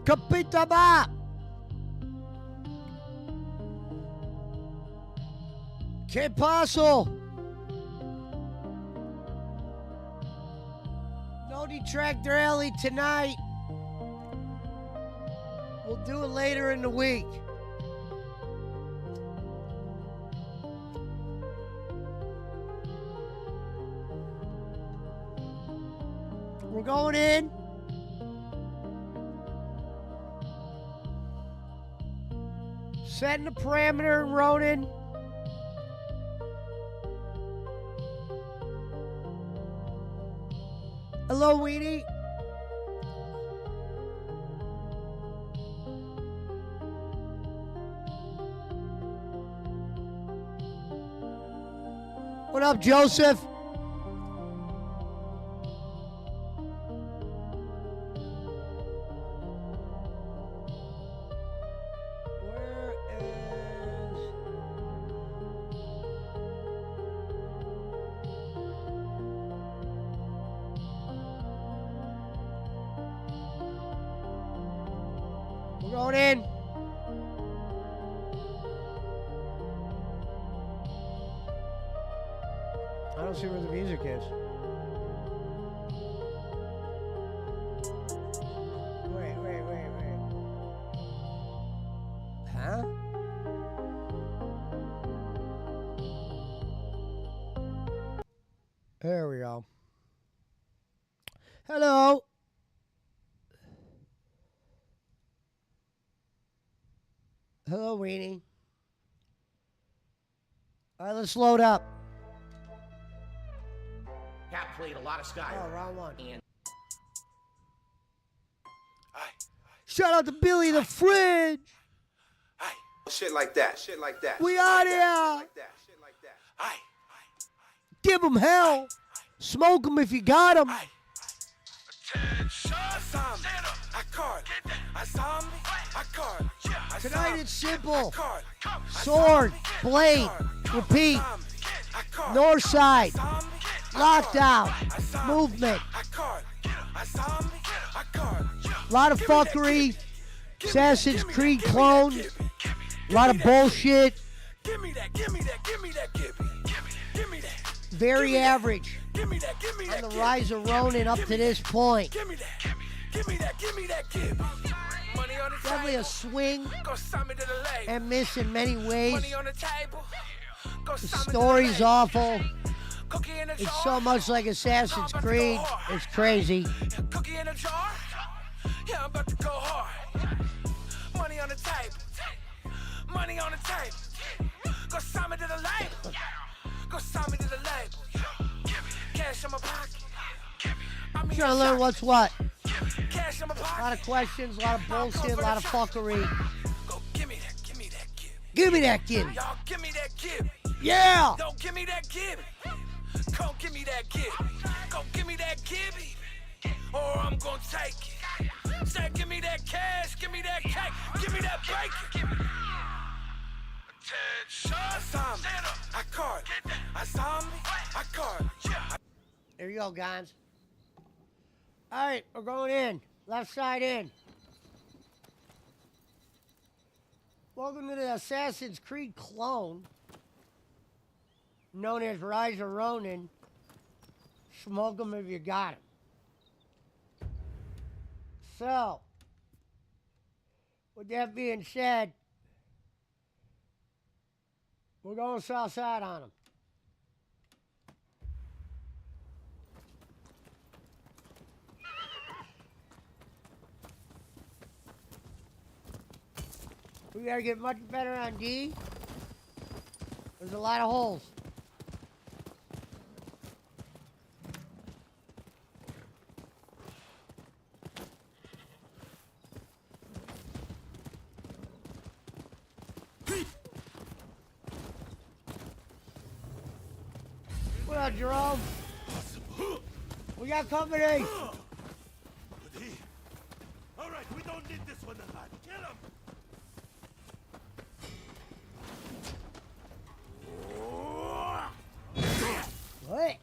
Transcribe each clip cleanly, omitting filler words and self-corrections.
Capita ba? Que paso? No Detractor Alley tonight. We'll do it later in the week. We're going in. Setting the parameter, Ronnin. Hello, Weenie. What up, Joseph? Where is... We're going in. I don't see where the music is. Wait. Huh? There we go. Hello. Hello, Weenie. All right, let's load up. Cat played a lot of Sky. Oh, wrong one. And Shout out to Billy the Fridge. Shit like that. We out here. Give him hell. Smoke him if you got him. Tonight it's simple. Sword, blade, repeat. North side. Lockdown. Movement. A lot of fuckery. Assassin's Creed clone. A lot of bullshit. Very average. On the rise of Ronnin up to this point. Definitely a swing and miss in many ways. The story's awful. It's so much like Assassin's Creed. It's crazy. Yeah, I'm about to go hard. Money on the table. Money on the table. Go sign me to the label. Go sign me to the label. Cash in my pocket. I'm trying to learn what's what. Cash in my pocket. A lot of questions, a lot of bullshit, a lot of fuckery. Go give me that gib. Give me that gib. Y'all give me that gib. Yeah. Don't give me that gib. Go give me that gib. Go give me that gibby. Or I'm gonna take it. Say, give me that cash, give me that cake, give me that bacon. I saw me, I caught it. I saw me, I caught it. There you go, guys. All right, we're going in. Left side in. Welcome to the Assassin's Creed clone, known as Rise of Ronnin. Smoke 'em if you got 'em. So, with that being said, we're going south side on them. We gotta get much better on D. There's a lot of holes. What up, Jerome? We got company. All right, we don't need this one alive. Kill him. What?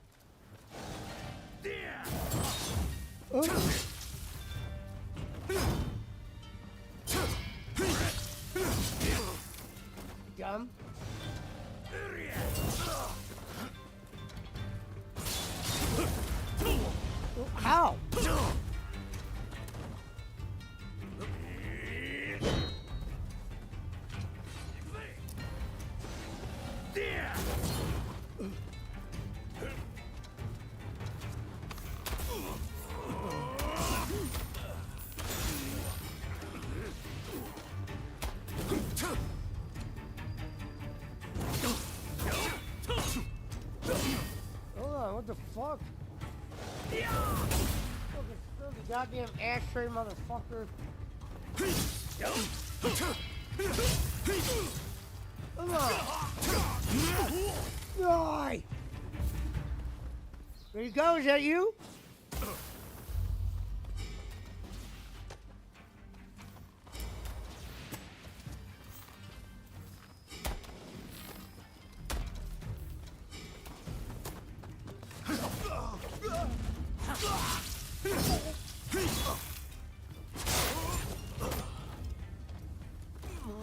some. Ow! Hold on, what the fuck? Fucking filthy goddamn ashtray, motherfucker. Come on. Die. There you go, is that you?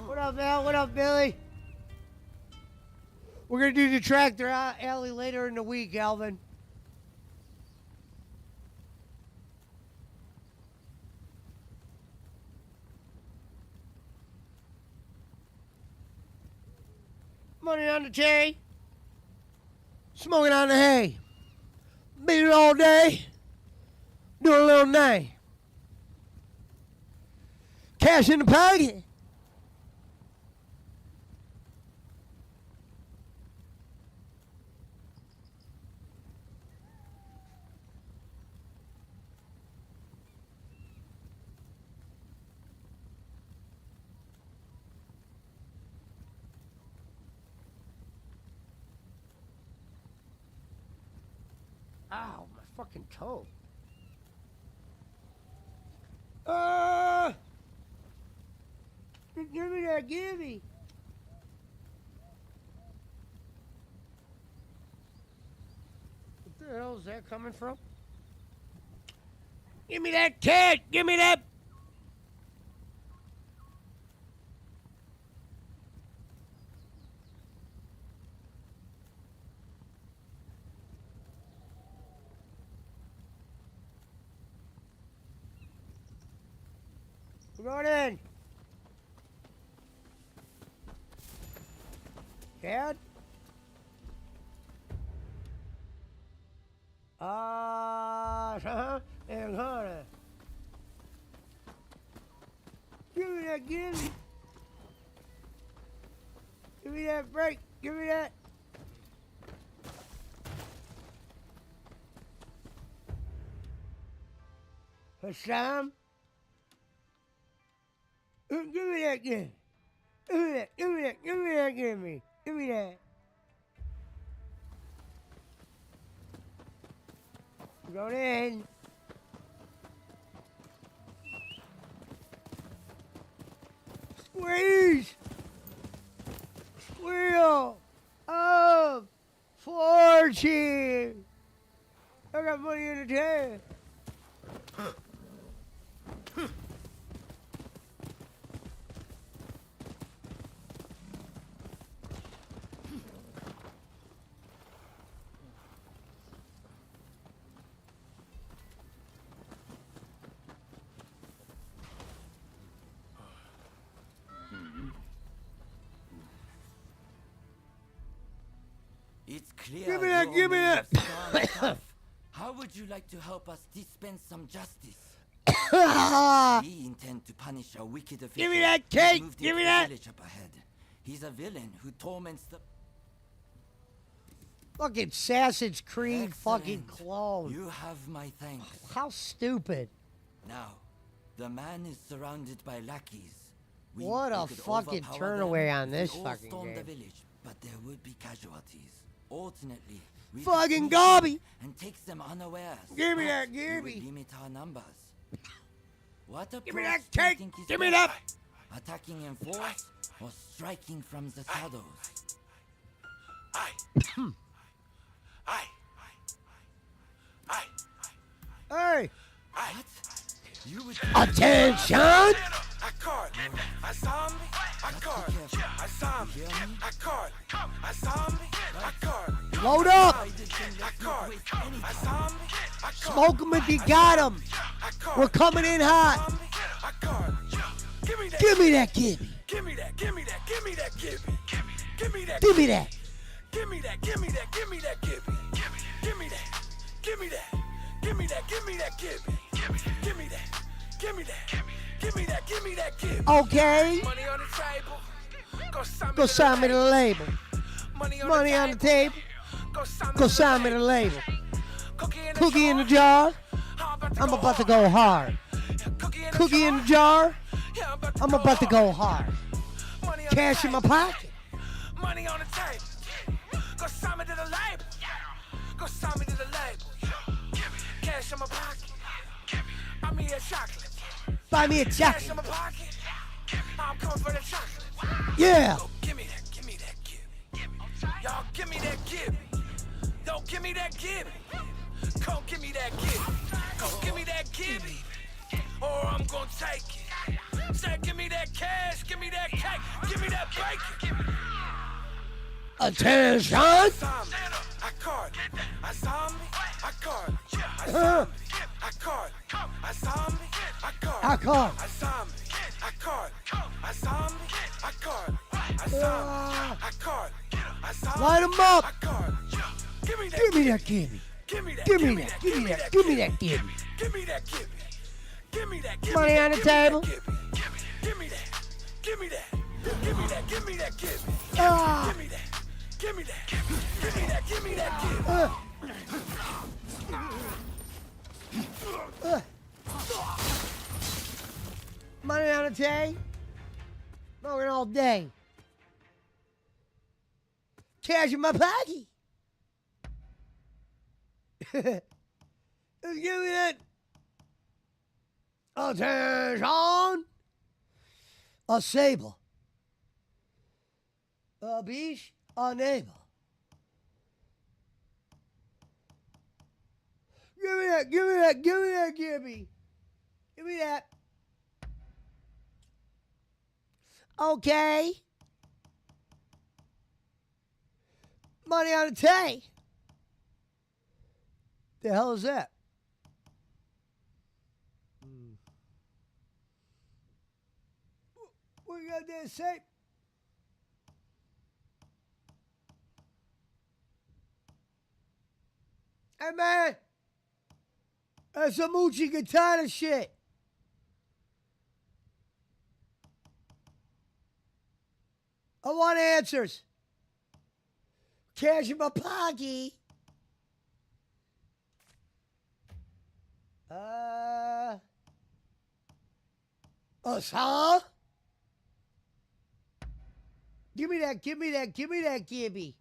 What up, Al? What up, Billy? We're going to do the tractor alley later in the week, Alvin. Money on the tray. Smoking on the hay. Beat it all day. Do a little night. Cash in the pocket. Ow, my fucking toe. Give me that, give me. What the hell is that coming from? Give me that cat, give me that. Ronnin! Dad? And honey. Give me that, give me. Give me that break, give me that. Hassan? Give me that again. Give me that, give me that, give me that, give me. Give me that. Ronnin. Squeeze. Wheel of fortune. I got money in the tank. It's clear. Give me that, give me that. How would you like to help us dispense some justice? We intend to punish a wicked official. Give me that cake! Moved Give into me the that! village up ahead. He's a villain who torments the... Fucking Assassin's Creed Excellent. fucking clone. You have my thanks. How stupid. Now, the man is surrounded by lackeys. What a could fucking overpower turnaway them on if this we all fucking stormed game. the village, but there would be casualties. Alternately, we could Fucking sneak gobby! in and take them unawares. Give me But that, it give would me. limit our numbers. What approach Give me that do you cake! think is Give me best? that! Attacking in force or striking from the shadows? Aye. Aye. Aye. Hey! What? You would Attention! I caught a zombie, I caught it. I saw me. I caught it. I saw me. I caught it. Load up. I caught it. I saw me. I caught Smoke them if you got them. We're coming in hot. I caught it. Give me that. Give me that, Gibby. Give me that. Give me that. Give me that. Give me. Give me that. Give me that. Give me that. Give me that. Give me that. Give me. Give me that. Give me that. Give me that. Give me that. Give me. Give me that. Give me that. Give me that. Give me that. Give me. Okay. Money on the table. Go sign me the label. Money Money on the table. Go sign me the label. Cookie Cookie in the jar. I'm about to go hard. Cookie in the jar. I'm about to go hard. Cash in my pocket. Money on the table. Go sign me to the label. Go sign me to the label. Cash in my pocket. Buy me a chocolate. Buy me a Cash jacket. in my pocket. I'm coming for the chocolate. Yeah. Go give me that. Give me that. Give me. Y'all give me that. Give me. Don't give me that. Give me. Come give me that. Give me. Go give me that. Give me. Or I'm gonna take it. Say give me that cash. Give me that cake. Give me that bacon. Attention. I caught it. I saw me. I caught it. I saw me. I caught it. I saw me. I caught it. I caught it. I saw me. I caught it. I saw me. I caught it. I saw me. I caught it. I saw me. Light 'em up. I caught it. Give me that. Give me that, Gibby. Give me that. Give me that. Give me that. Give me that, Gibby. Give me that. Give me. Give me that. Give Money me on the that, table. Give me that. Give me that. Give me that. Give me that. Give me. Ah. Give me that. Give me that. Give me that. Give me that. Give me. Money on the table. Smoking all day. Cash in my pocket. Just give me that. Attention. A sable. A beach. A neighbor. Give me that. Give me that. Give me that, Gibby. Give me that. Okay. Money on the table. The hell is that? What you got there to say? Hey man, that's some Uchi Katana shit. I want answers. Cash in my pocket. Huh? Give me that, give me that, give me that, Gibby.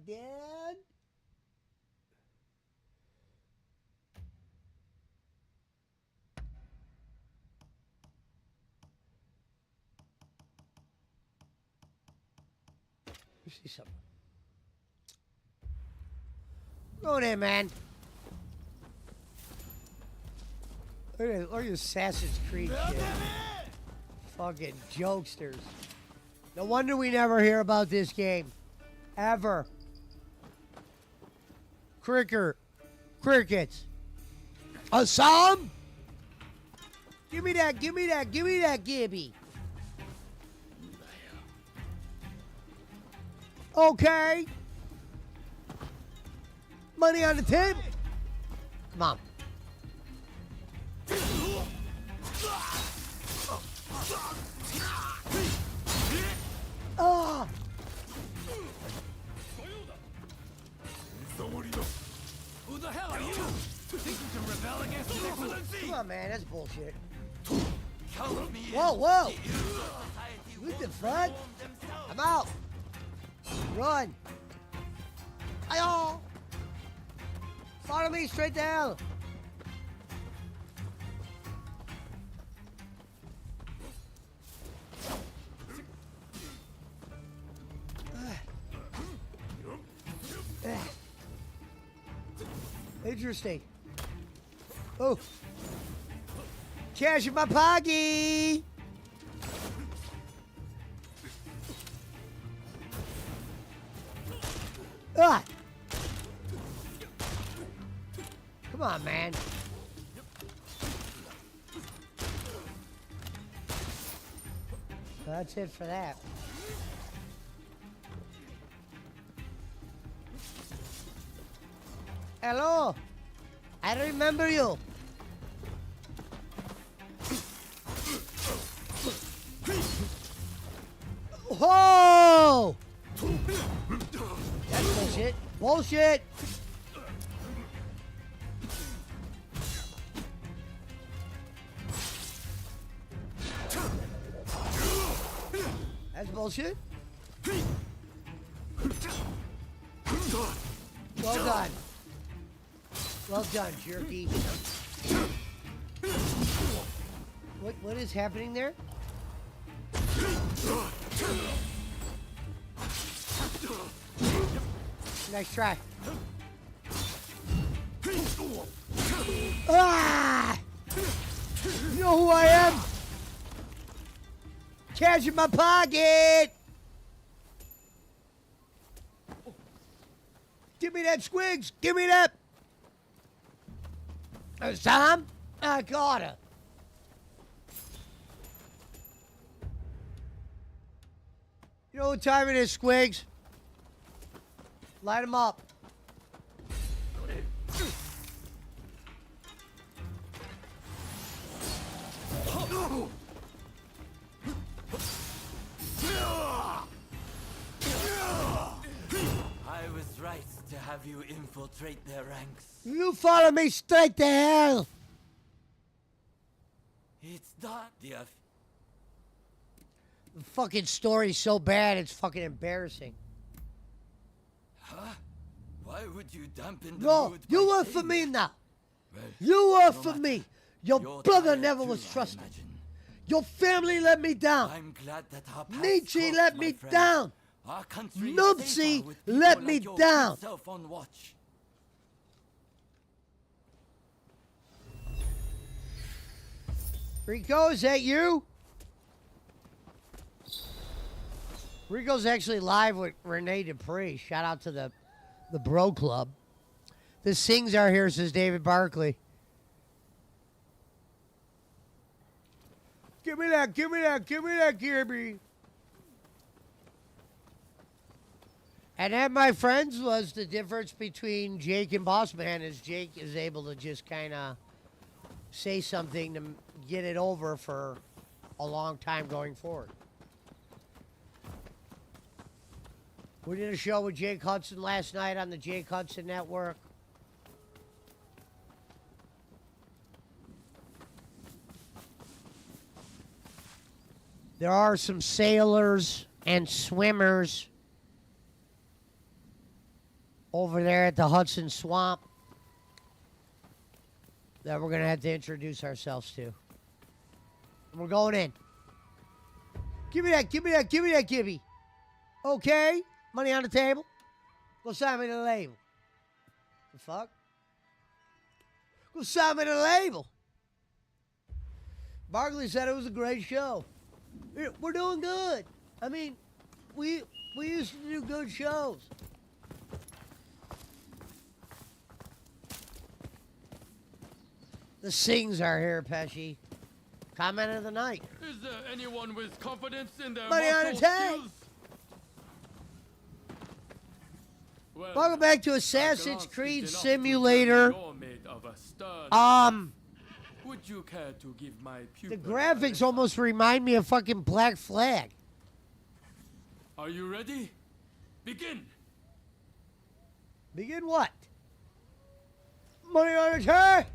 Dad? Let me see something. Go in, man. Look at Assassin's Creed shit. Fucking jokesters. No wonder we never hear about this game. Ever. Crickets. Assam? Give me that, give me that, give me that, Gibby. Okay. Money on the table. Come on. Oh. Who the hell are you? Think you can rebel against His Excellency? Come on, man. That's bullshit. Count me in. Whoa. The society What the won't fuck? reform themselves. I'm out. Run. Ayo. Follow me straight down. Interesting. Oh. Cash in my pocket. Ah. Come on, man. That's it for that. Hello. I remember you. Whoa! That's bullshit. Bullshit! That's bullshit. Well done. Well done, jerky. What is happening there? Nice try. Ah! You know who I am? Cash in my pocket! Give me that, Squigs! Give me that! Tom? I got her. You know what time it is, Squigs? Light them up. I was right to have you infiltrate their ranks. You follow me straight to hell. It's done. The The fucking story's so bad, it's fucking embarrassing. Huh? Why would you dampen the No, mood you by work for saying me that? now. Well, You work no for matter. me. Your You're brother tired never too, was I trusted. imagine. Your family let me down. I'm glad that our paths Nietzsche crossed, let my me friend. down. Our country is Nupsi safer with people let like me your down. good self on watch. Rico, is that you? Rico's actually live with Renee Dupree. Shout out to the Bro Club. The Sings are here, says David Barkley. Give me that, give me that, give me that, Gibby. And that, my friends, was the difference between Jake and Bossman, is Jake is able to just kind of say something to get it over for a long time going forward. We did a show with Jake Hudson last night on the Jake Hudson Network. There are some sailors and swimmers over there at the Hudson Swamp that we're going to have to introduce ourselves to. And we're going in. Give me that, give me that, give me that, Gibby. Okay, money on the table. Go sign me the label. The fuck? Go sign me the label. Barkley said it was a great show. We're doing good. I mean, we used to do good shows. The Sings are here, Pesci. Comment of the night. Is there anyone with confidence in their Money on martial the table. skills? Well, Welcome back to a Assassin's glance is Creed enough to Simulator. tell you're made of a stern Would you care to give my The pupil a graphics lesson? almost remind me of fucking Black Flag. Are you ready? Begin. Begin what? Money on the table.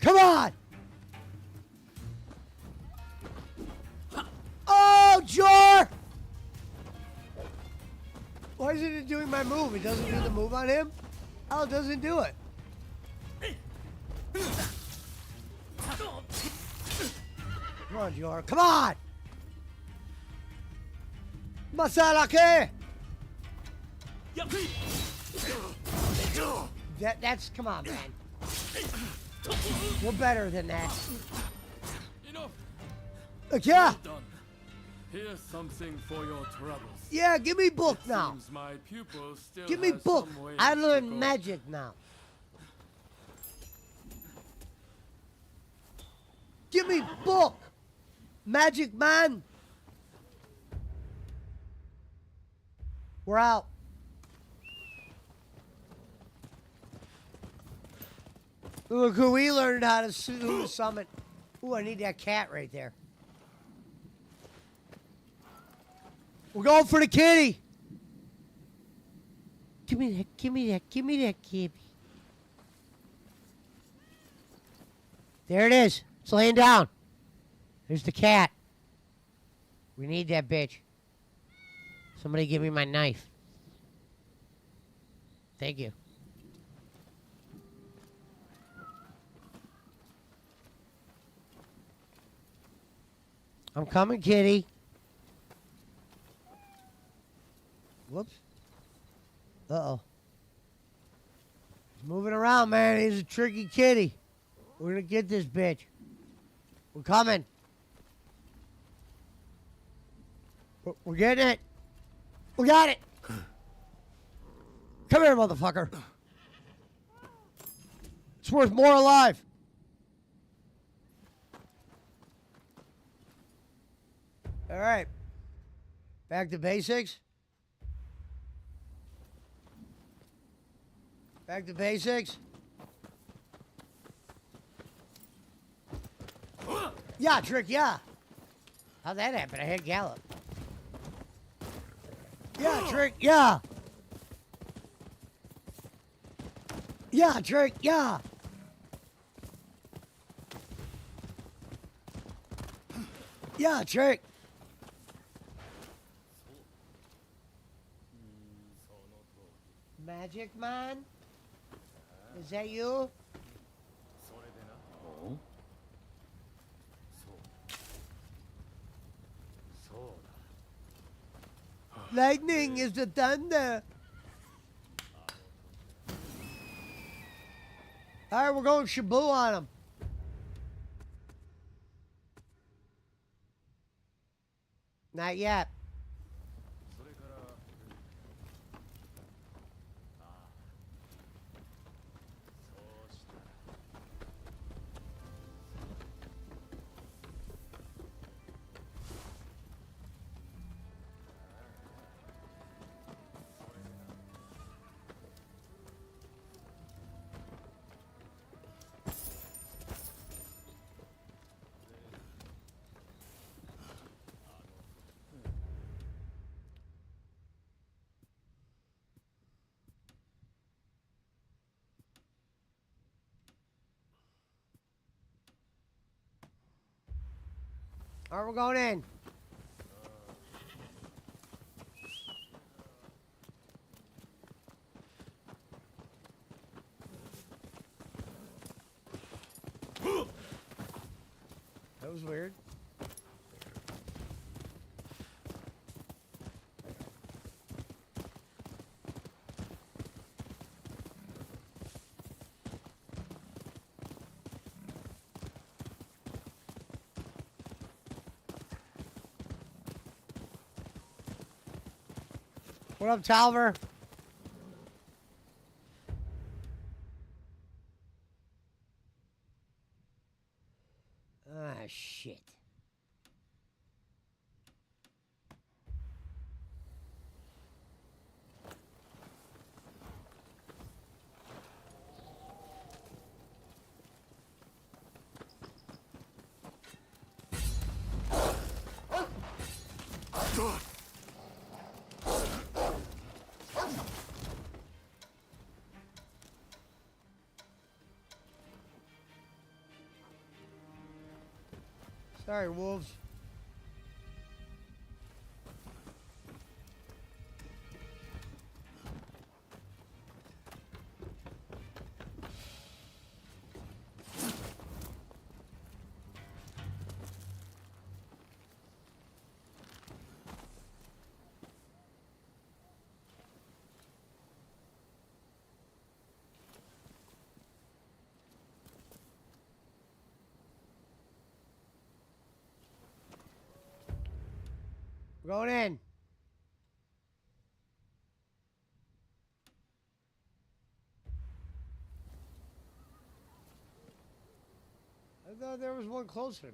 Come on! Oh, Jor! isn't it doing my move? It doesn't do the move on him? Oh, it doesn't do it. Come on, Jor. Come on! Masalake! That's, come on, man. We're better than that. Enough. Yeah! Done. Here's something for your troubles. Yeah, give me book now. Seems my pupil still Give me has book. some ways I to learned go. magic now. Give me book. Magic man. We're out. Look who we learned how to summon. Ooh, I need that cat right there. We're going for the kitty. Give me that, give me that, give me that kitty. There it is. It's laying down. There's the cat. We need that bitch. Somebody give me my knife. Thank you. I'm coming, kitty. Whoops. Uh-oh. He's moving around, man. He's a tricky kitty. We're gonna get this bitch. We're coming. We're getting it. We got it. Come here, motherfucker. It's worth more alive. All right. Back to basics. Back to basics. Yeah, trick, yeah. How'd that happen? I had Gallop. Yeah, trick, yeah. Yeah, trick, yeah. Yeah, trick. Magic man? Is that you? Lightning is the thunder. All right, we're going Shabu on him. Not yet. All right, we're going in. That was weird. What up, Talver? Ah, shit. Sorry, wolves. We're going in. I thought there was one closer to me.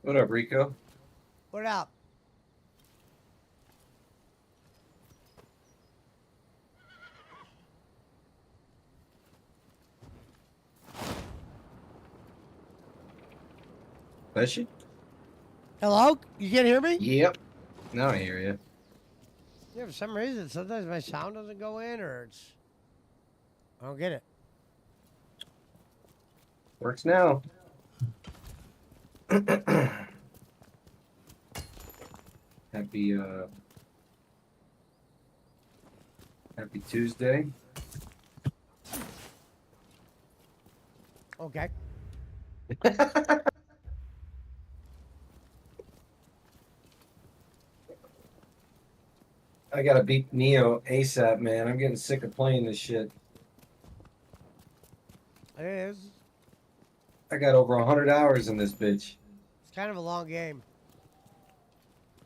What up, Rico? What up? Is she? Hello? You can't hear me? Yep. Now I hear you. Yeah, for some reason, sometimes my sound doesn't go in, or it's... I don't get it. Works now. Happy Happy Tuesday. Okay. I gotta beat Neo ASAP, man. I'm getting sick of playing this shit. It is. I got over 100 hours in this bitch. It's kind of a long game.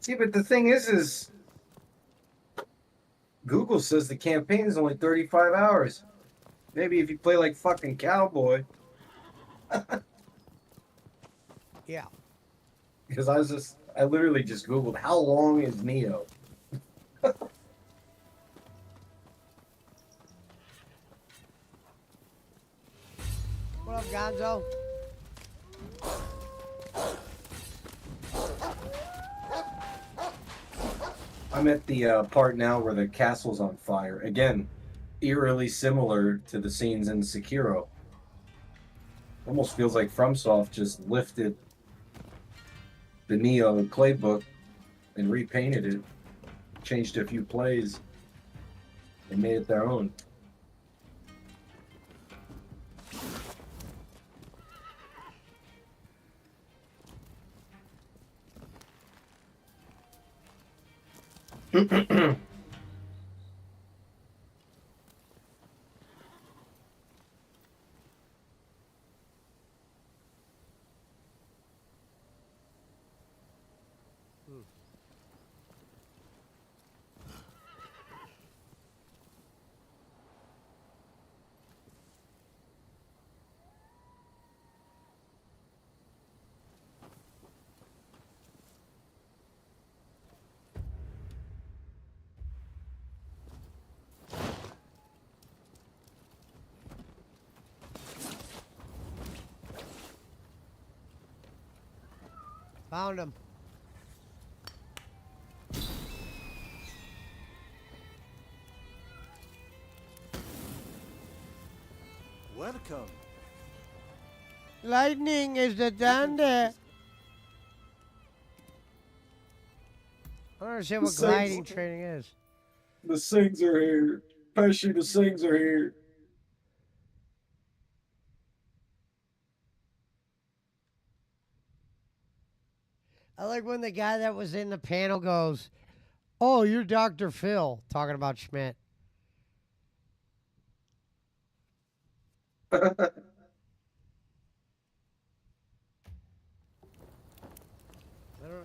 See, but the thing is Google says the campaign is only 35 hours. Maybe if you play like fucking Cowboy. Yeah. Because I literally just Googled how long is Neo? What up, Gonzo? I'm at the part now where the castle's on fire. Again, eerily similar to the scenes in Sekiro. Almost feels like FromSoft just lifted the Neo playbook and repainted it, changed a few plays, and made it their own. Found him. Welcome. Lightning is the thunder. I don't understand what gliding training is. The Sings are here. Pesci, the Sings are here. I like when the guy that was in the panel goes, "Oh, you're Dr. Phil," talking about Schmidt. I don't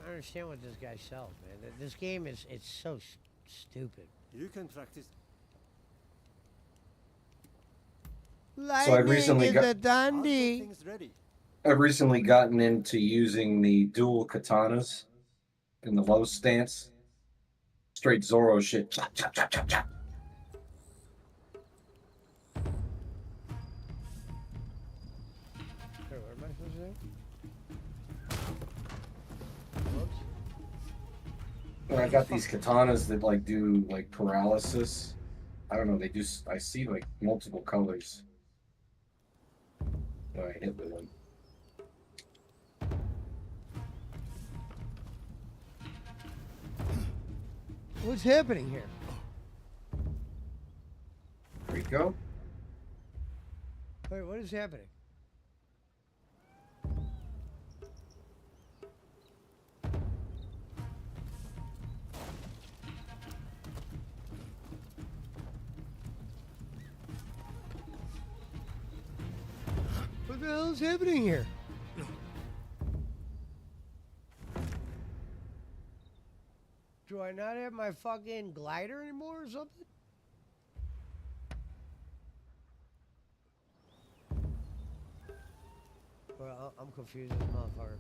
understand what this guy sells, man. This game it's so stupid. You can practice. Lightning recently is got- a I'll get dandy. things ready. I've recently gotten into using the dual katanas in the low stance. Straight Zoro shit. Chop, chop, chop, chop, chop. Wait, what am I supposed to do? Whoops. And I got these katanas that like do like paralysis. I don't know. They do. I see like multiple colors when I hit with them. What's happening here? Rico? Wait, what is happening? What the hell is happening here? Do I not have my fucking glider anymore or something? Well, I'm confused as a motherfucker.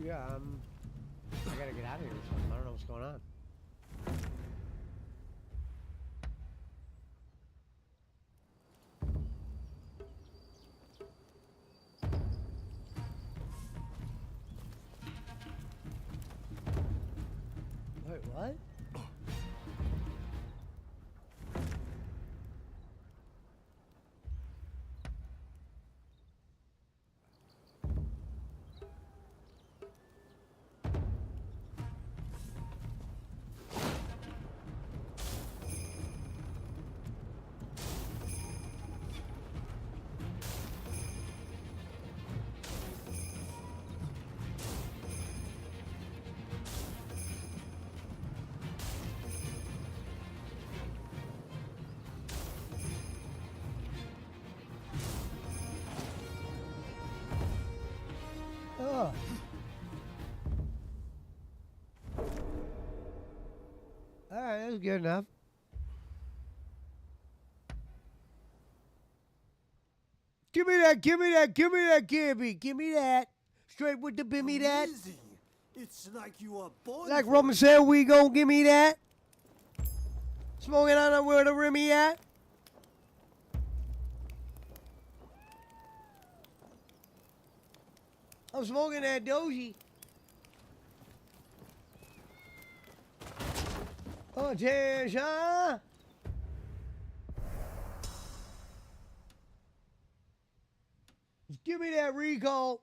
Yeah, I gotta get out of here or something. I don't know what's going on. Wait, what? Oh. Alright, that's good enough. Give me that, give me that, give me that, give me that. Straight with the bimmy that. Amazing. It's like you are born. Like for Roman it. said, we gon' give me that. Smoking on the where the rimmy at. I'm smoking that doji. Attention! Give me that recall.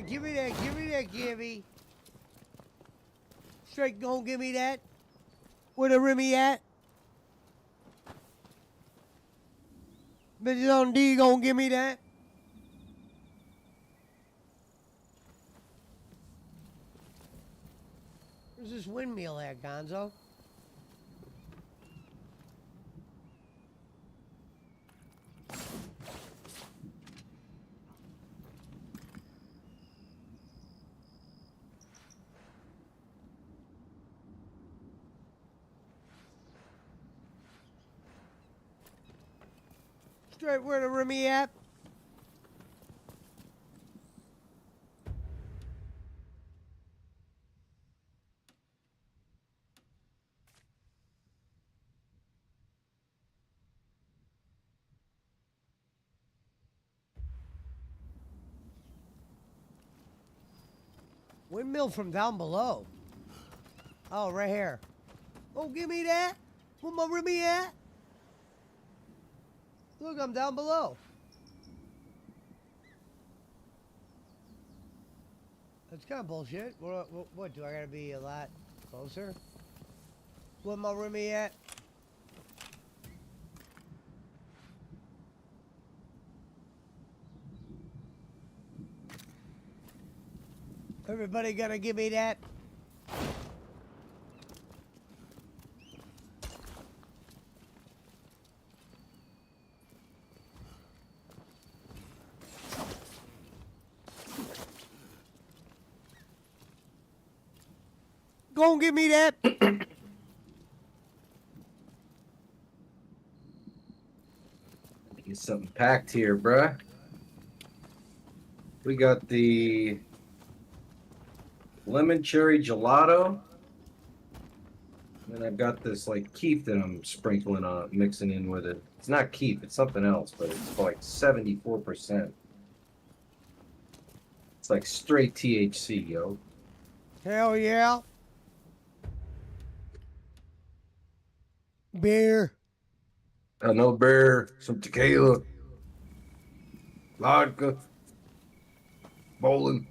Give me that, give me that, give me. Straight gon' give me that. Where the rimmy at? Bitches on D gon' give me that. Where's this windmill at, Gonzo? Straight where the rimmy at? Windmill from down below. Oh, right here. Oh, give me that. Where my rimmy at? Look, I'm down below. That's kind of bullshit. What, do I gotta be a lot closer? Where my rimmy at? Everybody gonna give me that? Go and give me that. Get something packed here, bruh. We got the lemon cherry gelato. And I've got this like keef that I'm sprinkling on, mixing in with it. It's not keef, it's something else, but it's like 74%. It's like straight THC, yo. Hell yeah. Beer. No beer, some tequila, vodka, bowling.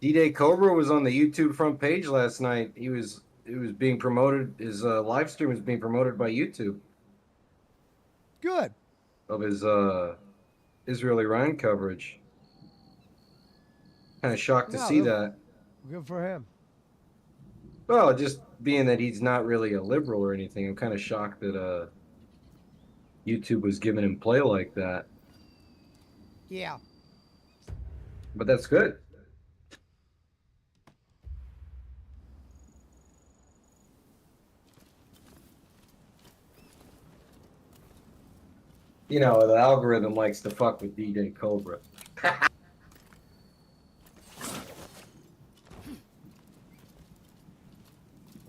D-Day Cobra was on the YouTube front page last night. It was being promoted. His live stream was being promoted by YouTube Good. of his Israeli Ryan coverage. Kind of shocked to No, see good- that. Good for him. Well, just being that he's not really a liberal or anything, I'm kind of shocked that YouTube was giving him play like that. Yeah. But that's good. You know, the algorithm likes to fuck with D-Day Cobra.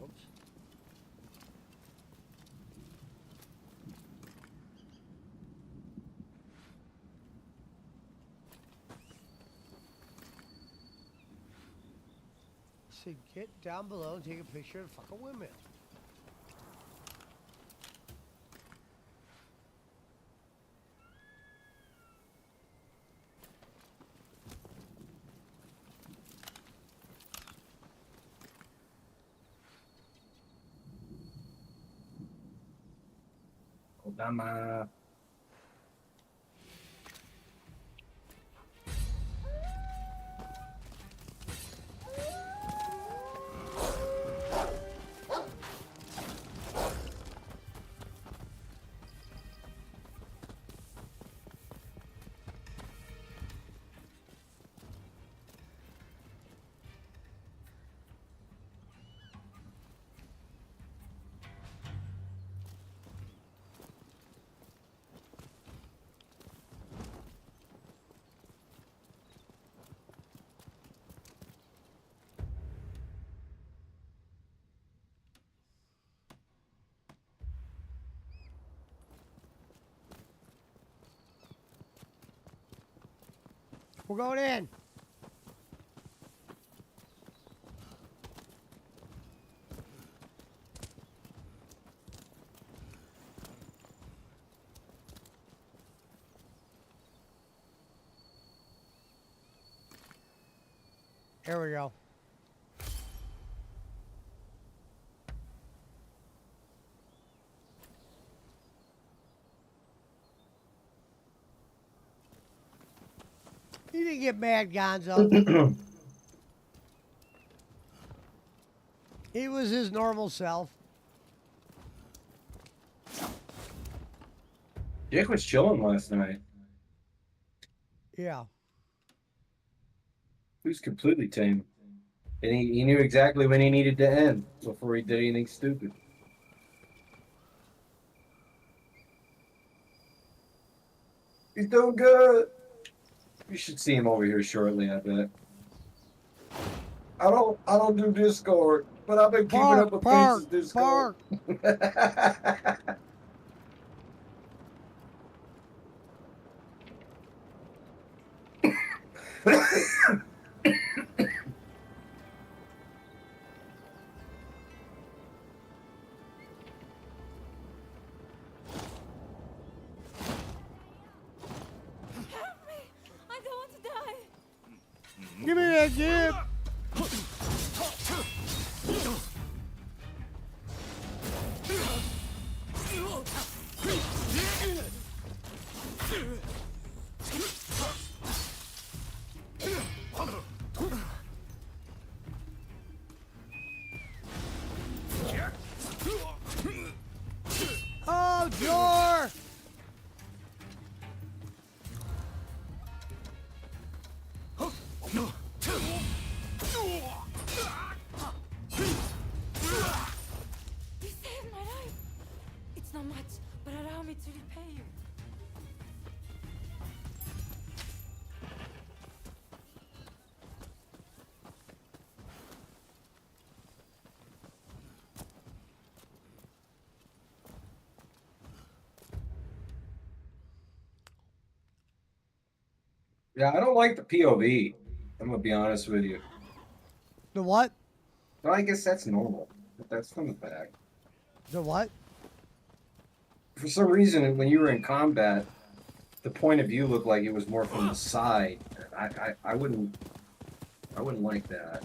Oops. So get down below and take a picture of the fucking windmill. Obama. We're going in. Here we go. He didn't get mad, Gonzo. He was his normal self. Dick was chilling last night. Yeah. He was completely tame. And he knew exactly when he needed to end before he did anything stupid. He's doing good. You should see him over here shortly, I bet. I don't do Discord, but I've been keeping up with Face's Discord. Give me that gift. Oh, Jor! You saved my life. It's not much, but allow me to repay you. Yeah, I don't like the POV. I'm gonna be honest with you. The what? Well, I guess that's normal. But that's from the back. The what? For some reason, when you were in combat, the point of view looked like it was more from the side. I wouldn't like that.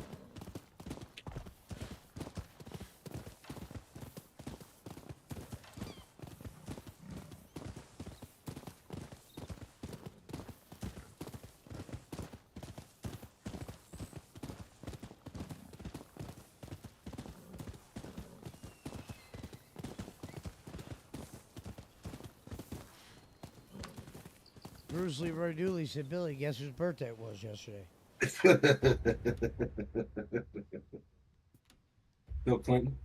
Bruce Leroy Dooley said, Billy, guess whose birthday it was yesterday? Bill Clinton.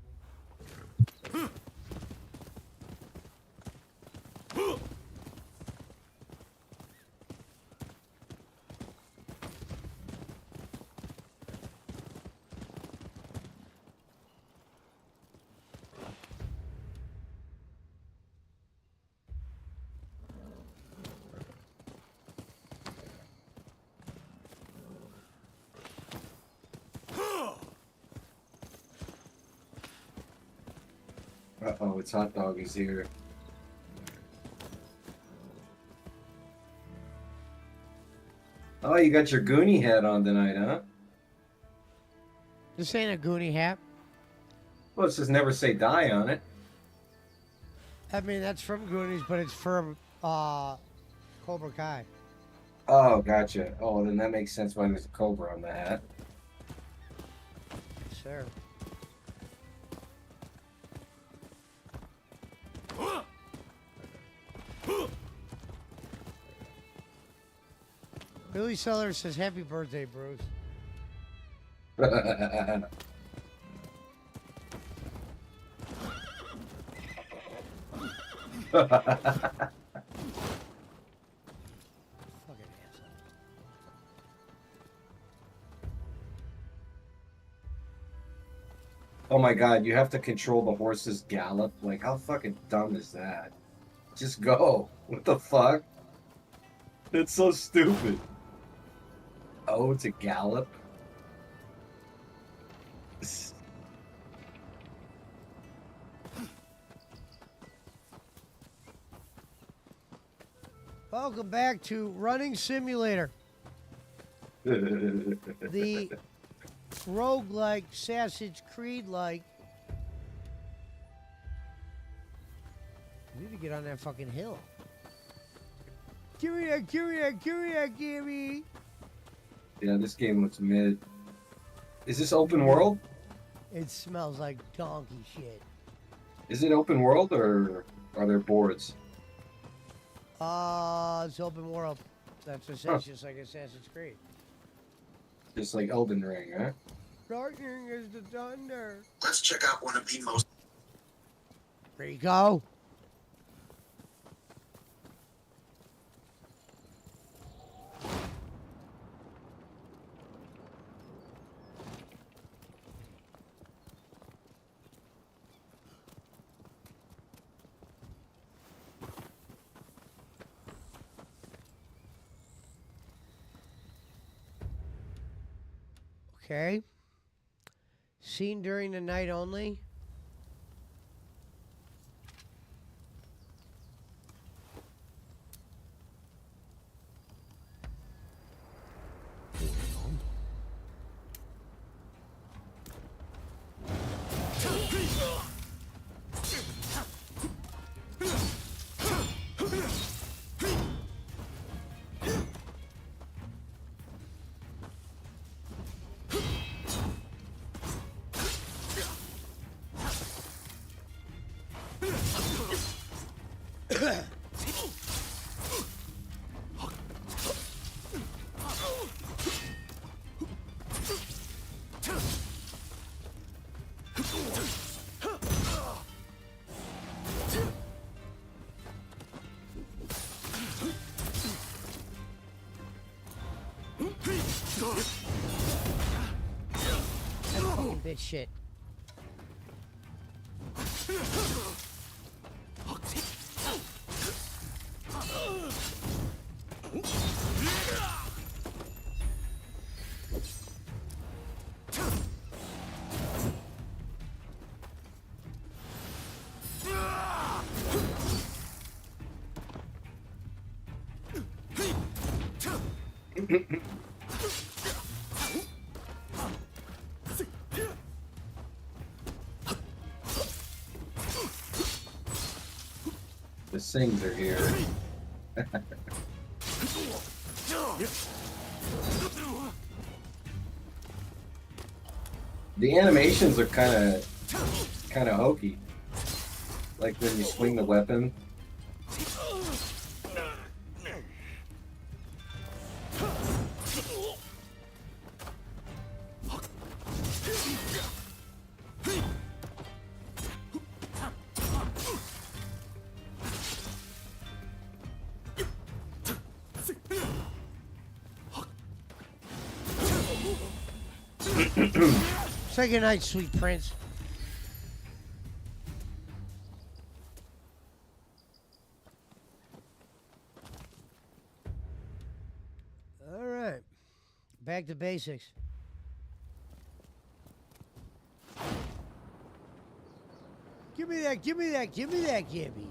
Uh-oh, it's Hot Dog is here. Oh, you got your Goonie hat on tonight, huh? This ain't a Goonie hat. Well, it says never say die on it. I mean, that's from Goonies, but it's from Cobra Kai. Oh, gotcha. Oh, then that makes sense why there's a cobra on the hat. Sure. Billy Sellers says, happy birthday, Bruce. Fucking asshole. Oh my god, you have to control the horse's gallop? Like, how fucking dumb is that? Just go. What the fuck? It's so stupid. Oh, it's a gallop? Welcome back to Running Simulator. The roguelike, Assassin's Creed-like. I need to get on that fucking hill. Give me that, give me that, give me that, give me. Yeah, this game looks mid. Is this open world? It smells like donkey shit. Is it open world or are there boards? It's open world. That's just like Assassin's Creed. Just like Elden Ring, huh? Lightning is the thunder. Let's check out one of the most. There you go. Okay. Seen during the night only. Bitch shit. The Sings are here. The animations are kind of hokey. Like when you swing the weapon. Say goodnight, sweet prince. All right. Back to basics. Give me that, give me that, give me that, Gibby.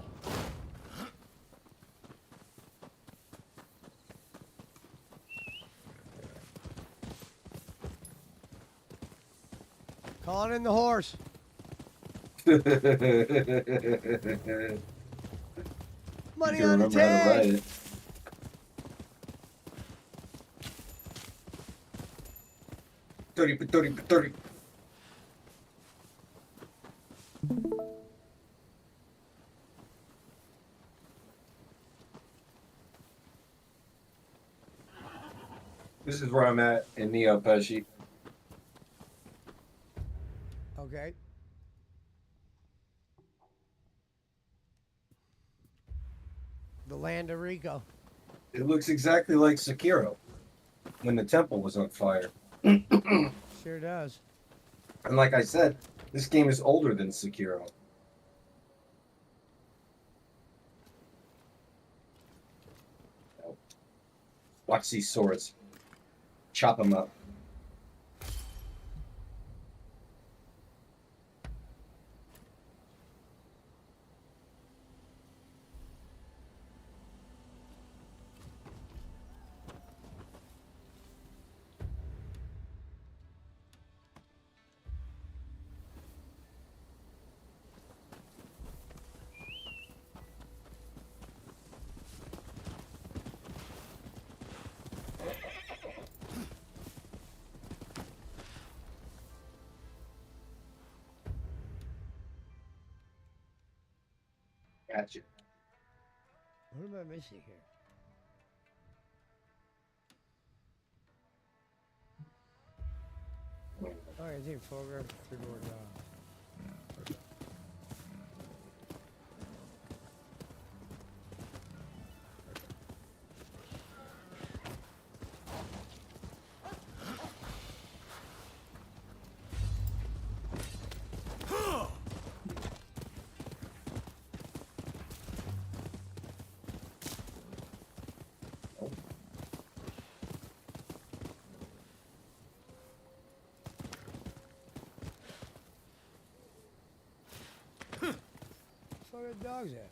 Calling in the horse. Money You on the remember how to ride tag. it. $30. This is where I'm at in Neo Pesci. Okay. The land of Rico. It looks exactly like Sekiro when the temple was on fire. Sure does. And like I said, this game is older than Sekiro. Watch these swords. Chop them up. Gotcha. What am I missing here? All right, I think photograph three more down. Where the dog's at?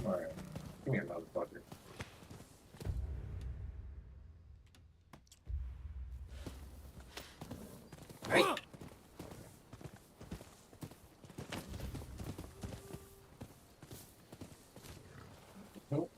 All right. Come here, motherfucker. Hey. Nope.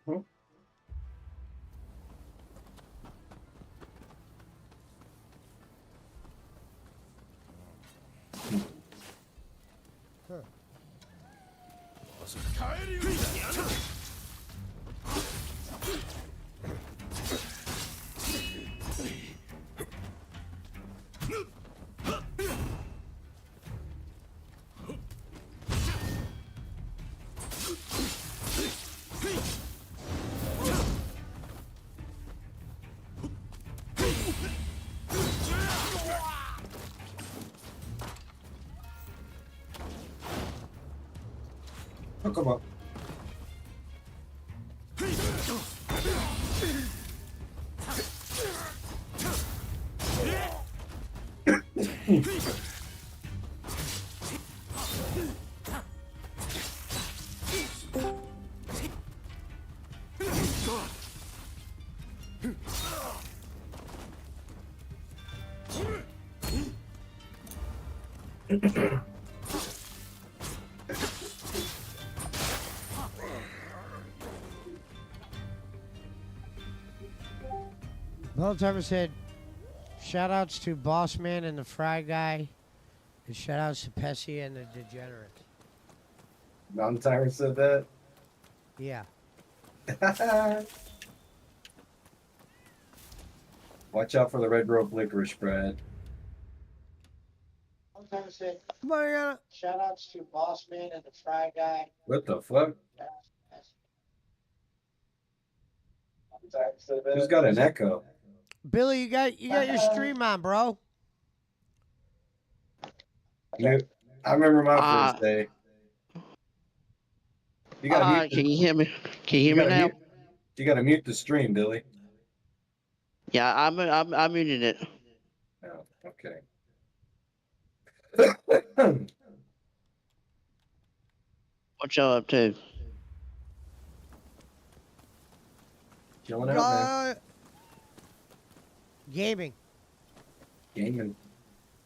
Oh, come on. Well, Timer said, shout outs to Boss Man and the Fry Guy, and shout outs to Pessy and the Degenerate. Mountain Timer said that. Yeah. Watch out for the red rope licorice, Brad. Timer said, Mariana, shout outs to Boss Man and the Fry Guy. What the fuck? Who's got an echo? Billy, you got your stream on, bro. I remember my first day. You gotta mute. Can you hear me? Can you hear me now? You gotta mute the stream, Billy. Yeah, I'm muted it. Oh, okay. What y'all up to? Chilling out, man. Gaming. Gaming.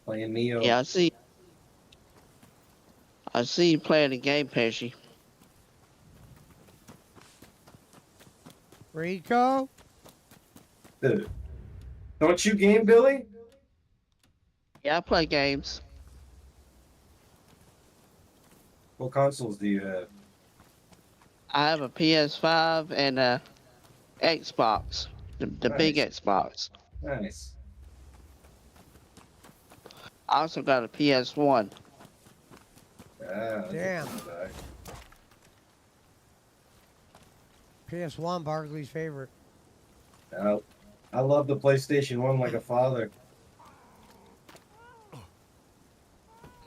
Playing Neo. Yeah, I see you playing the game, Pesci. Rico? Don't you game, Billy? Yeah, I play games. What consoles do you have? I have a PS5 and a Xbox, the big Xbox. Nice. I also got a PS1. Damn. PS1, Barkley's favorite. I love the PlayStation 1 like a father.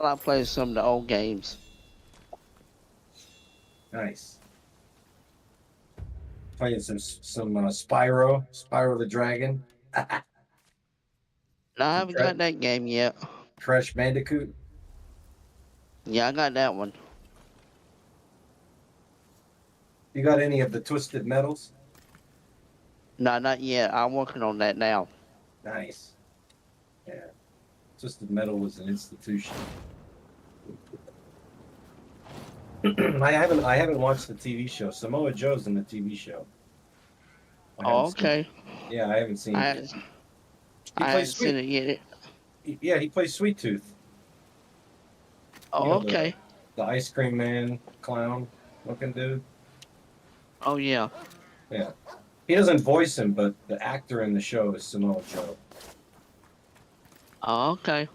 I play some of the old games. Nice. Playing some Spyro the Dragon. No, I haven't got that game yet. Crash Bandicoot. Yeah, I got that one. You got any of the Twisted Metals? No, not yet. I'm working on that now. Nice. Yeah. Twisted Metal was an institution. I haven't watched the TV show. Samoa Joe's in the TV show. Oh, okay. Yeah, I haven't seen it. I haven't seen it yet. Yeah, he plays Sweet Tooth. Oh, You know, okay. The ice cream man clown looking dude. Oh, yeah. Yeah. He doesn't voice him, but the actor in the show is Samoa Joe. Oh, okay.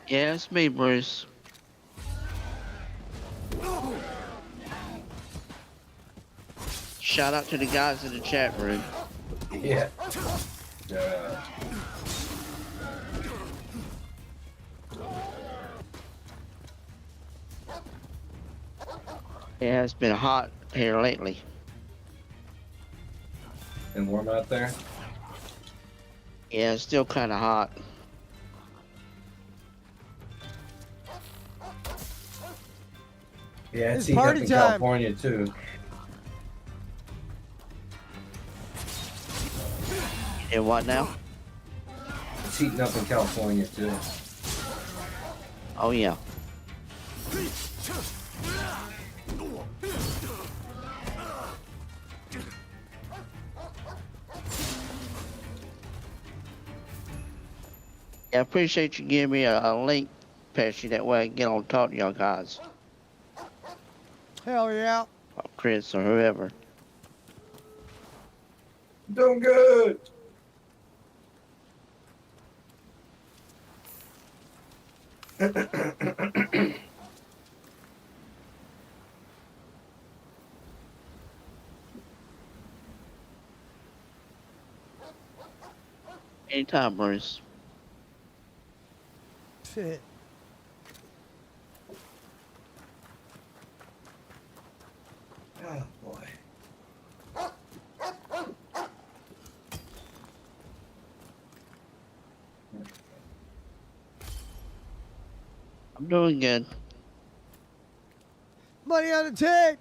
Yeah, it's me, Bruce. Shout out to the guys in the chat room. Yeah. Yeah, it's been hot here lately. And warm out there? Yeah, it's still kind of hot. Yeah, It's heating up party in time. California too. And what now? It's heating up in California too. Oh, yeah. Yeah, I appreciate you giving me a link, Pesci. That way I can get on and talk to y'all guys. Hell yeah. Or Chris or whoever. Doing good. Anytime, Bruce. Oh boy. I'm doing good. Money on the tape.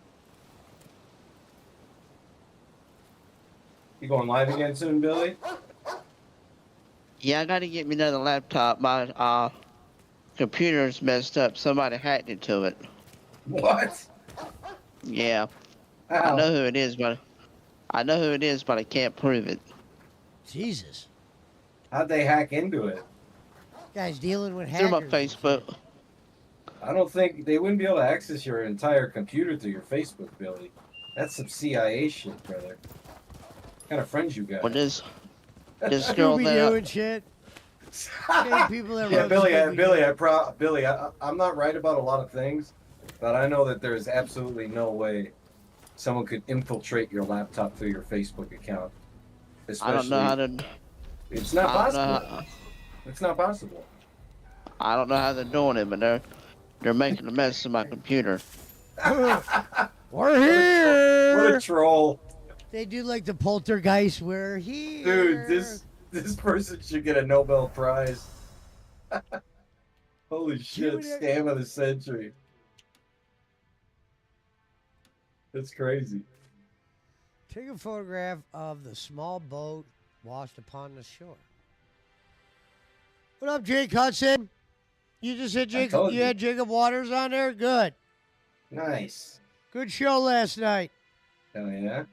You going live again soon, Billy? Yeah, I gotta get me another laptop. My computer's messed up. Somebody hacked into it. What? Yeah. I How? know who it is, but I can't prove it. Jesus. How'd they hack into it? Guy's dealing with Through hackers. my and shit. Facebook. I don't think they wouldn't be able to access your entire computer through your Facebook, Billy. That's some CIA shit, brother. What kind of friends you got? Well, this girl Scooby that Doo and shit. Same people that Yeah, wrote Billy, Scooby-Doo. Billy, I'm not right about a lot of things, but I know that there's absolutely no way someone could infiltrate your laptop through your Facebook account. I don't know how to. It's not I don't know possible. It's not possible. I don't know how they're doing it, but they're making a mess of my computer. We're here. What a troll. They do like the poltergeist. We're here. Dude, this person should get a Nobel Prize. Holy shit, scam of the century. That's crazy. Take a photograph of the small boat washed upon the shore. What up, Jake Hudson? You just hit Jacob. You had Jacob Waters on there? Good. Nice. Good show last night. Hell yeah.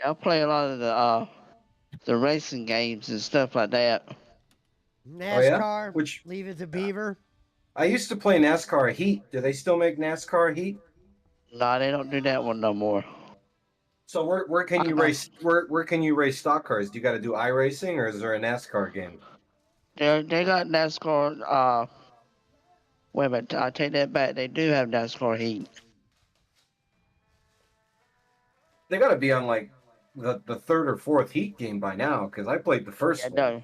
I play a lot of the racing games and stuff like that. NASCAR. Which Leave it to Beaver. I used to play NASCAR Heat. Do they still make NASCAR Heat? No, they don't do that one no more. So where can you race? Where can you race stock cars? Do you got to do iRacing or is there a NASCAR game? They got NASCAR. Wait a minute, I take that back. They do have NASCAR Heat. They got to be on like the third or fourth Heat game by now because I played the first one. No,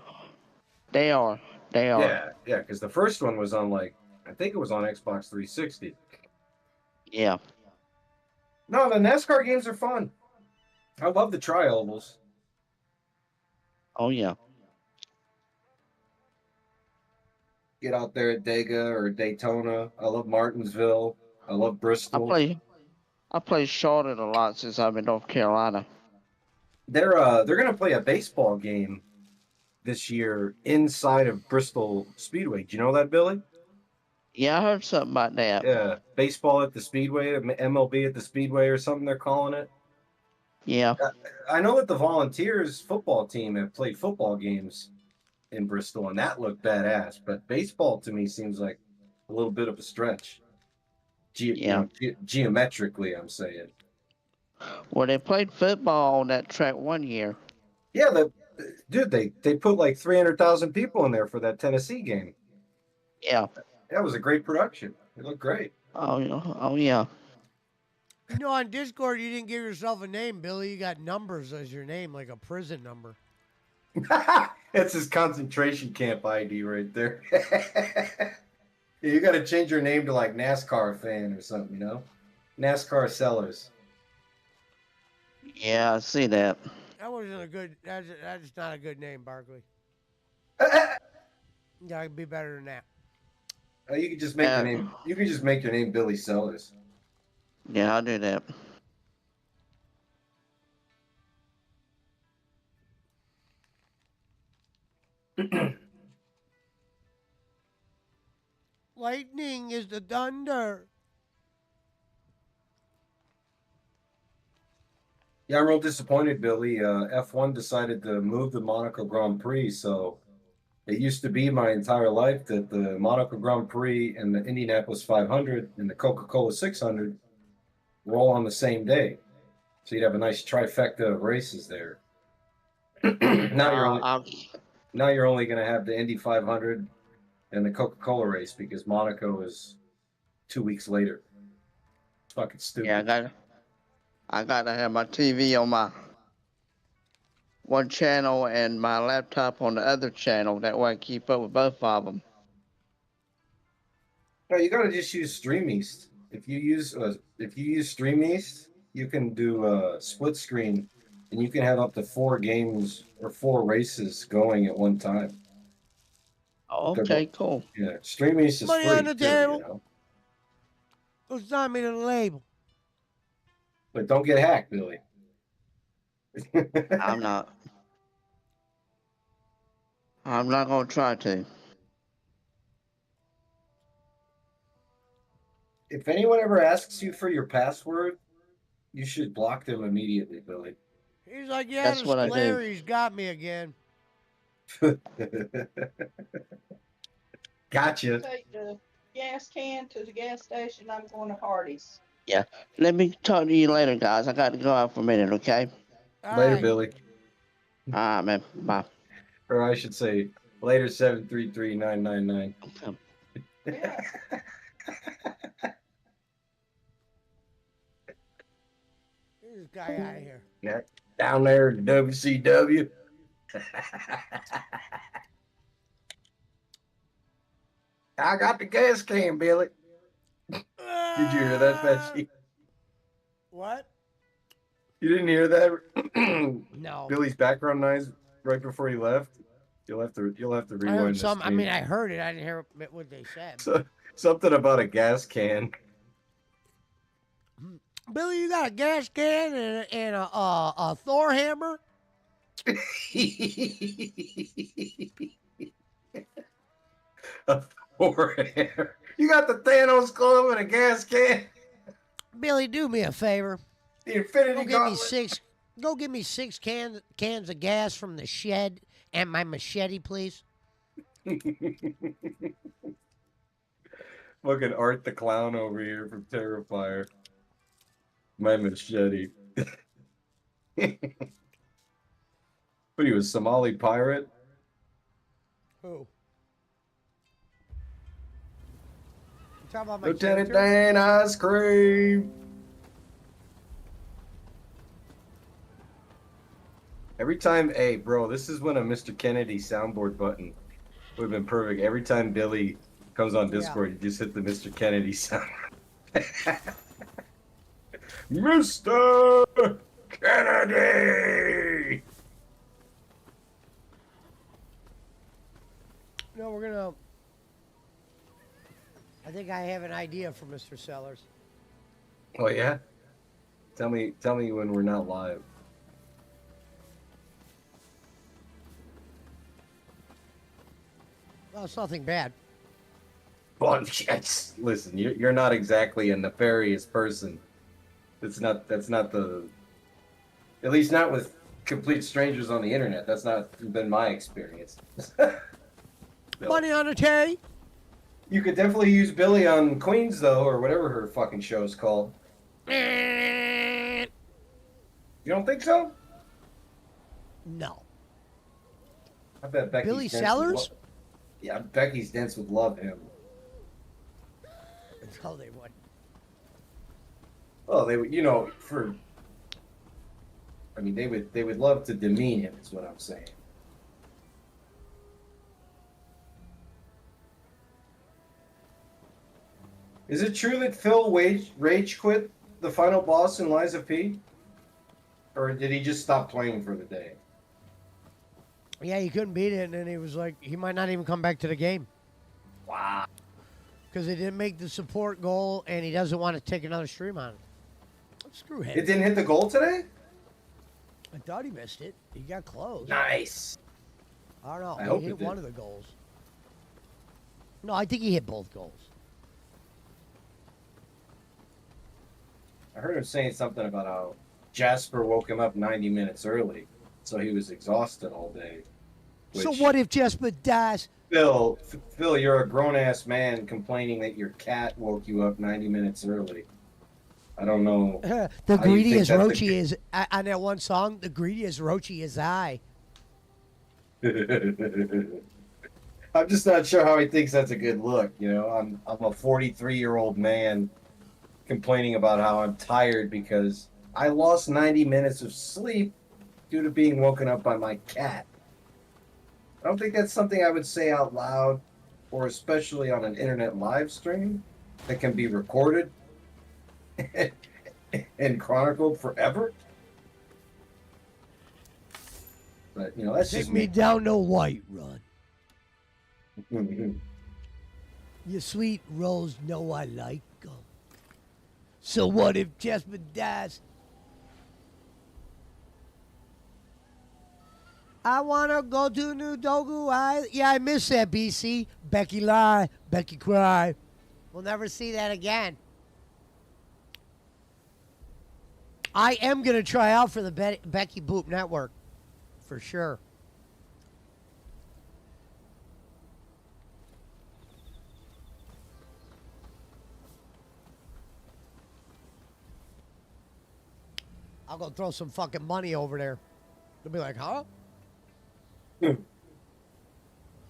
they are. They are. Yeah, because the first one was on I think it was on Xbox 360. Yeah. No, the NASCAR games are fun. I love the tri-ovals. Oh yeah. Get out there at Dega or Daytona. I love Martinsville. I love Bristol. I play Charlotte a lot since I'm in North Carolina. They're gonna play a baseball game this year inside of Bristol Speedway. Do you know that, Billy? Yeah, I heard something about that. Yeah, baseball at the Speedway, MLB at the Speedway or something they're calling it. Yeah. I know that the Volunteers football team have played football games in Bristol, and that looked badass. But baseball to me seems like a little bit of a stretch. Geometrically, I'm saying. Well, they played football on that track one year. Yeah, they put like 300,000 people in there for that Tennessee game. Yeah. That was a great production. It looked great. Oh yeah. You know, on Discord, you didn't give yourself a name, Billy. You got numbers as your name, like a prison number. That's his concentration camp ID right there. You got to change your name to like NASCAR fan or something, you know? NASCAR sellers. Yeah, I see that. That wasn't a good. That's not a good name, Barkley. Yeah, it'd be better than that. You could just make your name. You could just make your name Billy Sellers. Yeah, I'll do that. Lightning is the thunder. Yeah, I'm real disappointed, Billy. F1 decided to move the Monaco Grand Prix, so it used to be my entire life that the Monaco Grand Prix and the Indianapolis 500 and the Coca-Cola 600 were all on the same day. So you'd have a nice trifecta of races there. now you're only I'm, now you're only going to have the Indy 500 and the Coca-Cola race because Monaco is 2 weeks later. It's fucking stupid. yeah, I gotta have my TV on my one channel and my laptop on the other channel. That way I keep up with both of them. No, you got to just use Stream East. If you use Stream East, you can do a split screen, and you can have up to 4 games or 4 races going at one time. Okay, cool. Yeah, Stream East is Money free on the too, table. you know? Go sign me to the label. But don't get hacked, Billy. I'm not. I'm not gonna try to. If anyone ever asks you for your password, you should block them immediately, Billy. He's like, yeah, That's the what I do. Scolari's got me again. Gotcha. Take the gas can to the gas station. I'm going to Hardee's. Yeah. Let me talk to you later, guys. I got to go out for a minute, okay? Later, Alright. Billy. All right, man. Bye. Or I should say, later 733-999. Okay. Yeah. Get this guy out of here. Yeah, down there at the WCW. I got the gas can, Billy. Did you hear that, Fetchy? What? You didn't hear that? No. Billy's background noise right before he left. You'll have to I rewind heard this. some. I mean, I heard it. I didn't hear what they said. Something about a gas can. Billy, you got a gas can and a Thor hammer? A Thor hammer. You got the Thanos glove and a gas can. Billy, do me a favor. The Infinity Go give me Gauntlet. six. Go give me 6 cans of gas from the shed and my machete, please. Fucking Art the Clown over here from Terrifier. My machete. What are you, a Somali pirate? Who? You talking about my Lieutenant character? Dan Ice Cream. Every time, hey, bro, this is when a Mr. Kennedy soundboard button would have been perfect. Every time Billy comes on Discord, you just hit the Mr. Kennedy sound. Mr. Kennedy! No, we're gonna. I think I have an idea for Mr. Sellers. Oh, yeah? Tell me when we're not live. Well, it's nothing bad. Well, yes. Listen, you're not exactly a nefarious person. That's not the. At least not with complete strangers on the internet. That's not been my experience. Money on the table. You could definitely use Billy on Queens though, or whatever her fucking show's called. You don't think so? No. I bet Becky's Billy Dents would Sellers? yeah, Becky's Dents would love him. No, they wouldn't. Well, they would, for. I mean, they would love to demean him. Is what I'm saying. Is it true that Phil rage quit the final boss in Lies of P? Or did he just stop playing for the day? Yeah, he couldn't beat it, and then he was like, he might not even come back to the game. Wow. Because he didn't make the support goal, and he doesn't want to take another stream on it. Screw him. It didn't hit the goal today? I thought he missed it. He got close. Nice. I don't know. I hope He it hit did. one of the goals. No, I think he hit both goals. I heard him saying something about how Jasper woke him up 90 minutes early, so he was exhausted all day. So which- what if Jesper dies? Phil, you're a grown ass man complaining that your cat woke you up 90 minutes early. I don't know. The how you think greediest that's a Roachy is on that one song. The greediest Roachy is I. I'm just not sure how he thinks that's a good look. You know, I'm a 43-year-old man complaining about how I'm tired because I lost 90 minutes of sleep due to being woken up by my cat. I don't think that's something I would say out loud, or especially on an internet live stream that can be recorded and chronicled forever. But you know, that's Take just me me. down to White Run. You sweet rose know I like 'em. So what if Jesper dies? I wanna go to New Dogu. Yeah, I miss that, BC. Becky lie, Becky cry. We'll never see that again. I am gonna try out for the Becky Boop Network, for sure. I'll go throw some fucking money over there. They'll be like, huh?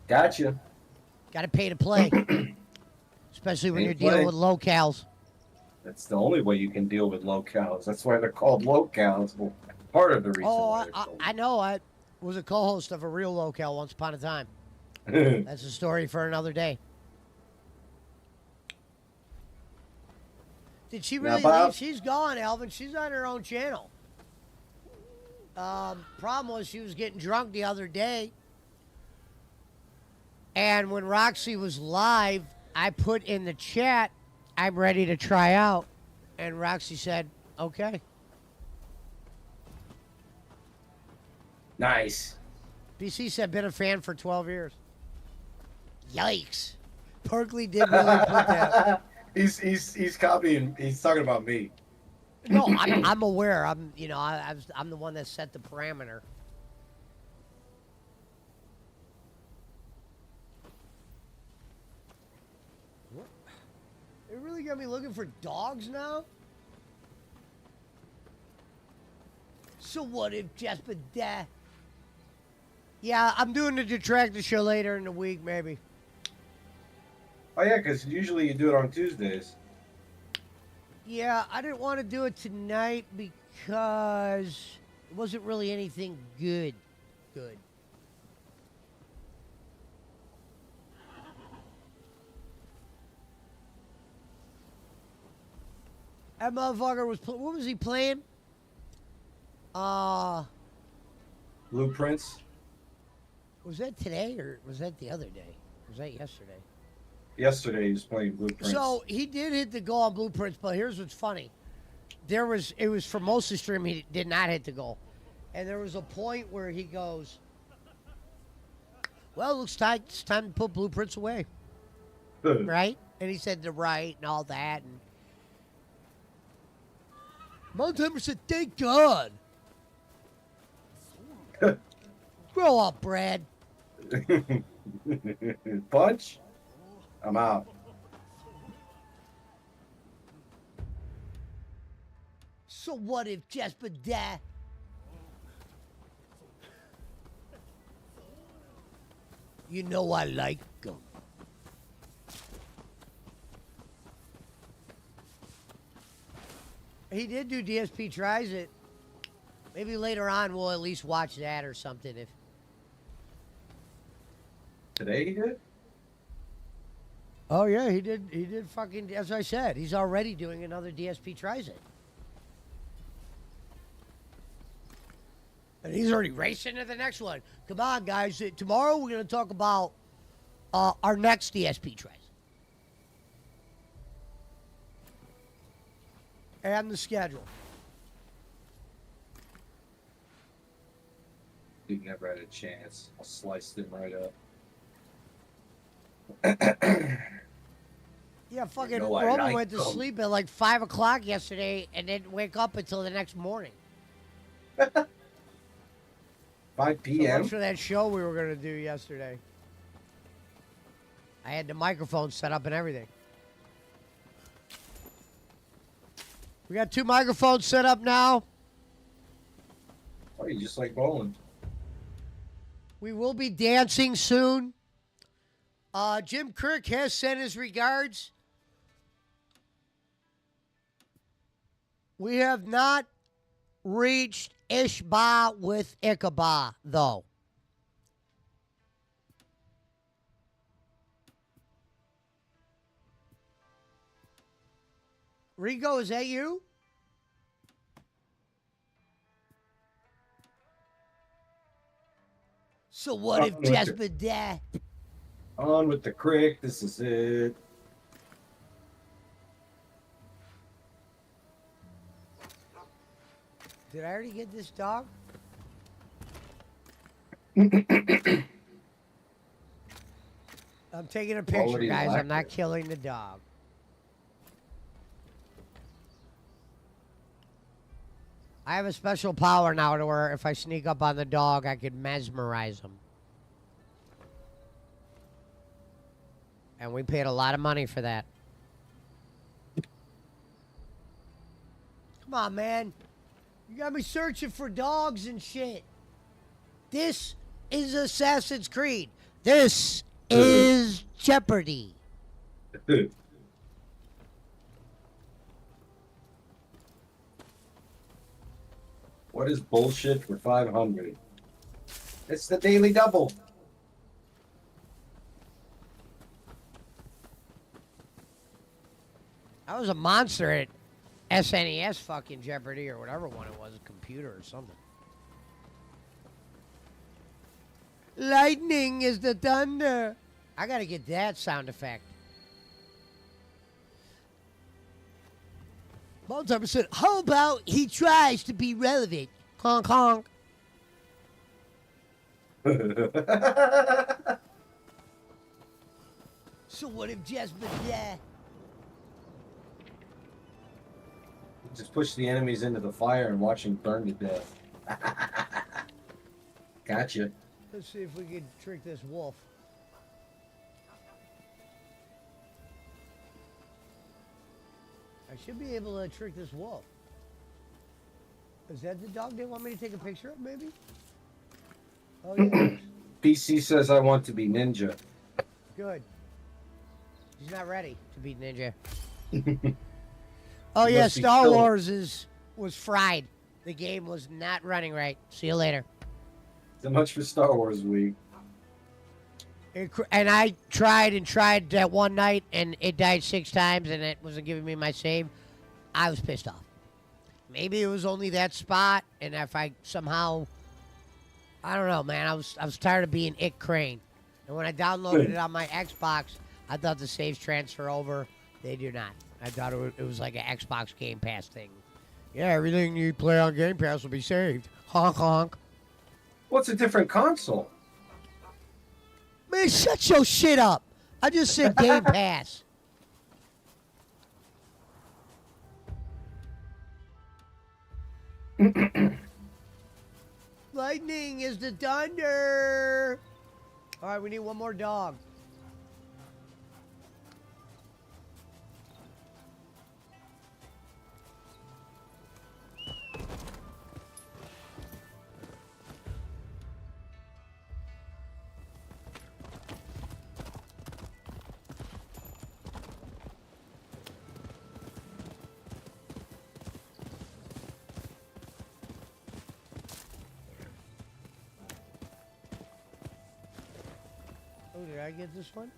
Gotcha. Got to pay to play. Especially when Pay you're to dealing play. with locals. That's the only way you can deal with locals. That's why they're called locals. Well, part of the reason Oh, why they're called. I know. I was a co-host of a real local once upon a time. That's a story for another day. Did she really leave? She's gone, Alvin. She's on her own channel. Problem was she was getting drunk the other day. And when Roxy was live, I put in the chat, I'm ready to try out. And Roxy said, okay. Nice. BC said, been a fan for 12 years. Yikes. Berkeley did really put that. He's copying. He's talking about me. No, I'm aware. I'm the one that set the parameter. What? They really got me looking for dogs now? So what if Jasper died? Yeah, I'm doing the Detractor show later in the week, maybe. Oh yeah, because usually you do it on Tuesdays. Yeah, I didn't want to do it tonight because it wasn't really anything good. That motherfucker was, what was he playing? Blueprints. Was that today or was that the other day? Was that yesterday? Yesterday he was playing Blueprints. So he did hit the goal on Blueprints, but here's what's funny. It was for most of the stream he did not hit the goal. And there was a point where he goes, well, it looks like it's time to put Blueprints away. Right? And he said the right and all that. And Montana said, thank God. Grow up, Brad. Punch? I'm out. So what if Jasper died? You know I like him. He did do DSP Tries It. Maybe later on we'll at least watch that or something. If Today he did? Oh yeah, he did. He did fucking. As I said, he's already doing another DSP Tries It, and he's already racing to the next one. Come on, guys! Tomorrow we're gonna talk about our next DSP Tries and the schedule. Dude never had a chance. I sliced him right up. Yeah, fucking No, I Roman like went to them. sleep at like 5 o'clock yesterday and didn't wake up until the next morning. 5 So p.m. much for that show we were going to do yesterday. I had the microphone set up and everything. We got 2 microphones set up now. Oh, you just like bowling. We will be dancing soon. Jim Kirk has sent his regards. We have not reached Ishba with Ichabod, though. Rigo, is that you? So what if Jasper died? On with the crick. This is it. Did I already get this dog? I'm taking a picture, Quality guys. I'm not lacquer. killing the dog. I have a special power now to where if I sneak up on the dog, I can mesmerize him. And we paid a lot of money for that. Come on, man. You got me searching for dogs and shit. This is Assassin's Creed. This is Jeopardy. What is bullshit for 500? It's the daily double. I was a monster at SNES fucking Jeopardy or whatever one it was, a computer or something. Lightning is the thunder. I gotta get that sound effect. Baltimore said, how about he tries to be relevant? Honk honk. So what if Jasper died? Just push the enemies into the fire and watch them burn to death. Gotcha. Let's see if we can trick this wolf. I should be able to trick this wolf. Is that the dog they want me to take a picture of, maybe? Oh, yeah. PC says I want to be ninja. Good. He's not ready to be ninja. Oh, yeah, Star Wars was fried. The game was not running right. See you later. So much for Star Wars Week. And I tried that one night, and it died 6 times, and it wasn't giving me my save. I was pissed off. Maybe it was only that spot, and if I somehow, I don't know, man. I was tired of being Ick Crane. And when I downloaded it on my Xbox, I thought the saves transfer over. They do not. I thought it was like an Xbox Game Pass thing. Yeah, everything you play on Game Pass will be saved. Honk honk. What's a different console? Man, shut your shit up. I just said Game Pass. Lightning is the thunder. All right, we need one more dog. Oh, did I get this one?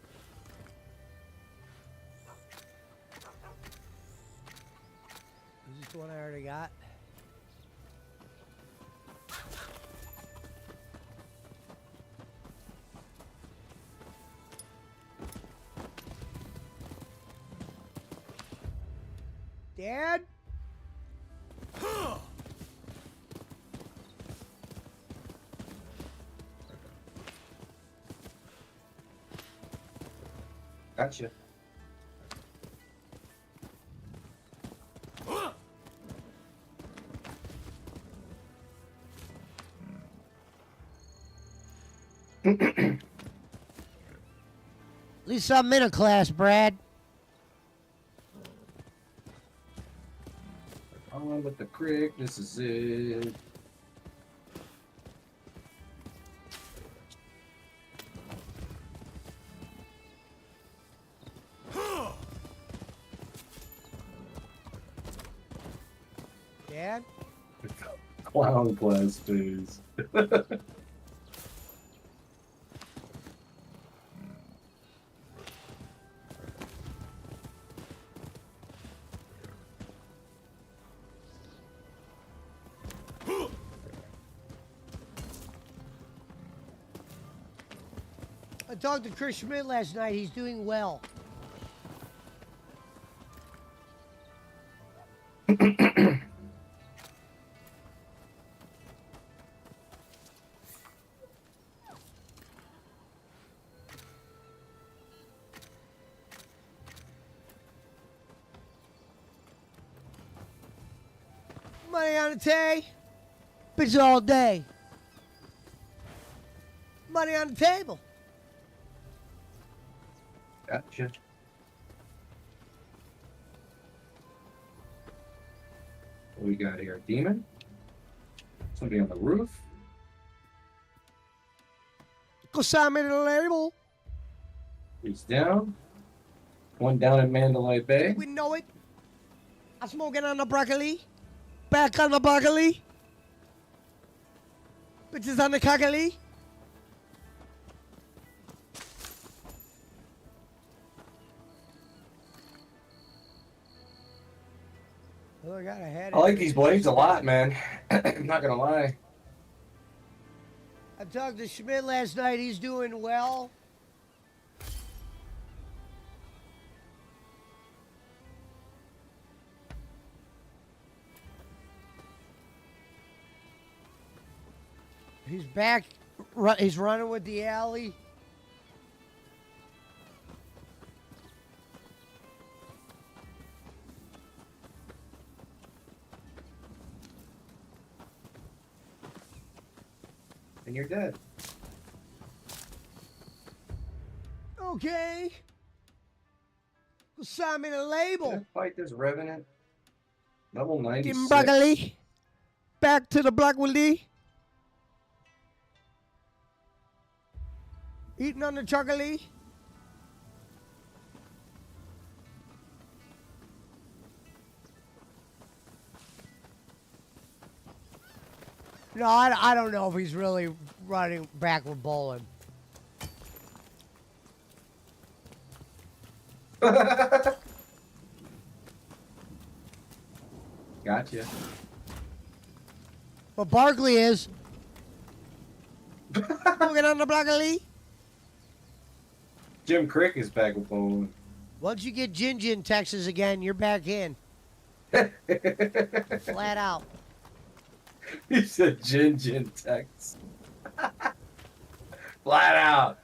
Is this the one I already got? Dad? Gotcha. At least I'm in a class, Brad. On with the crick. This is it. Dad? Clown class days. I talked to Chris Schmidt last night. He's doing well. Money on the tay. Bitch all day. Money on the table. Gotcha. What we got here? Demon? Somebody on the roof? Go sign me to the label. He's down. One down in Mandalay Bay. We know it. I'm smoking on the broccoli. Back on the broccoli. Bitches on the cockily. Oh, I got a head. I like these blades a lot, man. I'm not gonna lie. I talked to Schmidt last night. He's doing well. He's back. He's running with the alley. And you're dead. Okay. Go sign me the label. Did I fight this Revenant? Level 96. Give him broccoli. Back to the broccoli. Eating on the chocolate. No, I don't know if he's really running back with bowling. Gotcha. But Barkley is. Looking on the broccoli. Jim Crick is back with bowling. Once you get Ginger in Texas again, you're back in. Flat out. He said Jin Tex. Flat out.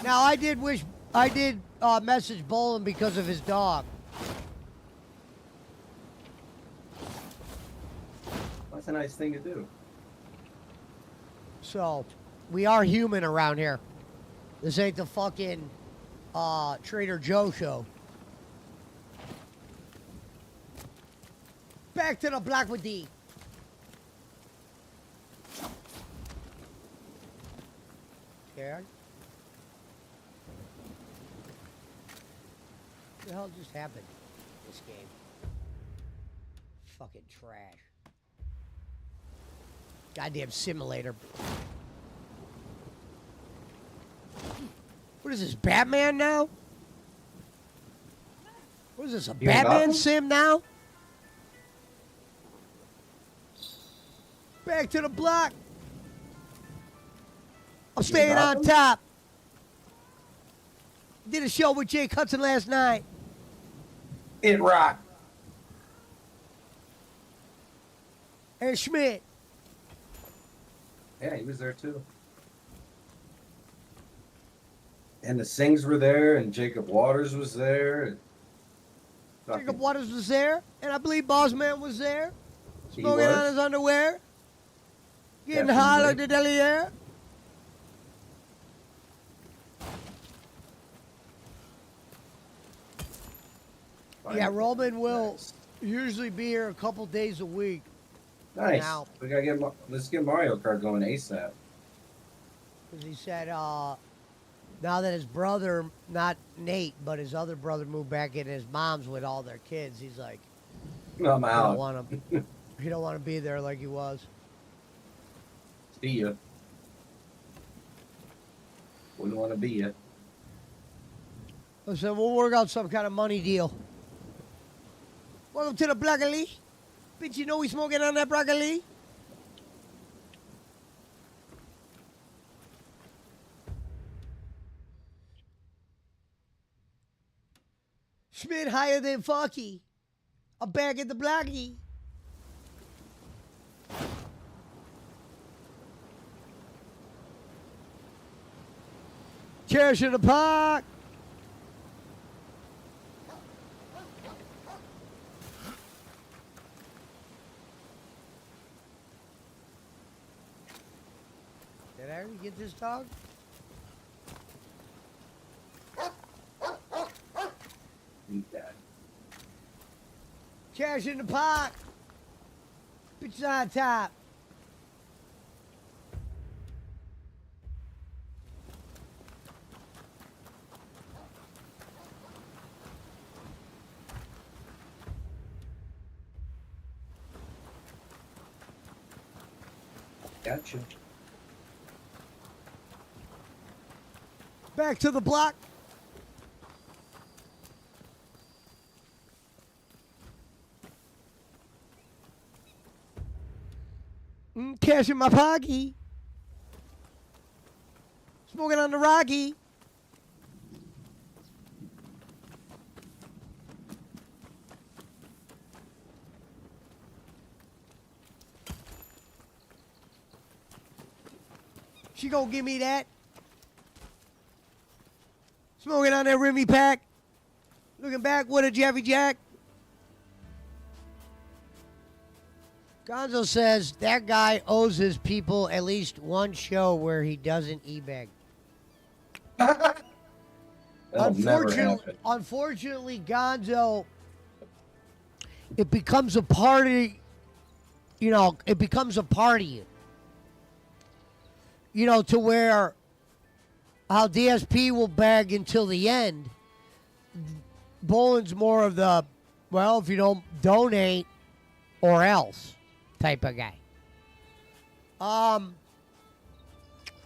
Now I did message Bolin because of his dog. That's a nice thing to do. So, we are human around here. This ain't the fucking Trader Joe show. Back to the Black with D. Scared? What the hell just happened in this game? Fucking trash. Goddamn simulator. What is this, Batman now? What is this, a Batman sim now? Back to the block. I'm staying on top. Did a show with Jake Hudson last night. It rocked. And Schmidt. Yeah, he was there too. And the Sings were there, and Jacob Waters was there. And Jacob Waters was there, and I believe Boss Man was there, He smoking was? on his underwear, getting Captain high Rick. like the deli air. Yeah, Roman will usually be here a couple days a week. Nice. Now. We gotta get let's get Mario Kart going ASAP. Because he said now that his brother, not Nate, but his other brother moved back in his mom's with all their kids, he's like, I'm he out. don't want to. He don't want to be there like he was. See ya. Wouldn't want to be ya. I said we'll work out some kind of money deal. Welcome to the broccoli. Bitch, you know we smoking on that broccoli? Schmidt higher than Fucky. I'm back at the blocky. Cash in the park. Did I already get this dog? Eat that. Cash in the pot. Bitches on top. Gotcha. Back to the block. Cash in my pocket. Smoking on the Rocky. She gonna give me that. Smoking on that Remy pack. Looking back with a Jeffy Jack. Gonzo says that guy owes his people at least one show where he doesn't e-bag. Unfortunately, Gonzo, it becomes a party, it becomes a party. To where how DSP will bag until the end. Bolin's more of the, well, if you don't donate or else type of guy.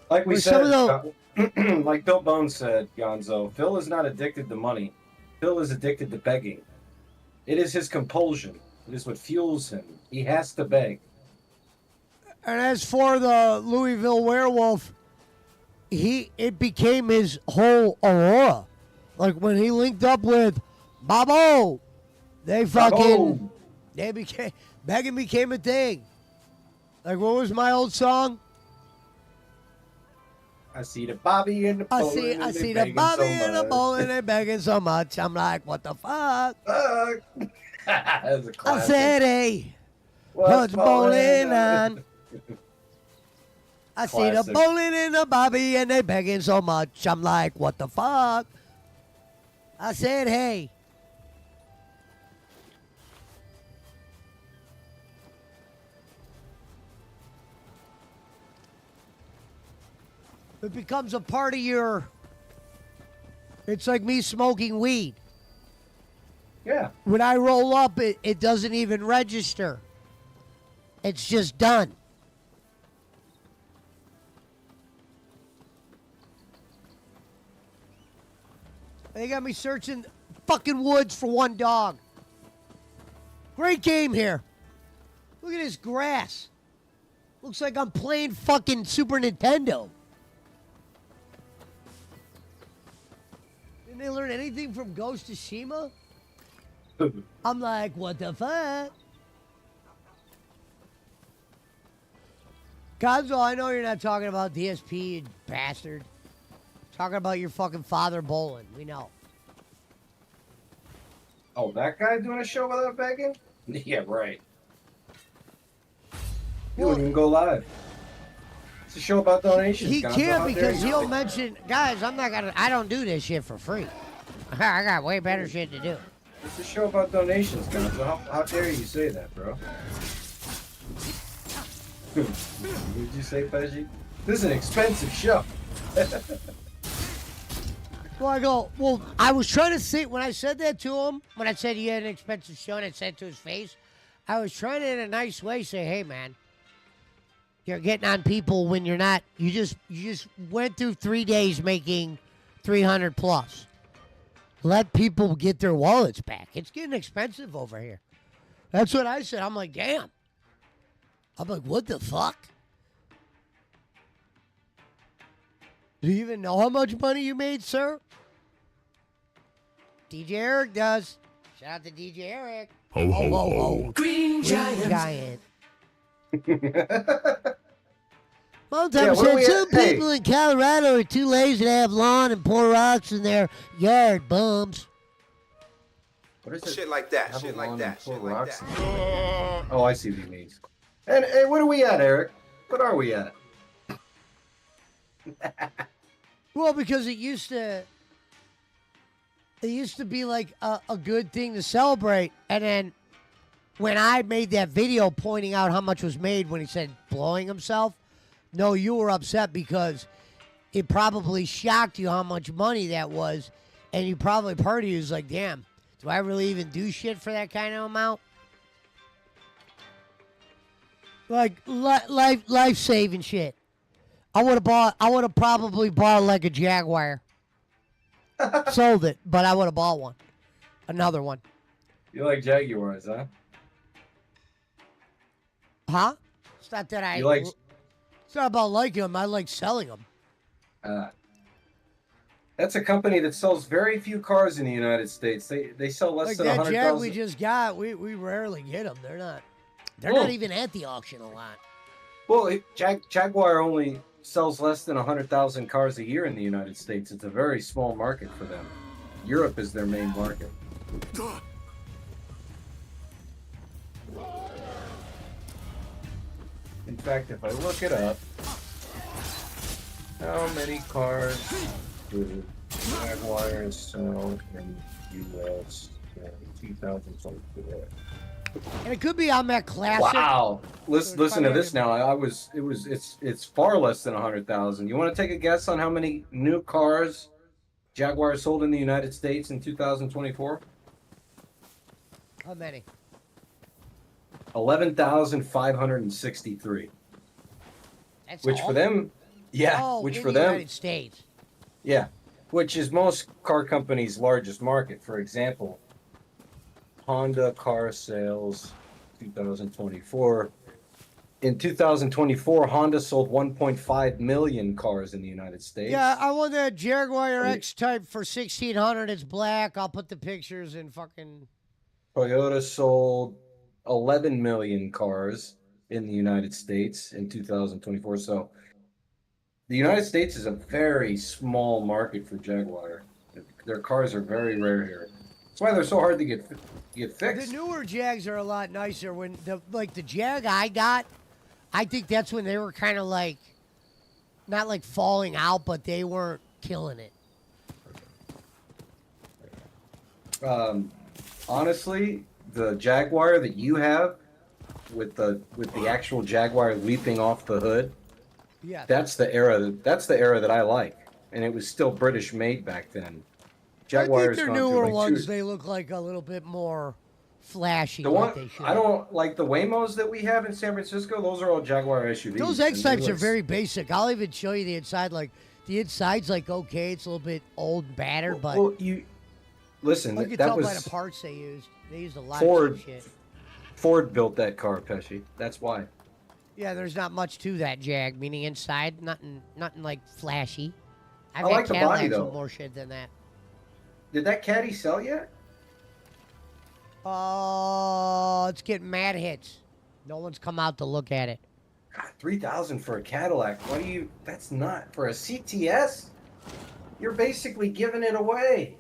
Like we said, like Bill Bones said, Gonzo, Phil is not addicted to money. Phil is addicted to begging. It is his compulsion. It is what fuels him. He has to beg. And as for the Louisville Werewolf, it became his whole aurora. Like when he linked up with Bobo, begging became a thing. Like what was my old song? I see the Bobby and the Bowling. I see the Bobby and the Bowling, they're begging so much. I'm like, what the fuck? That's a classic. I said, hey, what's bowling on? I see the Bowling and the Bobby and they begging so much. I'm like, what the fuck? I said, hey. It becomes a part of your... It's like me smoking weed. Yeah. When I roll up, it doesn't even register. It's just done. They got me searching fucking woods for one dog. Great game here. Look at this grass. Looks like I'm playing fucking Super Nintendo. Didn't they learn anything from Ghost of Tsushima? I'm like, what the fuck? Gonzo, I know you're not talking about DSP, you bastard. Talking about your fucking father bowling. We know. Oh, that guy doing a show without begging? Yeah, right. He wouldn't even go live. It's a show about donations. He Gonzo. can't How dare because you he'll say- mention, guys, I don't do this shit for free. I got way better shit to do. It's a show about donations, Gonzo. How dare you say that, bro? What did you say, Pesci? This is an expensive show. Well, I go, well, I was trying to say, when I said that to him, when I said he had an expensive show and I said it to his face, I was trying to, in a nice way, say, hey, man, you're getting on people when you're not, you just went through 3 days making 300 plus. Let people get their wallets back. It's getting expensive over here. That's what I said. I'm like, damn. I'm like, what the fuck? Do you even know how much money you made, sir? DJ Eric does. Shout out to DJ Eric. Ho, ho, ho. Green Giant. One Yeah, time what do we said some have- hey. people in Colorado are too lazy to have lawn and pour rocks in their yard, bums. What is it? Shit like that. Have Shit a like lawn that. and pour Shit like rocks that. Oh, I see what he means. And what are we at, Eric? What are we at? Well, because it used to be like a good thing to celebrate, and then when I made that video pointing out how much was made when he said blowing himself, no, you were upset because it probably shocked you how much money that was, and you probably part of you was like, damn, do I really even do shit for that kind of amount? Like life saving shit. I would have probably bought like a Jaguar. Sold it, but I would have bought one. Another one. You like Jaguars, huh? Huh? It's not that I You like- It's not about liking them, I like selling them. That's a company that sells very few cars in the United States. They sell less Like than that Jag 100,000. we just got, we rarely get them. They're Oh. not even at the auction a lot. Well, Jaguar only sells less than 100,000 cars a year in the United States. It's a very small market for them. Europe is their main market. In fact, if I look it up, how many cars do Jaguars sell in U.S. in 2024? And it could be on that classic. Wow! Listen to 500. this now. It's far less than 100,000. You want to take a guess on how many new cars Jaguar sold in the United States in 2024? How many? 11,563. That's Which all? for them, yeah. Oh, which in for the them, United States. yeah. Which is most car companies' largest market. For example, Honda car sales 2024. In 2024, Honda sold 1.5 million cars in the United States. Yeah, I want that Jaguar Wait. X Type for 1,600. It's black. I'll put the pictures in fucking. Toyota sold 11 million cars in the United States in 2024. So the United States is a very small market for Jaguar. Their cars are very rare here. That's why they're so hard to get fixed. The newer Jags are a lot nicer. When the Jag I got, I think that's when they were kind of like, not like falling out, but they weren't killing it. Honestly, the Jaguar that you have with the actual Jaguar leaping off the hood, Yeah. that's the era that I like, and it was still British made back then. Jaguars I think their gone through, newer like, ones, two- they look like a little bit more flashy. The like one they should. I don't like the Waymos that we have in San Francisco. Those are all Jaguar SUVs. Those and X they types are look- very basic. I'll even show you the inside. Like the inside's like okay, it's a little bit old and battered, but Well, you listen. you can That tell was by the parts they used. They used a lot Ford. of shit. Ford built that car, Pesci. That's why. Yeah, there's not much to that Jag. Meaning inside, nothing like flashy. I've I had like the body, Cadillacs though. with more shit than that. Did that Caddy sell yet? Oh, it's getting mad hits. No one's come out to look at it. God, 3,000 for a Cadillac. What do you? That's not for a CTS. You're basically giving it away.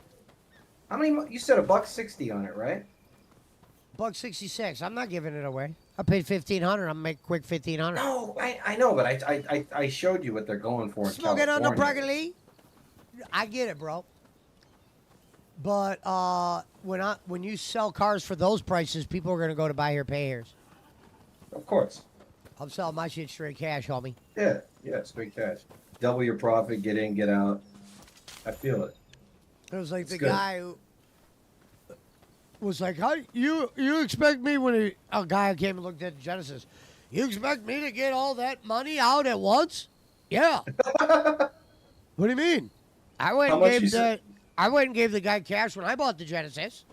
How many? You said $1.60 on it, right? $1.66. I'm not giving it away. I paid $1,500. I'm gonna make a quick $1,500. No, I know, but I showed you what they're going for in Smoke it on the California. broccoli. I get it, bro. But when you sell cars for those prices, people are gonna go to buy here, pay here's. Of course. I'm selling my shit straight cash, homie. Yeah, straight cash. Double your profit, get in, get out. I feel it. It was like It's the good. guy who was like, "How you expect me when a guy came and looked at Genesis? You expect me to get all that money out at once? Yeah. What do you mean? I went How and much gave you the said? I went and gave the guy cash when I bought the Genesis.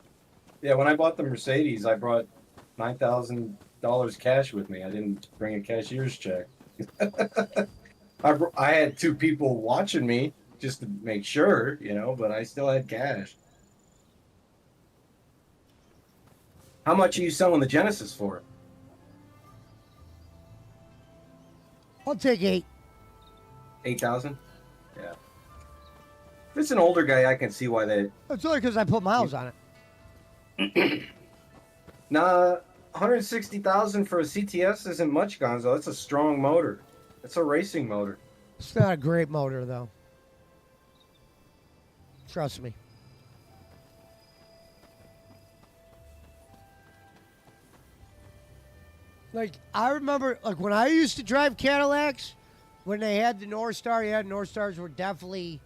Yeah, when I bought the Mercedes, I brought $9,000 cash with me. I didn't bring a cashier's check. I had two people watching me just to make sure, but I still had cash. How much are you selling the Genesis for? I'll take 8. 8,000? Yeah. If it's an older guy, I can see why they. That's only because I put miles on it. Nah, 160,000 for a CTS isn't much, Gonzo. It's a strong motor. It's a racing motor. It's not a great motor though. Trust me. Like, I remember, like, when I used to drive Cadillacs, when they had the North Star, North Stars were definitely,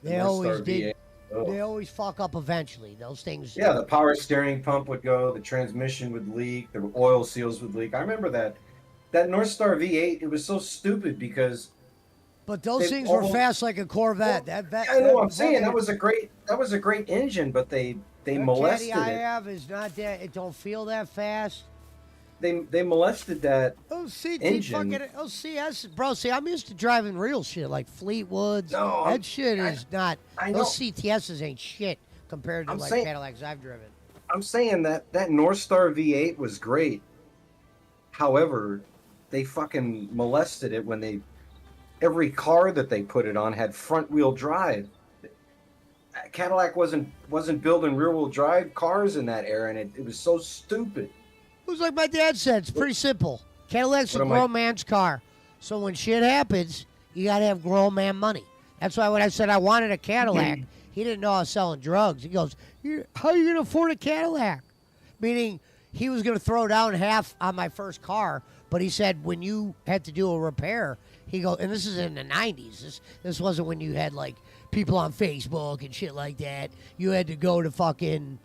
they North always Star did, V8. they always fuck up eventually. Those things. Yeah, the power steering pump would go, the transmission would leak, the oil seals would leak. I remember that. That North Star V8, it was so stupid because. But those they things were almost- fast like a Corvette. Well, that I know what I'm that saying. That Volkswagen- was a great engine, but they that molested Caddy I it. have is not that. It don't feel that fast. They molested that Oh, CT engine. fucking CS, bro. See, I'm used to driving real shit like Fleetwoods. No, that shit is not. I know. Those CTSs ain't shit compared to I'm like saying- Cadillacs I've driven. I'm saying that North Star V8 was great. However, they fucking molested it when every car that they put it on had front wheel drive. Cadillac wasn't building rear wheel drive cars in that era, and it was so stupid. It was like my dad said. It's pretty simple. Cadillac's a What am I- grown man's car. So when shit happens, you got to have grown man money. That's why when I said I wanted a Cadillac, he didn't know I was selling drugs. He goes, how are you going to afford a Cadillac? Meaning he was going to throw down half on my first car, but he said when you had to do a repair, he goes, and this is in the 90s. This wasn't when you had like people on Facebook and shit like that. You had to go to fucking,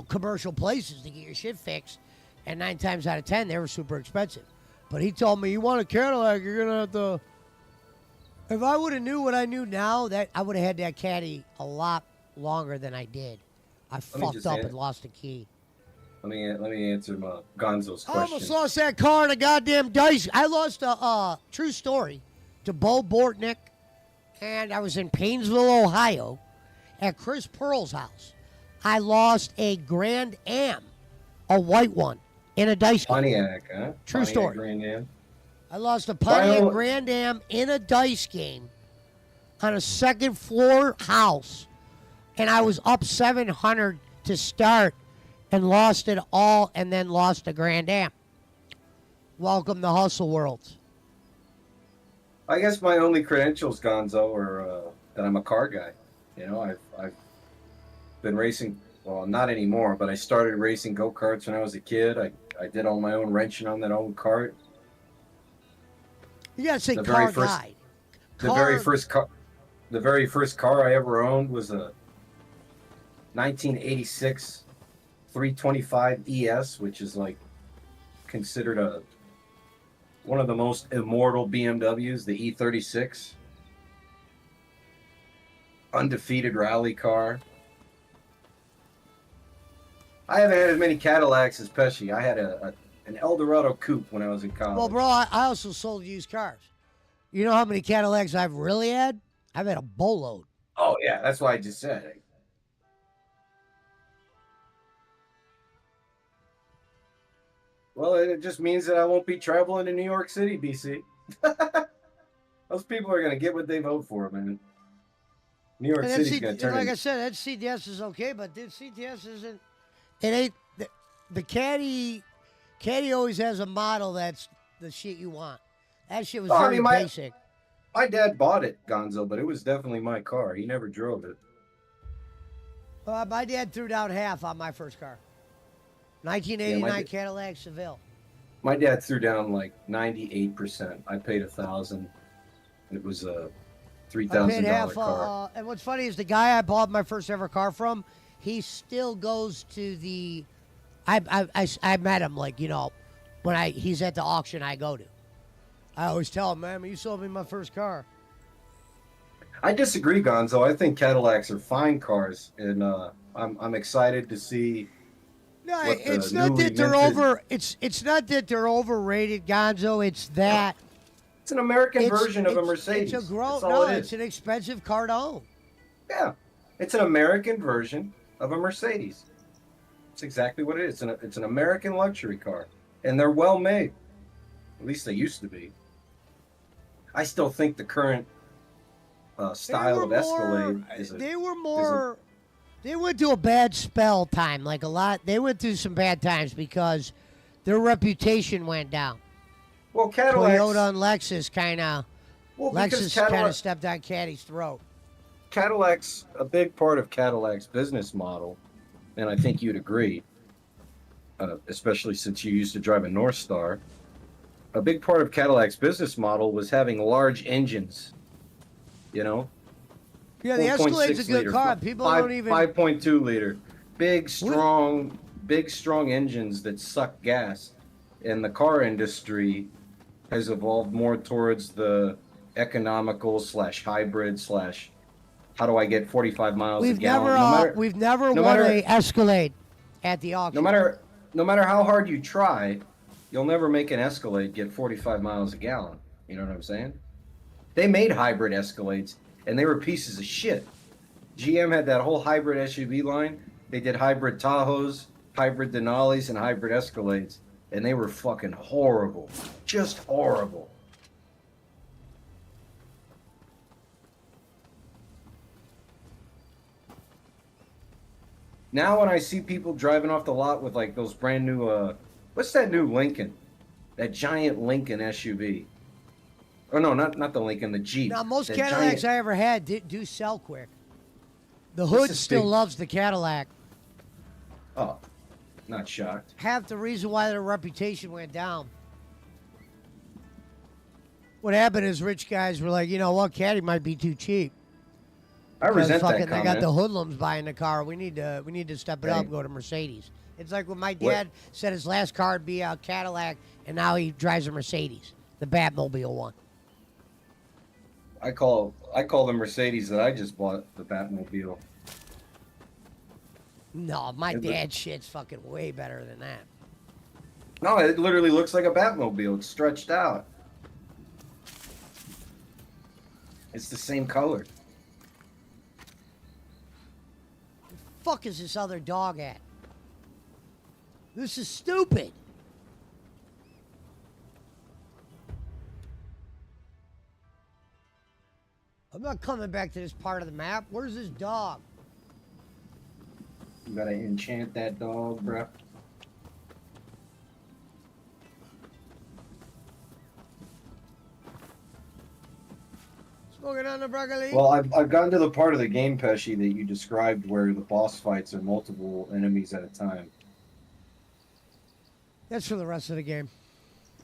commercial places to get your shit fixed. And 9 times out of 10, they were super expensive. But he told me, you want a Cadillac, you're going to have to... If I would have knew what I knew now, that I would have had that Caddy a lot longer than I did. I fucked just up add- and lost a key. Let me answer Gonzo's I question. almost lost that car in a goddamn dice. I lost a true story to Bo Bortnick, and I was in Painesville, Ohio, at Chris Pearl's house. I lost a Grand Am, a white one, in a dice game. Pontiac, huh? True Pontiac story. Grand Am. I lost a Pontiac Final- Grand Am in a dice game on a second floor house, and I was up 700 to start and lost it all and then lost a Grand Am. Welcome to Hustle World. I guess my only credentials, Gonzo, are that I'm a car guy. I've been racing. Well, not anymore, but I started racing go-karts when I was a kid. I did all my own wrenching on that old cart. You gotta say The car very first- guide. The very first car I ever owned was a 1986 325 ES, which is like considered one of the most immortal BMWs, the E36. Undefeated rally car. I haven't had as many Cadillacs as Pesci. I had an Eldorado coupe when I was in college. Well, bro, I also sold used cars. You know how many Cadillacs I've really had? I've had a boatload. Oh yeah, that's why I just said it. Well, it just means that I won't be traveling to New York City, BC. Those people are gonna get what they vote for, man. New York And that City's C- gonna turn. like I said, that CTS is okay, but the CTS isn't. It ain't the caddy. Caddy always has a model that's the shit you want. That shit was Oh, I very mean, basic. my dad bought it, Gonzo, but it was definitely my car. He never drove it. My dad threw down half on my first car. 1989 Yeah, Cadillac Seville. my dad threw down like 98%. I paid $1,000. It was a I $3,000 paid half. car. And what's funny is the guy I bought my first ever car from, he still goes to the. I met him like when he's at the auction I go to. I always tell him, man, you sold me my first car. I disagree, Gonzo. I think Cadillacs are fine cars, and I'm excited to see. No, what the it's not newly that they're minted- over. It's not that they're overrated, Gonzo. It's that It's an American version of a Mercedes. It's a grown. That's all No, it it's is. an expensive car to own. Yeah, it's an American version of a Mercedes. It's exactly what it is. It's an American luxury car, and they're well made. At least they used to be. I still think the current style of Escalade is a. They were more. They went through a bad spell time, like a lot. They went through some bad times because their reputation went down. Well, Cadillacs. Toyota and Lexus kind of. Well, because Lexus kind Cadillac, of stepped on Caddy's throat. Cadillac's a big part of Cadillac's business model, and I think you'd agree, especially since you used to drive a North Star. A big part of Cadillac's business model was having large engines. You know. Yeah, the 4.6 Escalade's a good liter, car. People don't even. 5.2 liter, big strong engines that suck gas, and the car industry has evolved more towards the economical / hybrid / how do I get 45 miles a gallon? We've never no won matter- a Escalade at the auction. No matter how hard you try, you'll never make an Escalade get 45 miles a gallon. You know what I'm saying? They made hybrid Escalades, and they were pieces of shit. GM had that whole hybrid SUV line. They did hybrid Tahoes, hybrid Denali's, and hybrid Escalades, and they were fucking horrible. Just horrible. Now when I see people driving off the lot with like those brand new, what's that new Lincoln? That giant Lincoln SUV. Oh no, not the Lincoln, the Jeep. Now, most That Cadillacs giant- I ever had do sell quick. The What's hood this still big- loves the Cadillac. Oh, not shocked. Half the reason why their reputation went down. What happened is rich guys were like, you know what, Caddy might be too cheap. I resent that They comment. got the hoodlums buying the car. We need to step it Hey. up and go to Mercedes. It's like when my What- dad said his last car would be a Cadillac, and now he drives a Mercedes, the Batmobile one. I call the Mercedes that I just bought the Batmobile. No, my Is it- dad's shit's fucking way better than that. No, it literally looks like a Batmobile. It's stretched out. It's the same color. Fuck is this other dog at? This is stupid. I'm not coming back to this part of the map. Where's this dog? You gotta enchant that dog, bruh. Smoking on the broccoli. Well, I've gotten to the part of the game, Pesci, that you described where the boss fights are multiple enemies at a time. That's for the rest of the game.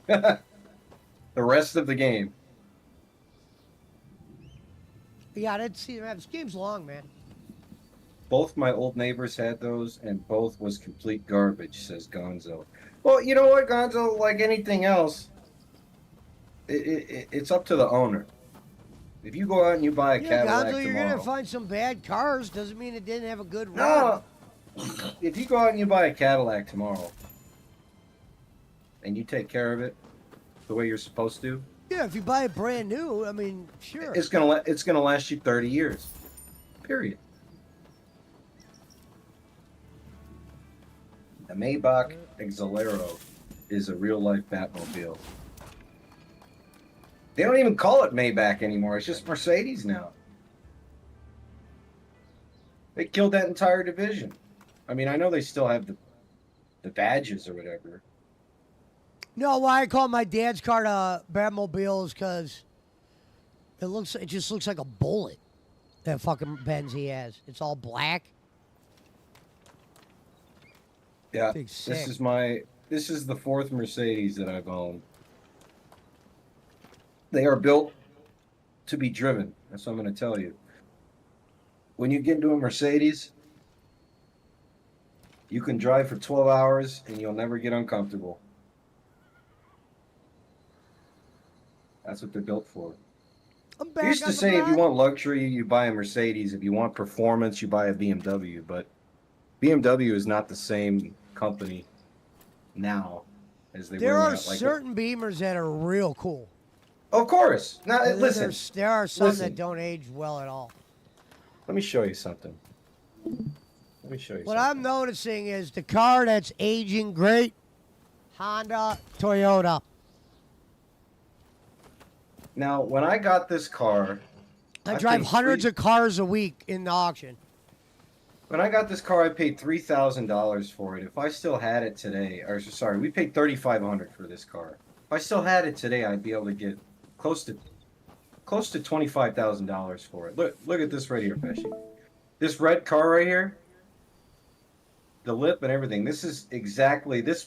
The rest of the game. Yeah, I didn't see that. This game's long, man. Both my old neighbors had those, and both was complete garbage, says Gonzo. Well, you know what, Gonzo? Like anything else, it's up to the owner. If you go out and you buy a Yeah, Cadillac Gonzo, you're tomorrow, gonna find some bad cars. Doesn't mean it didn't have a good run. no. If you go out and you buy a Cadillac tomorrow, and you take care of it the way you're supposed to, Yeah, if you buy it brand new, I mean, sure. it's gonna last you 30 years. Period. The Maybach Exalero is a real life Batmobile. They don't even call it Maybach anymore. It's just Mercedes now. They killed that entire division. I mean, I know they still have the badges or whatever. No, why I call my dad's car a Batmobile is because it just looks like a bullet. That fucking Benz he has. It's all black. Yeah, Big this sick. is the fourth Mercedes that I've owned. They are built to be driven. That's what I'm going to tell you. When you get into a Mercedes, you can drive for 12 hours and you'll never get uncomfortable. That's what they're built for. I'm back I used to on the say if you block. want luxury, you buy a Mercedes. If you want performance, you buy a BMW. But BMW is not the same company now as they There were. are when I- certain Beamers that are real cool. Of course. Now, listen. There are some Listen. that don't age well at all. Let me show you something. Let me show you What something. I'm noticing is the car that's aging great, Honda, Toyota. Now, when I got this car, I drive paid hundreds of cars a week in the auction. When I got this car, I paid $3,000 for it. If I still had it today, or sorry, we paid $3,500 for this car. If I still had it today, I'd be able to get close to $25,000 for it. Look at this right here, Pesci. This red car right here, the lip and everything. This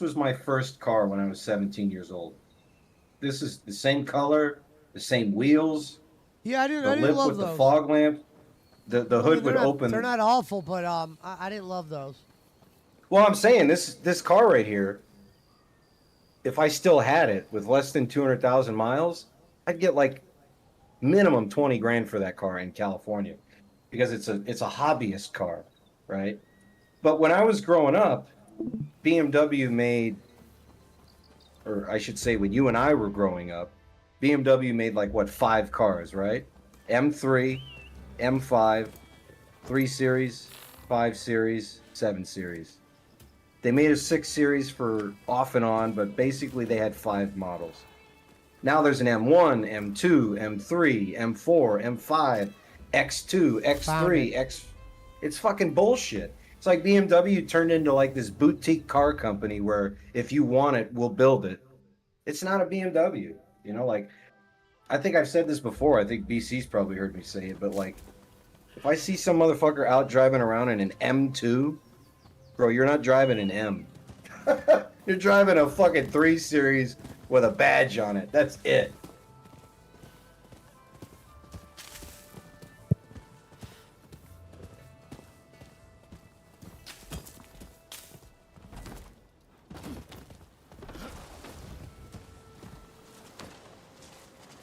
was my first car when I was 17 years old. This is the same color, the same wheels. Yeah, I The didn't lip love with those. the fog lamp. The I mean, hood would they're not- open. They're not awful, but I didn't love those. Well, I'm saying this car right here, if I still had it with less than 200,000 miles, I'd get like minimum 20 grand for that car in California because it's a hobbyist car, right? But when I was growing up, BMW made, or I should say when you and I were growing up, BMW made like what, 5 cars, right? M3, M5, 3 Series, 5 Series, 7 Series. They made a 6 Series for off and on, but basically they had 5 models. Now there's an M1, M2, M3, M4, M5, X2, X3, X. It's fucking bullshit. It's like BMW turned into like this boutique car company where if you want it, we'll build it. It's not a BMW. You know, like, I think I've said this before. I think BC's probably heard me say it, but like, if I see some motherfucker out driving around in an M2, bro, you're not driving an M. You're driving a fucking 3 Series with a badge on it. That's it.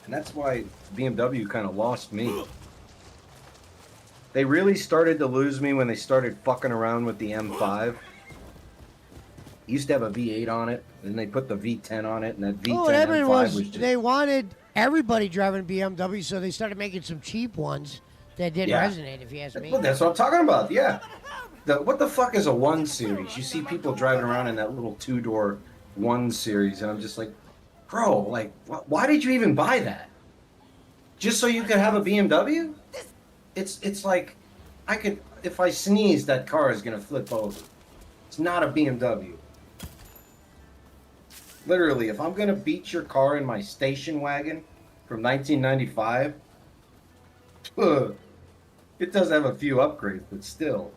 And that's why BMW kind of lost me. They really started to lose me when they started fucking around with the M5. It used to have a V8 on it, and they put the V10 on it, and that V10 Oh, everyone M5 was, was just... they wanted everybody driving BMW, so they started making some cheap ones that didn't Yeah. resonate, if you ask me. Well, that's what I'm talking about, yeah. What the fuck is a 1 Series? You see people driving around in that little 2-door 1 Series, and I'm just like, bro, like, why did you even buy that? Just so you could have a BMW? It's like, if I sneeze, that car is gonna flip over. It's not a BMW. Literally, if I'm gonna beat your car in my station wagon from 1995, it does have a few upgrades, but still.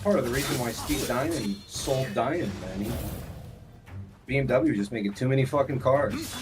Part of the reason why Steve Diamond sold Diamond, man. BMW just making too many fucking cars.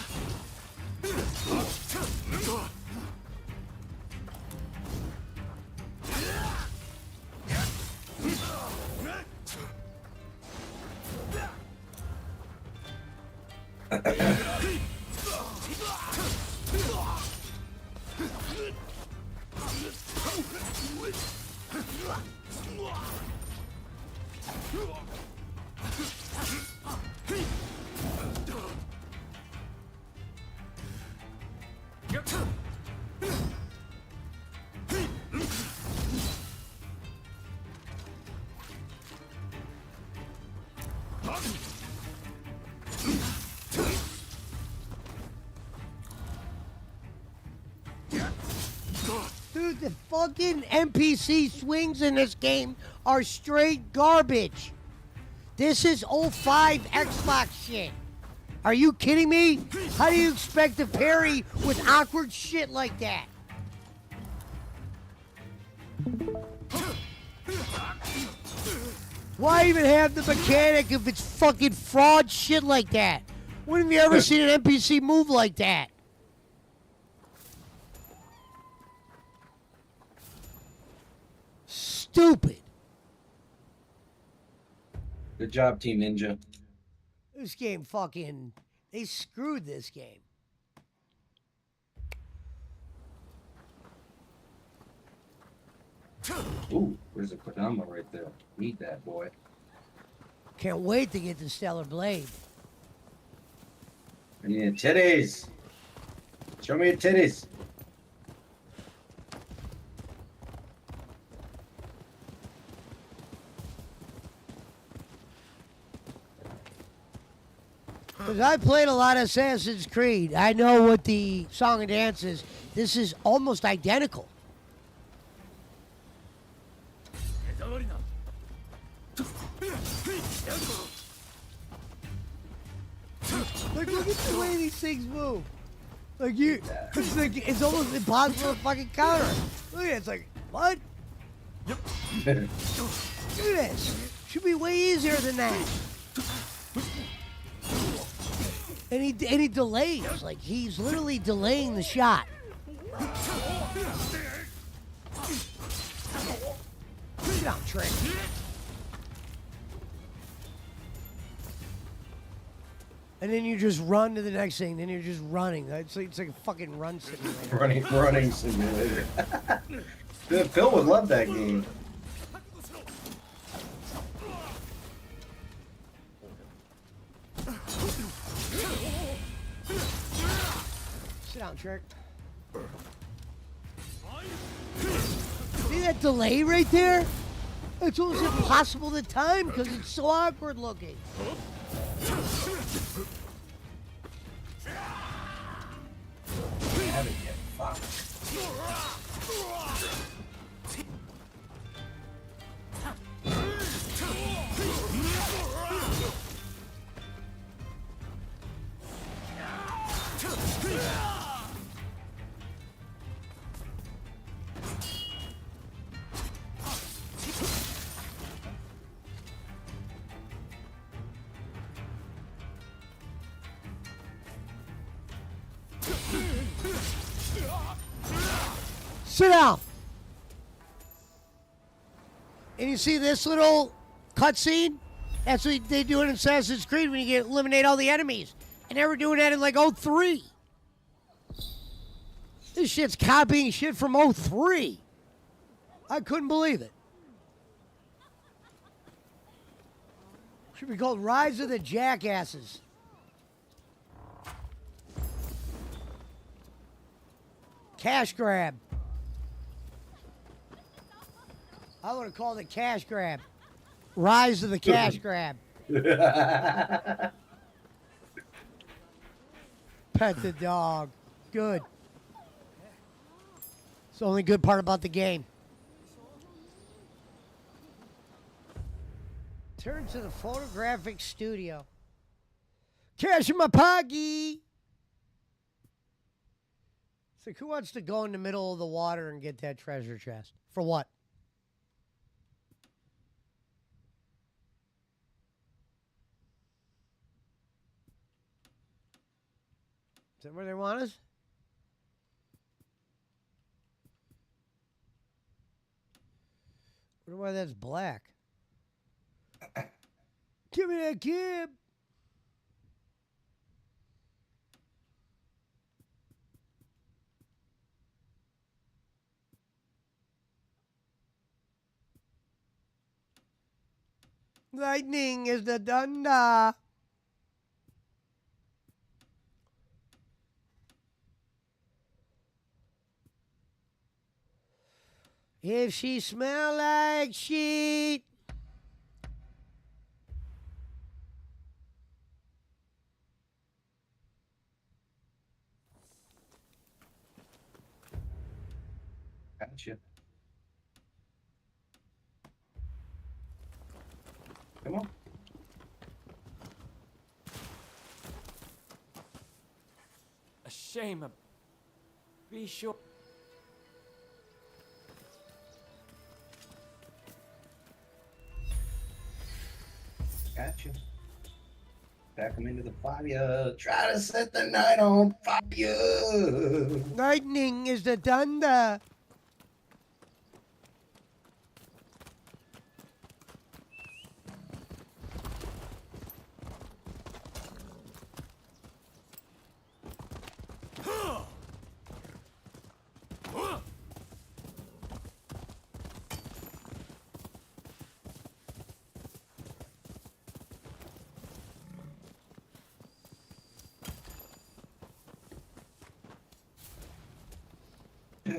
Dude, the fucking NPC swings in this game are straight garbage. This is 05 Xbox shit. Are you kidding me? How do you expect to parry with awkward shit like that? Why even have the mechanic if it's fucking fraud shit like that? When have you ever seen an NPC move like that? Stupid. Good job, Team Ninja. This game fucking... They screwed this game. Ooh, there's a Kodama right there. Need that, boy. Can't wait to get the Stellar Blade. I need titties. Show me your titties. Because I played a lot of Assassin's Creed. I know what the song and dance is. This is almost identical. Like, look at the way these things move. Like, it's almost impossible to fucking counter. Look at it. It's like, what? Look at this. Should be way easier than that. And he delays. Like, he's literally delaying the shot. Sit down, Trick. And then you just run to the next thing. Then you're just running. It's like a fucking run simulator. Running simulator. Dude, Phil would love that game. Sit down, Trick. See that delay right there? It's almost impossible to time because it's so awkward looking. Haven't yet. Fuck. Sit down. And you see this little cutscene? That's what they do in Assassin's Creed when you eliminate all the enemies. And they were doing that in like 03. This shit's copying shit from 03. I couldn't believe it. Should be called Rise of the Jackasses. Cash grab. I would have called it cash grab. Rise of the cash grab. Pet the dog. Good. It's the only good part about the game. Turn to the photographic studio. Cash in my pocket. It's like, who wants to go in the middle of the water and get that treasure chest? For what? Is that where they want us? I wonder why that's black. Give me that kid. Lightning is the thunder. If she smell like shit. Gotcha. Come on. A shame. Be sure. Gotcha. Back him into the fire. Try to set the night on fire. Lightning is the thunder.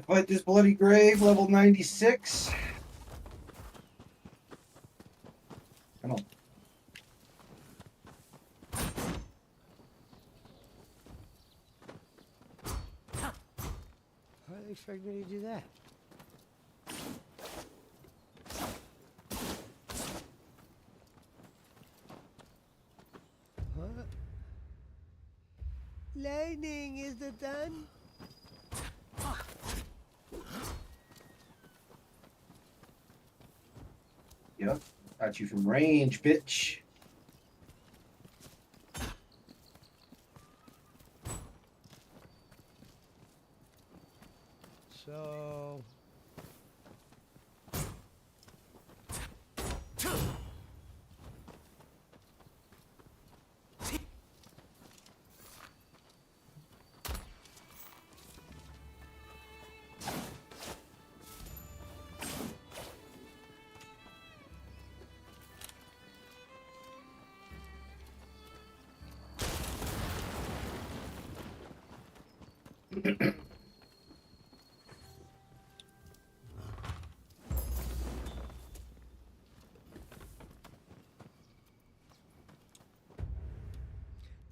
Fight this bloody grave, level 96. Come on. How do they expect me to do that? What? Lightning is the done. Yep. Got you from range, bitch. So.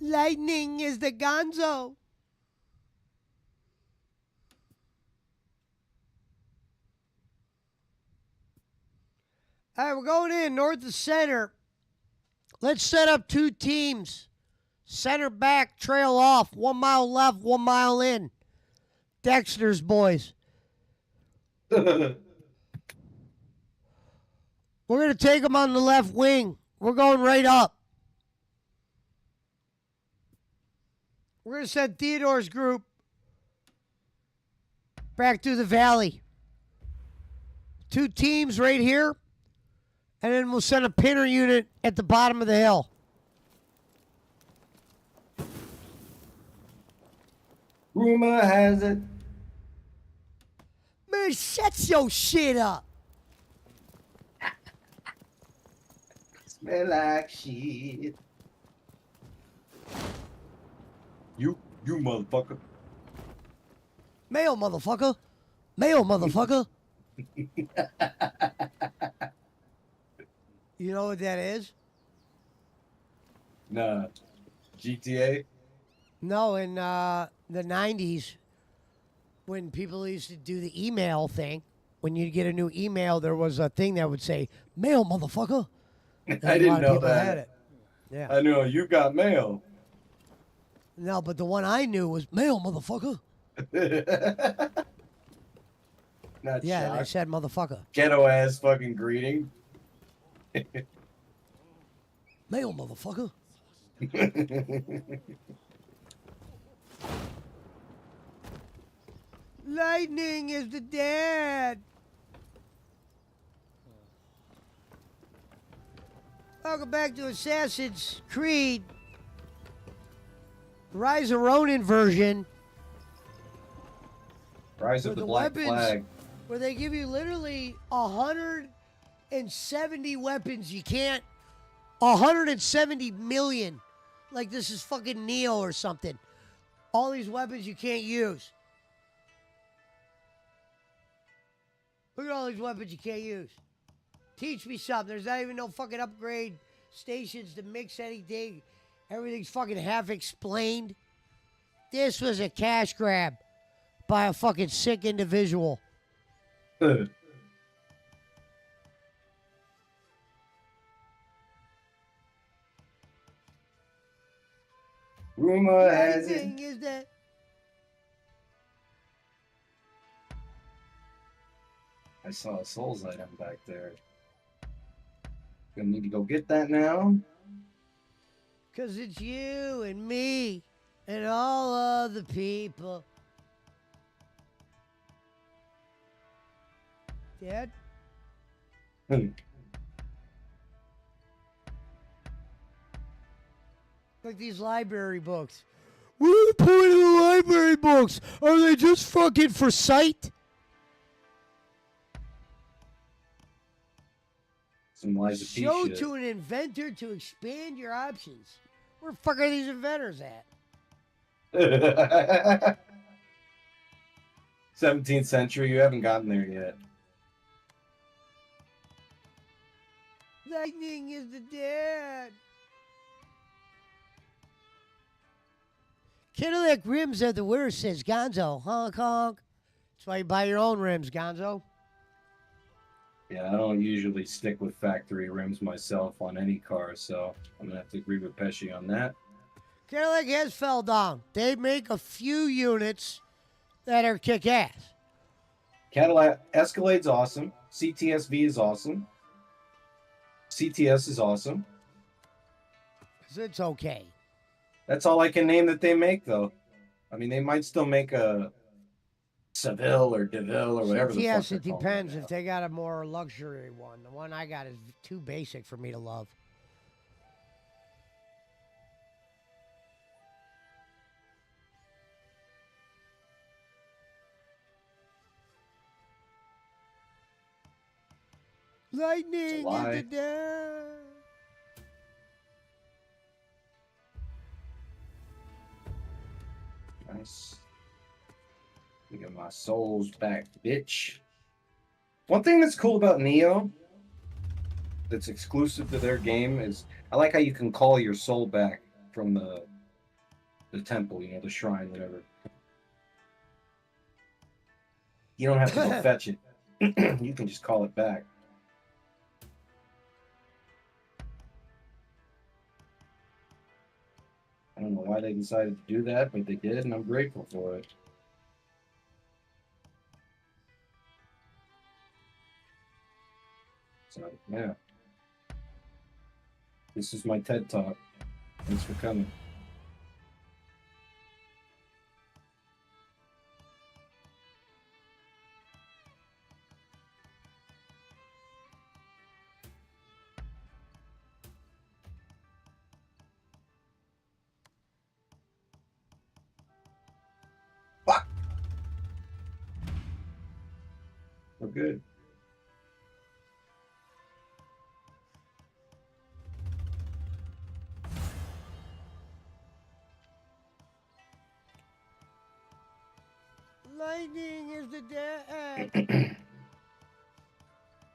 Lightning is the gonzo. All right, we're going in north to center. Let's set up two teams. Center back, trail off. 1 mile left, 1 mile in. Dexter's boys. We're going to take them on the left wing. We're going right up. We're going to send Theodore's group back through the valley. Two teams right here. And then we'll send a pinner unit at the bottom of the hill. Rumor has it. Man, shut your shit up. Smell like shit. You motherfucker. Mail, motherfucker. Mail, motherfucker. You know what that is? Nah. GTA? No, in the 90s, when people used to do the email thing, when you'd get a new email, there was a thing that would say, mail, motherfucker. And I a didn't lot of know people that. had it. Yeah. I know you got mail. No, but the one I knew was mail, motherfucker. Not Yeah, and I shocked. said motherfucker. Ghetto ass fucking greeting. Mail, motherfucker. Lightning is the dad. Welcome back to Assassin's Creed. Rise of Ronin version. Rise of Where the the Black weapons- Flag. Where they give you literally 170 weapons you can't. 170 million. Like this is fucking Neo or something. All these weapons you can't use. Look at all these weapons you can't use. Teach me something. There's not even no fucking upgrade stations to mix anything. Everything's fucking half explained. This was a cash grab by a fucking sick individual. Rumor has it. Lightning is that. I saw a Souls item back there. Gonna need to go get that now. Because it's you and me and all other people. Dad? Like these library books. What are the point of the library books? Are they just fucking for sight? Some Liza P Show shit. to an inventor to expand your options. Where the fuck are these inventors at? 17th century, you haven't gotten there yet. Lightning is the dad. Cadillac rims are the worst, says Gonzo. Honk honk. That's why you buy your own rims, Gonzo. Yeah, I don't usually stick with factory rims myself on any car, so I'm gonna have to agree with Pesci on that. Cadillac has fell down. They make a few units that are kick-ass. Cadillac Escalade's awesome. CTS-V is awesome. CTS is awesome. So it's okay. That's all I can name that they make, though. I mean, they might still make a Seville or DeVille or whatever the fuck Yes, they're it calling depends now. if they got a more luxury one. The one I got is too basic for me to love. Lightning July. is the dad. Nice. Look at my souls back, bitch. One thing that's cool about Neo that's exclusive to their game is I like how you can call your soul back from the temple, you know, the shrine, whatever. You don't have to go fetch it. You can just call it back. I don't know why they decided to do that, but they did, and I'm grateful for it. So, yeah. This is my TED Talk. Thanks for coming. Fuck! We're good. Lightning is the dad. There's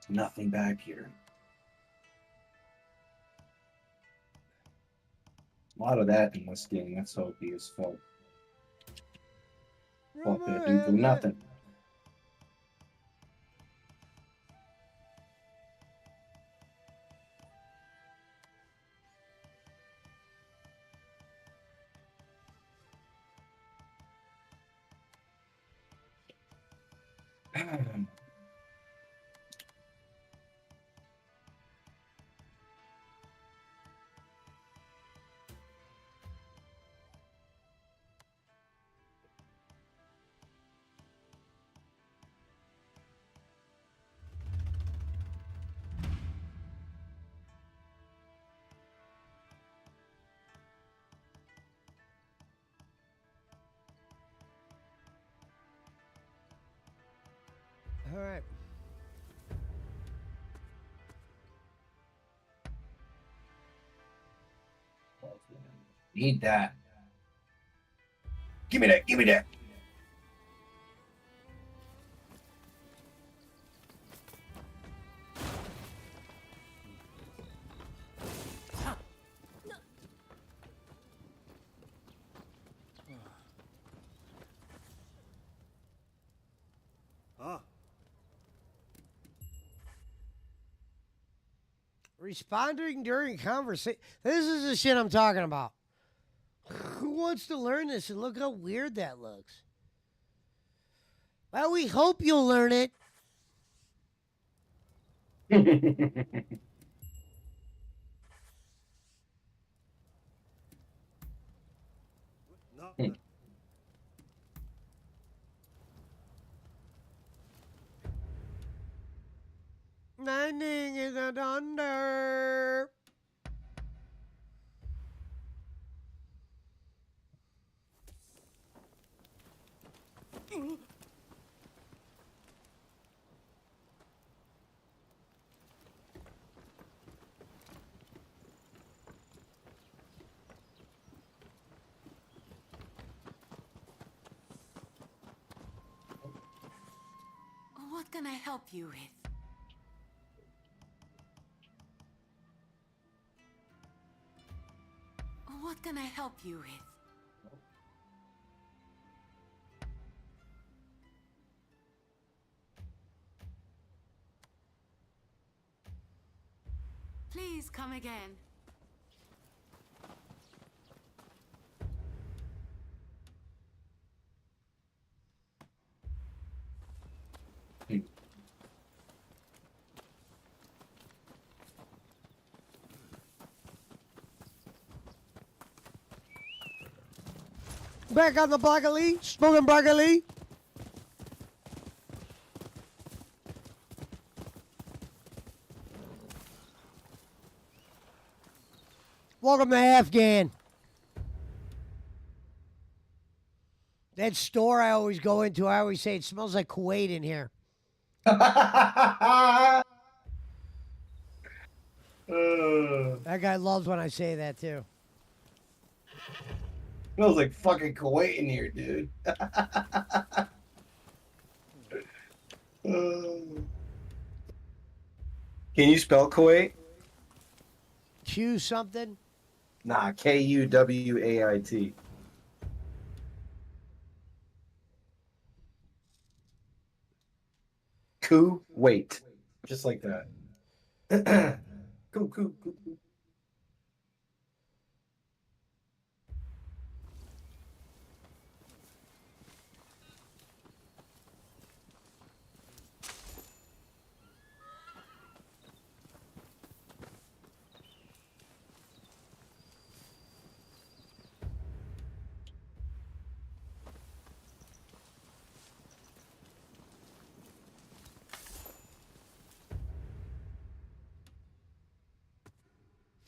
nothing back here. A lot of that in this game. That's OP as fuck. Fuck that dude for nothing. All right. Need that. Give me that. Give me that. Ah, Responding during conversation. This is the shit I'm talking about. Who wants to learn this? And look how weird that looks. Well, we hope you'll learn it. No. Lightning is a thunder. What can I help you with? What can I help you with? Please come again. Back on the broccoli, smoking broccoli. Welcome to Afghan. That store I always go into, I always say it smells like Kuwait in here. That guy loves when I say that too. Smells like fucking Kuwait in here, dude. Can you spell Kuwait? Q something? Nah, Kuwait. Kuwait. Just like that. Cool.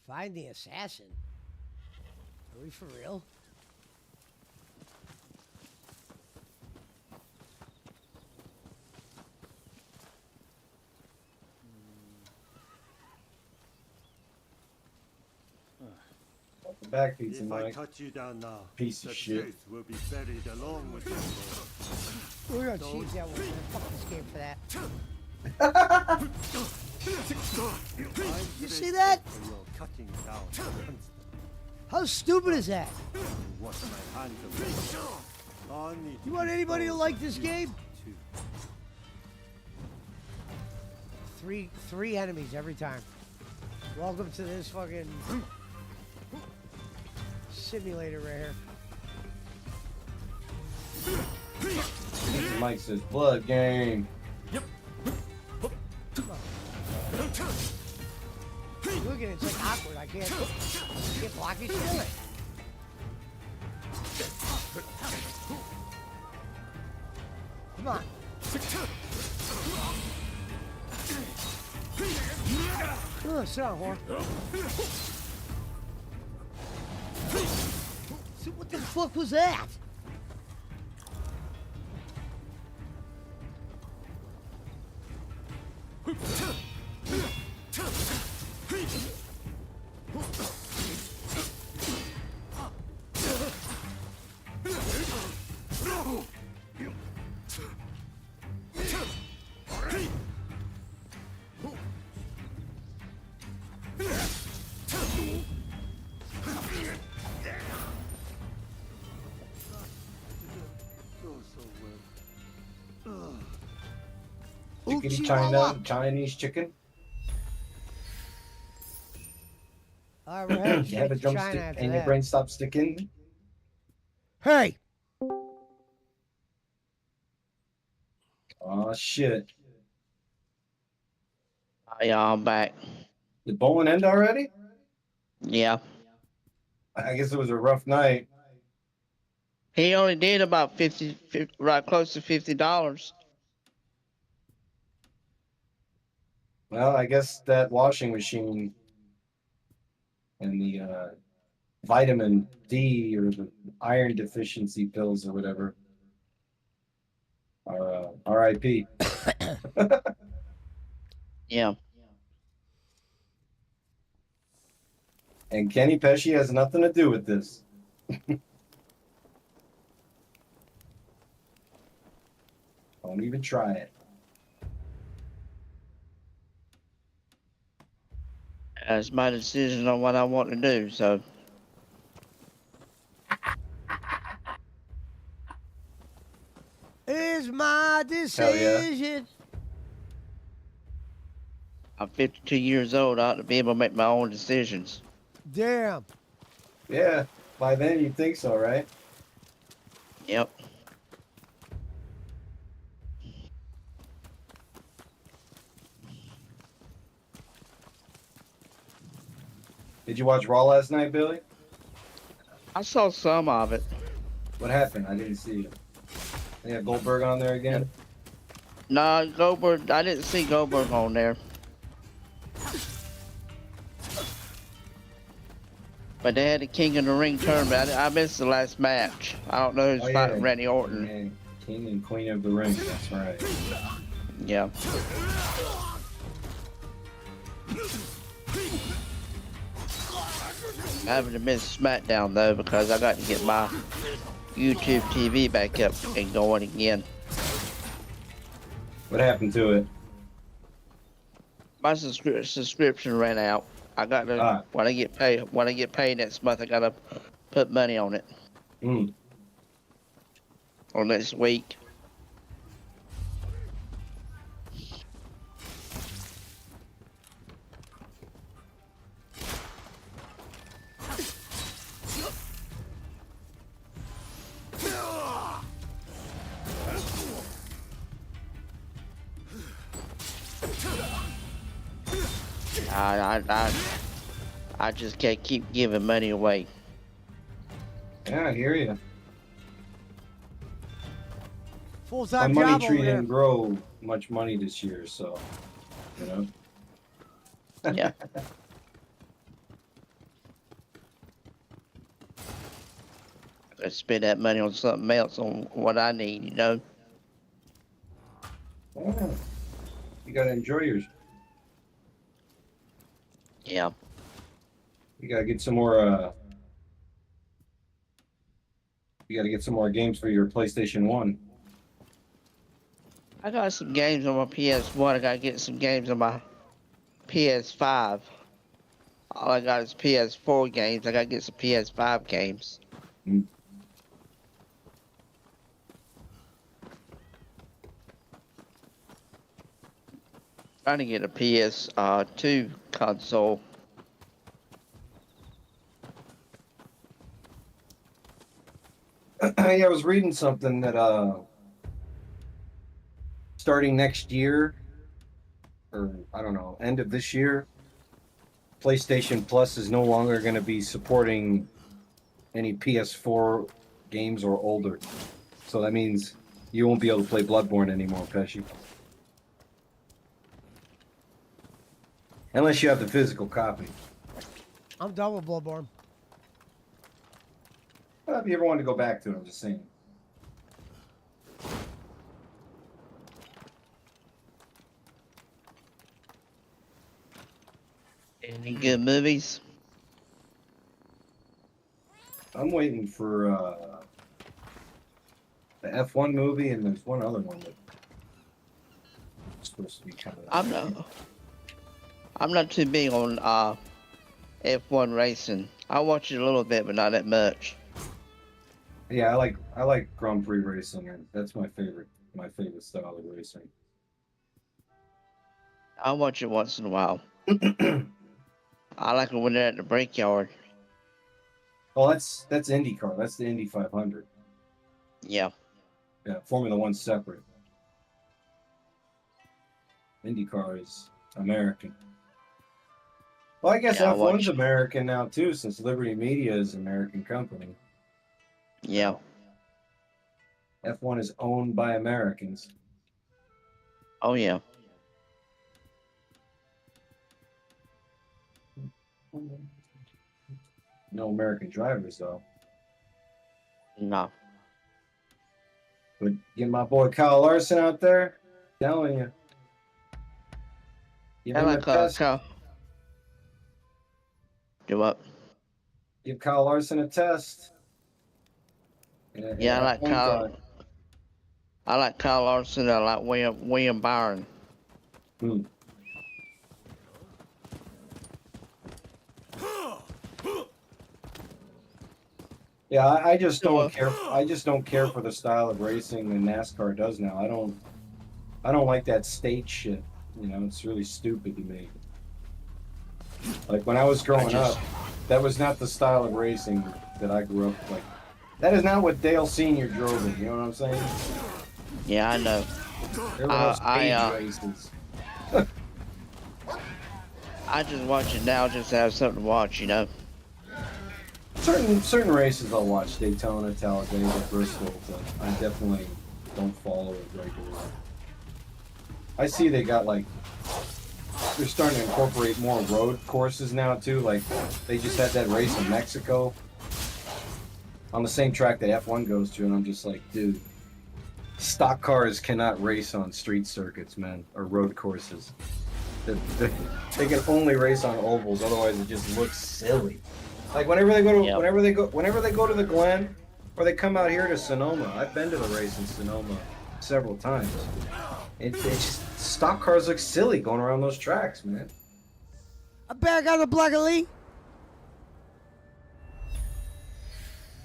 Find the assassin? Are we for real? Welcome back, Pizza If I Mike. cut you down now, Piece of the shit. truth will be buried along with your soul. We're gonna change that one. Fuck this game for that. You see that? For your cutting down against How stupid is that? what my hand of You want anybody to like this game? Three enemies every time. Welcome to this fucking simulator right here. Pizza Mike says blood game. Look at it, it's like awkward. I can't block his shit. Come on. Oh, sit down, whore. So what the fuck was that? Chicken China, Chinese chicken. All right, we're heading You have a straight to China drumstick after and your that. brain stops sticking. Hey, Oh shit! Yeah, I'm back. Did bowling end already? Yeah. I guess it was a rough night. He only did about 50, right close to $50. Well, I guess that washing machine and the vitamin D or the iron deficiency pills or whatever are RIP. Yeah. And Kenny Pesci has nothing to do with this. Don't even try it. That's my decision on what I want to do. So is my Hell yeah. decision. I'm 52 years old. I ought to be able to make my own decisions. Damn. Yeah, by then you'd think so, right? Yep. Did you watch Raw last night, Billy? I saw some of it. What happened? I didn't see it. They had Goldberg on there again? No, Goldberg. I didn't see Goldberg on there. But they had the King of the Ring tournament. I missed the last match. I don't know who's fighting Randy Orton. Yeah, King and Queen of the Ring. That's right. Yeah. I'm having to miss SmackDown though because I got to get my YouTube TV back up and going again. What happened to it? My subscription ran out. I got to when I get paid next month. I gotta put money on it. Or next week. I just can't keep giving money away. Yeah, I hear you. Full-time My money job tree over there. didn't grow much money this year, so, you know. Yeah. I spend that money on something else, on what I need, you know. Yeah. You gotta enjoy yours. Yeah. You gotta get some more. You gotta get some more games for your PlayStation 1. I got some games on my PS1. I gotta get some games on my PS5. All I got is PS4 games. I gotta get some PS5 games. Trying to get a PS2 console. Yeah, I was reading something that starting next year, or I don't know, end of this year, PlayStation Plus is no longer going to be supporting any PS4 games or older. So that means you won't be able to play Bloodborne anymore, Pesci. Unless you have the physical copy. I'm done with Bloodborne. Well, if you ever wanted to go back to it, I'm just saying. Any good movies? I'm waiting for the F1 movie, and there's one other one that's supposed to be kind of. I'm not too big on F1 racing. I watch it a little bit, but not that much. Yeah, I like Grand Prix racing, and that's my favorite style of racing. I watch it once in a while. I like it when they're at the brickyard. Oh, that's IndyCar. That's the Indy 500. Yeah. Yeah, Formula One's separate. IndyCar is American. Well, I guess Yeah, F1's American now too, since Liberty Media is an American company. Yeah. F1 is owned by Americans. Oh yeah. No American drivers though. No. But get my boy Kyle Larson out there, telling you. Give I him a like test. Kyle. Do what? Give Kyle Larson a test. Yeah, I like Kyle. Drive. I like Kyle Larson. I like William Byron. Yeah, I just don't care. I just don't care for the style of racing that NASCAR does now. I don't like that state shit. You know, it's really stupid to me. Like when I was growing up, that was not the style of racing that I grew up like. That is not what Dale Sr. drove in. You know what I'm saying? Yeah, I know. There were those stage races. I just watch it now just to have something to watch, you know. Certain races I'll watch, Daytona, Talladega, Bristol, but I definitely don't follow it regularly. I see they got like they're starting to incorporate more road courses now too. Like they just had that race in Mexico on the same track that F1 goes to, and I'm just like, dude, stock cars cannot race on street circuits, man, or road courses. They can only race on ovals, otherwise it just looks silly. Like whenever they go to whenever they go to the Glen, or they come out here to Sonoma. I've been to the race in Sonoma several times. It's just stock cars look silly going around those tracks, man. I'm back on the block, Lee.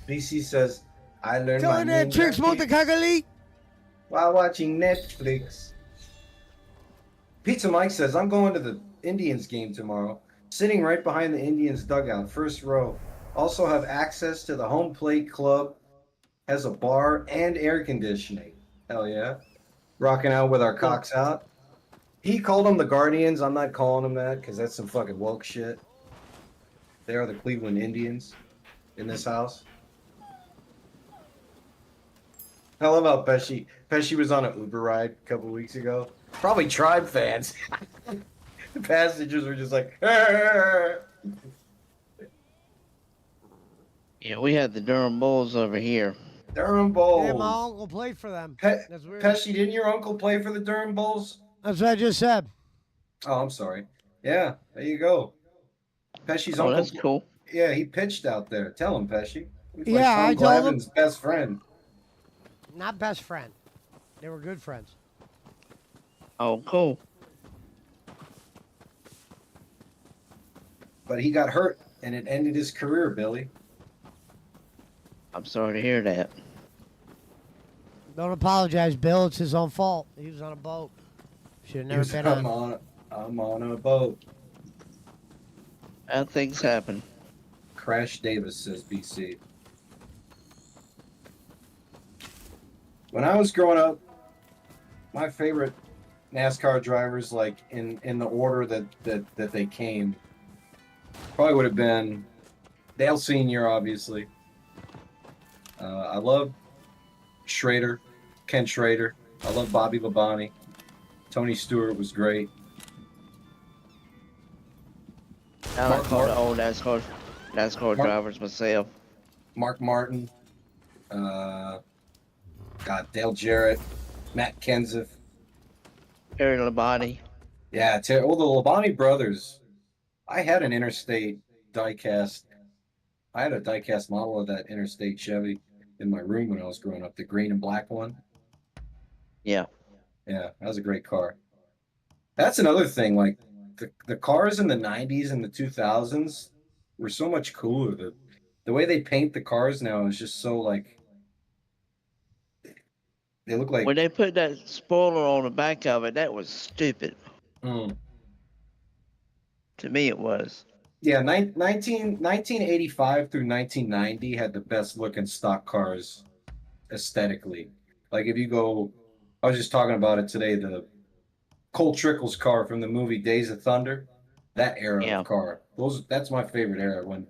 BC says, I learned Telling my that tricks, Monte while watching Netflix. Pizza Mike says, I'm going to the Indians game tomorrow. Sitting right behind the Indians dugout, first row. Also have access to the home plate club. Has a bar and air conditioning. Hell yeah. Rocking out with our cocks out. He called them the Guardians. I'm not calling them that because that's some fucking woke shit. They are the Cleveland Indians in this house. I love how Pesci was on an Uber ride a couple weeks ago. Probably Tribe fans. The passengers were just like, "Arr!" Yeah, we had the Durham Bulls over here. Durham Bulls. Yeah, my uncle played for them. That's weird. Pesci, didn't your uncle play for the Durham Bulls? That's what I just said. Oh, I'm sorry. Yeah, there you go. Pesci's uncle. That's cool. Yeah, he pitched out there. Tell him, Pesci. He's Yeah, like I told him. Best friend. Not best friend. They were good friends. Oh, cool. But he got hurt, and it ended his career, Billy. I'm sorry to hear that. Don't apologize, Bill. It's his own fault. He was on a boat. Should have never been on. I'm on a boat. Bad things happen. Crash Davis says BC. When I was growing up, my favorite NASCAR drivers, like in the order that they came, probably would have been Dale Sr., obviously. I love Schrader, Ken Schrader. I love Bobby Labonte. Tony Stewart was great. I like all the old NASCAR drivers myself. Mark Martin. Dale Jarrett. Matt Kenseth. Terry Labonte. Yeah, the Labonte brothers. I had an Interstate diecast. I had a diecast model of that Interstate Chevy in my room when I was growing up, the green and black one. Yeah. Yeah, that was a great car. That's another thing, like the cars in the 90s and the 2000s were so much cooler. The way they paint the cars now is just so like they look like when they put that spoiler on the back of it, that was stupid. Mm. To me, it was. Yeah, 1985 through 1990 had the best looking stock cars aesthetically. Like if you go, I was just talking about it today, the Cole Trickle's car from the movie Days of Thunder, that era of Yeah. car. That's my favorite era when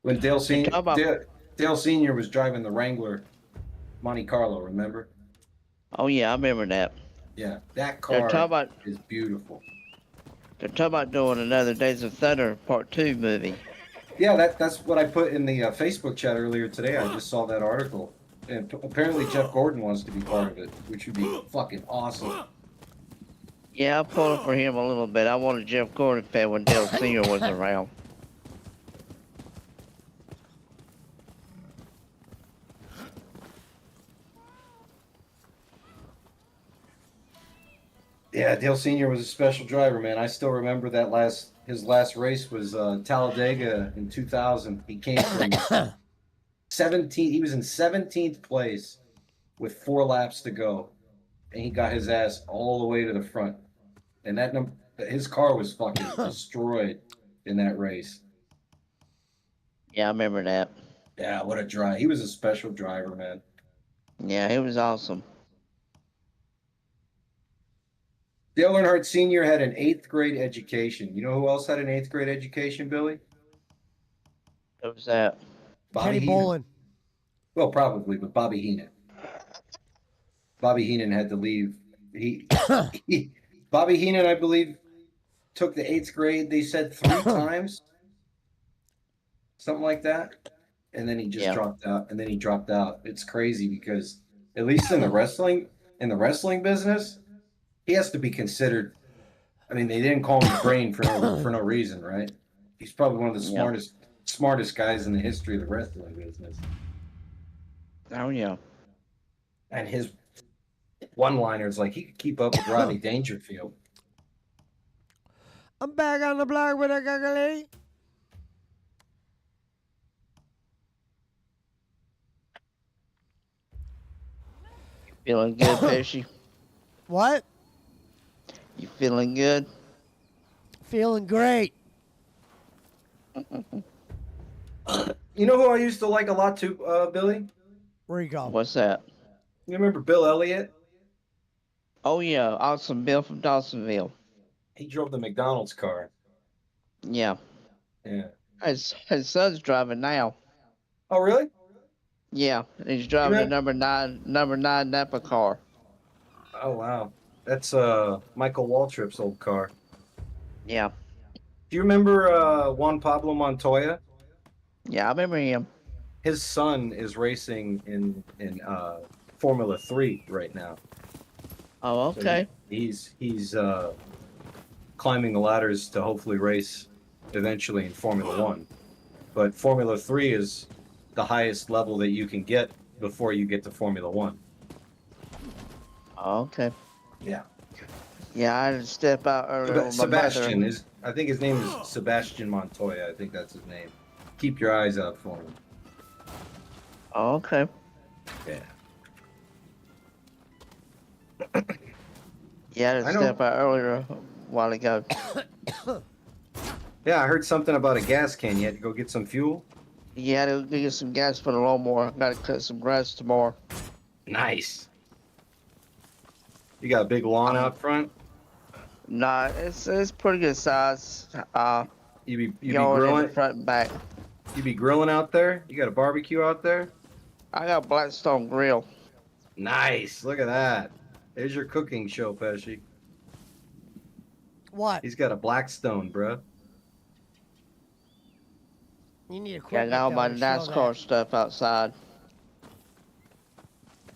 Dale They're talking Senior about. Dale Senior was driving the Wrangler Monte Carlo, remember? Oh yeah, I remember that. Yeah, that They're talking car about. is beautiful. They're talking about doing another Days of Thunder Part 2 movie. Yeah, that's what I put in the Facebook chat earlier today. I just saw that article, and apparently Jeff Gordon wants to be part of it, which would be fucking awesome. Yeah, I pulled for him a little bit. I wanted Jeff Gordon fan when Dale Senior was around. Yeah, Dale Senior was a special driver, man. I still remember his last race was Talladega in 2000. He came from 17. He was in 17th place with 4 laps to go, and he got his ass all the way to the front. And his car was fucking destroyed in that race. Yeah, I remember that. Yeah, what a drive. He was a special driver, man. Yeah, he was awesome. Dale Earnhardt Sr. had an 8th grade education. You know who else had an 8th grade education, Billy? What was that? Bobby Kenny Heenan. Bolin. Well, probably, but Bobby Heenan. Bobby Heenan had to leave. Bobby Heenan, I believe, took the 8th grade. They said 3 times, something like that, and then he just dropped out. And then he dropped out. It's crazy because at least in the wrestling business, he has to be considered. I mean, they didn't call him the brain for no reason, right? He's probably one of the smartest guys in the history of the wrestling business. Oh yeah. And his one-liners, like he could keep up with Rodney Dangerfield. I'm back on the block with a gaggle. Feeling good, Pesci? What? You feeling good? Feeling great. You know who I used to like a lot too, Billy? Where you go? What's that? You remember Bill Elliott? Oh yeah, Awesome Bill from Dawsonville. He drove the McDonald's car. Yeah. Yeah. His son's driving now. Oh really? Yeah, he's driving the number nine Napa car. Oh wow. That's Michael Waltrip's old car. Yeah. Do you remember Juan Pablo Montoya? Yeah, I remember him. His son is racing in Formula 3 right now. Oh, okay. So he's climbing the ladders to hopefully race eventually in Formula 1. But Formula 3 is the highest level that you can get before you get to Formula 1. Oh, okay. Yeah. Yeah, I had to step out earlier with my Sebastian mother. I think his name is Sebastian Montoya. I think that's his name. Keep your eyes out for him. Oh, okay. Yeah. Yeah, I had to step out earlier a while ago. Yeah, I heard something about a gas can. You had to go get some fuel. Yeah, I had to get some gas for the lawnmower. Got to cut some grass tomorrow. Nice. You got a big lawn out front? Nah, it's pretty good size. You be yard in grilling the front and back. You be grilling out there? You got a barbecue out there? I got a Blackstone grill. Nice. Look at that. There's your cooking show, Pesci. What? He's got a Blackstone, bro. You need Yeah, I equipment. got all my though to show NASCAR that. stuff outside.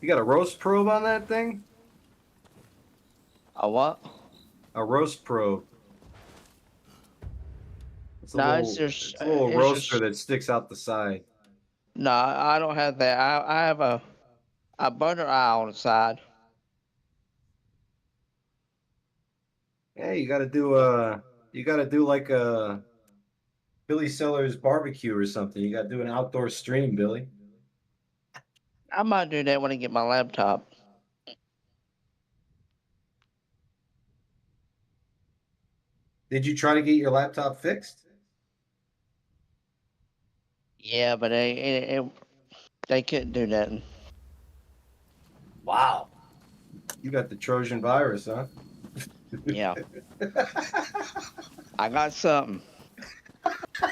You got a roast probe on that thing? A what? A roast probe. It's a No, little, it's just it's a little it's roaster just- that sticks out the side. No, I don't have that. I have a burner eye on the side. Yeah, you gotta do like a Billy Sellers barbecue or something. You gotta do an outdoor stream, Billy. I might do that when I get my laptop. Did you try to get your laptop fixed? Yeah, but they couldn't do nothing. Wow. You got the Trojan virus, huh? Yeah. I got something.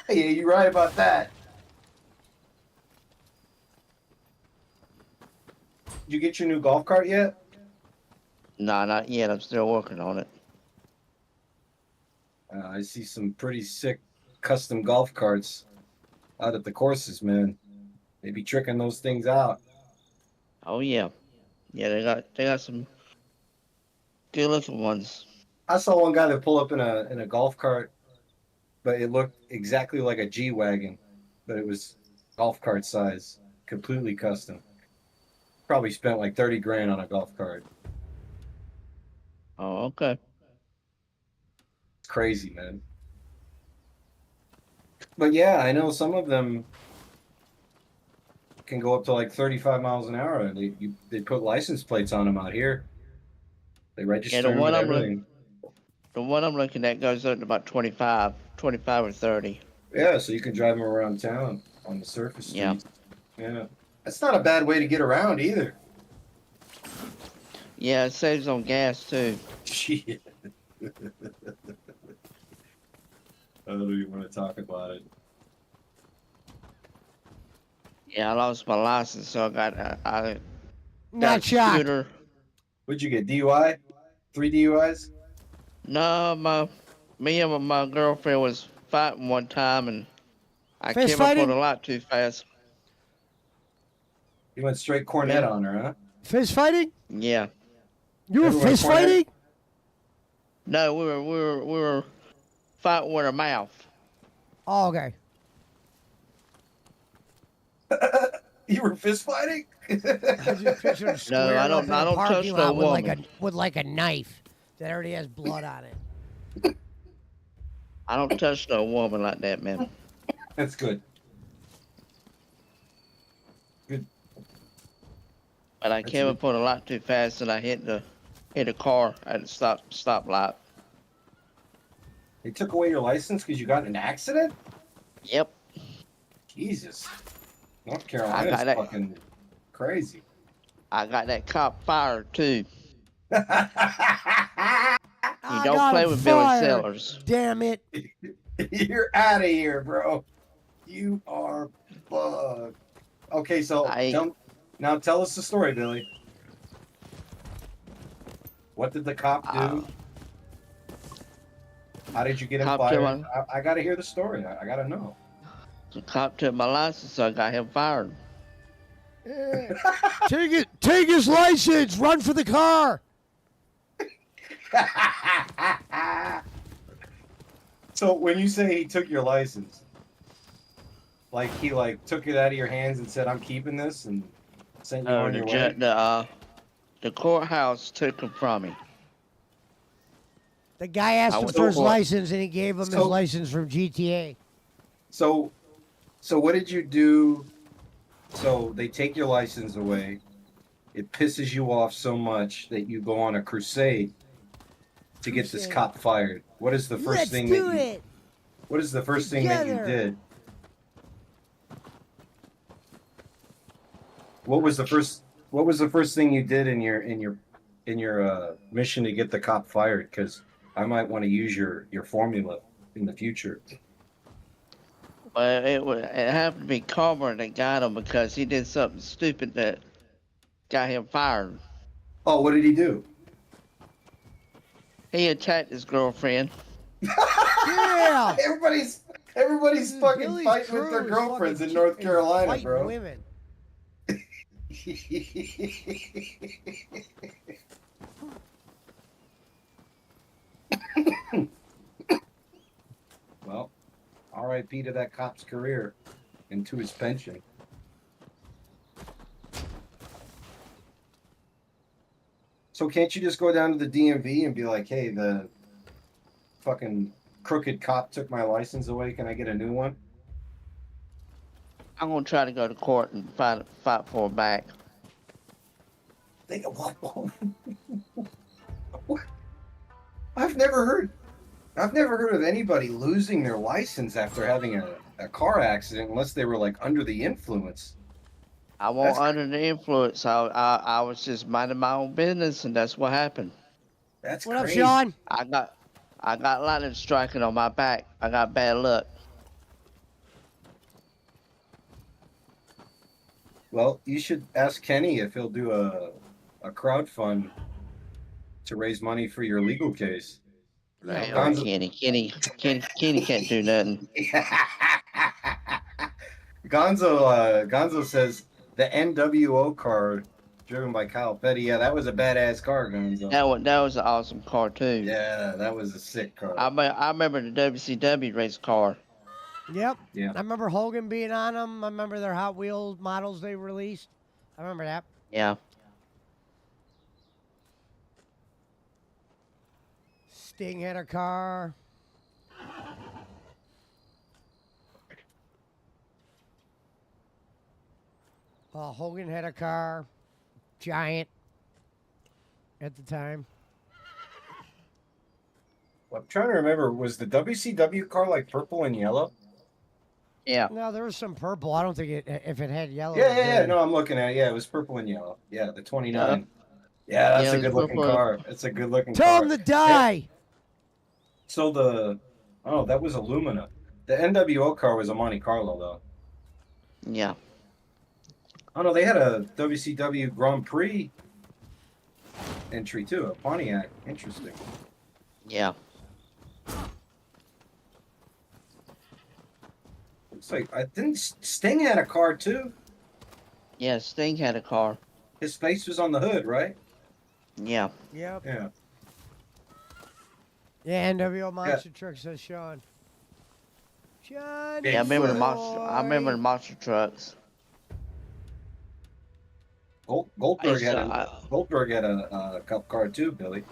Yeah, you're right about that. Did you get your new golf cart yet? Nah, not yet. I'm still working on it. I see some pretty sick custom golf carts out at the courses, man. They be tricking those things out. Oh yeah. Yeah, they got some good looking ones. I saw one guy that pull up in a golf cart, but it looked exactly like a G wagon, but it was golf cart size, completely custom. Probably spent like 30 grand on a golf cart. Oh, okay. It's crazy, man. But yeah, I know some of them can go up to like 35 miles an hour, and they put license plates on them out here. They register Yeah, them and everything. the one I'm looking at goes up to about 25 or 30. Yeah, so you can drive them around town on the surface Yeah. streets. Yeah. That's not a bad way to get around either. Yeah, it saves on gas too. Shit. I don't even want to talk about it. Yeah, I lost my license, so I got Not a shocked. scooter. What'd you get? DUI? 3 DUIs? No, me and my girlfriend was fighting one time, and I Fist came up fighting? on a lot too fast. You went straight cornet on her, huh? Fist fighting? Yeah. You were Everyone fist cornet? fighting? No, we were fighting with her mouth. Oh, okay. You were fist fighting? I just picture him squaring I up don't- in I a don't parking touch no lot woman. with like a knife that already has blood on it. I don't touch no woman like that, man. That's good. Good. But I came up on a lot too fast, and I hit a car at a stoplight. They took away your license because you got in an accident? Yep. Jesus. North I Carolina's got it. fucking crazy. I got that cop fired too. I You don't got play him with Billy fired. Sellers. Damn it. You're out of here, bro. You are bugged. Okay, so now tell us the story, Billy. What did the cop do? How did you get him Cop fired? took I got to hear the story. I got to know. The cop took my license, so I got him fired. Take his license. Run for the car. So when you say he took your license, like he took it out of your hands and said, "I'm keeping this," and sent you on your way. The courthouse took him from me. The guy asked I him was for his so- license, and he gave him his So- license from GTA. So what did you do? So they take your license away. It pisses you off so much that you go on a crusade to get this Crusade. cop fired. What is the 1st Let's thing do that you, it. What is the first thing that you Together. did? What was the first thing you did in your mission to get the cop fired? Because I might want to use your formula in the future. But it happened to be Carver that got him because he did something stupid that got him fired. Oh, what did he do? He attacked his girlfriend. Yeah. Everybody's fucking Billy's fighting with crew their is girlfriends in fucking North is Carolina, fighting bro. Women. Well, R.I.P. to that cop's career and to his pension. So can't you just go down to the DMV and be like, "Hey, the fucking crooked cop took my license away. Can I get a new one?" I'm gonna try to go to court and fight for it back. What? I've never heard of anybody losing their license after having a car accident unless they were like under the influence. I wasn't under the influence. I was just minding my own business, and that's what happened. That's What up, crazy. Sean? I got lightning striking on my back. I got bad luck. Well, you should ask Kenny if he'll do a crowdfund to raise money for your legal case. Hey, Gonzo- Kenny can't do nothing. Gonzo says the NWO car driven by Kyle Petty. Yeah, that was a badass car, Gonzo. That was an awesome car too. Yeah, that was a sick car. I remember the WCW race car. Yep. Yeah. I remember Hogan being on them. I remember their Hot Wheels models they released. I remember that. Yeah. Sting had a car. Hogan had a car. Giant. At the time. Well, I'm trying to remember, was the WCW car like purple and yellow? Yeah. No, there was some purple. I don't think if it had yellow. Yeah. No, I'm looking at it. Yeah, it was purple and yellow. Yeah, the 29. Yeah, that's a good looking car. It's a good looking car. Tell him to die. Yeah. So that was Illumina. The NWO car was a Monte Carlo though. Yeah. Oh no, they had a WCW Grand Prix entry too, a Pontiac. Interesting. Yeah. Looks like I didn't Sting had a car too. Yeah, Sting had a car. His face was on the hood, right? Yeah. Yep. Yeah. Yeah, NWO monster truck, says Sean. Sean. Yeah, I remember the monster trucks. Goldberg had a cup car too, Billy.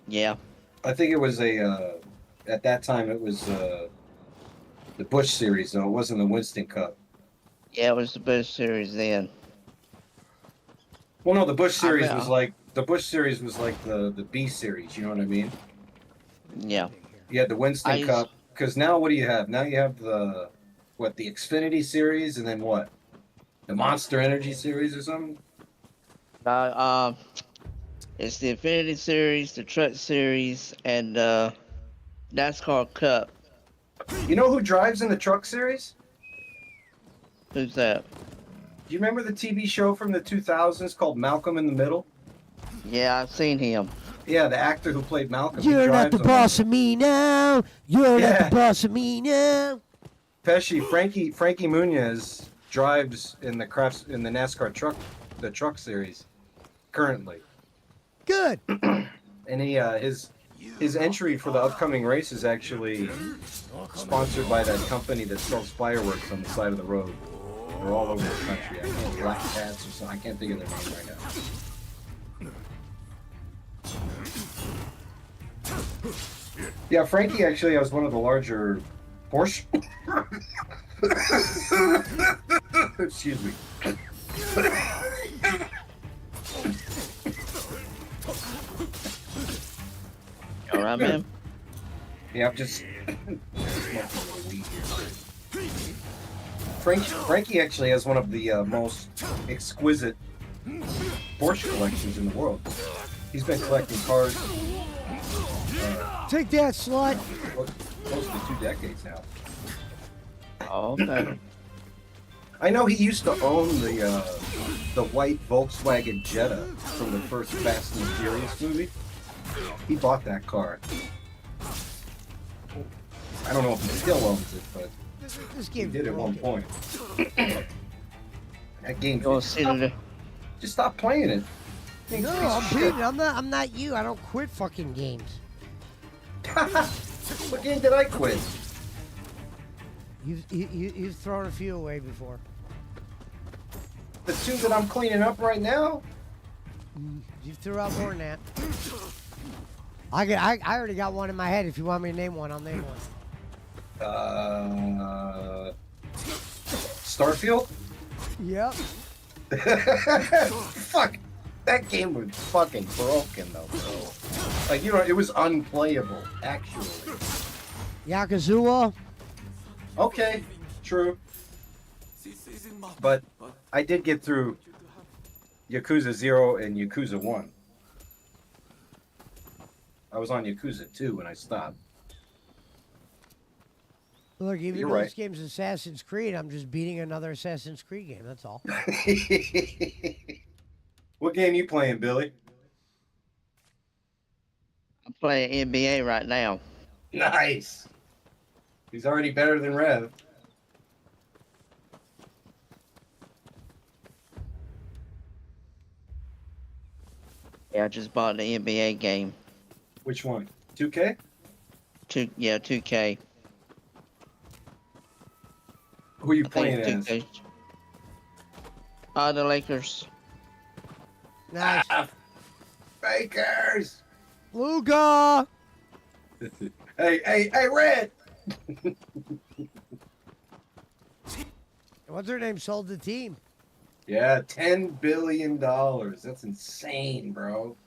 Yeah. I think it was at that time it was the Bush series though. It wasn't the Winston Cup. Yeah, it was the Bush series then. Well, no, the Bush series was like the B series. You know what I mean? Yeah. You had the Winston Cup because now what do you have? Now you have the Xfinity series and then what? The Monster Energy series or something? It's the Infinity Series, the Truck Series, and NASCAR Cup. You know who drives in the Truck Series? Who's that? Do you remember the TV show from the 2000s called Malcolm in the Middle? Yeah, I've seen him. Yeah, the actor who played Malcolm. You're not the boss of me now. You're not the boss of me now. Pesci, Frankie Muniz drives in the NASCAR truck series currently. Good. And his entry for the upcoming race is actually sponsored by that company that sells fireworks on the side of the road. They're all over the country. I know, Black Cats or something. I can't think of their name right now. Yeah, Frankie actually has one of the larger Porsche. Excuse me. All right, man. Yeah, I'm just Frankie actually has one of the most exquisite Porsche collections in the world. He's been collecting cars. Take that, slut. Close to 2 decades now. Oh, okay. I know he used to own the white Volkswagen Jetta from the first Fast and the Furious movie. He bought that car. I don't know if he still owns it, but this he did at one point. That game. Just stop playing it. No, I'm beating. I'm not you. I don't quit fucking games. What game did I quit? You've thrown a few away before. The 2 that I'm cleaning up right now? You threw out more than that. I already got one in my head. If you want me to name one, I'll name one. Starfield? Yep. Fuck. That game was fucking broken though, bro. Like, it was unplayable, actually. Yakuza? Okay, true. But I did get through Yakuza 0 and Yakuza 1. I was on Yakuza 2 when I stopped. Look, even You're though right. this game's Assassin's Creed, I'm just beating another Assassin's Creed game. That's all. What game you playing, Billy? I'm playing NBA right now. Nice. He's already better than Rev. Yeah, I just bought the NBA game. Which one? 2K? 2K. Who are you I playing think as? 2K. The Lakers. Nice. Fakers! Luka! Hey, Red! What's her name? Sold the team. Yeah, $10 billion. That's insane, bro.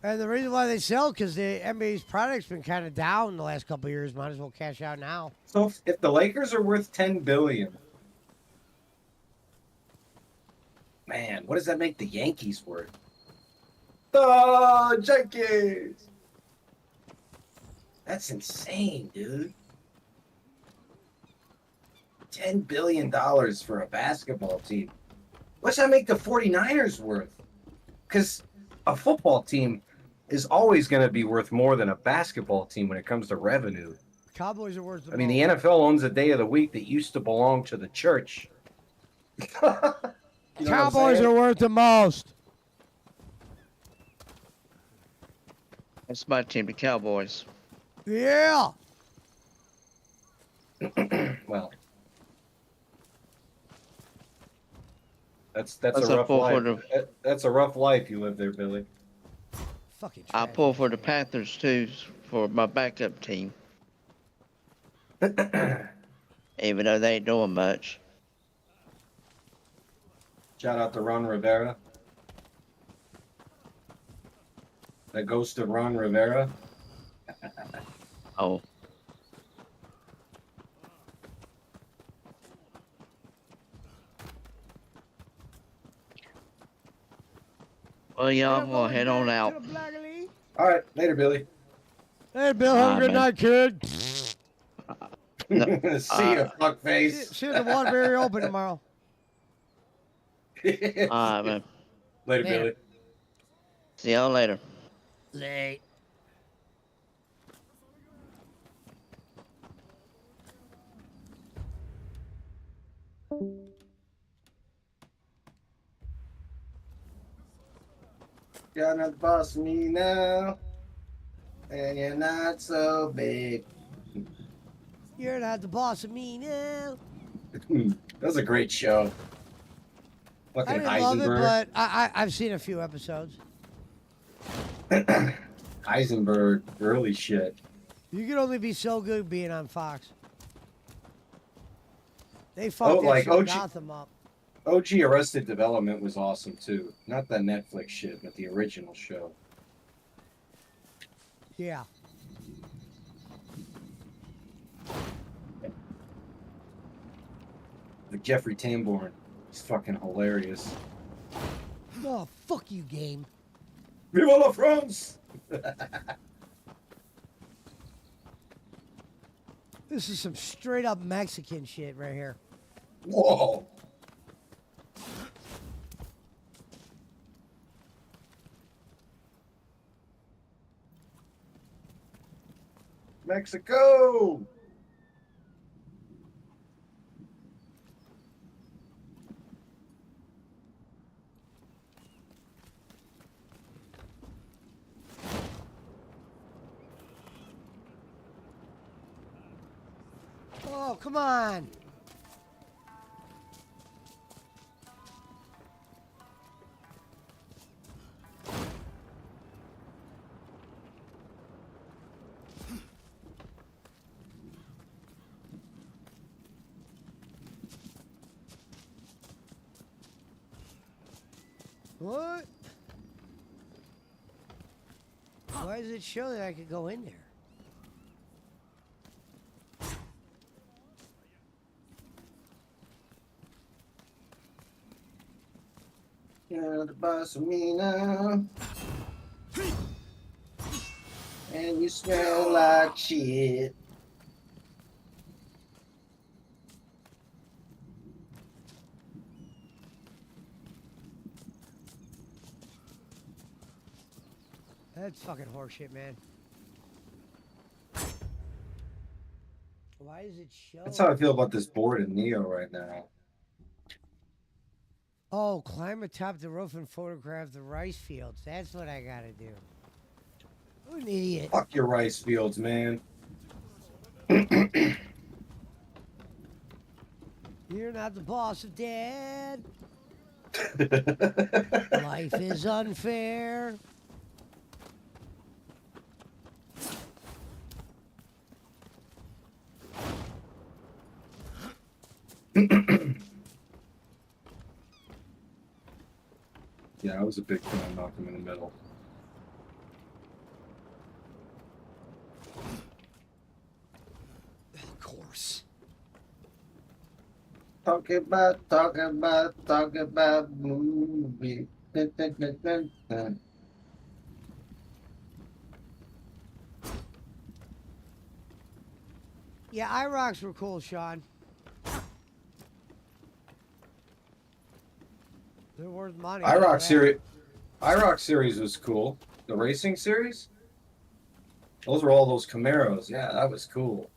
And the reason why they sell, because the NBA's product's been kind of down the last couple of years. Might as well cash out now. So if the Lakers are worth $10 billion, man, what does that make the Yankees worth? The Yankees! That's insane, dude. $10 billion for a basketball team. What's that make the 49ers worth? Because a football team is always going to be worth more than a basketball team when it comes to revenue. Cowboys are worth the I mean, most. the NFL owns a day of the week that used to belong to the church. You know Cowboys are worth the most. That's my team, the Cowboys. Yeah. Well, that's a rough life. That's a rough life you live there, Billy. Fucking I trash. pull for the Panthers too for my backup team. Even though they ain't doing much. Shout out to Ron Rivera. The ghost of Ron Rivera. Oh. Well, yeah, I'm gonna head on out. All right, later, Billy. Hey, Bill, have a good night, kid. See ya, fuckface. See you at the Waterbury Open tomorrow. Alright, man. Later, Later. Billy. See y'all later. Late. You're not the boss of me now, and you're not so big. You're not the boss of me now. That was a great show. I Fucking didn't love it, Heisenberg. but I've seen a few episodes. Heisenberg, early shit. You can only be so good being on Fox. They fucked that like show OG Gotham up. OG Arrested Development was awesome too. Not the Netflix shit, but the original show. Yeah. Like Jeffrey Tambor. He's fucking hilarious. Oh, fuck you, game. Viva la France! This is some straight up Mexican shit right here. Whoa! Mexico! Oh, come on. What? Why does it show that I could go in there? You're the boss of me now. And you smell like shit. That's fucking horseshit, man. Why does it show? That's how I feel about this board in Neo right now. Oh, climb atop the roof and photograph the rice fields. That's what I gotta do. I'm an idiot. Fuck your rice fields, man. You're not the boss of Dad. Life is unfair. Yeah, I was a big fan of Knock him in the middle. Of course. Talking about movie. Dun, dun, dun, dun, dun. Yeah, IROCs were cool, Sean. They're worth money. IROC series was cool. The racing series? Those were all those Camaros. Yeah, that was cool.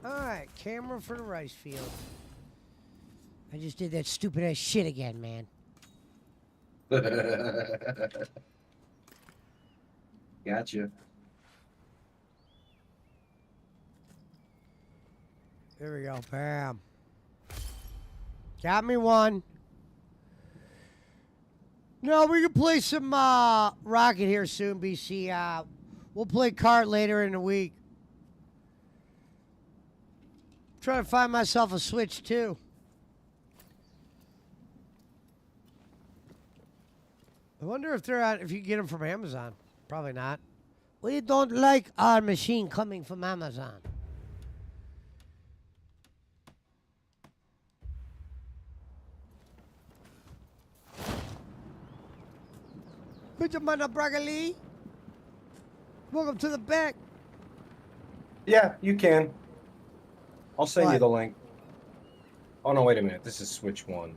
Alright, camera for the rice field. I just did that stupid ass shit again, man. Gotcha. There we go, bam. Got me one. No, we can play some Rocket here soon, BC. We'll play kart later in the week. Trying to find myself a Switch too. I wonder if they're on, if you can get them from Amazon. Probably not. We don't like our machine coming from Amazon. Benjamin Broccoli. Welcome to the back. Yeah, you can. I'll send you What? the link. Oh no, wait a minute. This is Switch 1.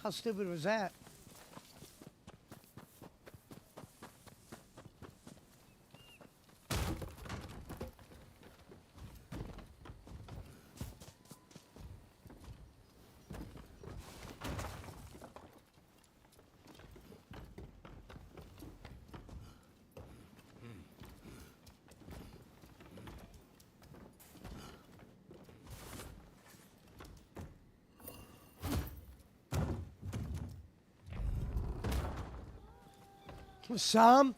How stupid was that? Some?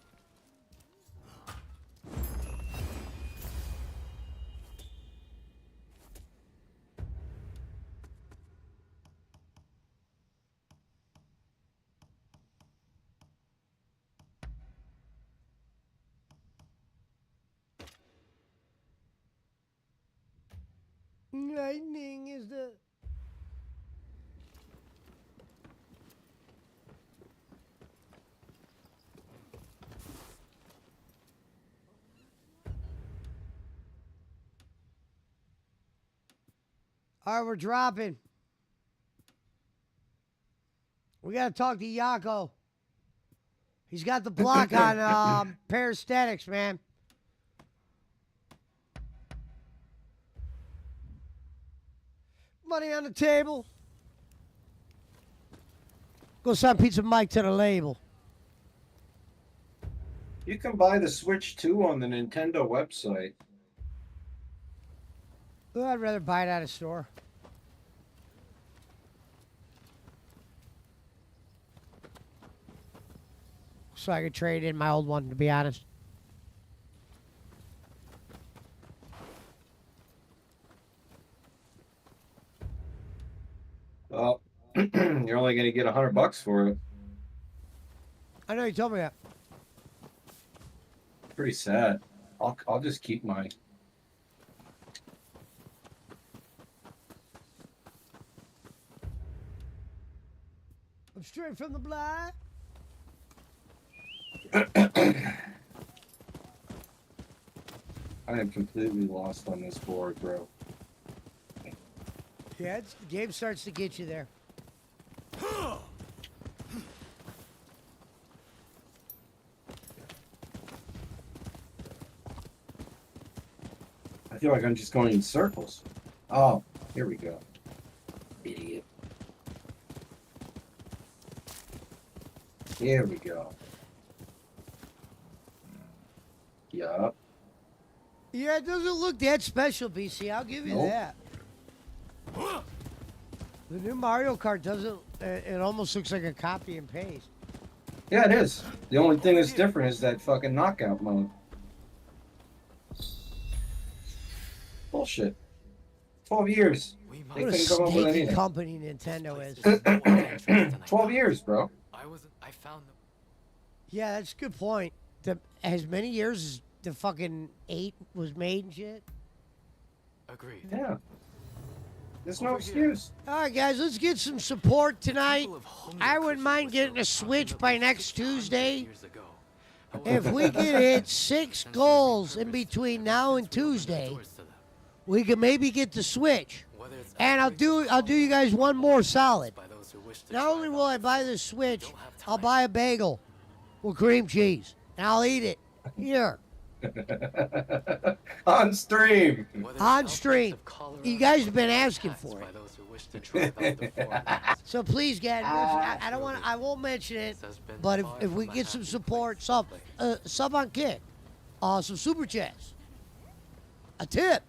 Lightning is the... All right, we're dropping. We got to talk to Yako. He's got the block on Parastatics, man. Money on the table. Go sign Pizza Mike to the label. You can buy the Switch 2 on the Nintendo website. Well, I'd rather buy it at a store. So I could trade in my old one, to be honest. Well, you're only going to get $100 for it. I know you told me that. Pretty sad. I'll just keep mine. I'm straight from the block. I am completely lost on this board, bro. Yeah, the game starts to get you there. I feel like I'm just going in circles. Oh, here we go. Idiot. Here we go. Yup. Yeah, it doesn't look that special, BC. I'll give you Nope. that. The new Mario Kart doesn't. It almost looks like a copy and paste. Yeah, it is. The only thing that's different is that fucking knockout mode. Bullshit. 12 years. They What a couldn't come up with sneaky anything. company Nintendo is. 12 years, bro. I found them. Yeah, that's a good point. As many years as the fucking 8 was made and shit. Agreed. Yeah. There's no excuse. All right, guys, let's get some support tonight. I wouldn't mind getting a Switch by next Tuesday. If we can hit 6 goals in between now and Tuesday, we can maybe get the Switch. And I'll do you guys one more solid. Not only will I buy the Switch, I'll buy a bagel with cream cheese, and I'll eat it here On stream. on stream. You guys have been asking for it. So please, guys, I don't want. I won't mention it, but if we get some support, sub on Kick, some super chats, a tip.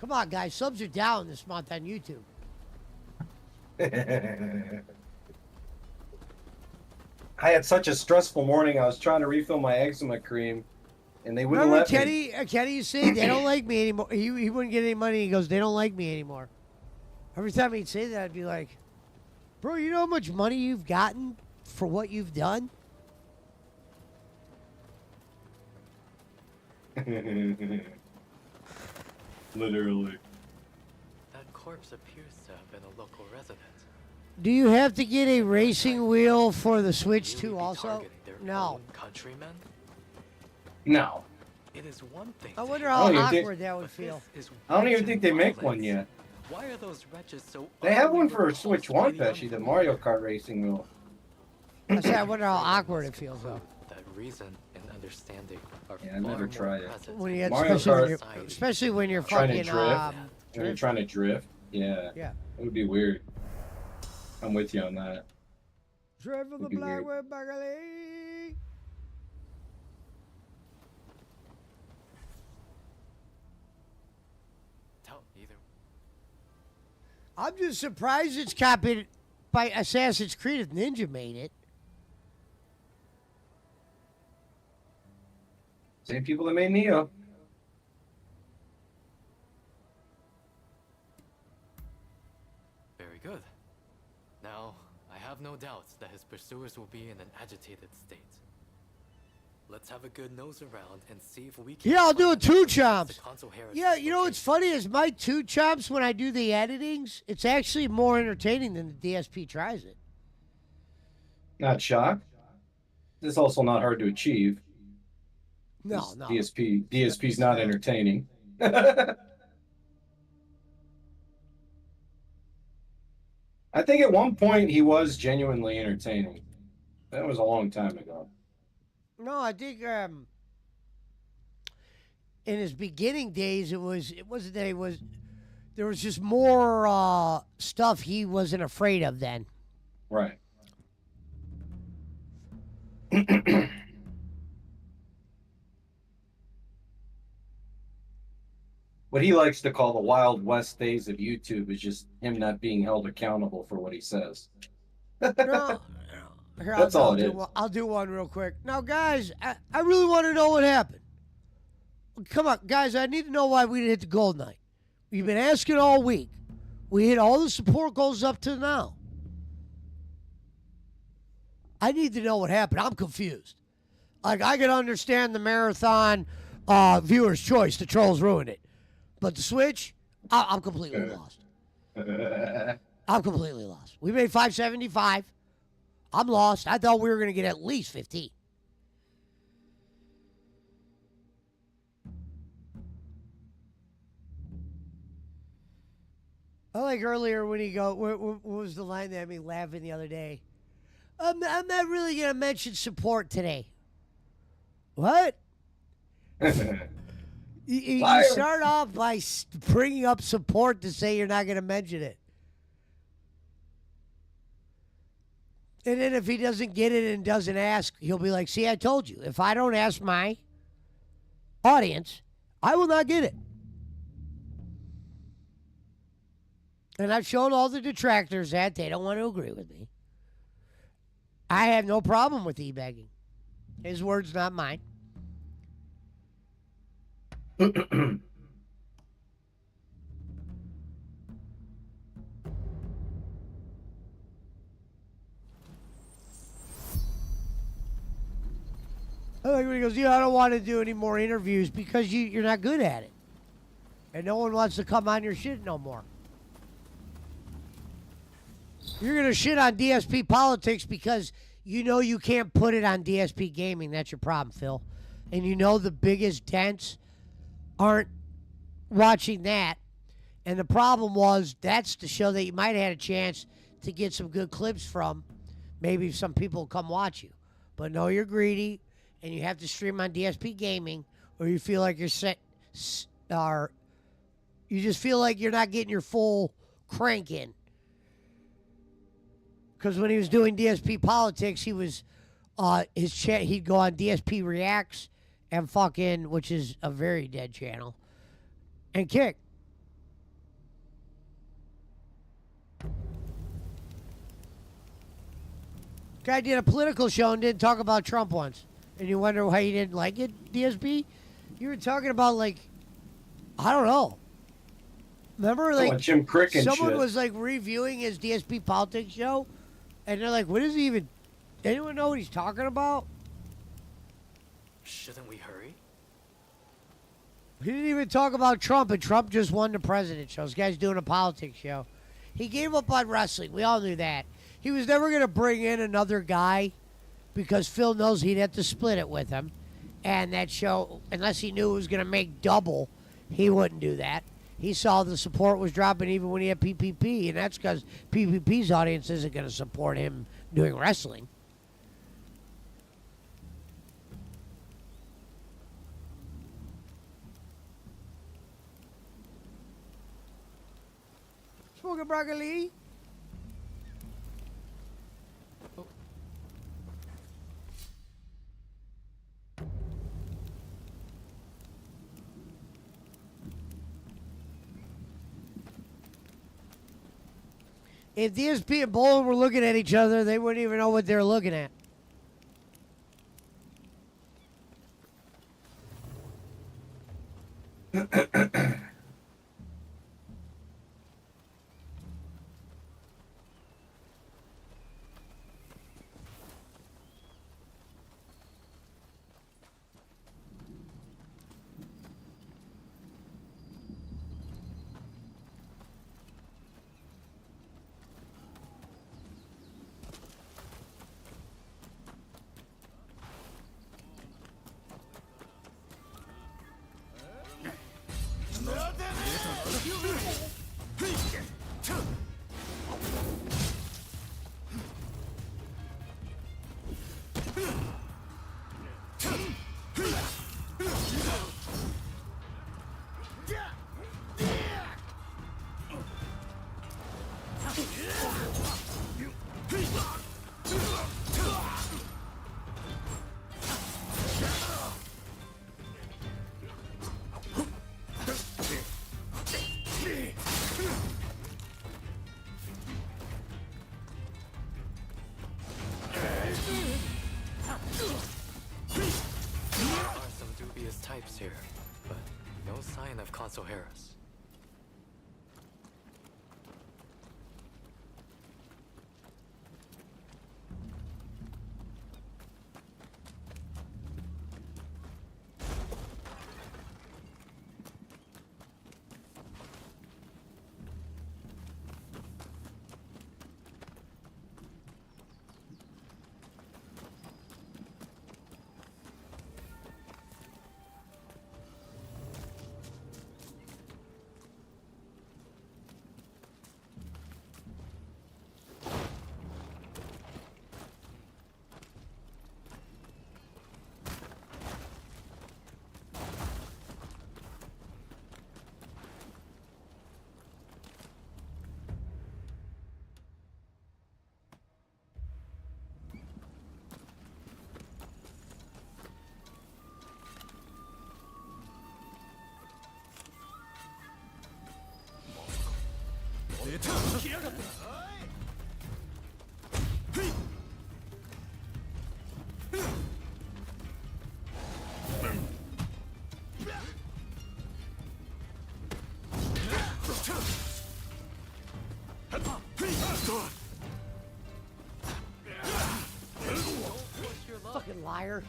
Come on, guys, subs are down this month on YouTube. I had such a stressful morning. I was trying to refill my eczema cream, and they wouldn't Remember let me. Kenny used to say, they don't like me anymore. He wouldn't get any money. He goes, they don't like me anymore. Every time he'd say that, I'd be like, bro, you know how much money you've gotten for what you've done? Literally. That corpse appears to have been a local resident. Do you have to get a racing wheel for the Switch 2 also? No. Countrymen? No. It is one thing. I wonder how awkward that would feel. I don't even think they make one yet. Why are those wretches so They have one for a Switch 1, Pesci, the Mario Kart racing wheel. I said, I wonder how awkward it feels, though. That reason and understanding are Yeah, I never tried it. When you Mario especially when you're Trying to fucking drift. When you're trying to drift. Yeah. Yeah. It would be weird. I'm with you on that. Drive from the Would be weird. Blackwood Baggerly. Either. I'm just surprised it's copied by Assassin's Creed if Ninja made it. Same people that made Neo. Very good. Now, I have no doubts that his pursuers will be in an agitated state. Let's have a good nose around and see if we can. Yeah, I'll do a find two the chomps. console Harris Yeah, you know what's funny is my two chomps when I do the editings, it's actually more entertaining than the DSP tries it. Not shocked. This is also not hard to achieve. No. DSP's not entertaining. I think at one point he was genuinely entertaining. That was a long time ago. No, I think in his beginning days, it wasn't that he was. There was just more stuff he wasn't afraid of then. Right. What he likes to call the Wild West days of YouTube is just him not being held accountable for what he says. No. Here, That's all it is. I'll do one real quick. Now, guys, I really want to know what happened. Come on, guys, I need to know why we didn't hit the gold night. We've been asking all week. We hit all the support goals up to now. I need to know what happened. I'm confused. Like, I can understand the marathon viewer's choice. The trolls ruined it. But the Switch, I'm completely lost. I'm completely lost. We made 575. I'm lost. I thought we were going to get at least 15. I like earlier when he what was the line that had me laughing the other day? I'm not really going to mention support today. What? You start off by bringing up support to say you're not going to mention it. And then if he doesn't get it and doesn't ask, he'll be like, see, I told you. If I don't ask my audience, I will not get it. And I've shown all the detractors that they don't want to agree with me. I have no problem with e-begging. His words, not mine. I like when he goes, I don't want to do any more interviews because you're not good at it. And no one wants to come on your shit no more. You're going to shit on DSP politics because you know you can't put it on DSP gaming. That's your problem, Phil. And you know the biggest dents aren't watching that. And the problem was that's the show that you might have had a chance to get some good clips from. Maybe some people will come watch you. But no, you're greedy. And you have to stream on DSP Gaming, or you feel like you just feel like you're not getting your full crank in. Because when he was doing DSP Politics, he was he'd go on DSP Reacts and fucking, which is a very dead channel, and kick. Guy did a political show and didn't talk about Trump once. And you wonder why you didn't like it, DSP? You were talking about, like, I don't know. Remember, like, Jim Crick and someone shit. was, like, reviewing his DSP politics show, and they're like, what is he even... Anyone know what he's talking about? Shouldn't we hurry? He didn't even talk about Trump, and Trump just won the president show. This guy's doing a politics show. He gave up on wrestling. We all knew that. He was never going to bring in another guy because Phil knows he'd have to split it with him. And that show, unless he knew it was going to make double, he wouldn't do that. He saw the support was dropping even when he had PPP, and that's because PPP's audience isn't going to support him doing wrestling. Smoking broccoli. If DSP and Bolin were looking at each other, they wouldn't even know what they're looking at. There are some dubious types here, but no sign of Consul Harris. Fucking liar.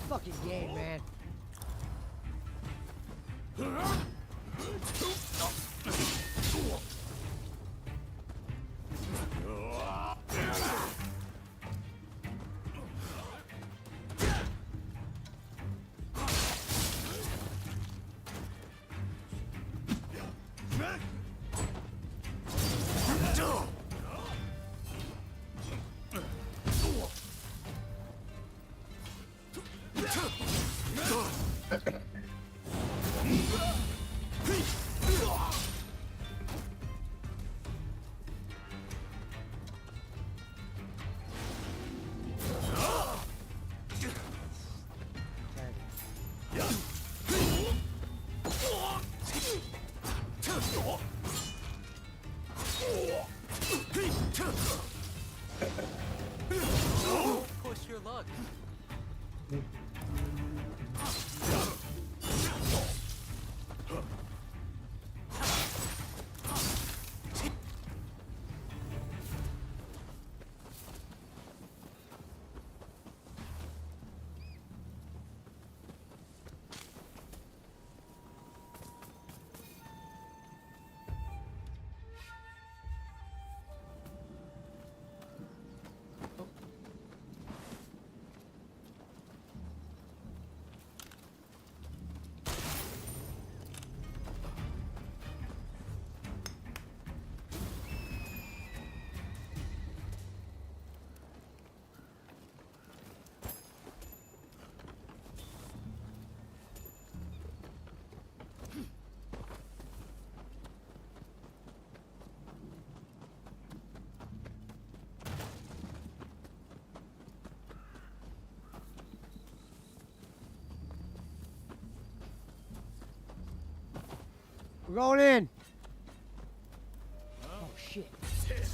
Fucking game, man. Push your luck. Ronnin! Oh, shit. Shit,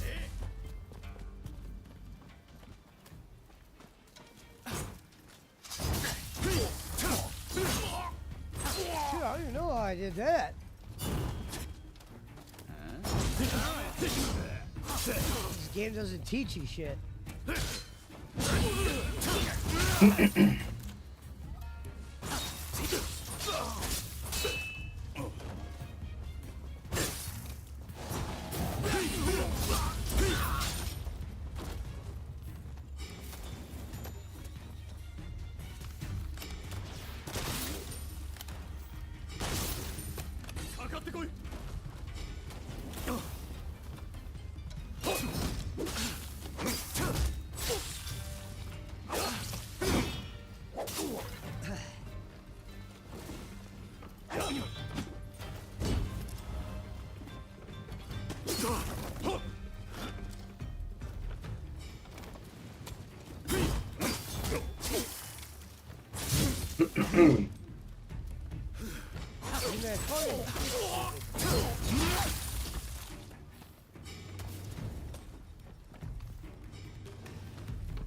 I don't even know how I did that. This game doesn't teach you shit.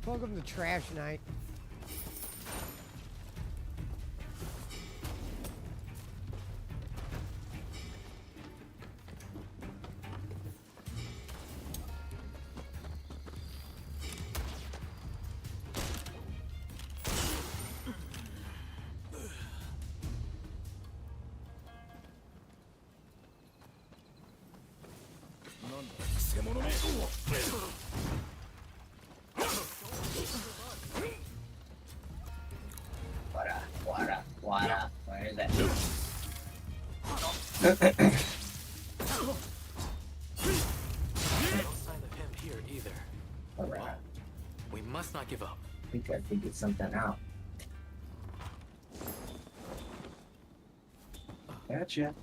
Welcome to Trash Night. Water. Where is it? No sign of him here either. Alright. Well, we must not give up. I think I figured something out. Gotcha.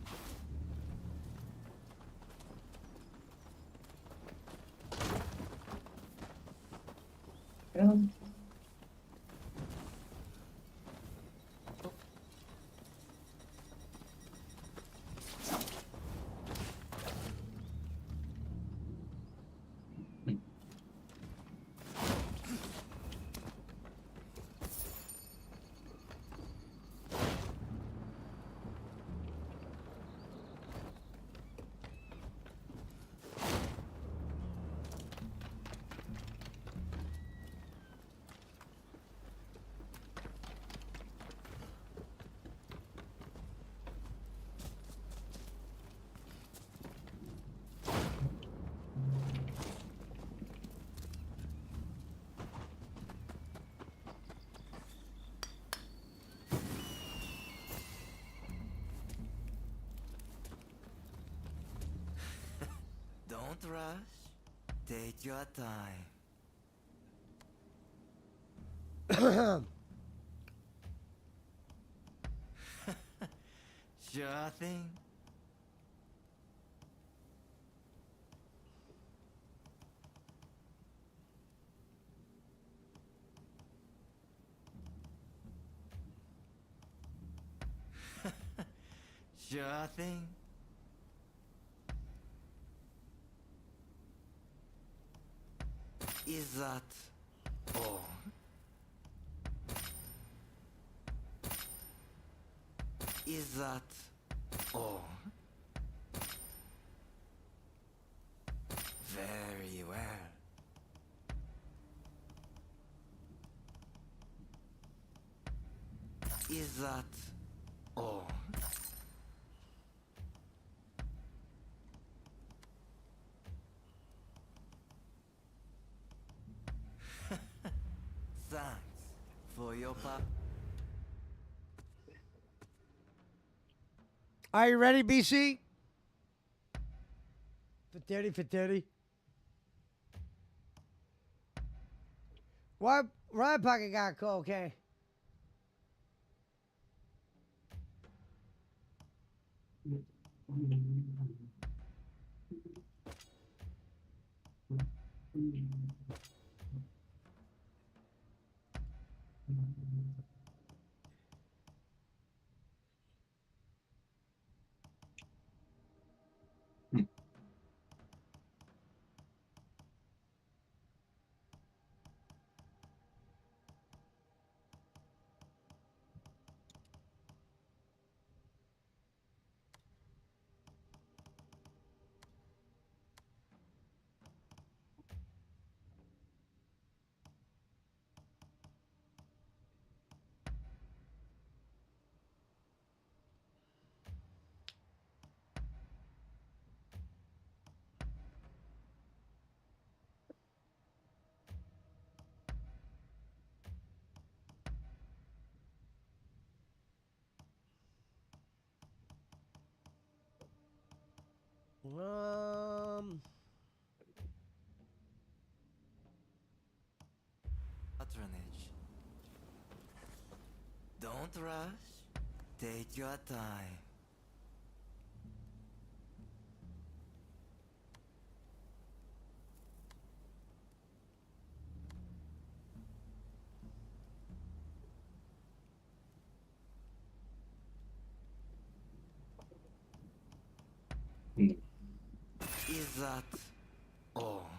Don't rush. Take your time. Sure thing. Sure thing. Is that all? Is that all? Very well. Is that all? Thanks for your pop. Are you ready, BC? For 30. Why Ryan Pocket got cocaine? Patronage. Don't rush. Take your time. Is that all?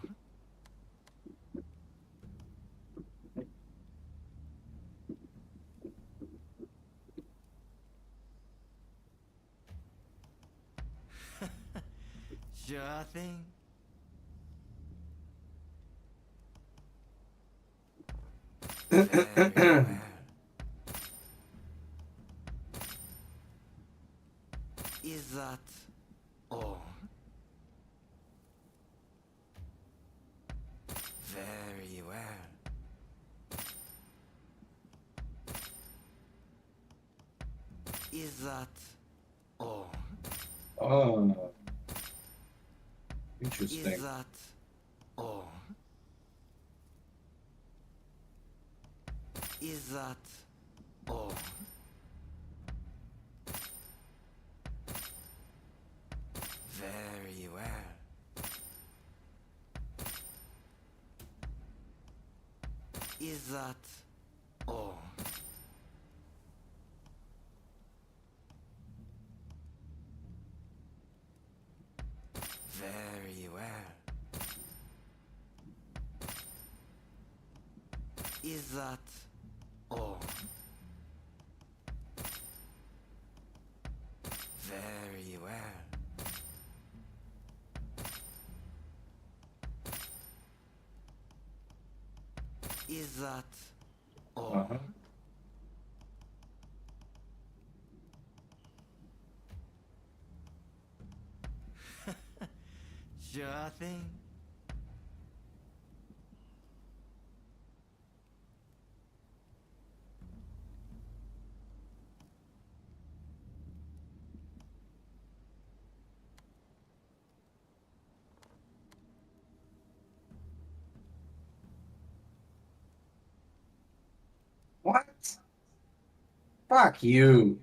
Sure thing. Very well. Is that all? Very well. Is that all? Oh. Interesting. Is that all? Is that all? Very well. Is that all? Very well. Is that all? Very well. Is that all? Sure thing. What? Fuck you.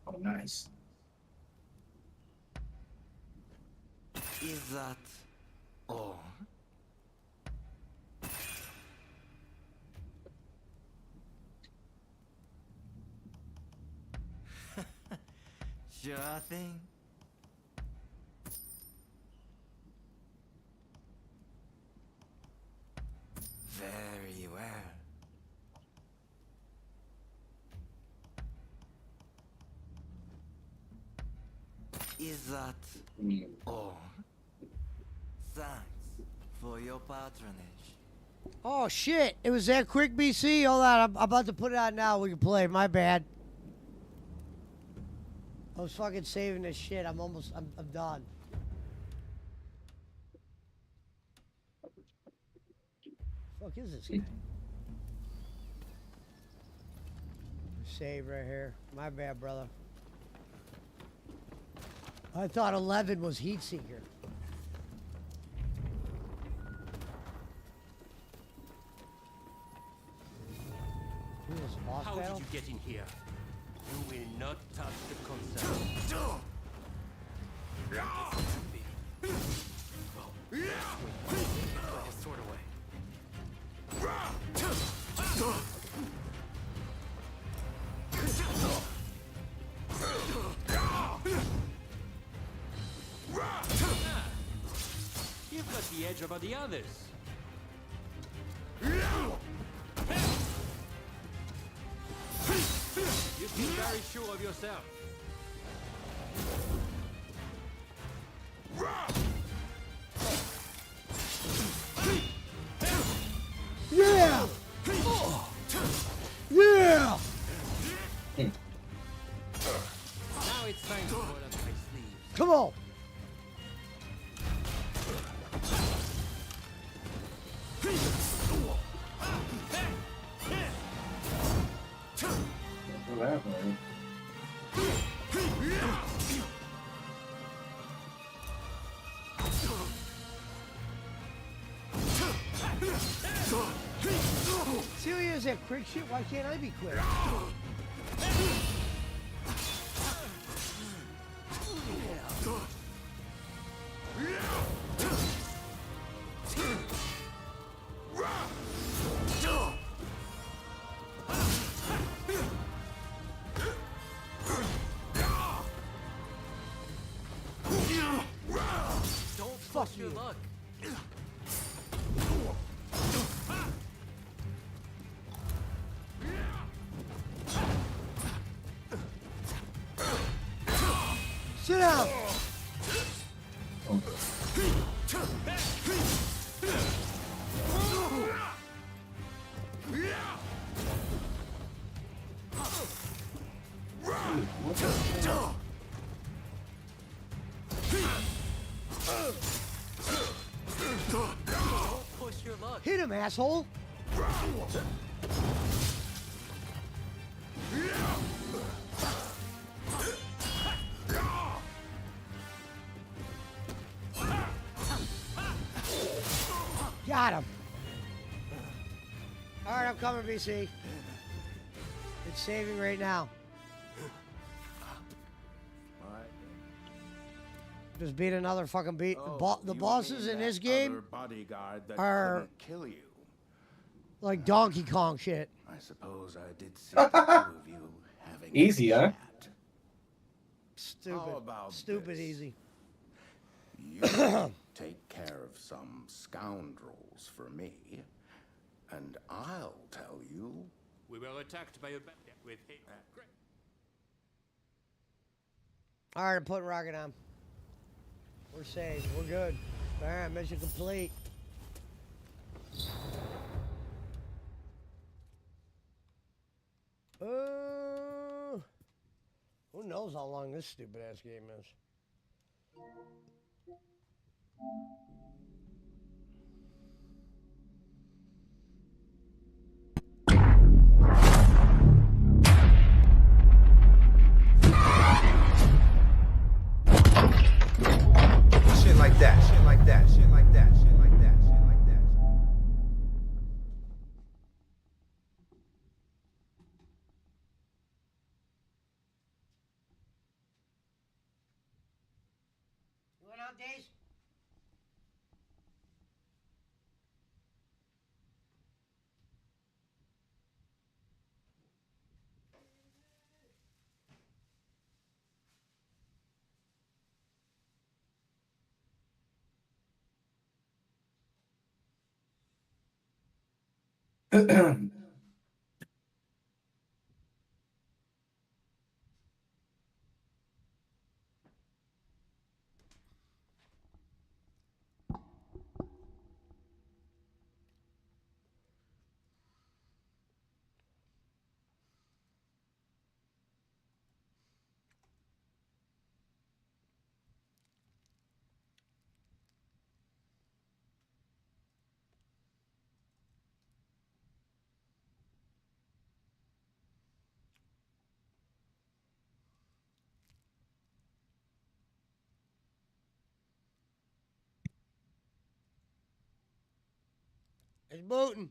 Oh, nice. Is that all? Sure thing. Very well. Is that all? Thanks for your patronage. Oh shit! It was that quick, BC. Hold on, I'm about to put it on now. We can play. My bad. I was fucking saving this shit. I'm done. Fuck is this guy? Save right here. My bad, brother. I thought 11 was Heatseeker. How battle? did you get in here? You will not touch the console. Put his sword away. You've got the edge over the others. You seem very sure of yourself. See what he has that quick shit? Why can't I be quick? Don't Fuck push your you. luck. Sit down. Don't push your luck. Hit him, asshole. Got him. All right, I'm coming, BC. It's saving right now. Alright. Just beat another fucking beat. Oh, The you bosses mean in that this game other bodyguard that are- couldn't kill you. like Donkey Kong shit. I suppose I did see the two of you having a Easy, huh? chat. Stupid. How about Stupid this? easy. You take care of some scoundrels for me, and I'll tell you. We were attacked by a bandit with a great. All right, I'm putting rocket on. We're saved. We're good. All right, mission complete. Who knows how long this stupid ass game is? Shit like that, shit like that, shit like that, shit like that, shit like that. You went out, Days? It's booting.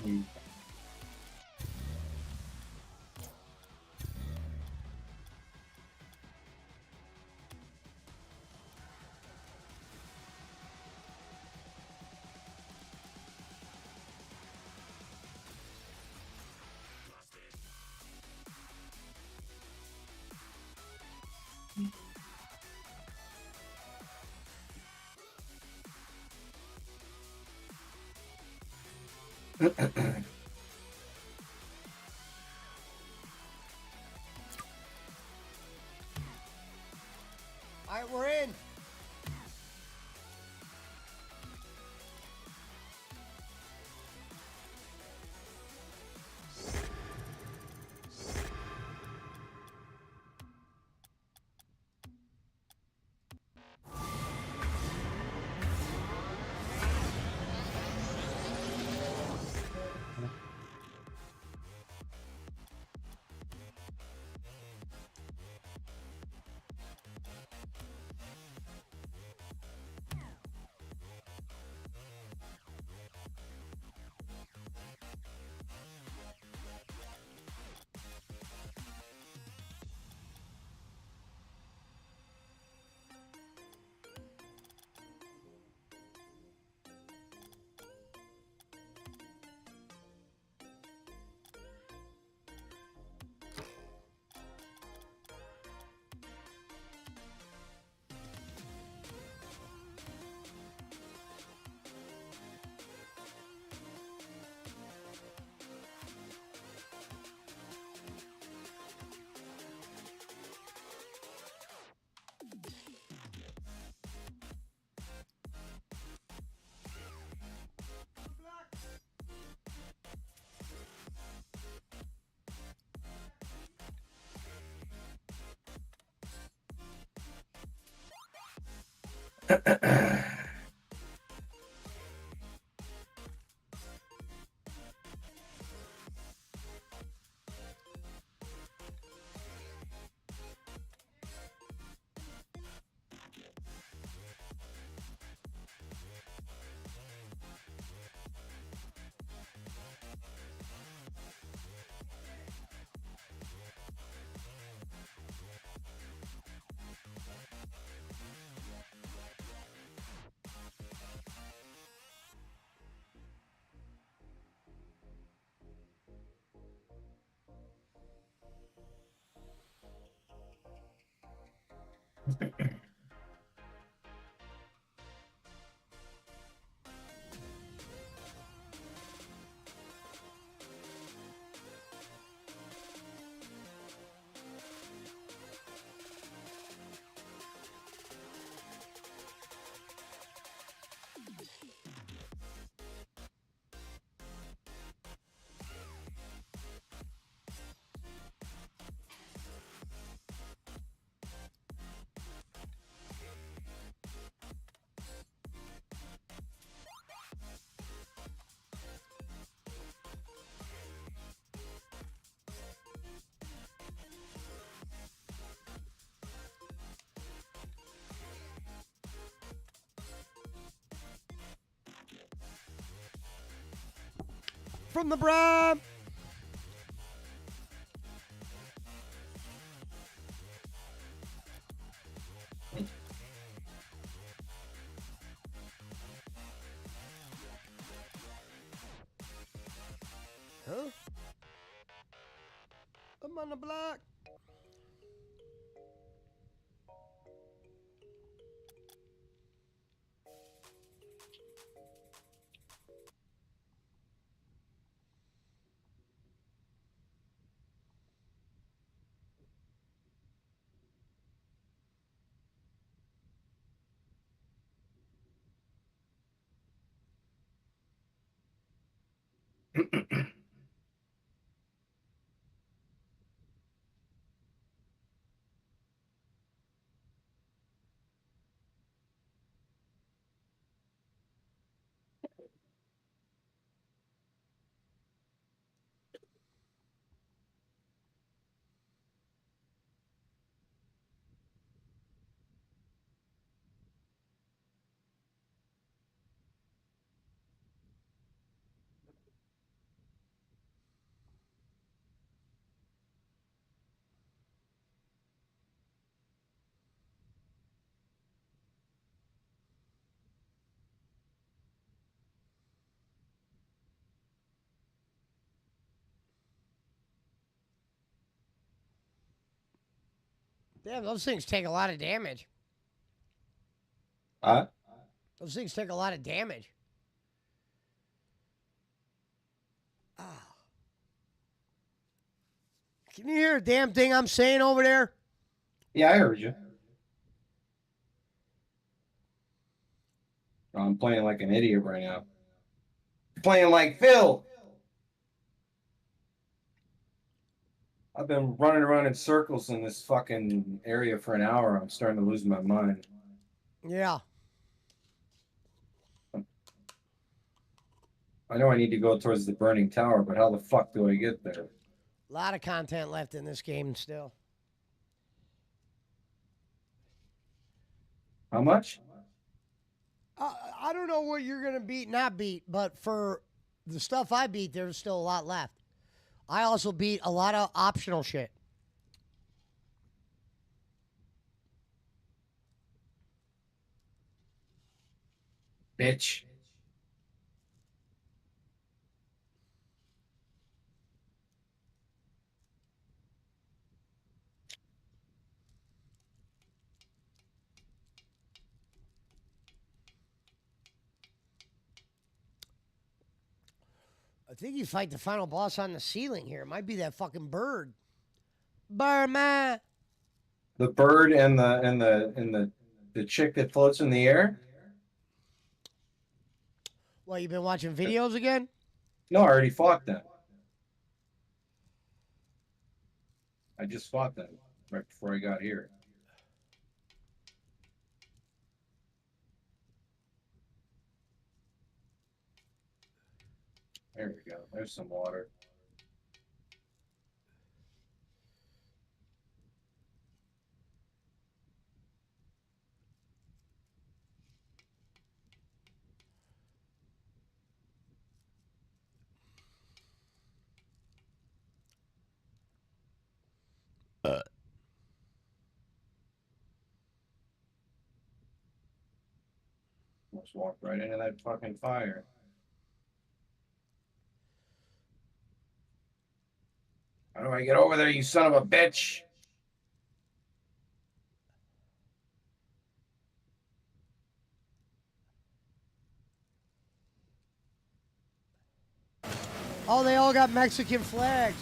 All right, we're in. From the Bram. Huh? I'm on the block. Damn, those things take a lot of damage. Huh? Those things take a lot of damage. Ah. Can you hear a damn thing I'm saying over there? Yeah, I heard you. I'm playing like an idiot right now. Playing like Phil. I've been running around in circles in this fucking area for an hour. I'm starting to lose my mind. Yeah. I know I need to go towards the burning tower, but how the fuck do I get there? A lot of content left in this game still. How much? I don't know what you're going to beat, not beat, but for the stuff I beat, there's still a lot left. I also beat a lot of optional shit. Bitch. I think you fight the final boss on the ceiling here. It might be that fucking bird. Birdman. The bird and the chick that floats in the air? Well, you been watching videos again? No, I already fought them. I just fought them right before I got here. There we go. There's some water. Almost walked right into that fucking fire. How do I get over there, you son of a bitch? Oh, they all got Mexican flags.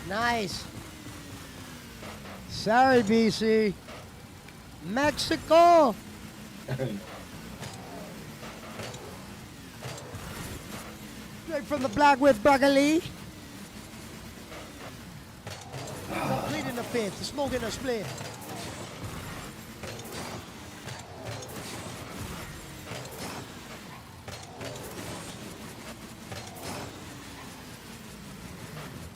Nice. Sorry, BC. Mexico. Straight from the block with broccoli. Complete in the fifth. The smoke in the split.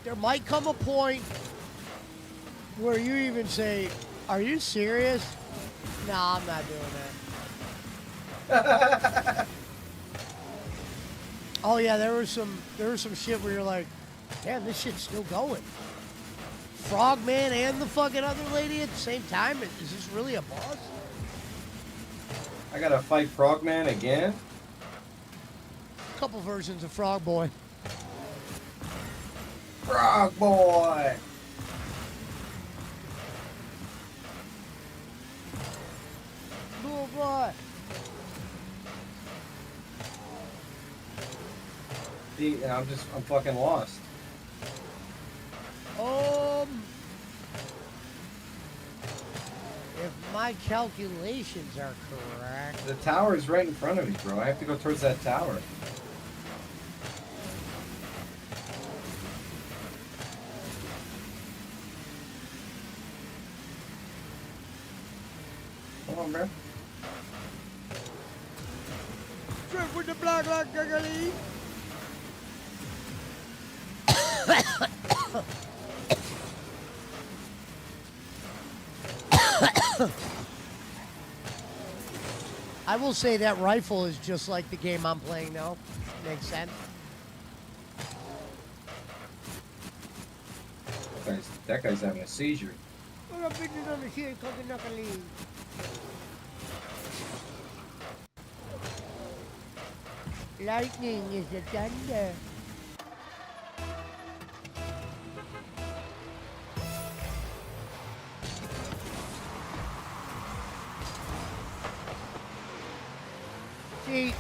There might come a point where you even say, "Are you serious?" Nah, I'm not doing that. Oh yeah, there was some shit where you're like, "Damn, this shit's still going." Frogman and the fucking other lady at the same time. Is this really a boss? I gotta fight Frogman again? Couple versions of Frog Boy. Frog Boy! Cool boy. See, I'm fucking lost. If my calculations are correct. The tower is right in front of me, bro. I have to go towards that tower. Come on, bro. Straight with the black like giggly. I will say that rifle is just like the game I'm playing now. Makes sense. That guy's having a seizure. Lightning is the thunder. See,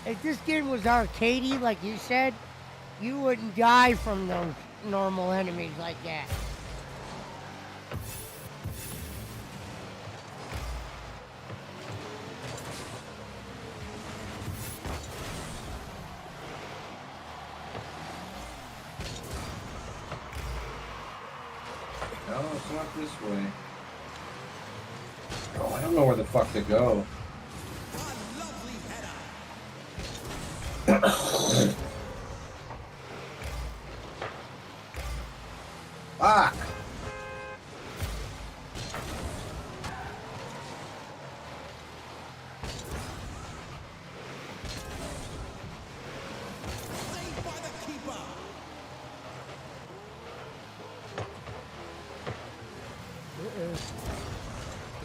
if this game was arcadey, like you said, you wouldn't die from those normal enemies like that. No, it's not this way. Oh, I don't know where the fuck to go. Fuck!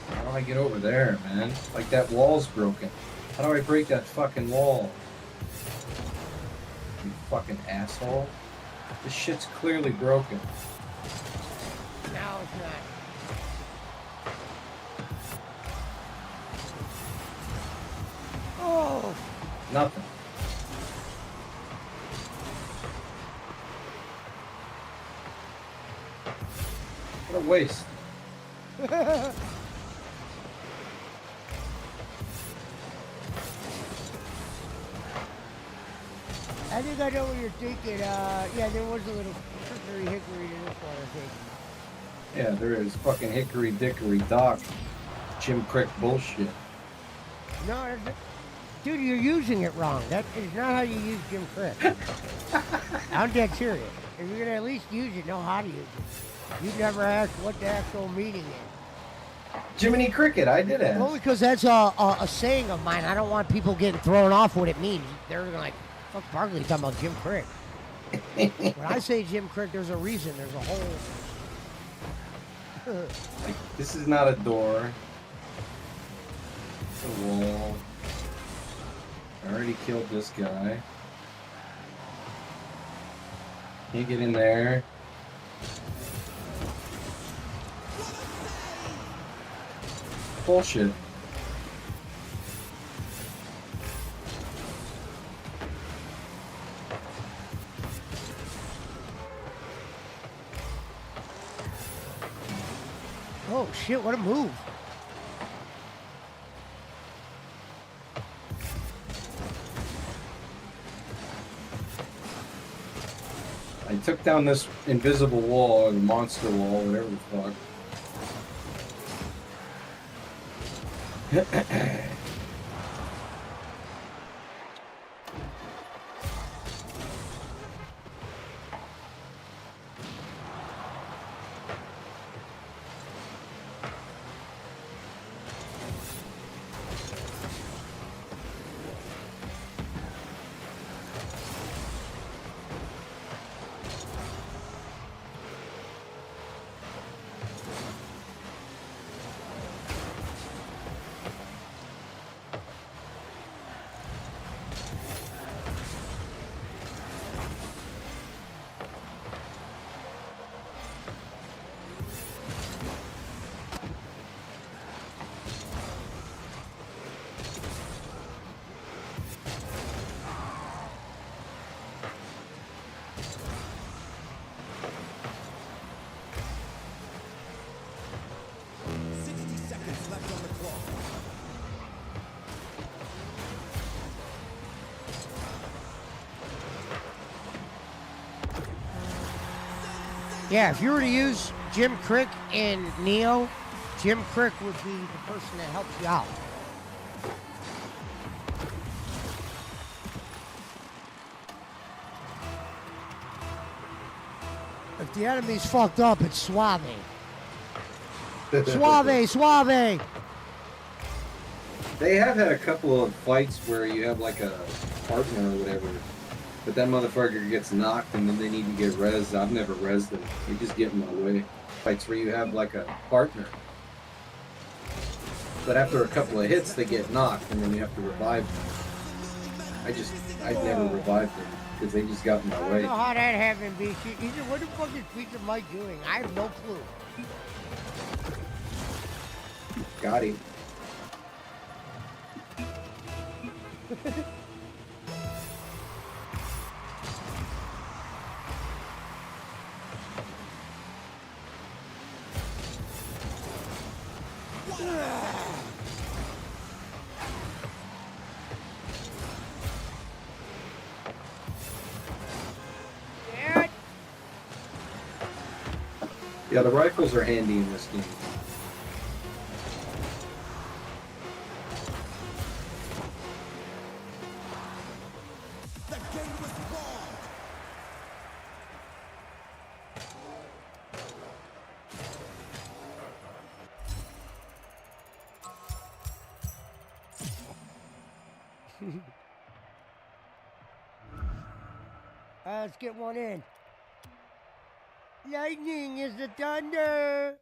How do I get over there, man? Like that wall's broken. How do I break that fucking wall? You fucking asshole. This shit's clearly broken. No, it's not. Oh! Nothing. What a waste. I think I know what you're thinking. Yeah, there was a little trickery hickory to this one, I think. Yeah, there is fucking hickory dickory dock. Jim Crick bullshit. No, dude, you're using it wrong. That is not how you use Jim Crick. I'm dead serious. If you're gonna at least use it, know how to use it. You never asked what the actual meaning is. Jiminy Cricket, I did ask. Well, because that's a saying of mine. I don't want people getting thrown off what it means. They're like, fuck Barkley talking about Jim Crick. When I say Jim Crick, there's a reason. There's a whole... Like, this is not a door. It's a wall. I already killed this guy. Can't get in there. Bullshit. Oh shit, what a move. I took down this invisible wall, or the monster wall, whatever the fuck. Yeah, if you were to use Jim Crick in Neo, Jim Crick would be the person that helps you out. If the enemy's fucked up, it's Suave. Suave, Suave! They have had a couple of fights where you have like a partner or whatever, but that motherfucker gets knocked and then they need to get rezzed. I've never rezzed them. They just get in my way. Fights where you have like a partner. But after a couple of hits, they get knocked and then you have to revive them. I've never revived them because they just got in my I way. don't know how that happened, BC. He said, what the fuck is Feature Mike doing? I have no clue. Got him. Yeah, the rifles are handy in this game. Let's get one in. Lightning is the thunder.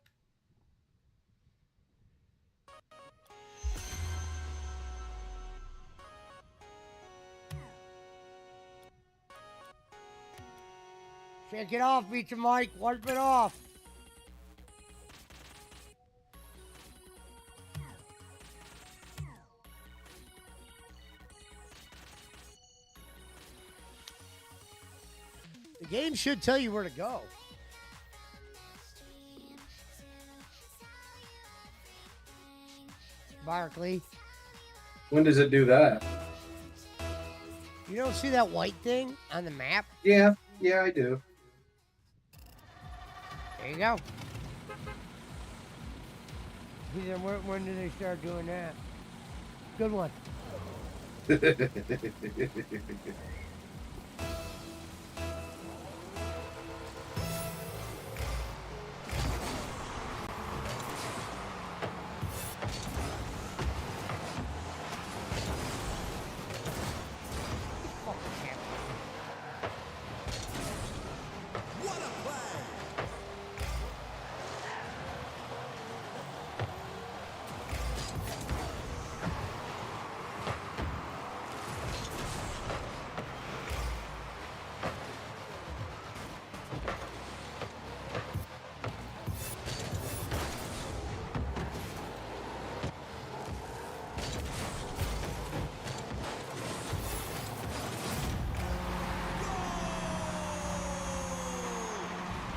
Shake it off, Pizza Mike. Wipe it off. The game should tell you where to go. Barkley. When does it do that? You don't see that white thing on the map? Yeah, I do. There you go. When did they start doing that? Good one.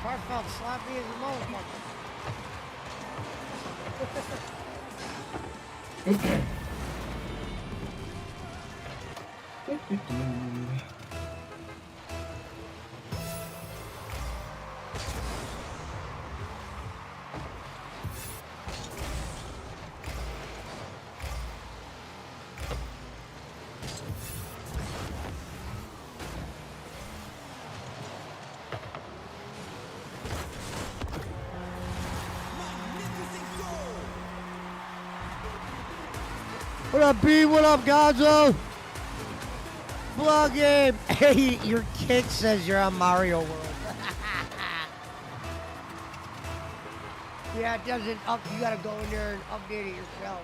Car felt sloppy as a motherfucker. What up, B? What up, Gonzo? Vlog game. Hey, your kick says you're on Mario World. Yeah, it doesn't up. You gotta go in there and update it yourself.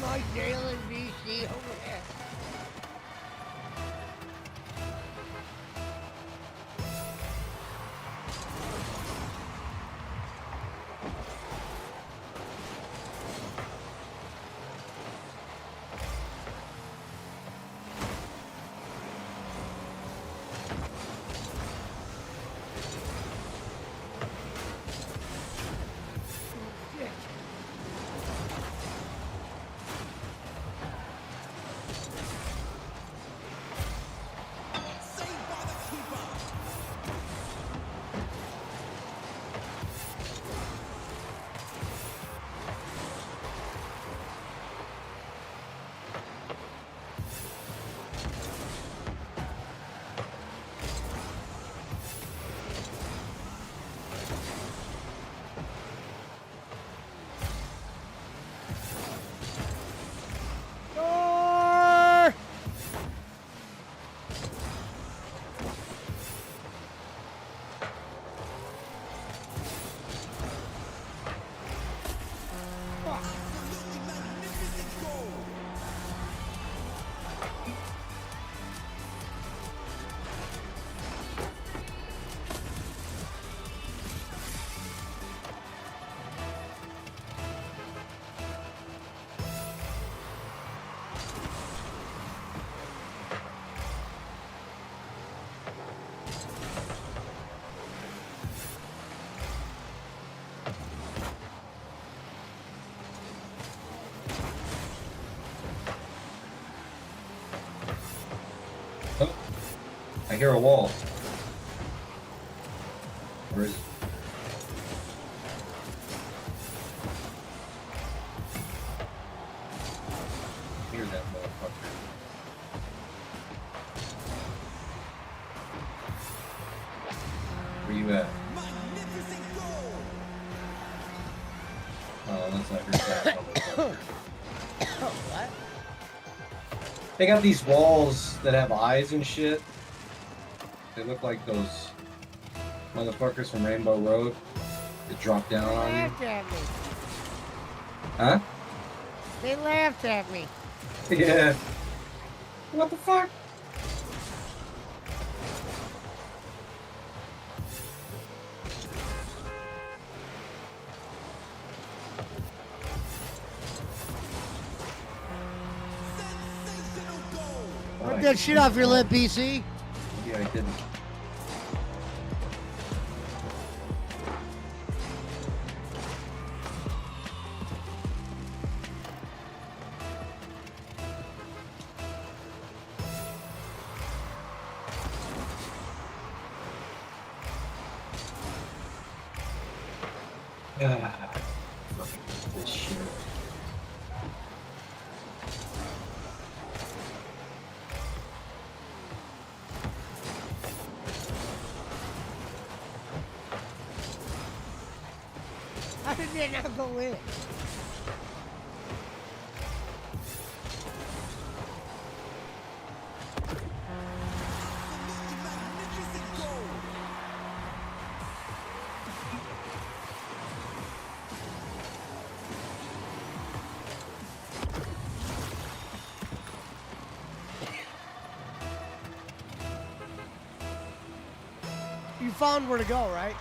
Mike Dale in BC over there. hear a wall. Where is it? Hear that motherfucker. Where you at? Oh, let's not hear that motherfucker. What? They got these walls that have eyes and shit. They look like those motherfuckers from Rainbow Road that drop down They on you. laughed at me. Huh? They laughed at me. Yeah. What the fuck? Wipe that shit off your lip, BC. Yeah, I didn't. Fucking this shit. How did they not go in? You found where to go, right?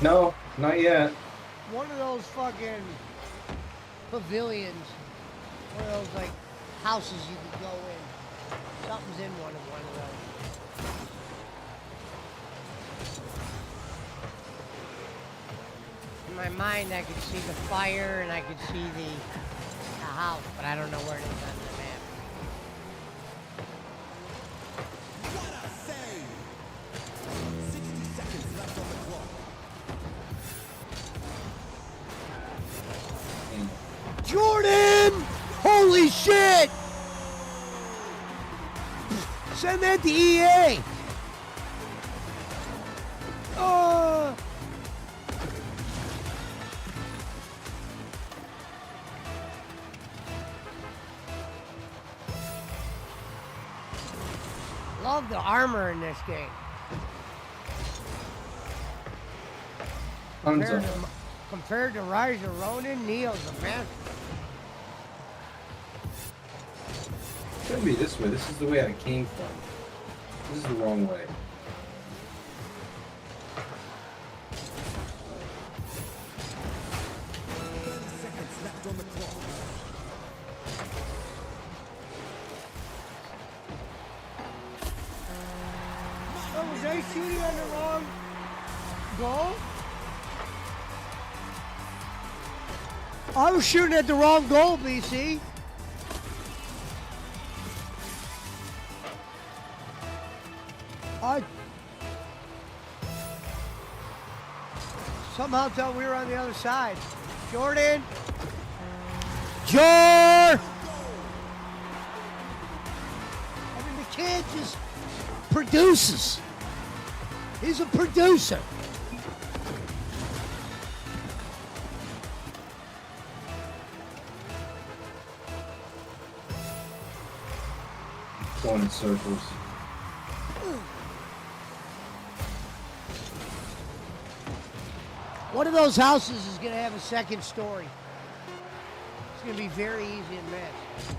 No, not yet. One of those fucking pavilions, one of those like houses you could go in. Something's in one of those. In my mind, I could see the fire and I could see the house, but I don't know where it is on the map. Jordan! Holy shit! Send that to EA! Love the armor in this game. Compared to Rise of Ronin, Neo's a master. Shouldn't be this way. This is the way I came from. This is the wrong way. Oh, was I shooting on the wrong goal? I was shooting at the wrong goal, BC. I somehow thought we were on the other side. Jordan! Jor! I mean, the kid just produces. He's a producer. Going in circles. One of those houses is going to have a second story. It's going to be very easy to miss.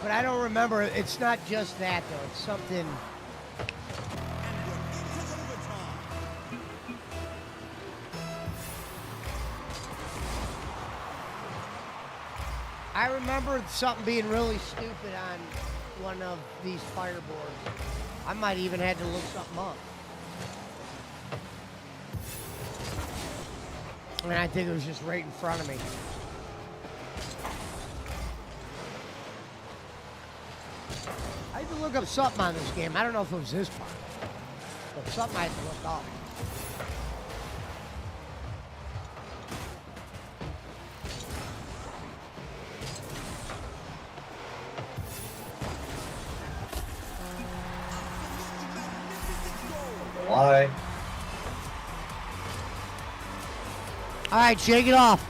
But I don't remember. It's not just that, though. It's something... I remember something being really stupid on one of these fireboards. I might even had to look something up. And I think it was just right in front of me. to look up something on this game. I don't know if it was this part, but something I had to look up. Why? All right, shake it off.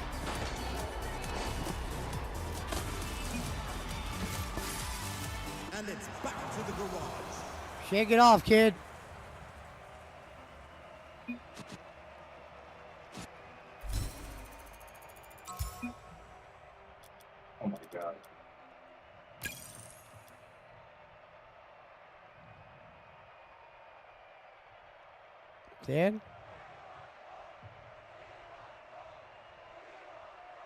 And it's back to the garage. Shake it off, kid. Oh my god. Dan?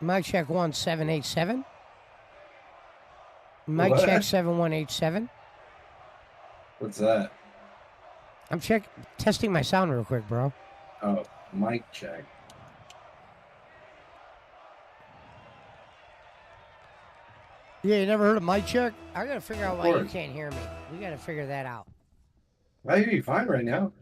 Mic check 1787. Mic What? check 7187. What's that? I'm testing my sound real quick, bro. Oh, mic check. Yeah, you never heard of mic check? I gotta figure out Of why you course. can't hear me. We gotta figure that out. I hear you fine right now.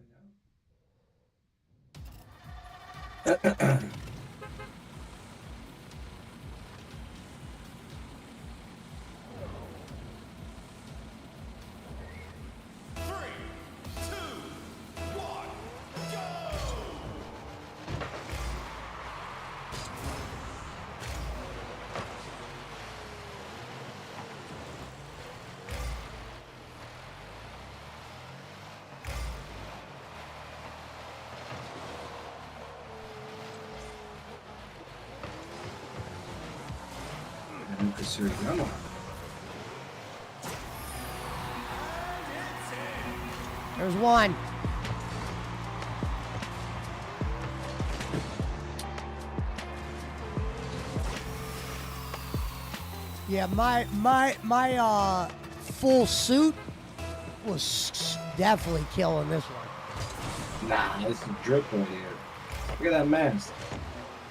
There's one. Yeah, my full suit was definitely killing this one. Nah, it's a drip right here. Look at that mask.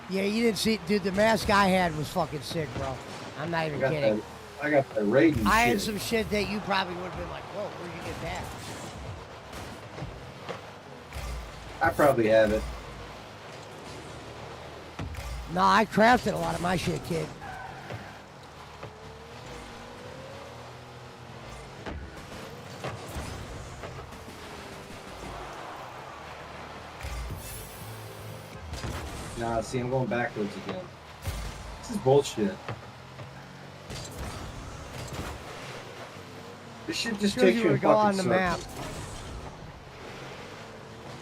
Yeah, you didn't see, dude. The mask I had was fucking sick, bro. I'm not even kidding. I got the Raiden I shit. had some shit that you probably would have been like, whoa, where'd you get that? I probably have it. Nah, I crafted a lot of my shit, kid. Nah, see, I'm going backwards again. This is bullshit. This shit just Shows takes you you where in to go on the fucking map. circles.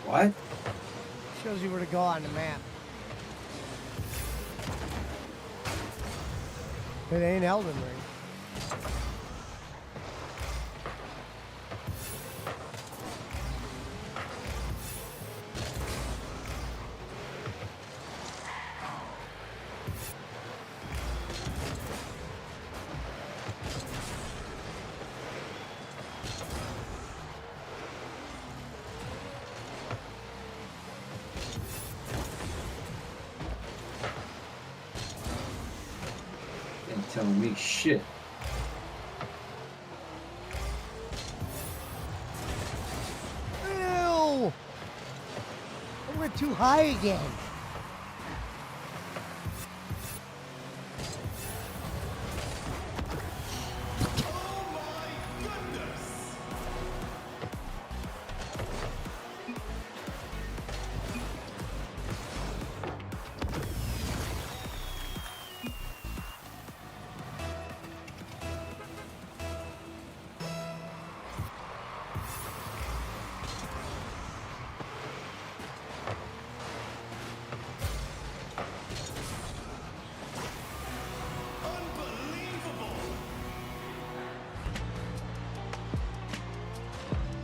What? Shows you where to go on the map. It ain't Elden Ring. Ain't telling me shit. Ew! I went too high again.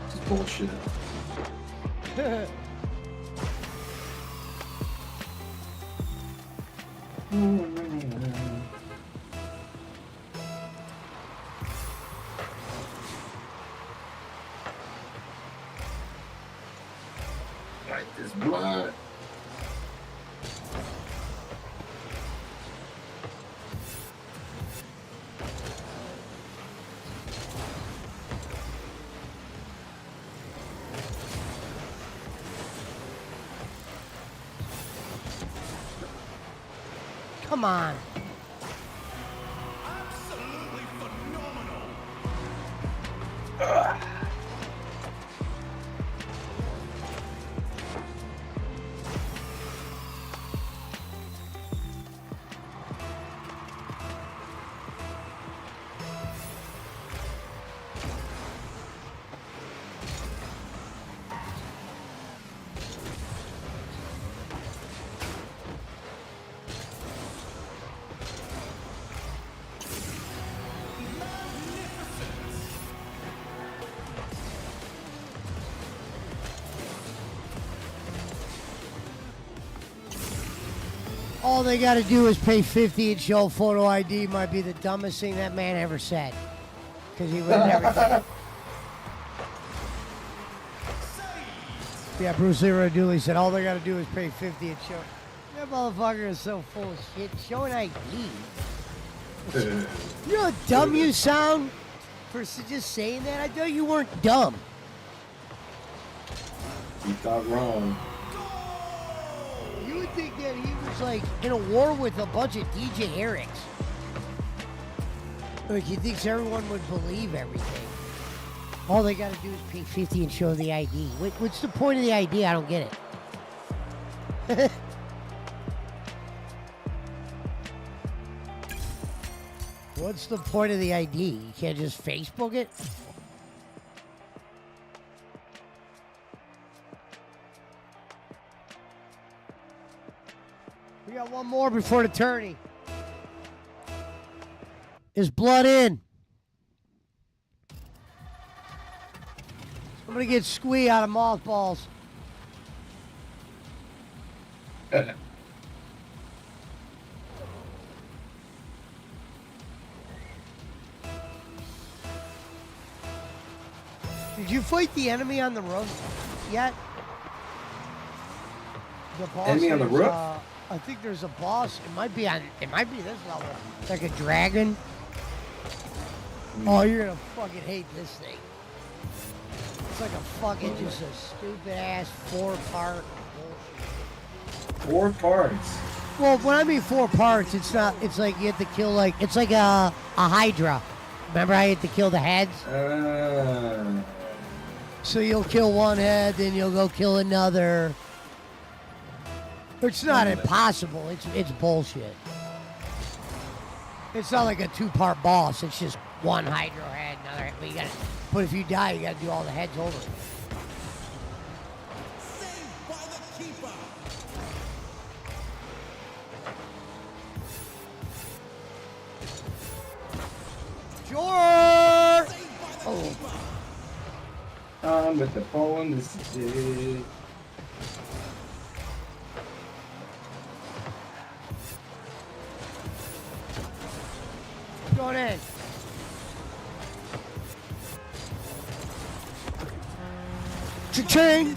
This is bullshit. Right, this blood. Come on. Absolutely phenomenal. All they got to do is pay 50 and show photo ID might be the dumbest thing that man ever said. Because he would never did it. Yeah, Bruce Leroy Dooley said all they got to do is pay 50 and show. That motherfucker is so full of shit. Show an ID. You know how dumb you sound for just saying that? I thought you weren't dumb. You thought wrong. You would think that he was like in a war with a bunch of DJ Erics. Like he thinks everyone would believe everything. All they gotta do is pay 50 and show the ID. What's the point of the ID? I don't get it. What's the point of the ID? You can't just Facebook it? We got one more before the tourney. Is blood in? I'm gonna get squee out of mothballs. Did you fight the enemy on the roof yet? The boss Enemy on the is, roof? I think there's a boss. It might be this level. It's like a dragon. Oh, you're gonna fucking hate this thing. It's like a fucking just a stupid ass 4-part bullshit. 4 parts. Well, when I mean 4 parts, it's not. It's like you have to kill like it's like a Hydra. Remember how you have to kill the heads? So you'll kill one head, then you'll go kill another. It's not impossible. It's bullshit. It's not like a 2-part boss. It's just one Hydra head, another head. But you gotta. But if you die, you gotta do all the heads over. Saved by the keeper. Sure. Oh. On with the phone. This is it. Going in. Cha-ching!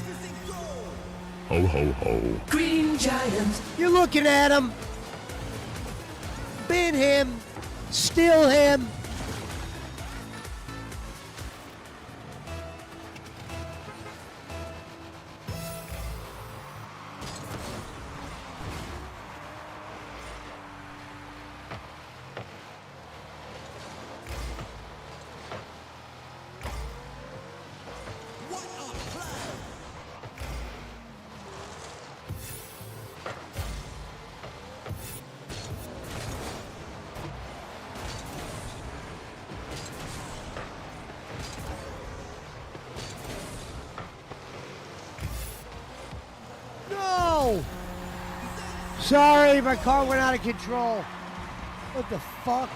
Ho, ho, ho. Green Giant. You're looking at him. Bin him. Steal him. No! Sorry, my car went out of control. What the fuck?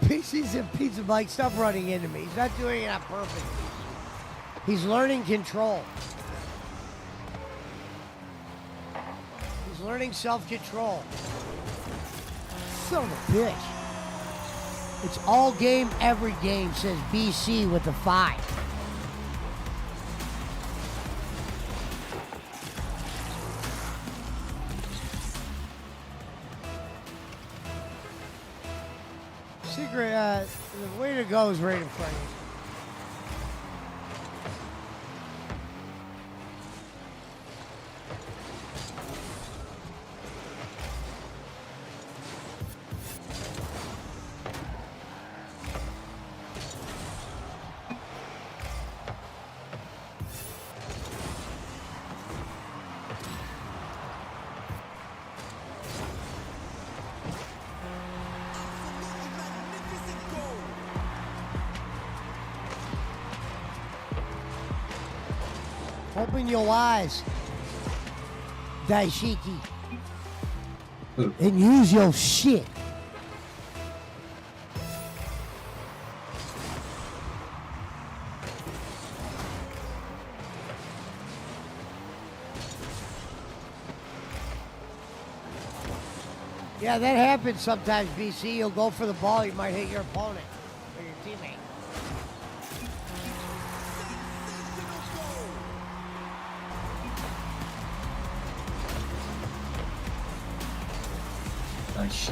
PC's and Pizza Mike, stop running into me. He's not doing it on purpose. He's learning control. He's learning self-control. Son of a bitch. It's all game, every game, says BC with a 5. Secret, the way to go is right in front of you. Open your eyes, Daishiki, and use your shit. Yeah, that happens sometimes, BC. You'll go for the ball, you might hit your opponent or your teammate. Nice.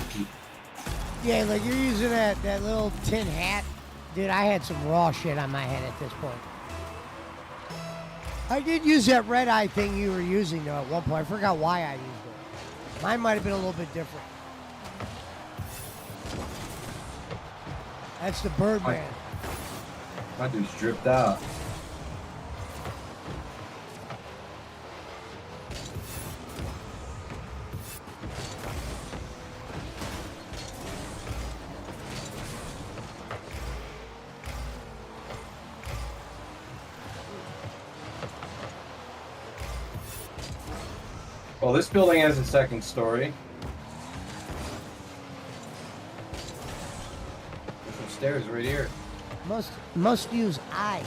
Yeah, like you're using that little tin hat. Dude, I had some raw shit on my head at this point. I did use that red eye thing you were using though at one point. I forgot why I used it. Mine might have been a little bit different. That's the Birdman. My dude's dripped out. Well, this building has a second story. There's some stairs right here. Must use I.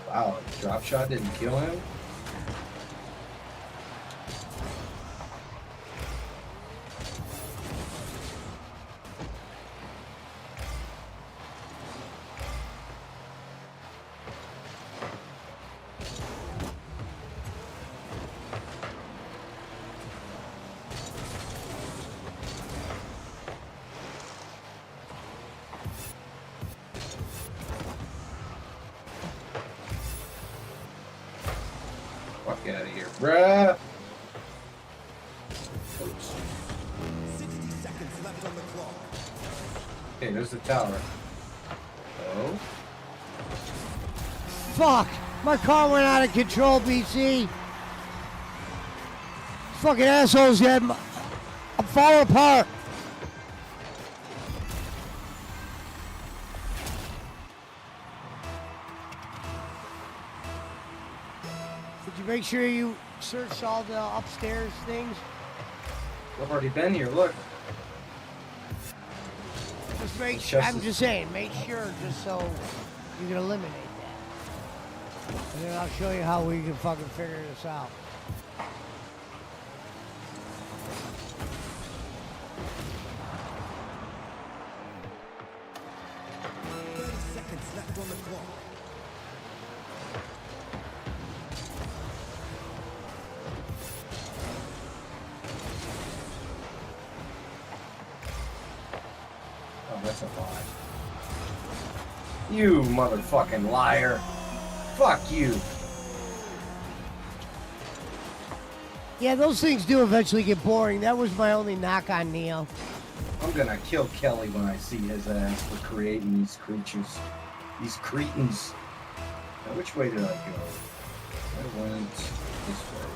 Wow, drop shot didn't kill him? Fuck out of here, bruh. 60 seconds left on the clock. Okay, there's the tower. Oh. Fuck! My car went out of control, BC. Fucking assholes, I'm falling apart. Did you make sure you searched all the upstairs things? I've already been here, look. Just make sure, I'm just saying, make sure just so you can eliminate that. And then I'll show you how we can fucking figure this out. Seconds left on the clock. Oh, that's a lie. You motherfucking liar. Fuck you. Yeah, those things do eventually get boring. That was my only knock on Neo. I'm gonna kill Kelly when I see his ass for creating these creatures. These cretins. Now, which way did I go? I went this way.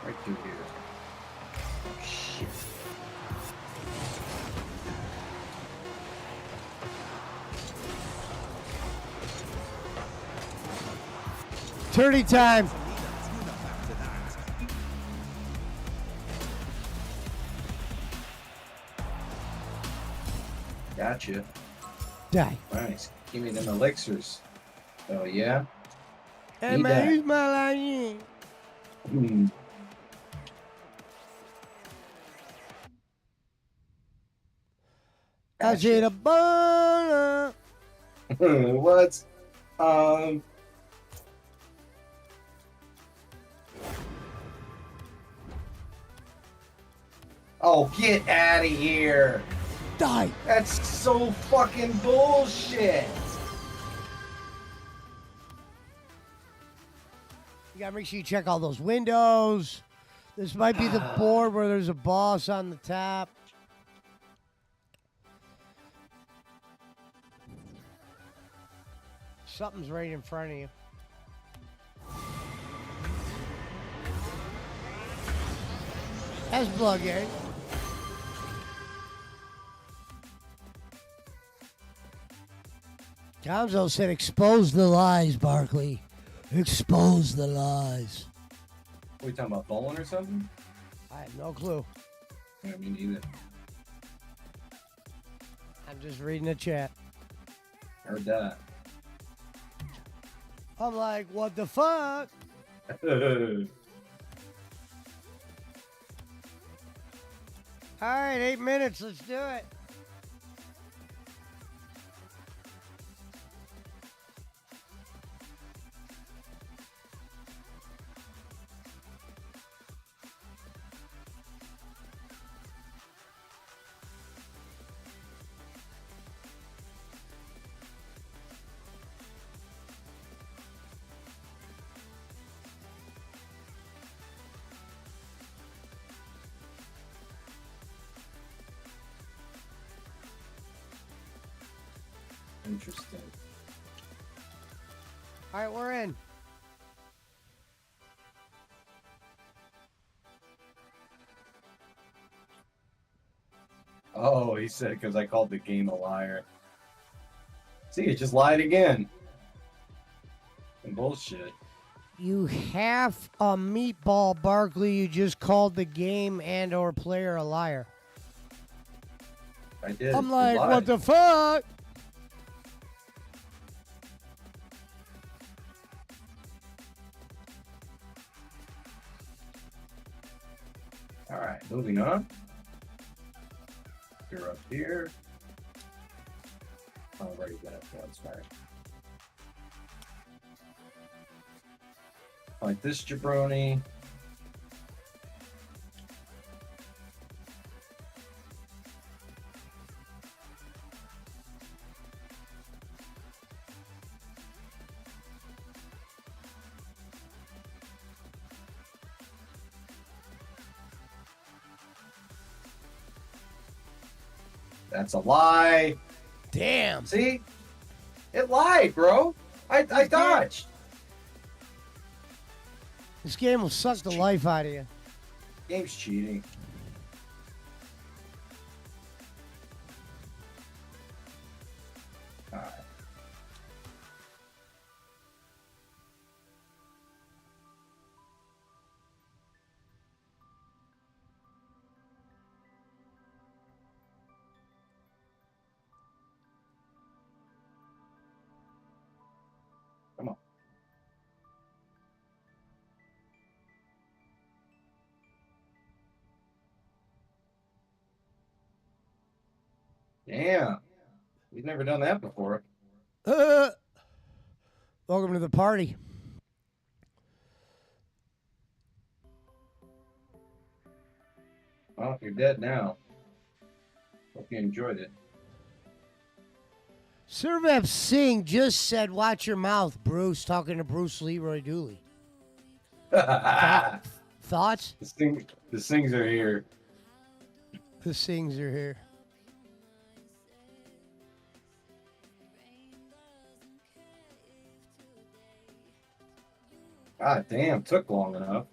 Right through here. Oh, shit. Turning time. Gotcha. Die. Nice. Give me them elixirs. Oh, yeah? Hey, Need man, that. use my line. Hmm. I said a burner. What? Oh, get out of here. Die. That's so fucking bullshit. gotta make sure you check all those windows. This might be the board where there's a boss on the top. Something's right in front of you. That's Bloodgate. Gonzo said, expose the lies, Barkley. Expose the lies. What are you talking about, bowling or something? I have no clue. Yeah, me neither. I'm just reading the chat. Heard that. I'm like, what the fuck? All right, 8 minutes. Let's do it. Interesting. All right, we're in. Oh, he said because I called the game a liar. See, he just lied again. And bullshit. You half a meatball, Barkley. You just called the game and or player a liar. I did. I'm He like, lied. what the fuck? All right, moving on. You're up here. Oh, already got it. That's fine. Like this jabroni. That's a lie. Damn. See? It lied, bro. I dodged. This game will suck the life out of you. Game's cheating. All right. Come on. Damn. We've never done that before. Welcome to the party. Well, you're dead now. Hope you enjoyed it. Survev Singh just said, watch your mouth, Bruce, talking to Bruce Leroy Dooley. Thoughts? The Sings are here. The Sings are here. God damn, took long enough.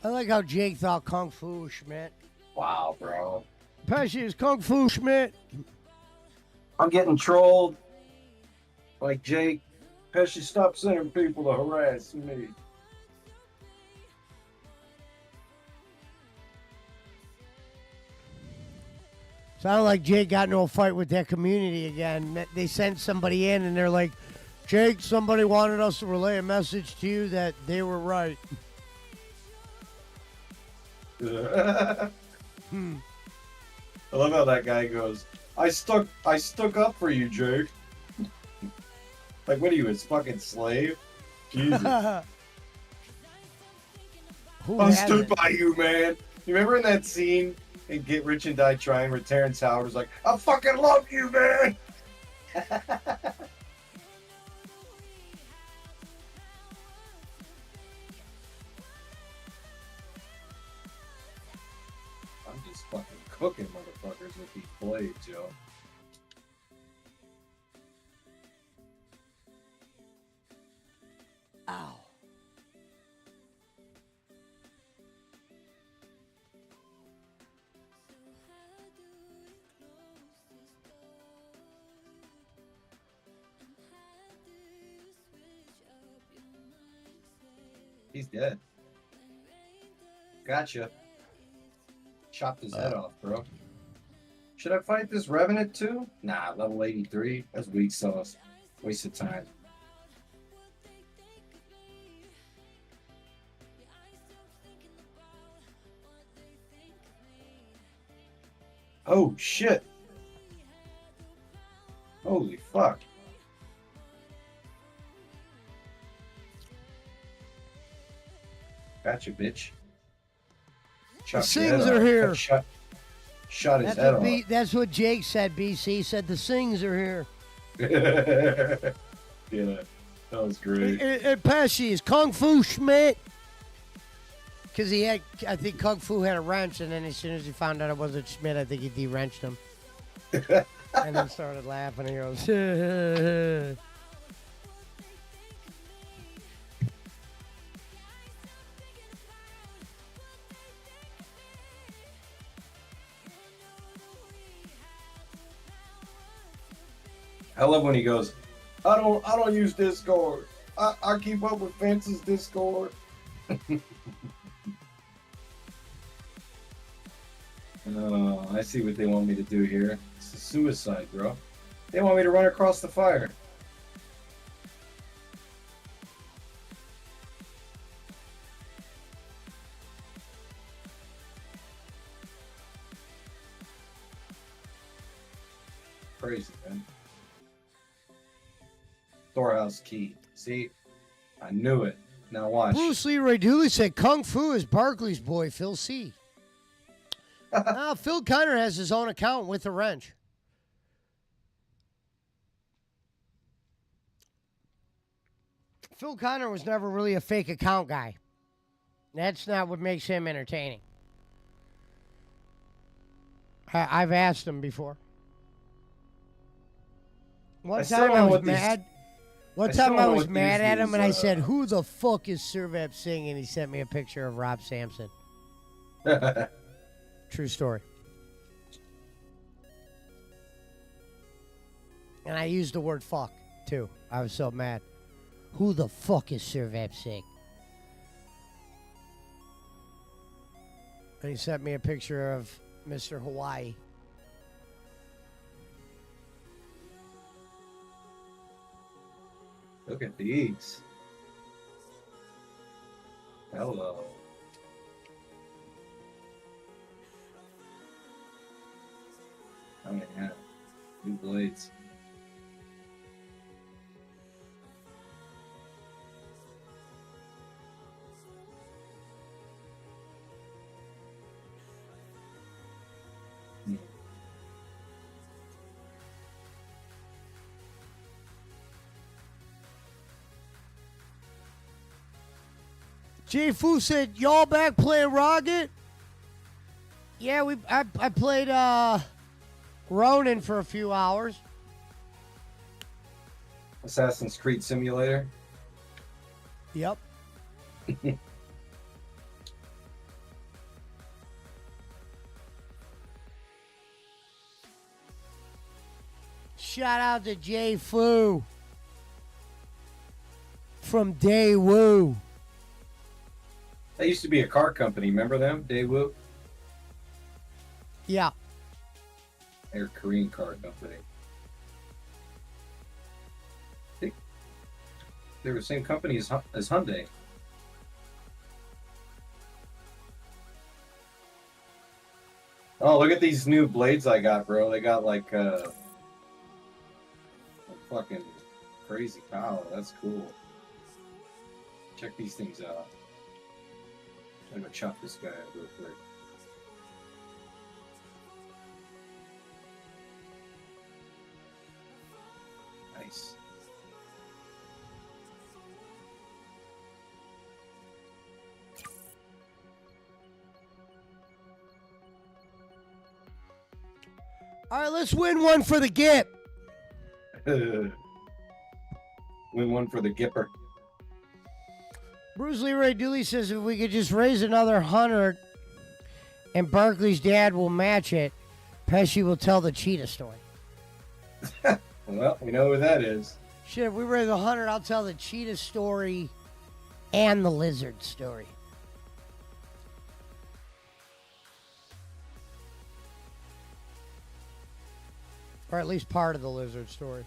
I like how Jake thought Kung Fu Schmidt. Wow, bro. Pesci is Kung Fu Schmidt. I'm getting trolled. Like Jake. Pesci, stop sending people to harass me. Sounded like Jake got into a fight with that community again. They sent somebody in and they're like, Jake, somebody wanted us to relay a message to you that they were right. I love how that guy goes, I stuck up for you, Jake. Like, what are you, his fucking slave? Jesus. I stood by you, man. You remember in that scene in Get Rich and Die Trying where Terrence Howard was like, I fucking love you, man. cooking motherfuckers with these blades, yo. Ow. He's dead. Gotcha. Chopped his head off, bro. Should I fight this Revenant too? Nah, level 83. That's weak sauce. Waste of time. Oh, shit. Holy fuck. Gotcha, bitch. The Sings are here. Shot his head off. That's what Jake said, BC. said the Sings are here. Yeah, that was great. And Pesci is Kung Fu Schmidt. Because I think Kung Fu had a wrench, and then as soon as he found out it wasn't Schmidt, I think he de-wrenched him. And then started laughing. He goes, I love when he goes, I don't use Discord. I keep up with Vince's Discord. Oh, I see what they want me to do here. It's a suicide, bro. They want me to run across the fire. Crazy, man. Storehouse key. See? I knew it. Now watch. Bruce Leroy Dooley said Kung Fu is Barkley's boy, Phil C. Phil Kiner has his own account with a wrench. Phil Kiner was never really a fake account guy. That's not what makes him entertaining. I've asked him before. One time I was mad. One time I was mad at him, and I said, "Who the fuck is Servap Singh?" And he sent me a picture of Rob Sampson. True story. And I used the word fuck, too. I was so mad. Who the fuck is Servap Singh? And he sent me a picture of Mr. Hawaii. Look at these. Hello. Oh yeah, new blades. Jay Fu said, y'all back playing Rocket? Yeah, I played Ronnin for a few hours. Assassin's Creed Simulator. Yep. Shout out to Jay Fu from Daewoo. That used to be a car company. Remember them? Daewoo? Yeah. They're a Korean car company. I think they're the same company as Hyundai. Oh, look at these new blades I got, bro. They got like fucking crazy power. That's cool. Check these things out. I'm gonna chop this guy up real quick. Nice. All right, let's win one for the Gip. Win one for the Gipper. Bruce Leroy Dooley says if we could just raise another 100 and Barkley's dad will match it, Pesci will tell the cheetah story. Well, we know who that is. Shit, if we raise 100, I'll tell the cheetah story and the lizard story. Or at least part of the lizard story.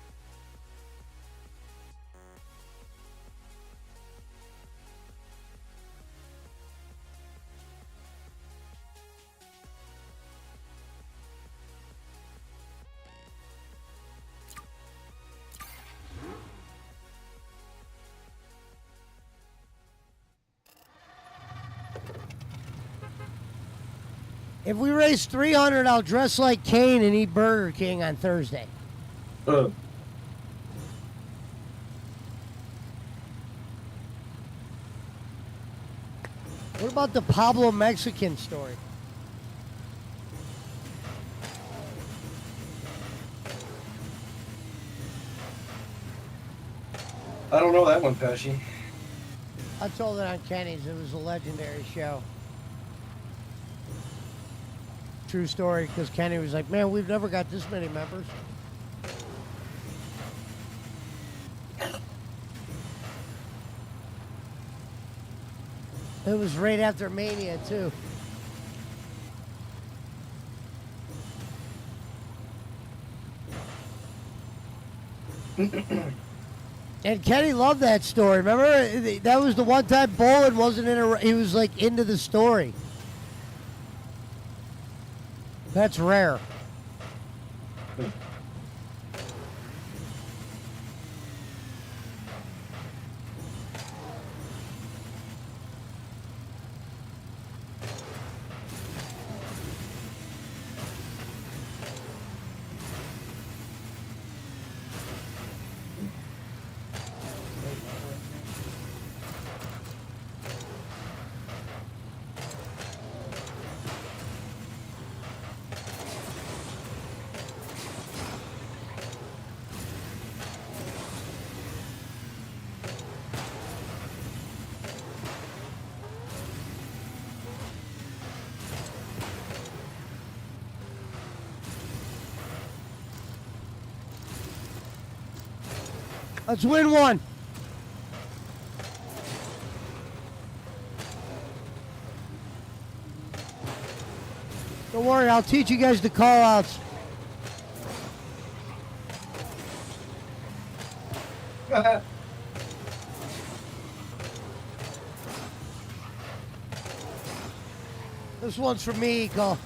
If we raise 300, I'll dress like Kane and eat Burger King on Thursday. What about the Pablo Mexican story? I don't know that one, Pesci. I told it on Kenny's. It was a legendary show. True story, because Kenny was like, man, we've never got this many members. It was right after Mania, too. And Kenny loved that story. Remember? That was the one time Bolin wasn't in a... He was, like, into the story. That's rare. Let's win one. Don't worry, I'll teach you guys the call outs. This one's for me, Eagle.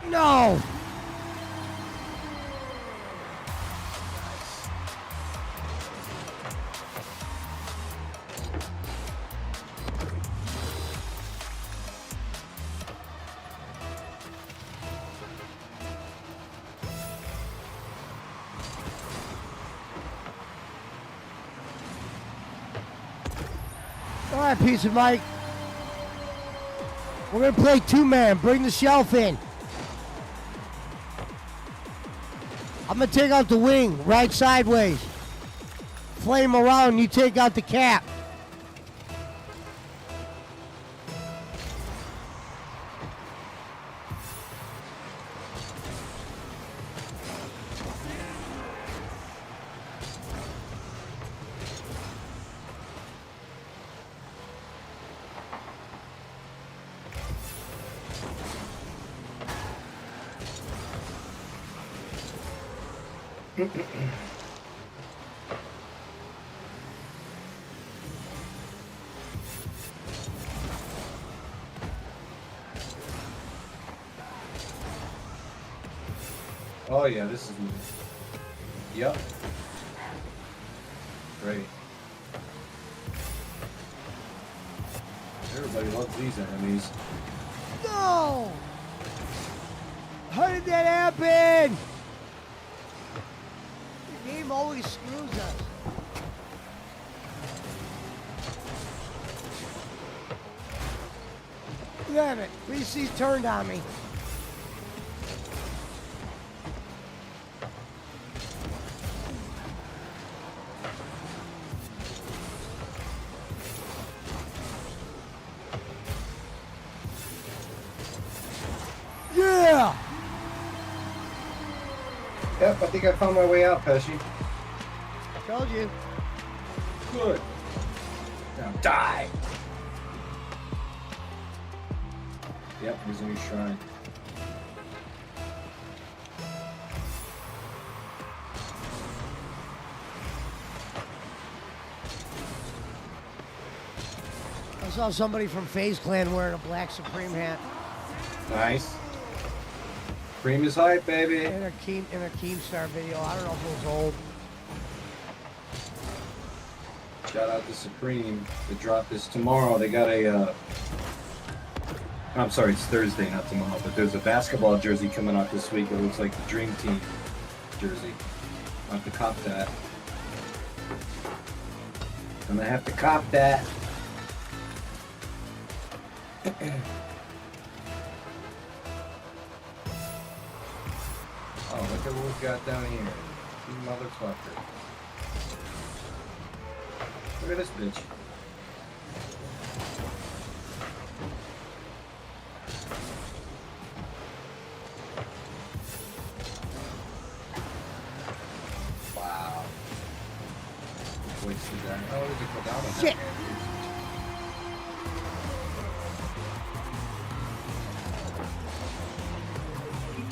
No! All right, piece of Mike. We're going to play two-man. Bring the shelf in. I'm going to take out the wing, right sideways. Flame around, you take out the cap. Oh yeah, this is. Yep. Great. Everybody loves these enemies. No! How did that happen? The game always screws us. Damn it. Reese's turned on me. Yeah! Yep, I think I found my way out, Pesci. Told you. Good. Now die! Yep, here's a new shrine. I saw somebody from FaZe Clan wearing a Black Supreme hat. Nice. Cream is hype, baby. In a Keemstar video. I don't know if it was old. Shout out to Supreme. They dropped this tomorrow. They got a, I'm sorry, it's Thursday, not tomorrow, but there's a basketball jersey coming out this week. It looks like the Dream Team jersey. I'll have to cop that. I'm gonna have to cop that. Oh, look at what we've got down here. You motherfucker. Look at this bitch. Wow. Wasted that. Oh, there's a Kodama. Shit!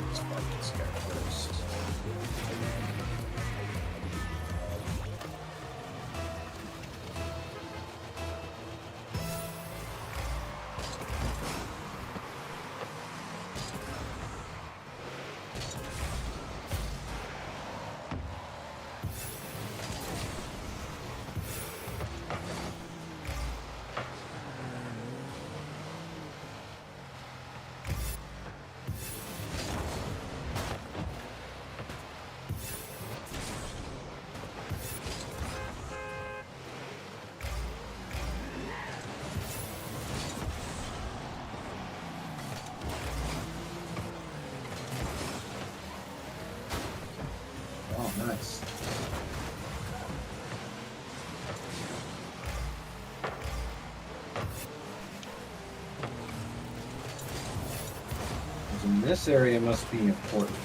Let's fight this guy first. Oh, nice. In this area must be important.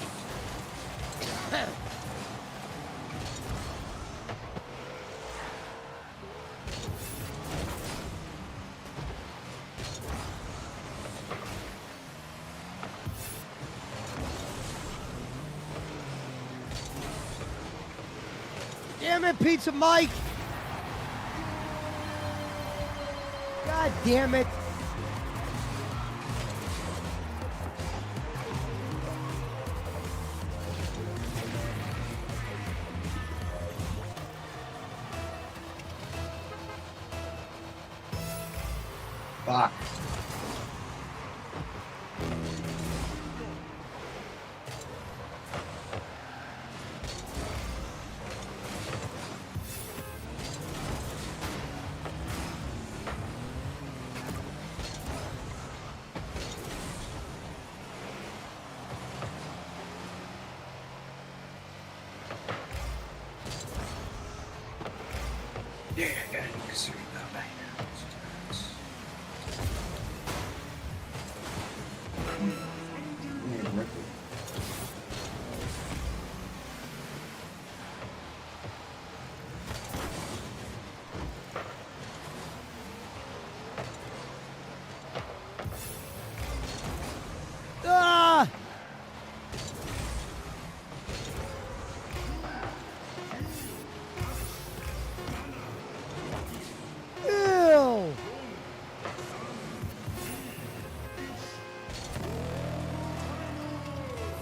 Damn it, Pizza Mike! God damn it! Fuck. Yeah, I got a new suit now, man. Ah!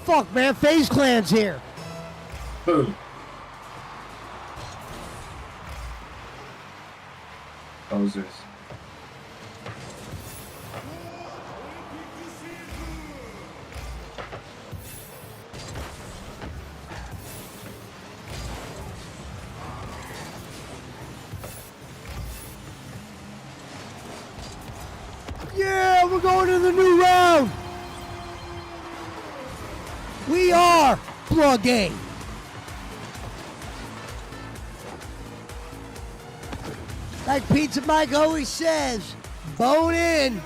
fuck, man? FaZe Clan's here. Boom. Posers. Yeah, we're going to the new round. We are Blood Game. Like Pizza Mike always says, bone in.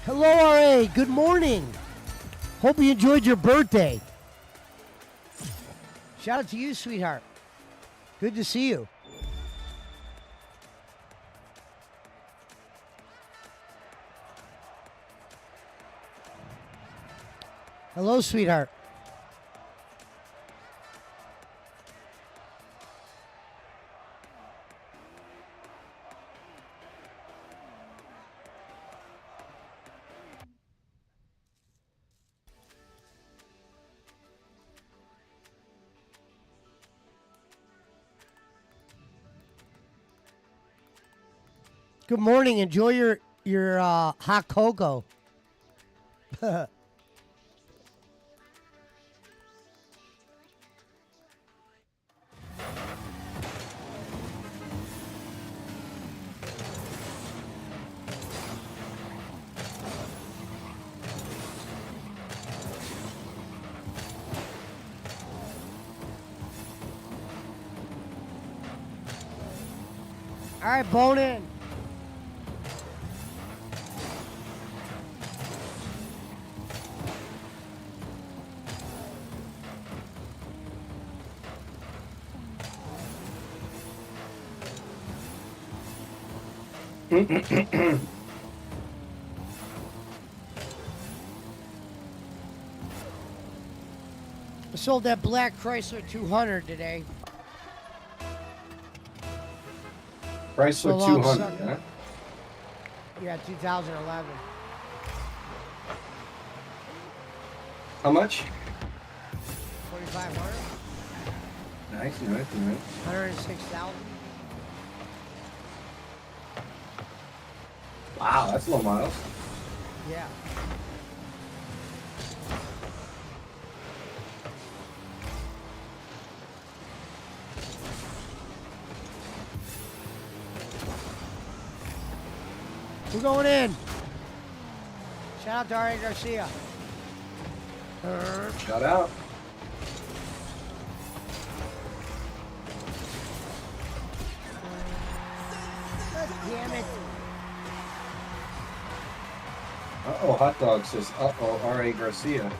Hello, RA. Good morning. Hope you enjoyed your birthday. Shout out to you, sweetheart. Good to see you. Hello, sweetheart. Good morning. Enjoy your hot cocoa. All right, bone in. I sold that black Chrysler 200 today. Chrysler So long, 200, sucker. huh? Yeah, 2011. How much? 4,500. Nice. 106,000. Wow, that's low miles. Yeah. We're going in. Shout out to Ari Garcia. Shout out. God damn it. Uh-oh, Hot Dog says, uh-oh, R.A. Garcia.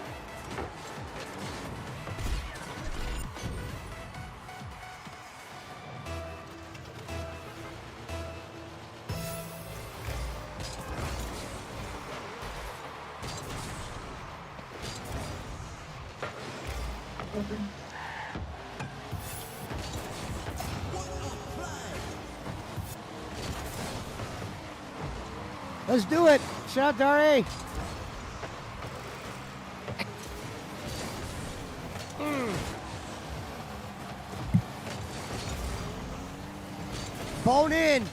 Let's do it. Shout out to RA. Bone in.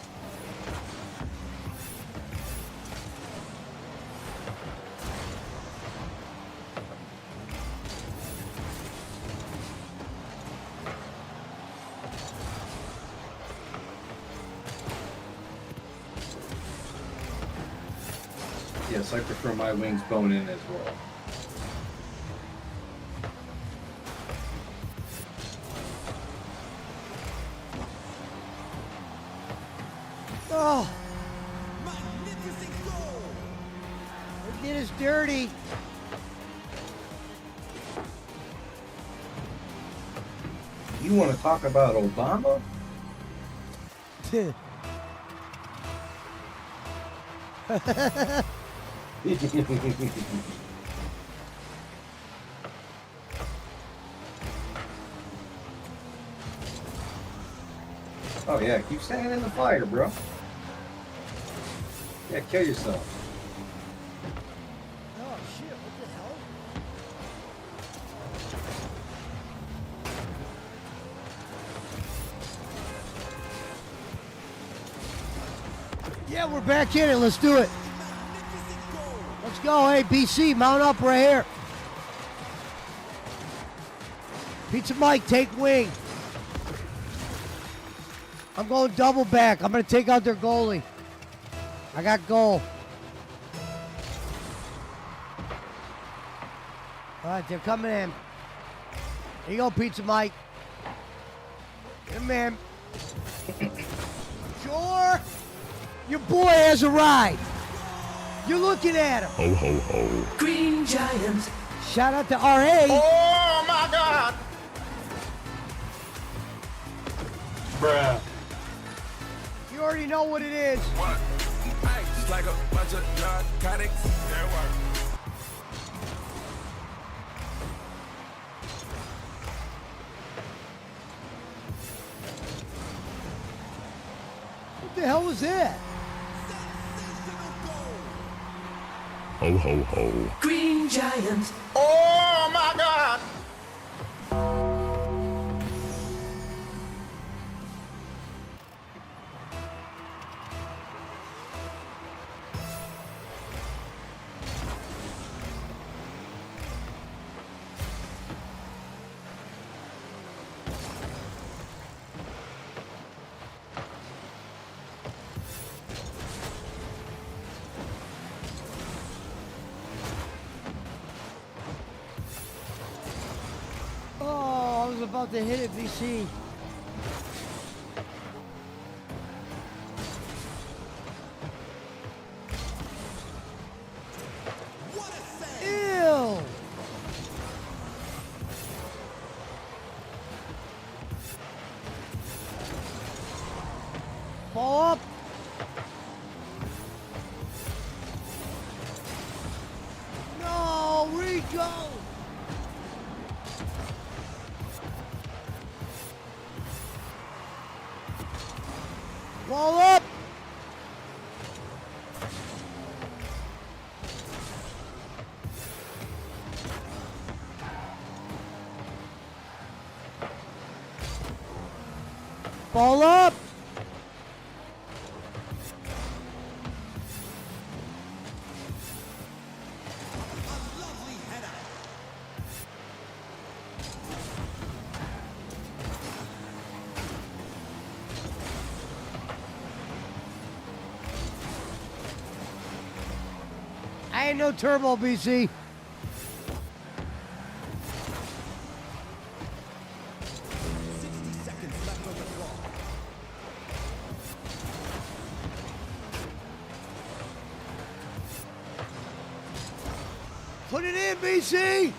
Yes, I prefer my wings bone in as well. Oh. They did us dirty. You want to talk about Obama? Oh yeah, keep standing in the fire, bro. Yeah, kill yourself. Oh shit! What the hell? Yeah, we're back in it. Let's do it. Let's go. Hey, BC, mount up right here. Pizza Mike, take wing. I'm going double back. I'm going to take out their goalie. I got goal. All right, they're coming in. Here you go, Pizza Mike. Get him in. Sure. Your boy has arrived. You're looking at him. Ho, ho, ho. Green Giant. Shout out to RA. Oh my God! Bruh. You already know what it is. What? Hey, just like a bunch of narcotics. Yeah, work. What the hell was that? Ho, ho, ho. Green Giant. Oh my God! Oh, I was about to hit it, BC. Ew. Ball up. No, Rico. Ball up. Ball up. I ain't no turbo, BC. Put it in, BC.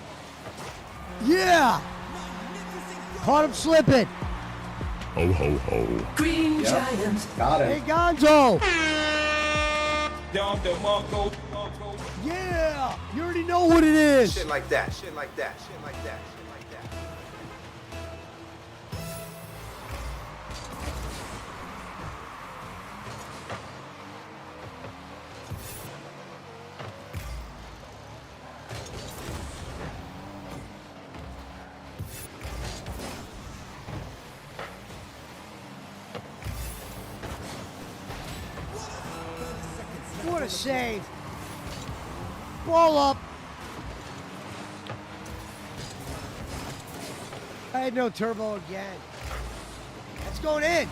Yeah. Caught him slipping. Ho, ho, ho. Green Giant. Got Hey, it. Gonzo. Yeah. You already know what it is. Shit like that. Shit like that. Shit like that. Shit like that. What a save. Ball up. I had no turbo again. That's going in.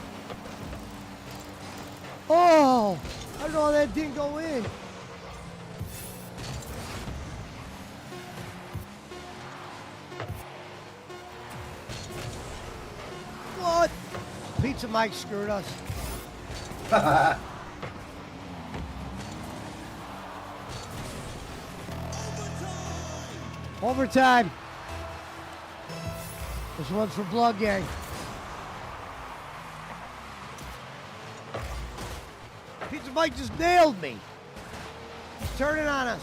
Oh, I don't know how that didn't go in. What? Pizza Mike screwed us. Overtime. This one's for Blood Gang. Pizza Mike just nailed me. He's turning on us.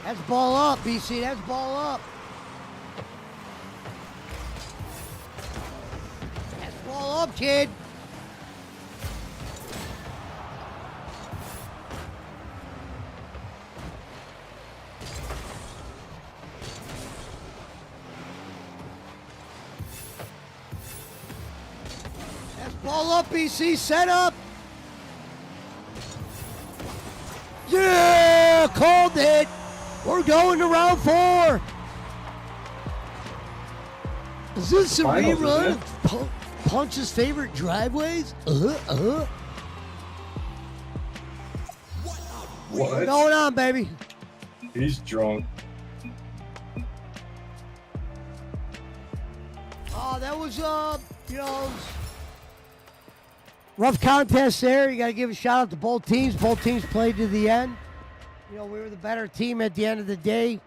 That's ball up, BC. That's ball up. up, kid. That's ball up, BC. Set up. Yeah, called it. We're going to round 4. Is this a Finals, rerun isn't of Punch's favorite driveways? What? What's going on, baby? He's drunk. Oh, that was, rough contest there. You got to give a shout out to both teams. Both teams played to the end. We were the better team at the end of the day.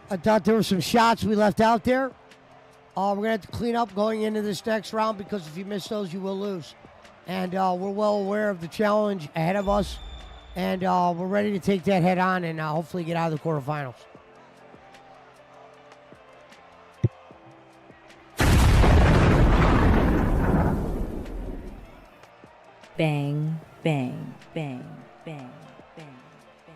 I thought there were some shots we left out there. We're going to have to clean up going into this next round because if you miss those, you will lose. And we're well aware of the challenge ahead of us. And we're ready to take that head on and hopefully get out of the quarterfinals. Bang, bang, bang, bang, bang, bang.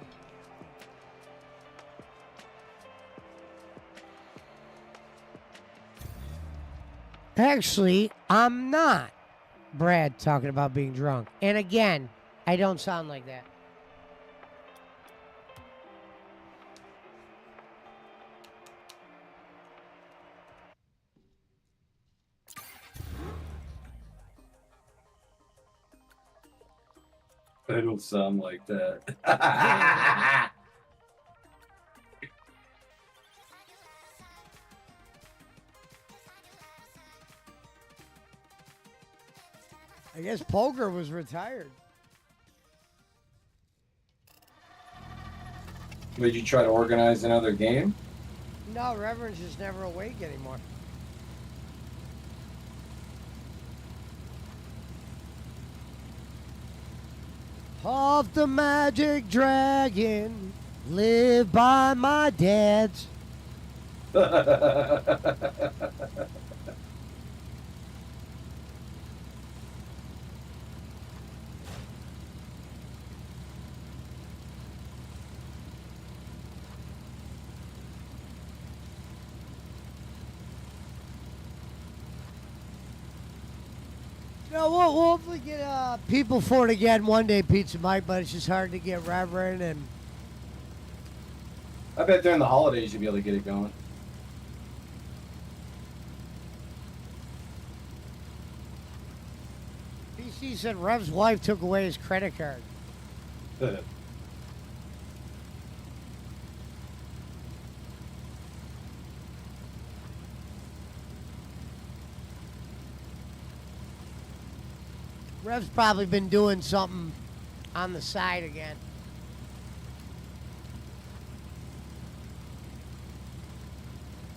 Actually, I'm not, Brad, talking about being drunk. And again, I don't sound like that. I don't sound like that. I guess poker was retired. Would you try to organize another game? No, Reverend's just never awake anymore. Off the magic dragon, live by my dad's. No, we'll hopefully get people for it again one day, Pizza Mike, but it's just hard to get Reverend and... I bet during the holidays you'll be able to get it going. PC said Rev's wife took away his credit card. Rev's probably been doing something on the side again.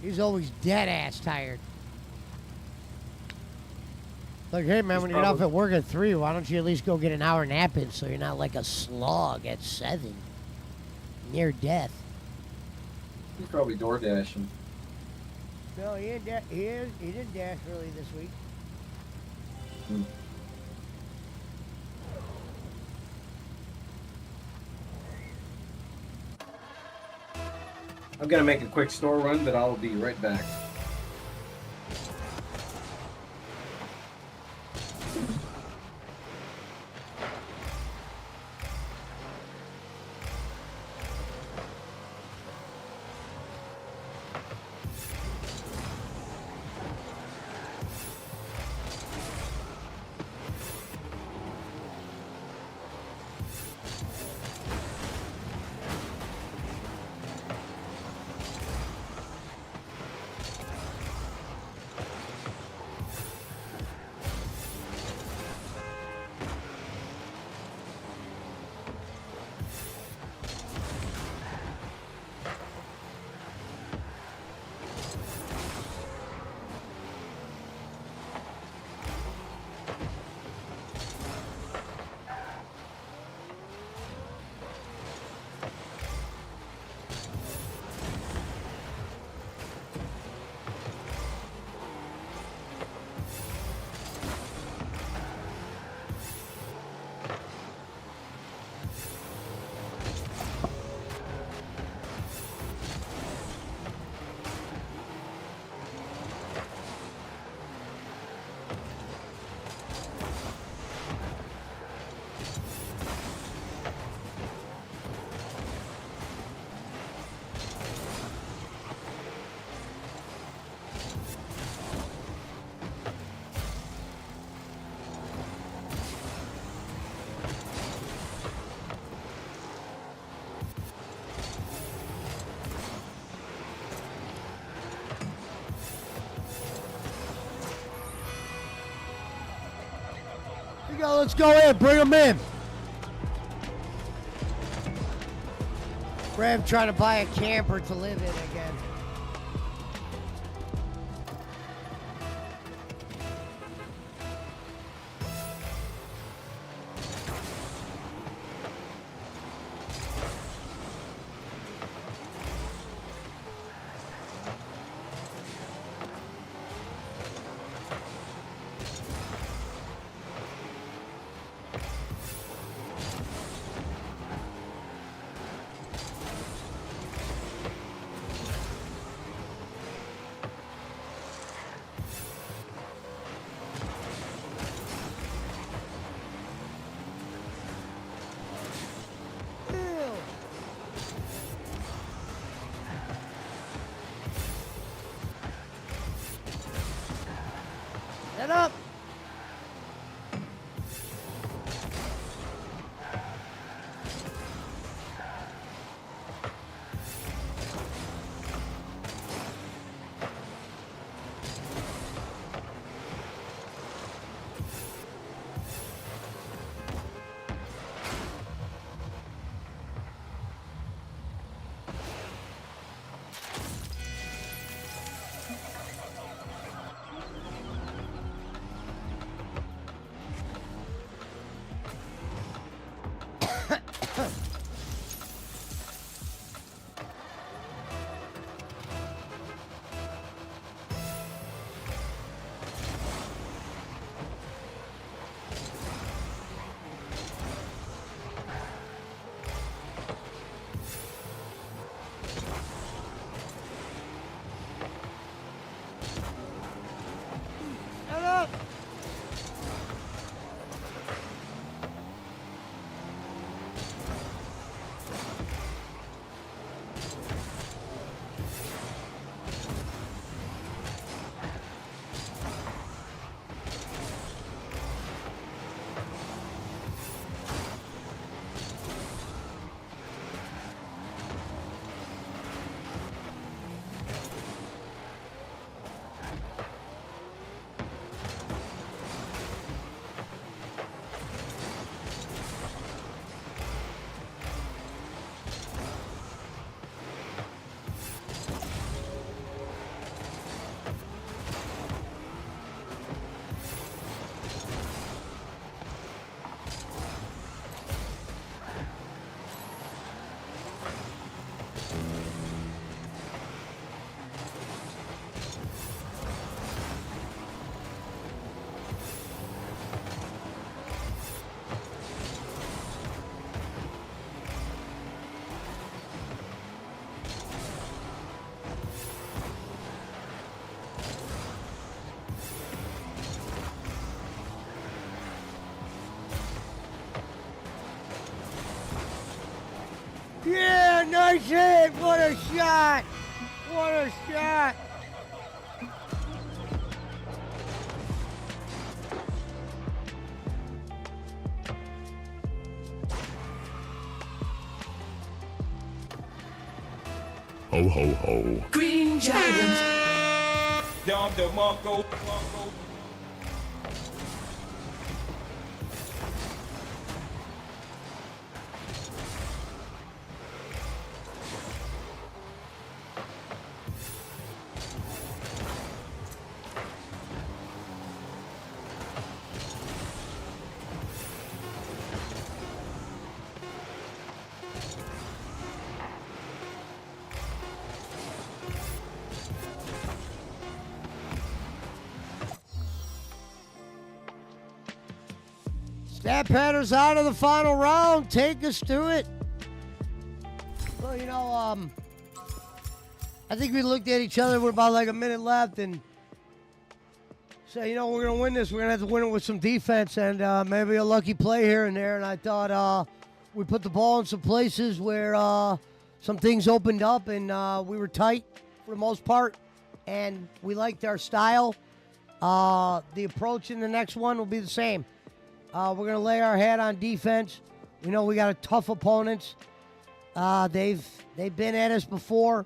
He's always dead ass tired. Like, hey man, when you get off at work at 3, why don't you at least go get an hour nap in so you're not like a slog at 7, near death. He's probably door dashing. No, he didn't dash really this week. I'm gonna make a quick store run, but I'll be right back. Here you go, let's go in. Bring them in. Rev trying to buy a camper to live in again. Get up! Get up! Yeah, nice hit! What a shot! What a shot! Ho ho ho. Green Giant. Down the Marco. Stat Patter's out of the final round. Take us through it. Well, you know, I think we looked at each other with about like a minute left and said, you know, we're going to win this. We're going to have to win it with some defense and maybe a lucky play here and there. And I thought we put the ball in some places where some things opened up and we were tight for the most part. And we liked our style. The approach in the next one will be the same. We're going to lay our hat on defense. We know we got a tough opponents. They've been at us before.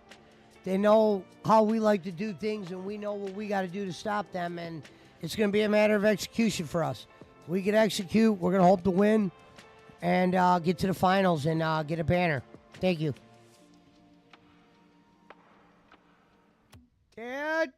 They know how we like to do things, and we know what we got to do to stop them. And it's going to be a matter of execution for us. We can execute. We're going to hope to win and get to the finals and get a banner. Thank you. Dad?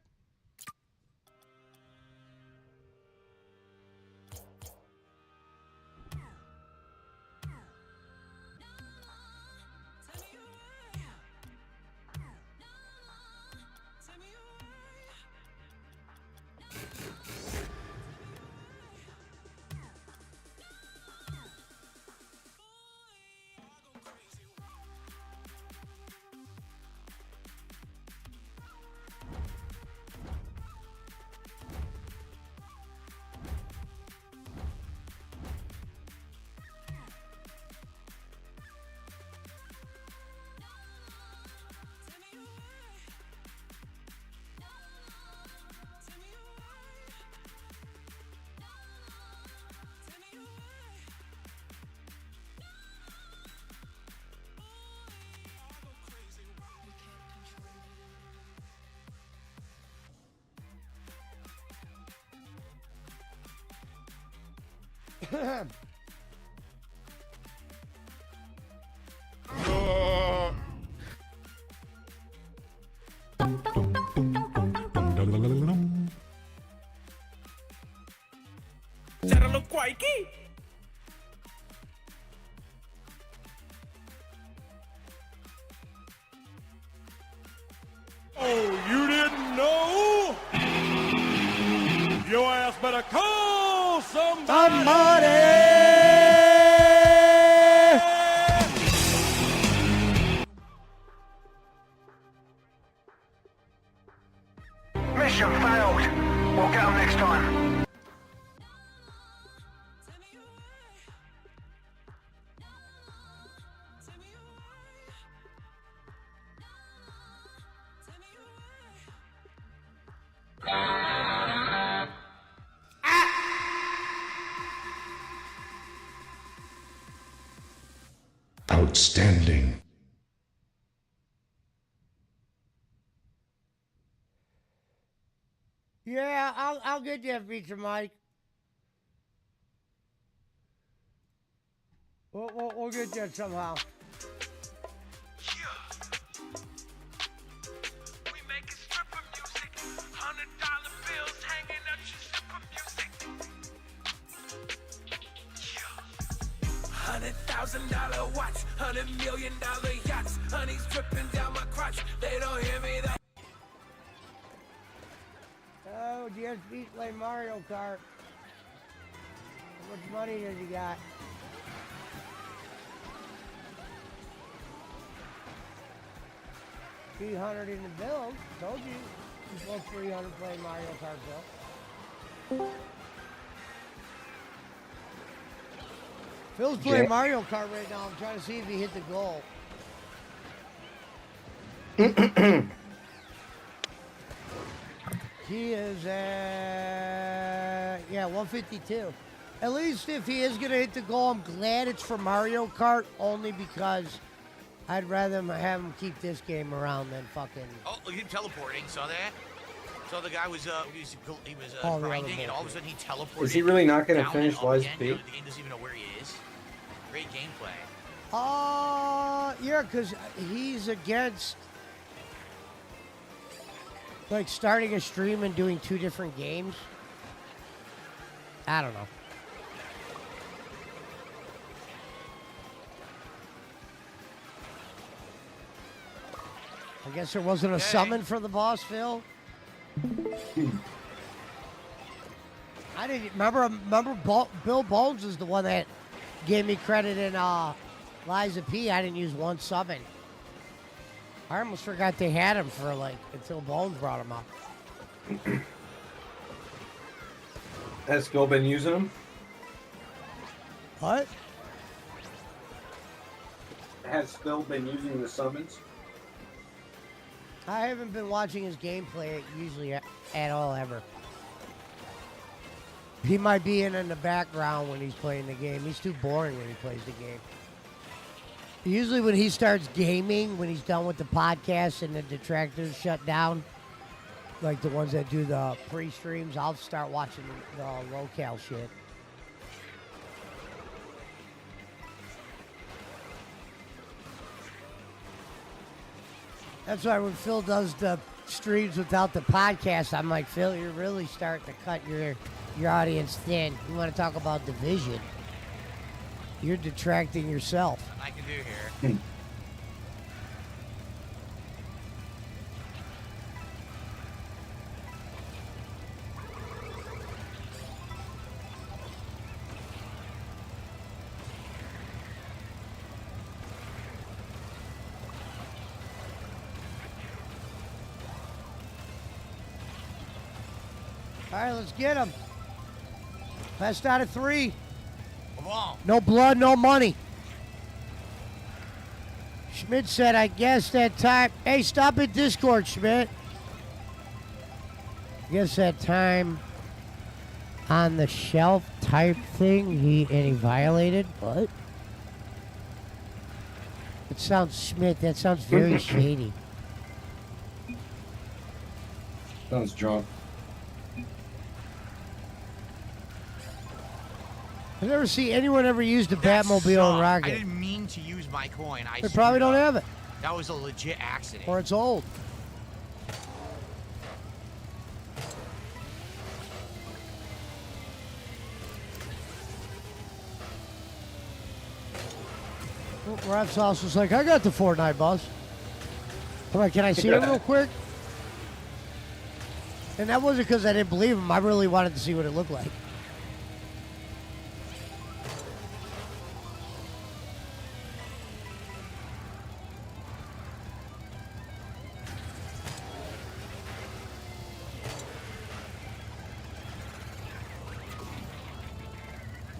C'erano qua i chi? Oh, you didn't know? Your ass better call somebody! Mission failed. We'll get them next time. Outstanding. Yeah, I'll get that feature, Mike. We'll get that somehow. $100,000 watch, $100 million yachts, honey's dripping down my crotch. They don't hear me. Oh, DSP play Mario Kart. How much money does he got? $300 in the bill. Told you. He's both 300 playing Mario Kart, Bill. Phil's playing Mario Kart right now. I'm trying to see if he hit the goal. He is at, 152. At least if he is going to hit the goal, I'm glad it's for Mario Kart, only because I'd rather have him keep this game around than fucking... Oh, look at him teleporting. Saw that? So the guy was Oh, grinding, and all of a sudden he teleported. Is he really not going to down finish and up Lies again. B? You know, the game doesn't even know where he is. Great gameplay. Yeah, because he's against, like, starting a stream and doing two different games. I don't know. I guess there wasn't a summon for the boss, Phil. I didn't remember. Bill Bones is the one that gave me credit in Liza P. I didn't use one summon. I almost forgot they had him for until Bones brought him up. Has Phil been using them? What? Has Phil been using the summons? I haven't been watching his gameplay usually at all ever. He might be in the background when he's playing the game. He's too boring when he plays the game. Usually when he starts gaming, when he's done with the podcast and the detractors shut down, like the ones that do the pre-streams, I'll start watching the locale shit. That's why when Phil does the streams without the podcast, I'm like, Phil, you're really starting to cut your audience thin. You want to talk about division? You're detracting yourself. I can do here. All right, let's get him. Best out of 3. Come on. No blood, no money. Schmidt said, I guess that time. Hey, stop at Discord, Schmidt. I guess that time on the shelf type thing, he violated. What? It sounds, Schmidt, that sounds very shady. Sounds drunk. I've never seen anyone ever use the Batmobile and I rocket. didn't mean to use my coin. They probably don't have it. That was a legit accident. Or it's old. Rap's house was like, I got the Fortnite boss. Come on, can I see him real quick? And that wasn't because I didn't believe him. I really wanted to see what it looked like.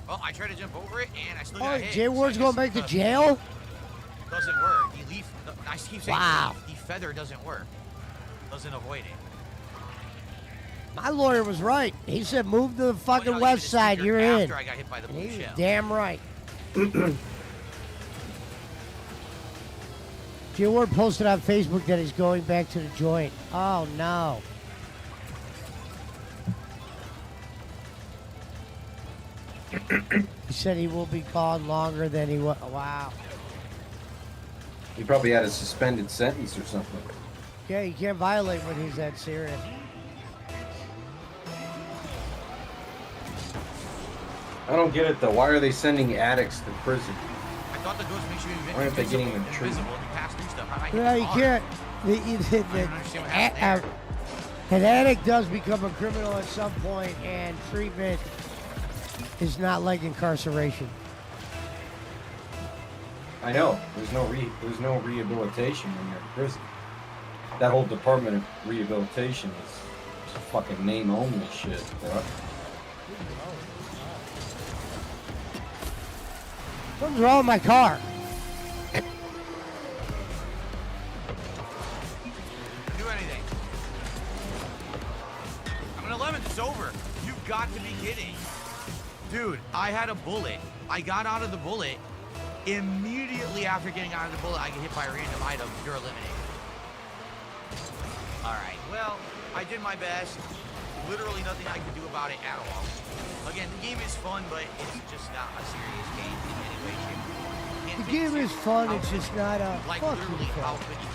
Well, I tried to jump over it, and I still Oh, got hit. Jay Ward's going back to jail? Doesn't work. I keep saying Wow. the feather doesn't work. Doesn't avoid it. My lawyer was right. He said, move to the fucking you west just side. figured You're in. after I got hit by the blue He was shell. damn right. Jay Ward posted on Facebook that he's going back to the joint. Oh, no. He said he will be gone longer than he was. Wow. He probably had a suspended sentence or something. Yeah, you can't violate when he's that serious. I don't get it though. Why are they sending addicts to prison? I thought the ghost makes you Why aren't they getting them invisible treated? if you pass through stuff. How do I Yeah, hit you the can't. An addict does become a criminal at some point, and treatment is not like incarceration. I know. There's no rehabilitation when you're in prison. That whole department of rehabilitation is fucking name only shit, bro. Something's wrong with my car. do anything. I'm an 11th. It's over. You've got to be kidding. Dude, I had a bullet. I got out of the bullet. Immediately after getting out of the bullet, I get hit by a random item. You're eliminated. Alright, well, I did my best. Literally nothing I could do about it at all. Again, the game is fun, but it's just not a serious game in any way, shape, or form. You can't The take it game is serious. fun, How it's could just you? not a Like, fucking literally, fun. how could you?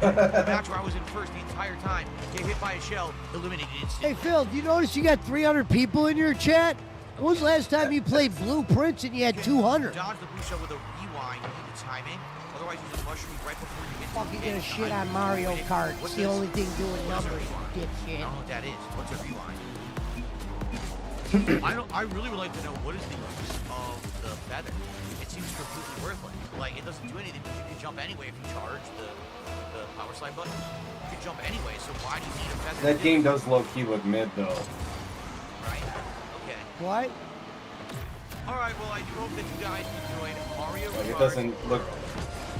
The match where I was in first the entire time, get hit by a shell, eliminated instantly. Hey, Phil, do you notice you got 300 people in your chat? When was the last time you played Blueprints and you had 200? Dodge the blue shell with a rewind. You need the timing. Otherwise, use a mushroom right before you get to Fucking the get a end. shit on Mario Kart. What's It's the this? only thing doing What's a numbers, rewind? you I dipshit. don't know what that is. What's a rewind? I really would like to know what is the use of the feather. It seems completely worthless. Like, it doesn't do anything because you can jump anyway if you charge the power slide button. You can jump anyway, so why do you need a feather? That game does low-key look mid though. Right? Okay. What? Alright, well, I do hope that you guys enjoyed Mario Like it Kart doesn't look.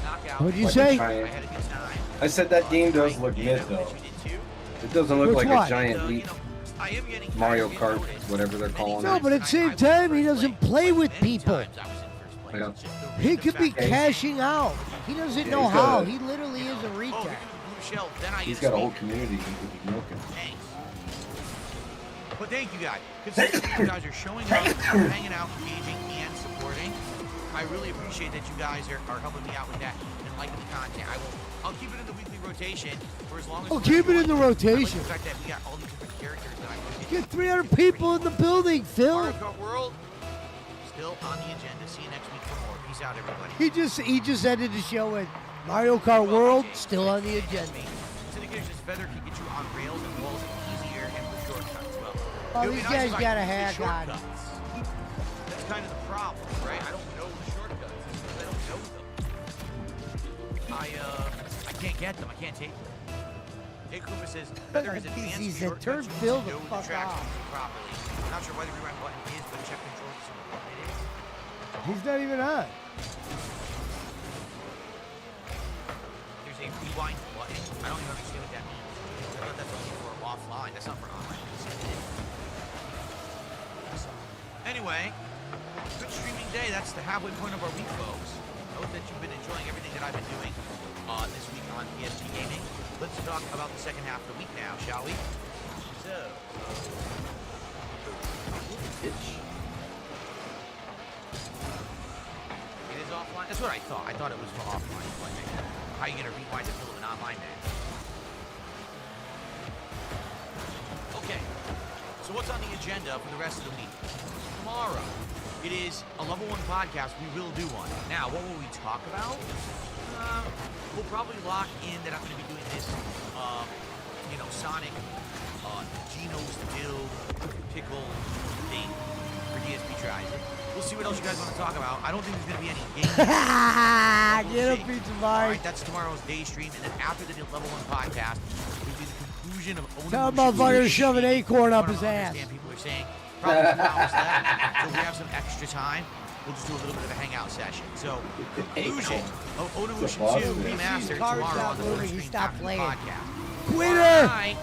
Knockout. What'd you like say? a I giant- had a good time. I said that game does look mid though. It doesn't look Which like one? a giant leap. I am getting Mario Kart, whatever they're calling No, it. but at the same time, he doesn't play with people. I know. He could be cashing out. He doesn't Yeah, know he's got how. a- He literally is a Oh, retard. blue shell, then I He's get got a a whole speaker. community he could be milking. Thanks. But thank you guys. Considering you guys are showing up, hanging out, engaging, and supporting. I really appreciate that you guys are helping me out with that and liking the content. I'll keep it in the weekly rotation for as long as. Oh, keep it in the rotation. I like the fact that we got all these different characters that I can Get 300 people in the building, Phil. Mario Kart World still on the agenda. See you next week for more. Peace out, everybody. He just ended the show with Mario Kart World still on the agenda. Syndication's feather can get you on rails and walls easier and with shortcuts. Well, Oh, it would be these nice guys if I got could a use the hack on. shortcuts. That's kind of the problem, right? I don't know the shortcuts because I don't know them. I can't get them. I can't take them. Jake Cooper says feather is advanced He said, shortcuts. turn You Phil need to the know fuck tracks off. properly. I'm not sure why the rewind button is, but check controls to what it is. He's not even on. There's a rewind button. I don't even understand what that means. I thought that's only for offline. That's not for online. So, anyway, good streaming day. That's the halfway point of our week, folks. I hope that you've been enjoying everything that I've been doing this week on ESP Gaming. Let's talk about the second half of the week now, shall we? So, it is offline. That's what I thought. I thought it was for offline play. How are you going to rewind the middle of an online match? Okay. So what's on the agenda for the rest of the week? Tomorrow, it is a level 1 podcast. We will do one. Now, what will we talk about? We'll probably lock in that I'm going to be doing this, Sonic, Geno's Dill, Pickle thing for DSP Tries It. We'll see what else you guys want to talk about. I don't think there's going to be any games. Get a pizza bar. All right, that's tomorrow's day stream, and then after the level 1 podcast, will be the conclusion of Tell motherfucker to shove an acorn up his ass. People are saying probably 2 hours left, so we have some extra time. We'll just do a little bit of a hangout session. So, conclusion of Onimusha 2 Remastered tomorrow on the first stream after the podcast. Quitter!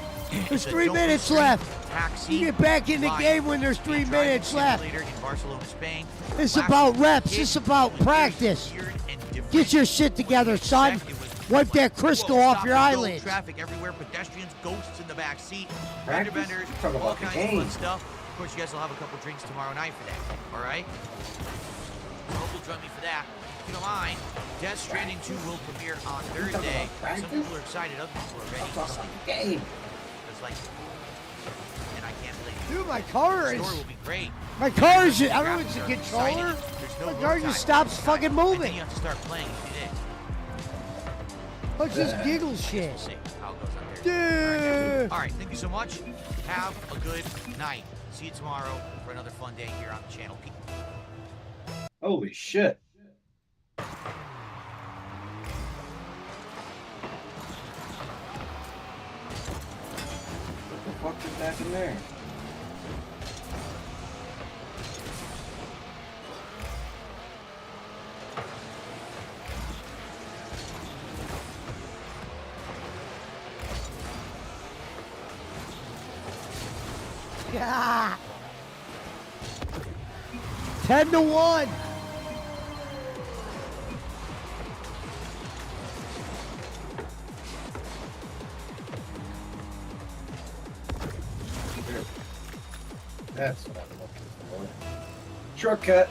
There's 3 minutes left. You get back in the game when there's 3 minutes left. In Barcelona, Spain. It's about reps. It's about practice. Get your shit together, son. Wipe that crystal off your eyelids. Traffic everywhere, pedestrians, ghosts in the back seat, Practice? vendors, Talk all about the kinds of game. fun stuff. Of course, you guys will have a couple drinks tomorrow night for that. All right? So hope you'll join me for that. If you don't mind, Death Stranding 2 will premiere on Thursday. Some people are excited, other people are ready. Talk about the game. It's like, and I can't believe it. Dude, my car The is. story will be great. My car is. I don't know if it's a Graphics are controller. exciting. There's no My load car time just stops inside. fucking And then moving. you have to start playing and do this. What's this giggle shit? We'll see how it goes on Thursday. Yeah. All right, thank you so much. Have a good night. See you tomorrow for another fun day here on the channel. Holy shit. What the fuck just happened there? Yeah. 10-1. That's what I'm looking for. Shortcut.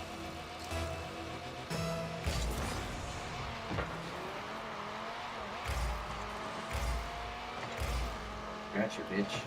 Gotcha, bitch.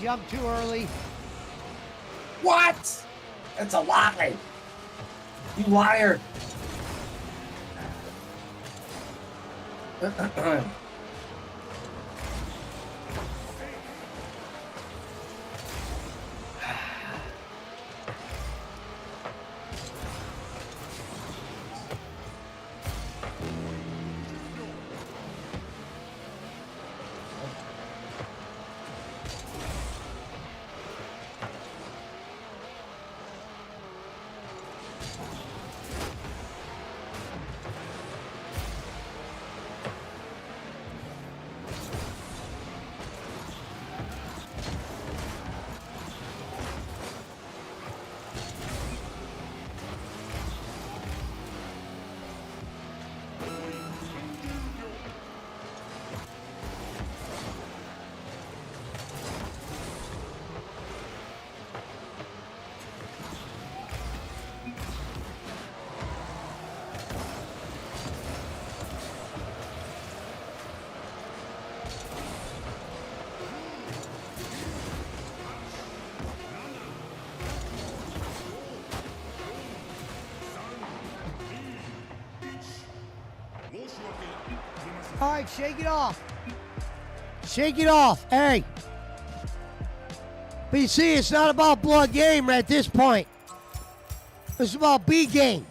Jump too early. What? That's a lie. You liar. All right, shake it off. Shake it off. Hey. But you see, it's not about blood game at this point. It's about B game.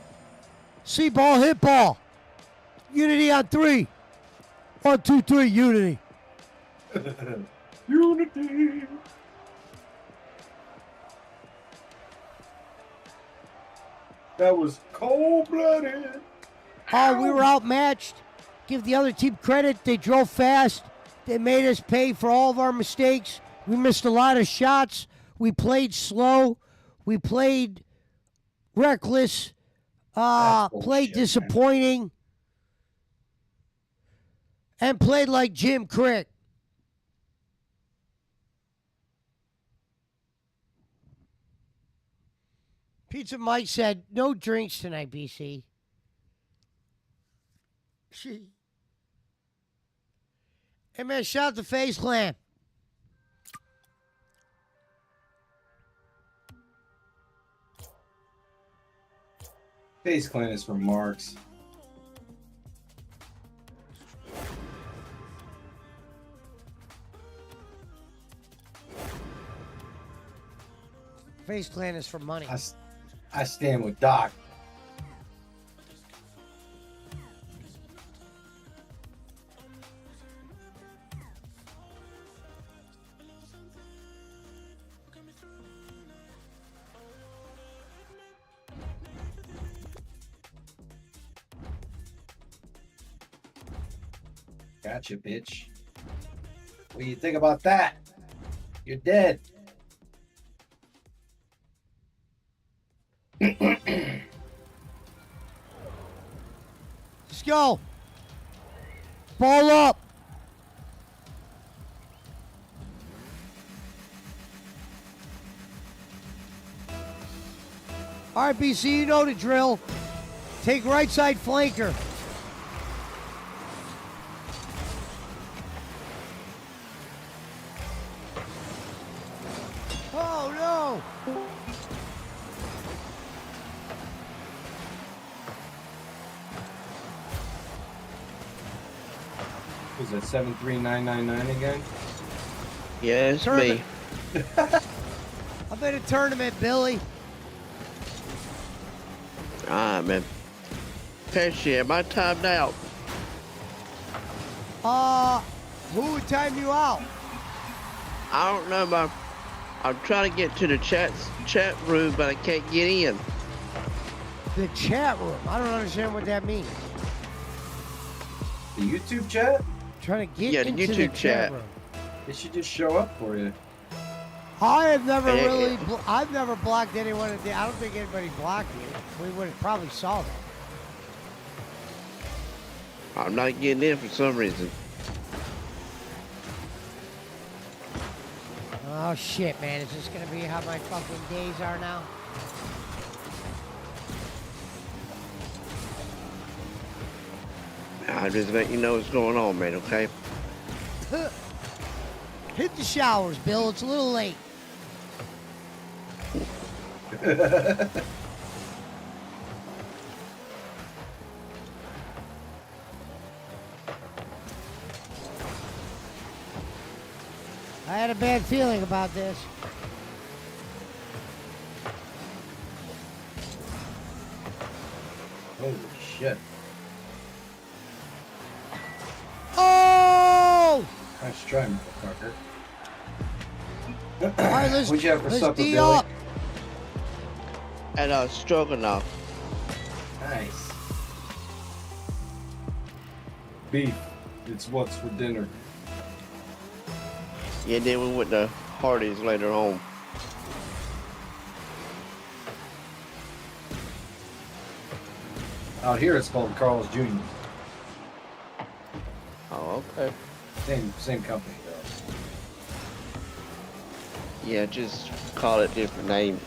C ball, hit ball. Unity on 3. 1, 2, 3, unity. Unity. That was cold-blooded. Oh, we were outmatched. Give the other team credit. They drove fast. They made us pay for all of our mistakes. We missed a lot of shots. We played slow. We played reckless. Played disappointing. And played like Jim Crick. Pizza Mike said, no drinks tonight, BC. Hey, man, shout out to Face Clan. Face Clan is from Marks. Face Clan is for money. I stand with Doc. Gotcha, bitch. What do you think about that? You're dead. Let's go. Ball up. All right, BC, you know the drill. Take right side flanker. Oh, no. Was that 73999 again? Yeah, it's me. I'm in a tournament, Billy. Alright, man. Pesci, am I timed out? Who would time you out? I don't know, but I'm trying to get to the chat room, but I can't get in. The chat room? I don't understand what that means. The YouTube chat? Trying to get Yeah, the into YouTube the chat. room. It should just show up for you. I have never Yeah, really, yeah. I've never blocked anyone. I don't think anybody blocked me. We would have probably saw that. I'm not getting in for some reason. Oh shit, man! Is this gonna be how my fucking days are now? I'll just let you know what's going on, man, okay? Hit the showers, Bill. It's a little late. I had a bad feeling about this. Holy shit. Oh! Nice try, motherfucker. All right, let's, What'd you have for let's supper, D Billy? up. And stroganoff. Nice. Beef. It's what's for dinner. Yeah, then we went to Hardee's later on. Out here, it's called Carl's Jr. Oh, okay. Same company, though. Yeah, just call it different name.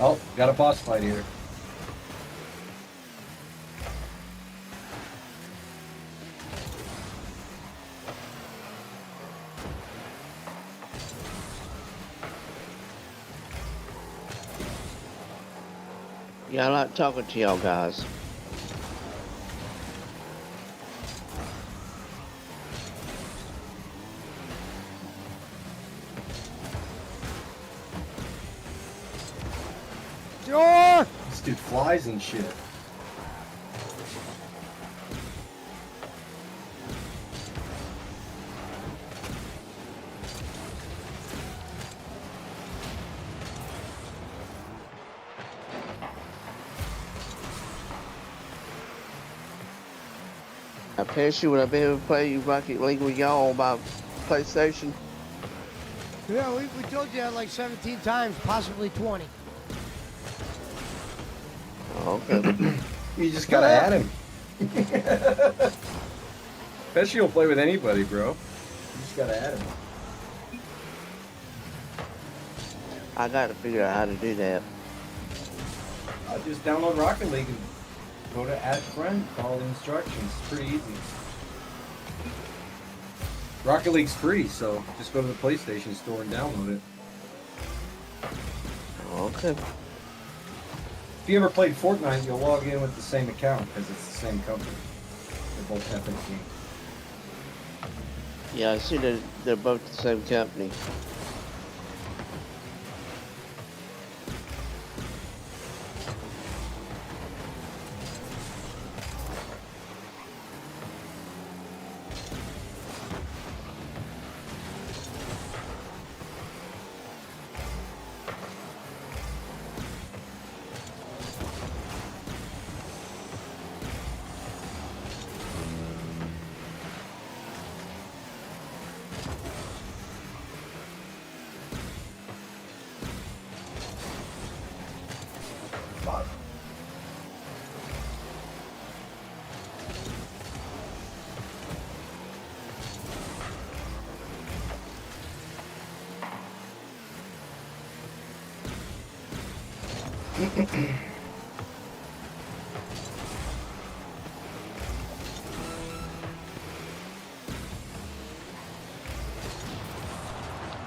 Oh, got a boss fight here. Yeah, I like talking to y'all guys. Sure. This dude flies and shit. I pass you when I've been able to play Rocket League with y'all on my PlayStation. Yeah, we told you that like 17 times, possibly 20. Oh, okay. You just gotta add him. Pesci will play with anybody, bro. You just gotta add him. I gotta figure out how to do that. I'll just download Rocket League and go to add friend, follow the instructions. It's pretty easy. Rocket League's free, so just go to the PlayStation Store and download it. Okay. If you ever played Fortnite, you'll log in with the same account because it's the same company. They're both Epic Games. Yeah, I see that they're both the same company.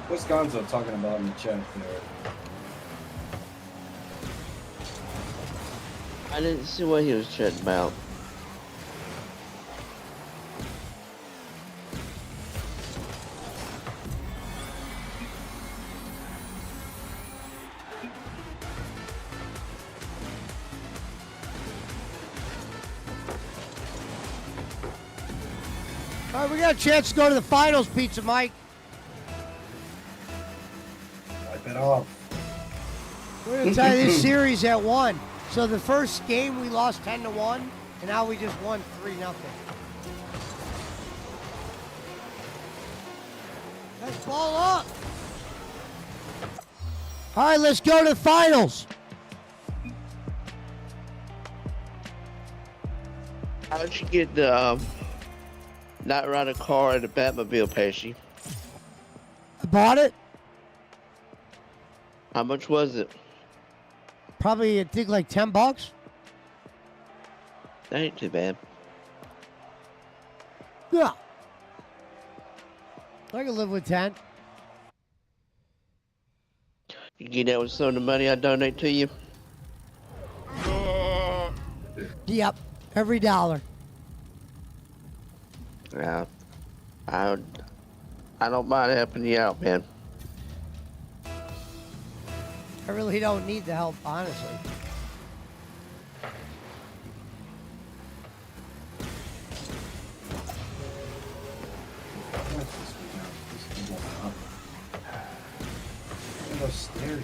What's Gonzo talking about in the chat there? I didn't see what he was chatting about. All right, we got a chance to go to the finals, Pizza Mike. Wipe it off. We're going to tie this series at 1. So the first game we lost 10-1, and now we just won 3-0. Let's ball up. All right, let's go to the finals. How'd you get the not ride a car at the Batmobile, Pesci? I bought it. How much was it? Probably, I think, like $10. That ain't too bad. Yeah. I can live with 10. You get that with some of the money I donate to you? Yep. Every dollar. Yeah. I don't mind helping you out, man. I really don't need the help, honestly. Look at those stairs.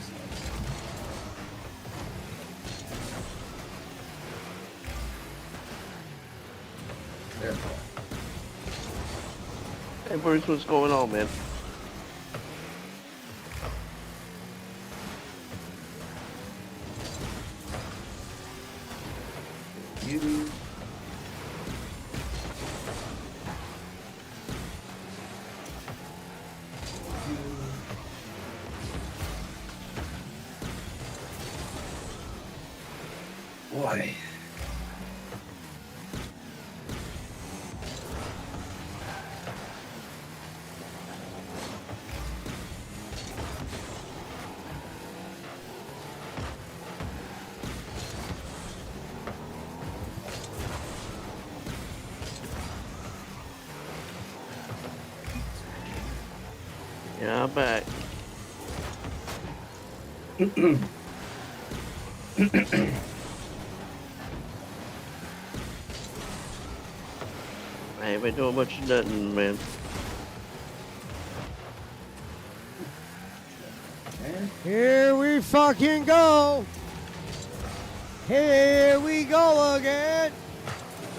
There. Hey, Bruce, what's going on, man? You. Boy. Yeah, I'm back. I ain't been doing much of nothing, man. Here we fucking go. Here we go again.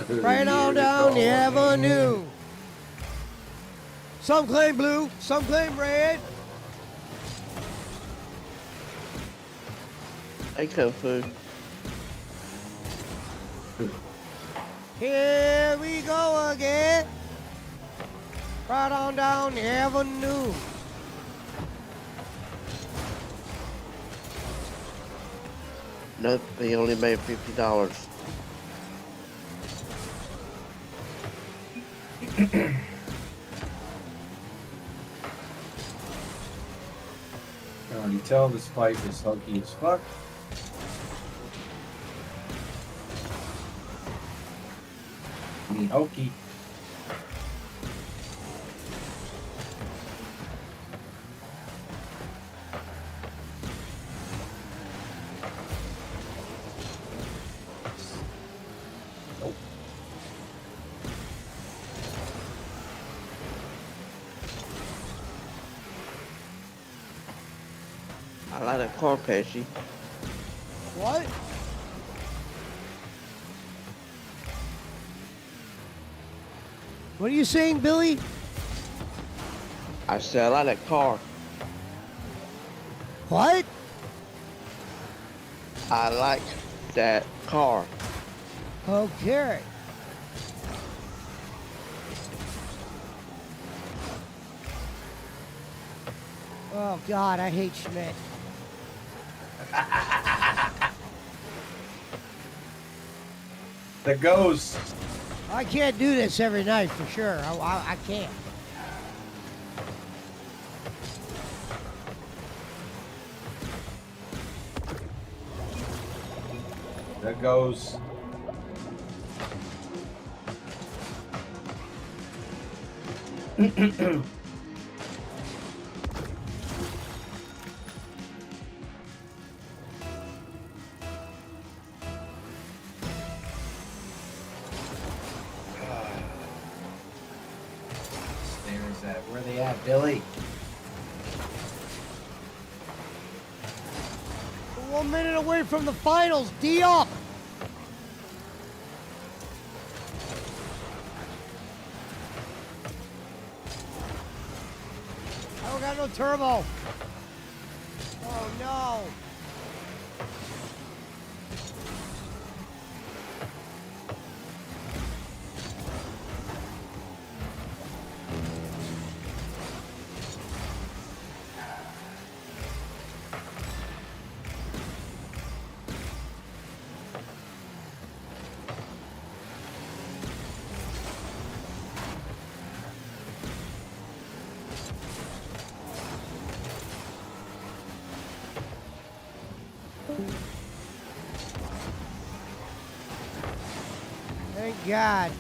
Right on down the avenue. Some claim blue, some claim red. Hey, Kung Fu. Here we go again. Right on down the avenue. Nope, he only made $50. I can already tell this fight was hokey as fuck. I mean, hokey. Nope. I like that car, Pesci. What? What are you saying, Billy? I said I like that car. What? I like that car. Okay. Oh, God, I hate Schmidt. The ghost. I can't do this every night for sure. I can't. The ghost. Stairs at where they at, Billy? 1 minute away from the finals. D up. I don't got no turbo. Oh no. Thank God.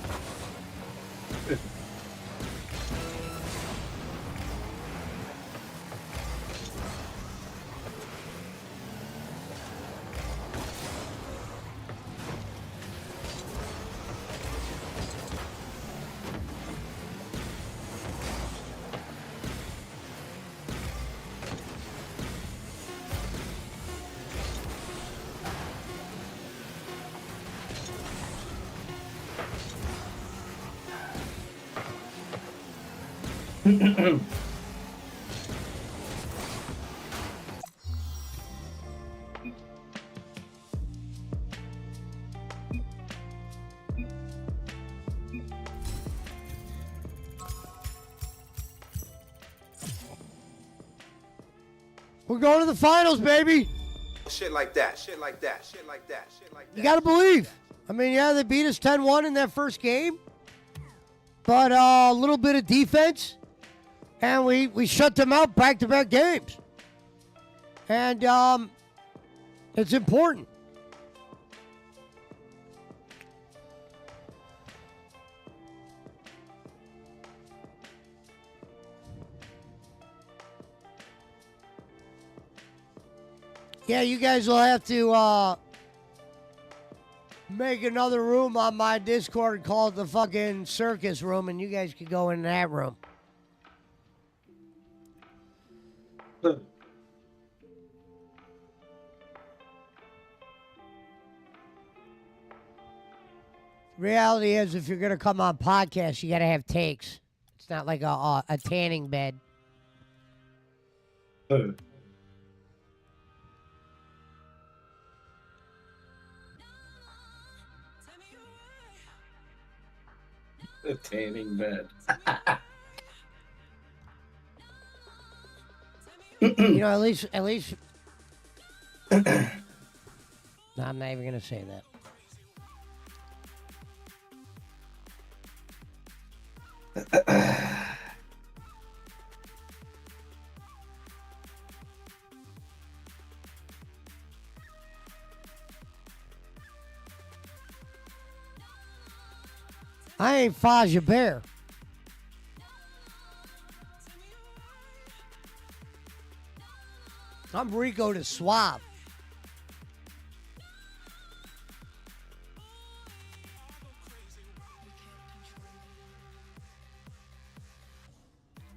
We're going to the finals, baby. Shit like that. Shit like that. Shit like that. Shit like that. You got to believe. I mean, yeah, they beat us 10-1 in that first game. But a little bit of defense. And we shut them out back-to-back games. And it's important. Yeah, you guys will have to make another room on my Discord called the fucking circus room, and you guys could go in that room. Reality is, if you're going to come on podcast, you got to have takes. It's not like a tanning bed. A tanning bed. You know, at least. No, I'm not even gonna say that. I ain't Faja Bear. I'm Rico the Suave.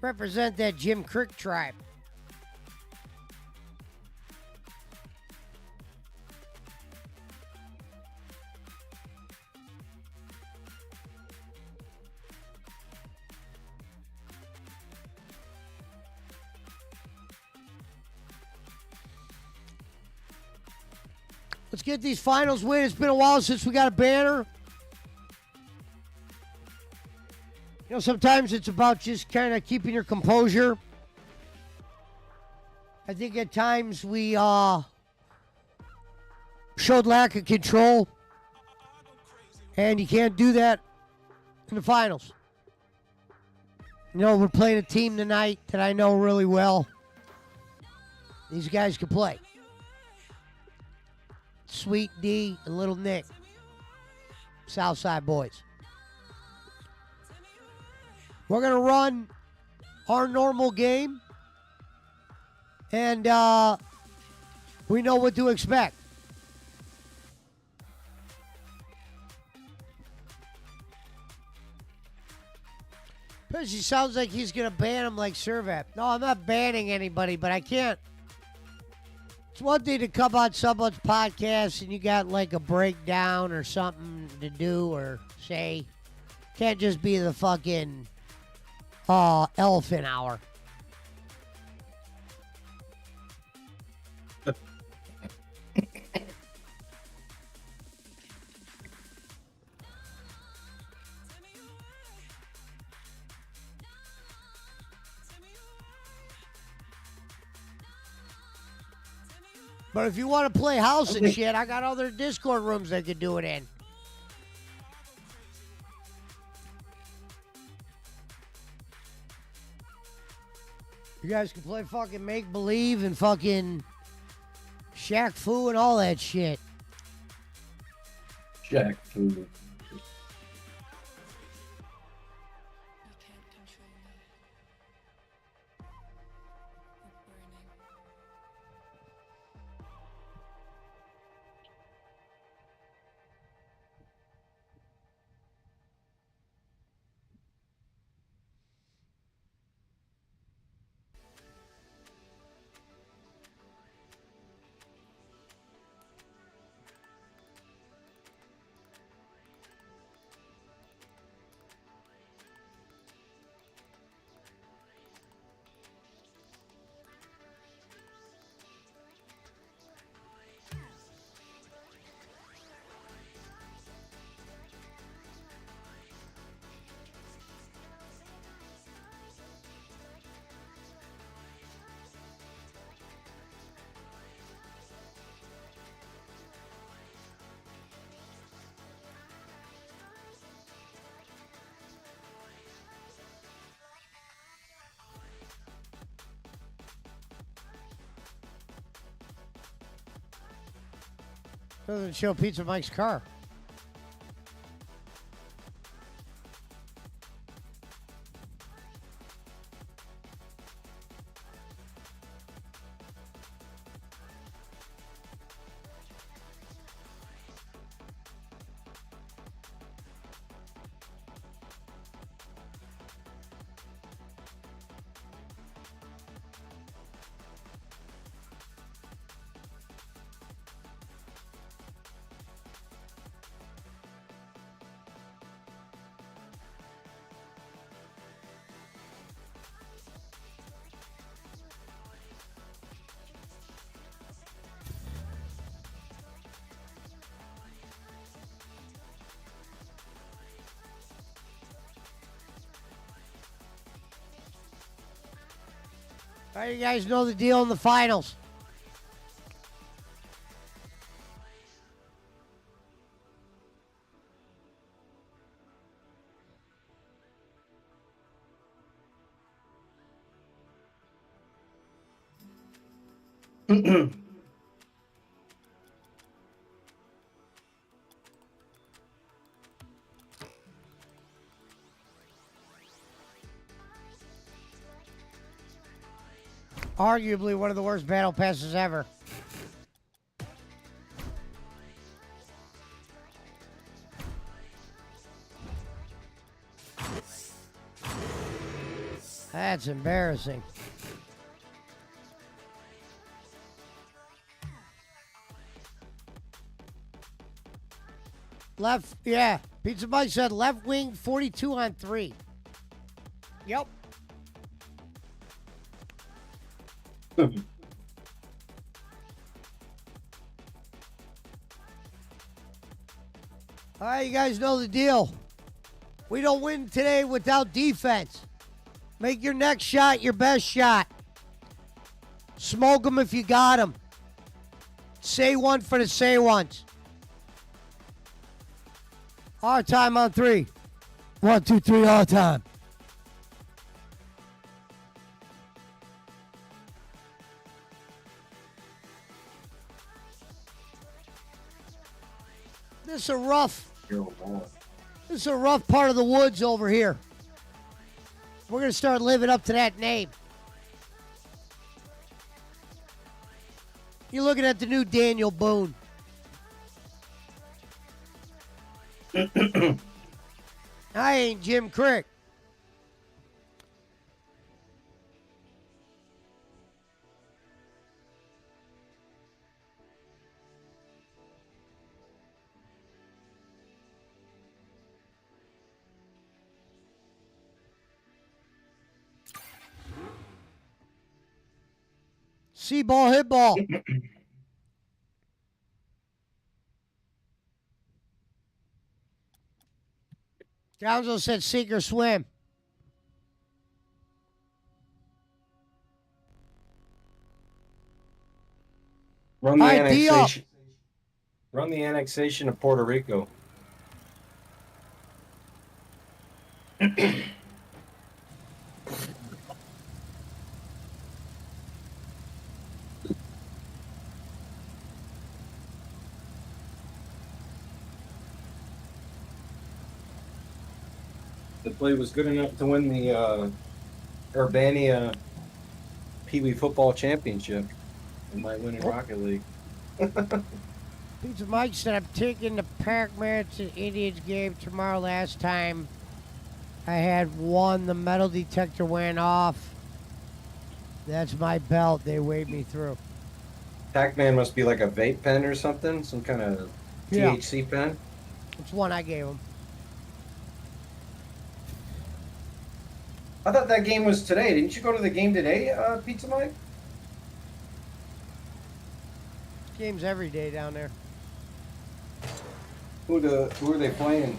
Represent that Jim Crick tribe. Let's get these finals win. It's been a while since we got a banner. You know, sometimes it's about just kind of keeping your composure. I think at times we showed lack of control. And you can't do that in the finals. You know, we're playing a team tonight that I know really well. These guys can play. Sweet D and Little Nick. Southside boys. We're going to run our normal game. And we know what to expect. He sounds like he's going to ban him like Servat. No, I'm not banning anybody, but I can't. It's one thing to come on someone's podcast and you got like a breakdown or something to do or say. Can't just be the fucking elephant hour. But if you want to play house and shit, I got other Discord rooms they could do it in. You guys can play fucking make-believe and fucking Shaq Fu and all that shit. Shaq Fu. Doesn't show Pizza Mike's car. All right, you guys know the deal in the finals. Arguably one of the worst battle passes ever. That's embarrassing. Left, yeah. Pizza Mike said left wing 42 on 3. Yep. All right, you guys know the deal. We don't win today without defense. Make your next shot your best shot. Smoke them if you got them. Say one for the say ones. Our time on 3. 1, 2, 3, all time. This is a rough. This is a rough part of the woods over here. We're gonna start living up to that name. You're looking at the new Daniel Boone. I ain't Jim Crick. See ball, hit ball. Gonzo said sink or swim. Run the annexation. Run the annexation of Puerto Rico. The play was good enough to win the Urbania Pee Wee Football Championship. It might win in Rocket League. Pizza Mike said, I'm taking the Pac-Man to Indians game tomorrow. Last time I had one, the metal detector went off. That's my belt. They waved me through. Pac-Man must be like a vape pen or something, some kind of THC pen. It's one I gave him. I thought that game was today. Didn't you go to the game today, Pizza Mike? Games every day down there. Who are they playing?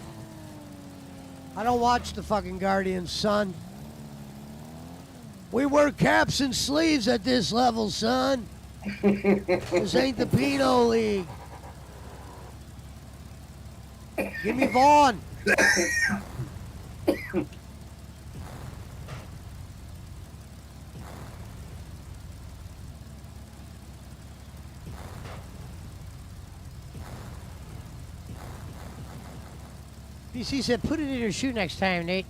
I don't watch the fucking Guardians, son. We wear caps and sleeves at this level, son. This ain't the Pino League. Give me Vaughn. DC said, put it in your shoe next time, Nate.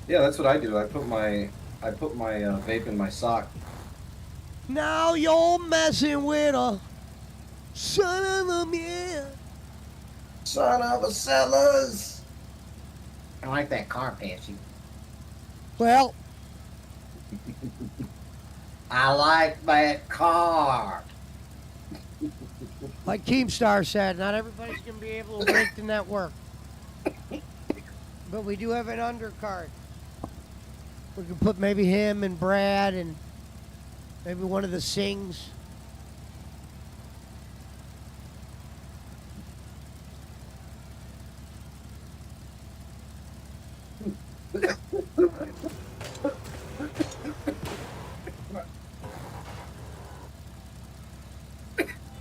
Yeah, that's what I do. I put my vape in my sock. Now you're messing with a son of a man. Son of a sellers. I like that car, Patsy. Well, I like that car. like Keemstar said, not everybody's going to be able to make the network. But we do have an undercard. We can put maybe him and Brad and maybe one of the Sings.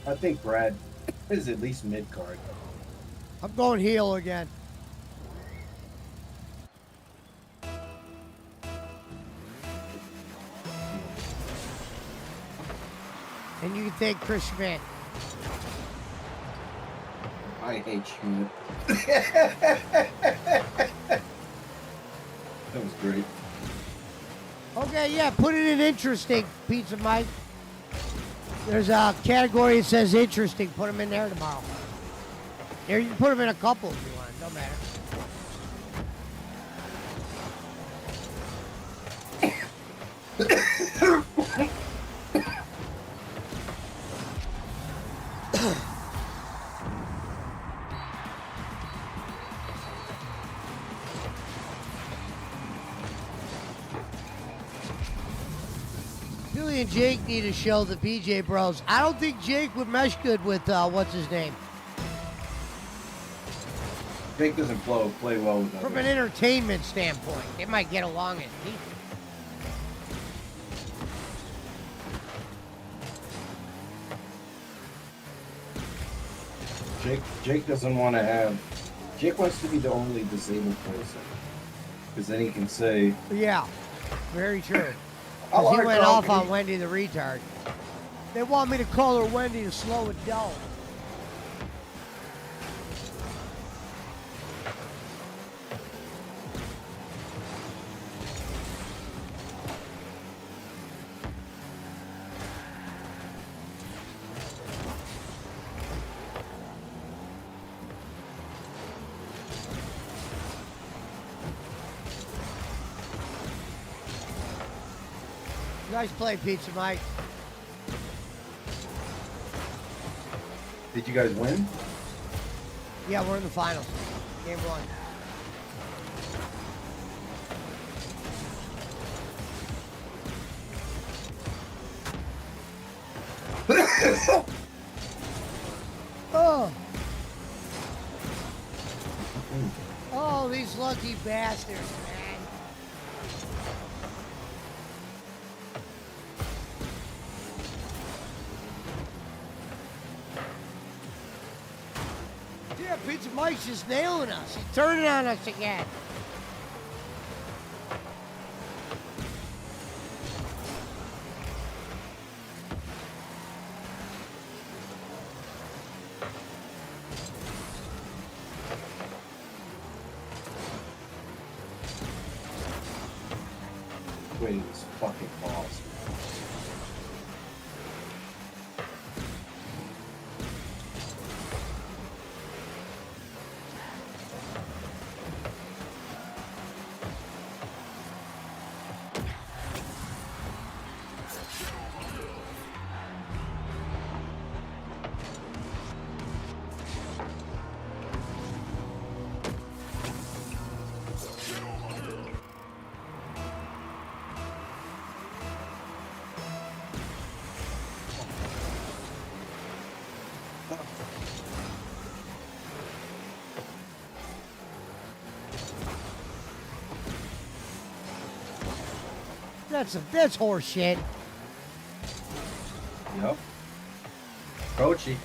I think Brad is at least mid card. I'm going heel again. And you can thank Chris Schmidt. I hate Schmidt. That was great. Okay, yeah, put it in interesting, Pizza Mike. There's a category that says interesting. Put them in there tomorrow. There, you can put them in a couple if you want. Don't matter. Billy and Jake need to show the BJ Bros. I don't think Jake would mesh good with what's his name. Jake doesn't play well with that. From an entertainment standpoint, they might get along as people. Jake doesn't want to have. Jake wants to be the only disabled person, because then he can say, Yeah, very true. I 'Cause he wanna went call off me- on Wendy the retard. They want me to call her Wendy to slow it down. Nice play, Pizza Mike. "Did you guys win?" Yeah, we're in the finals. Game 1. Oh. Oh, these lucky bastards, man. Yeah, Pizza Mike's just nailing us. He's turning on us again. Wait, this fucking balls. That's horse shit. Yep. Coachy.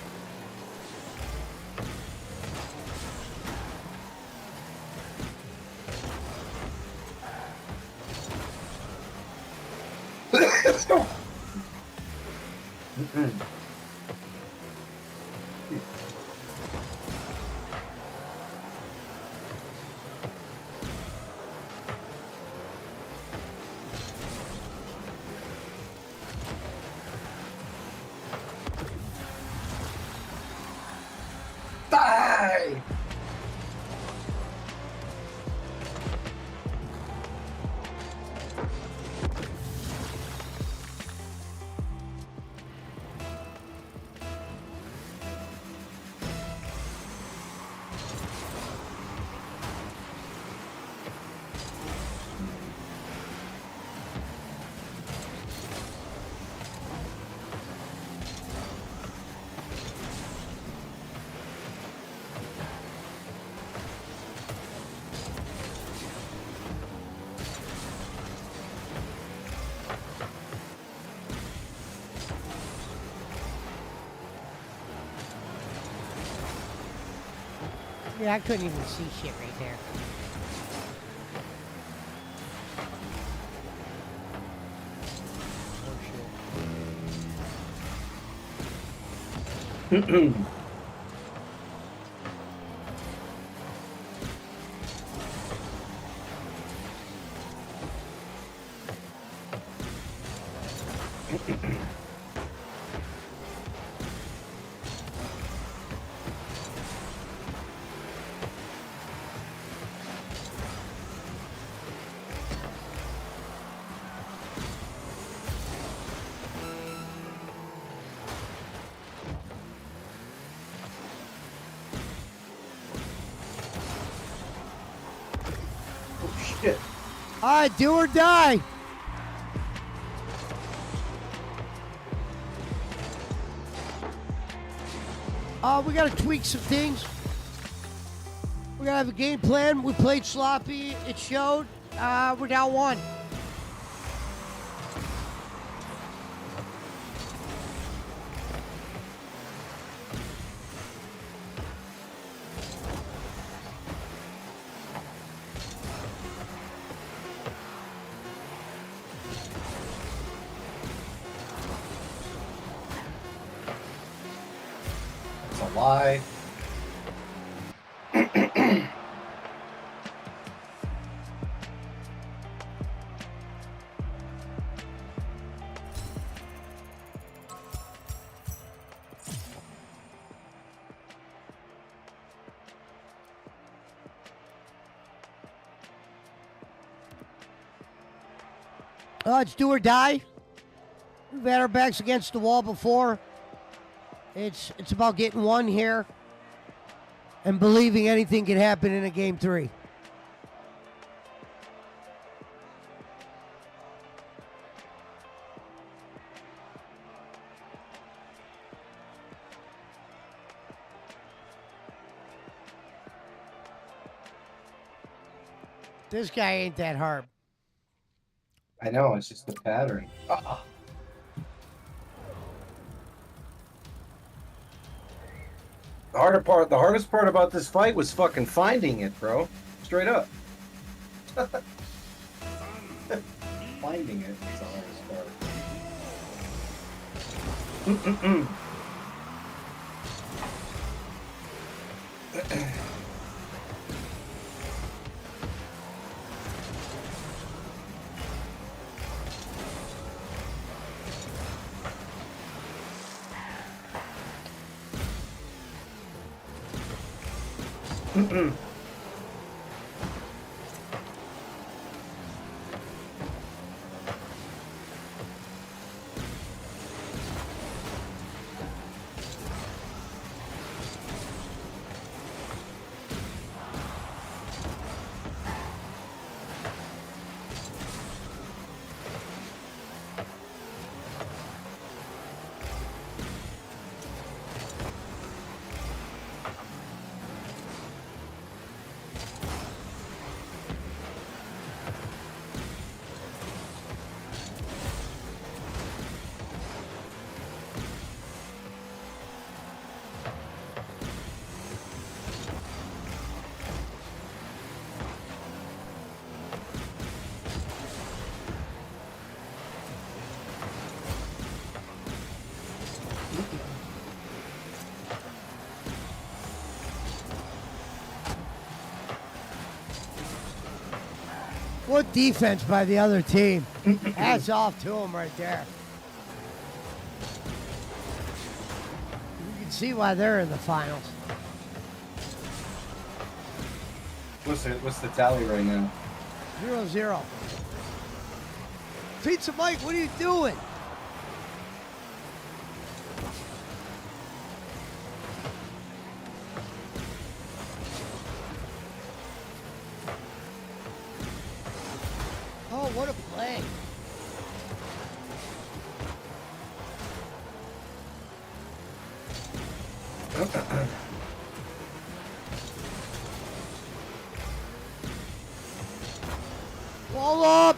Die! Yeah, I couldn't even see shit right there. Shit. All right, do or die. We got to tweak some things. We're going to have a game plan. We played sloppy. It showed. We're down 1. It's a lie. It's do or die. We've had our backs against the wall before. It's about getting 1 here and believing anything can happen in a game 3. This guy ain't that hard. I know, it's just the pattern. The hardest part about this fight was fucking finding it, bro. Straight up. Finding it is the hardest part. What defense by the other team. Hats off to them right there. You can see why they're in the finals. What's the tally right now? 0-0. Pizza Mike, what are you doing? Oh, what a play. Ball up.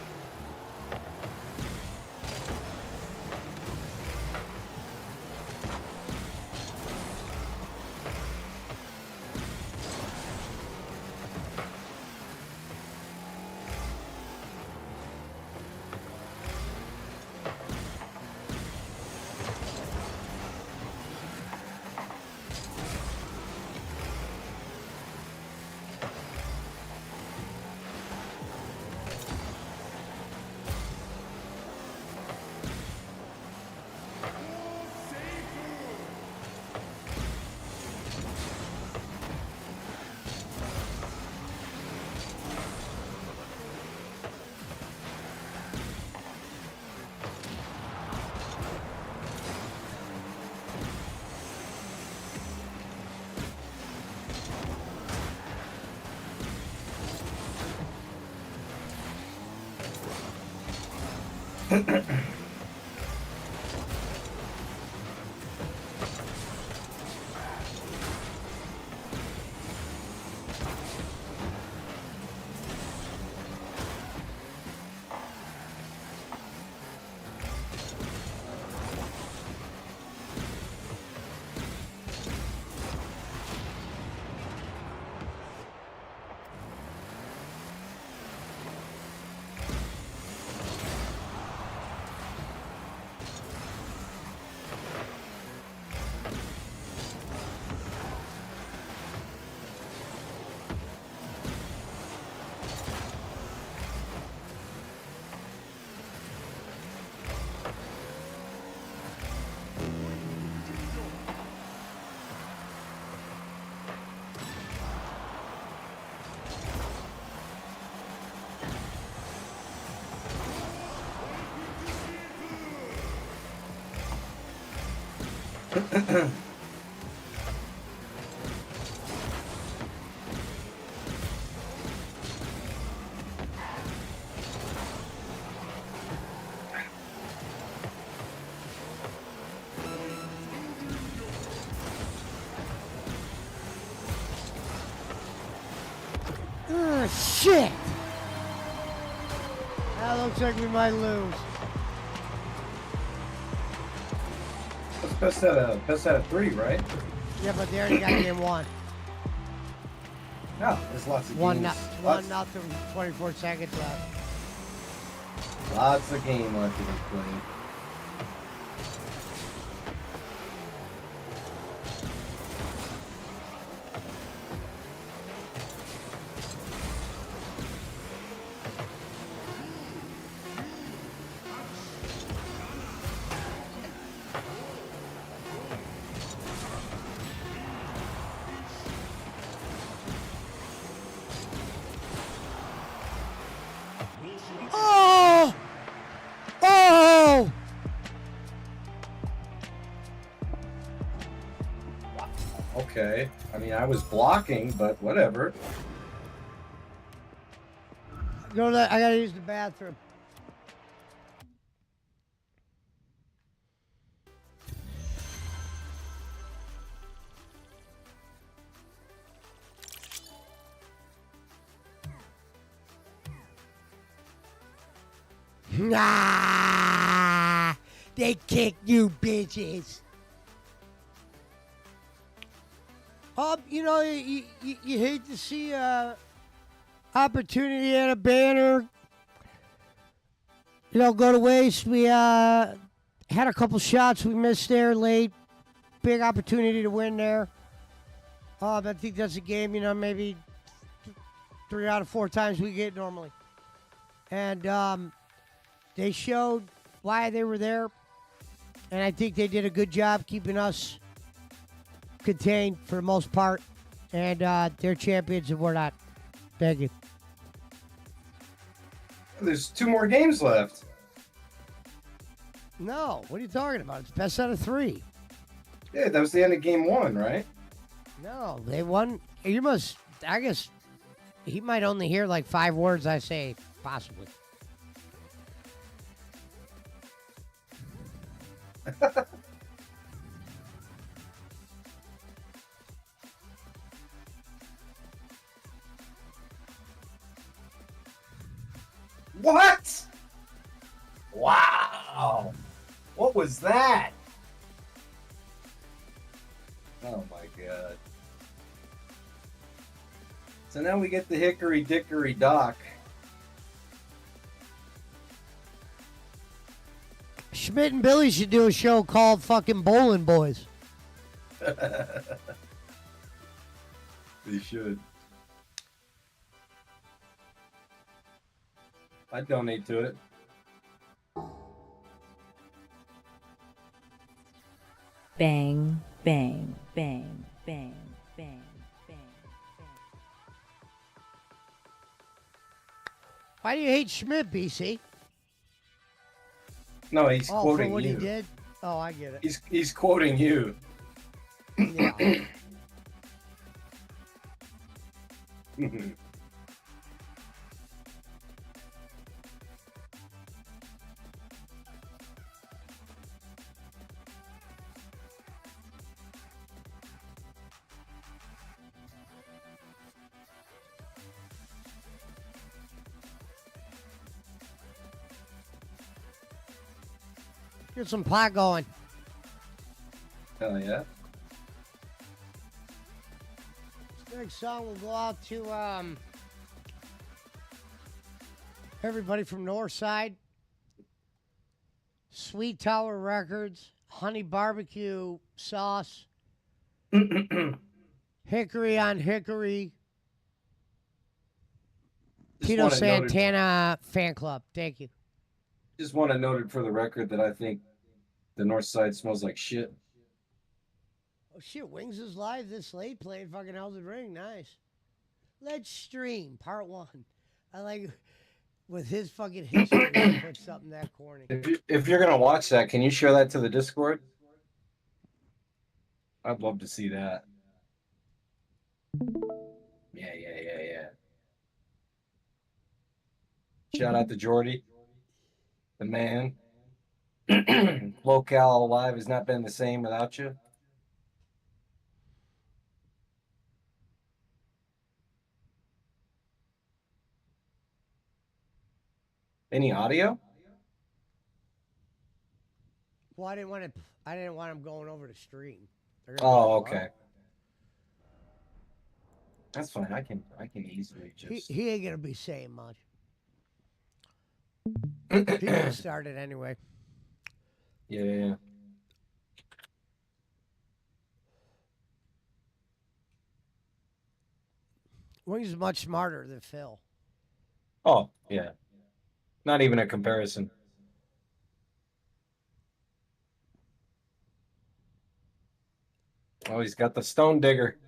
Shit! That looks like we might lose. That's best out of 3, right? Yeah, but they already got game 1. No, there's lots of One games. nothing, 24 seconds left. Lots of game left to be played. Oh! Oh! Okay. I mean, I was blocking, but whatever. Go to that. I gotta use the bathroom. Nah, they kicked you bitches. You know, you hate to see a opportunity at a banner, go to waste. We had a couple shots we missed there late. Big opportunity to win there. I think that's a game, maybe 3 out of 4 times we get normally. And they showed why they were there. And I think they did a good job keeping us contained for the most part. And they're champions and we're not. Thank you. There's 2 more games left. No, what are you talking about? It's best out of 3. Yeah, that was the end of game 1, right? No, they won. You must, I guess, he might only hear like 5 words I say, possibly. What? Wow. What was that? Oh my god. So now we get the Hickory Dickory Dock. Schmidt and Billy should do a show called fucking Bowling Boys. They should. I'd donate to it. Bang, bang, bang, bang, bang, bang, bang. Why do you hate Schmidt, BC? No, he's for quoting what you. he did? Oh, I get it. He's quoting you. Yeah. Get some pot going. Hell yeah. This next song will go out to everybody from Northside, Sweet Tower Records, Honey Barbecue Sauce, Hickory on Hickory, Tito want it noted- Santana Fan Club. Thank you. Just want to note it for the record that I think the North Side smells like shit. Oh shit, Wings is live this late playing fucking Elden Ring. Nice. Let's stream part 1. I like with his fucking history he put something that corny. If you're gonna watch that, can you share that to the Discord? I'd love to see that. Yeah. Shout out to Jordy, the man. Locale Live has not been the same without you. Any audio? Well, I didn't want him going over the stream. Oh, okay. That's fine. I can easily just. He ain't gonna be saying much. He gonna start it anyway. Yeah. Wings is much smarter than Phil. Oh, yeah. Not even a comparison. Oh, he's got the stone digger.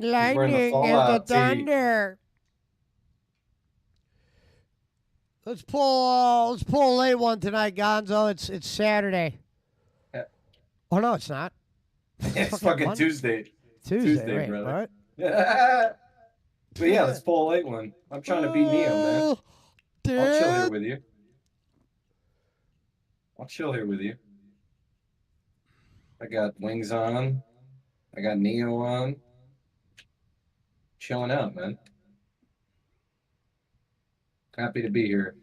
Lightning and the Fallout tee. thunder. Let's pull a late one tonight, Gonzo. It's Saturday. Oh no, it's not. It's fucking Monday. Tuesday. Tuesday, wait, brother. what? But yeah, let's pull a late one. I'm trying to beat Neo, man. I'll chill here with you. I got Wings on. I got Neo on. Chilling out, man. Happy to be here.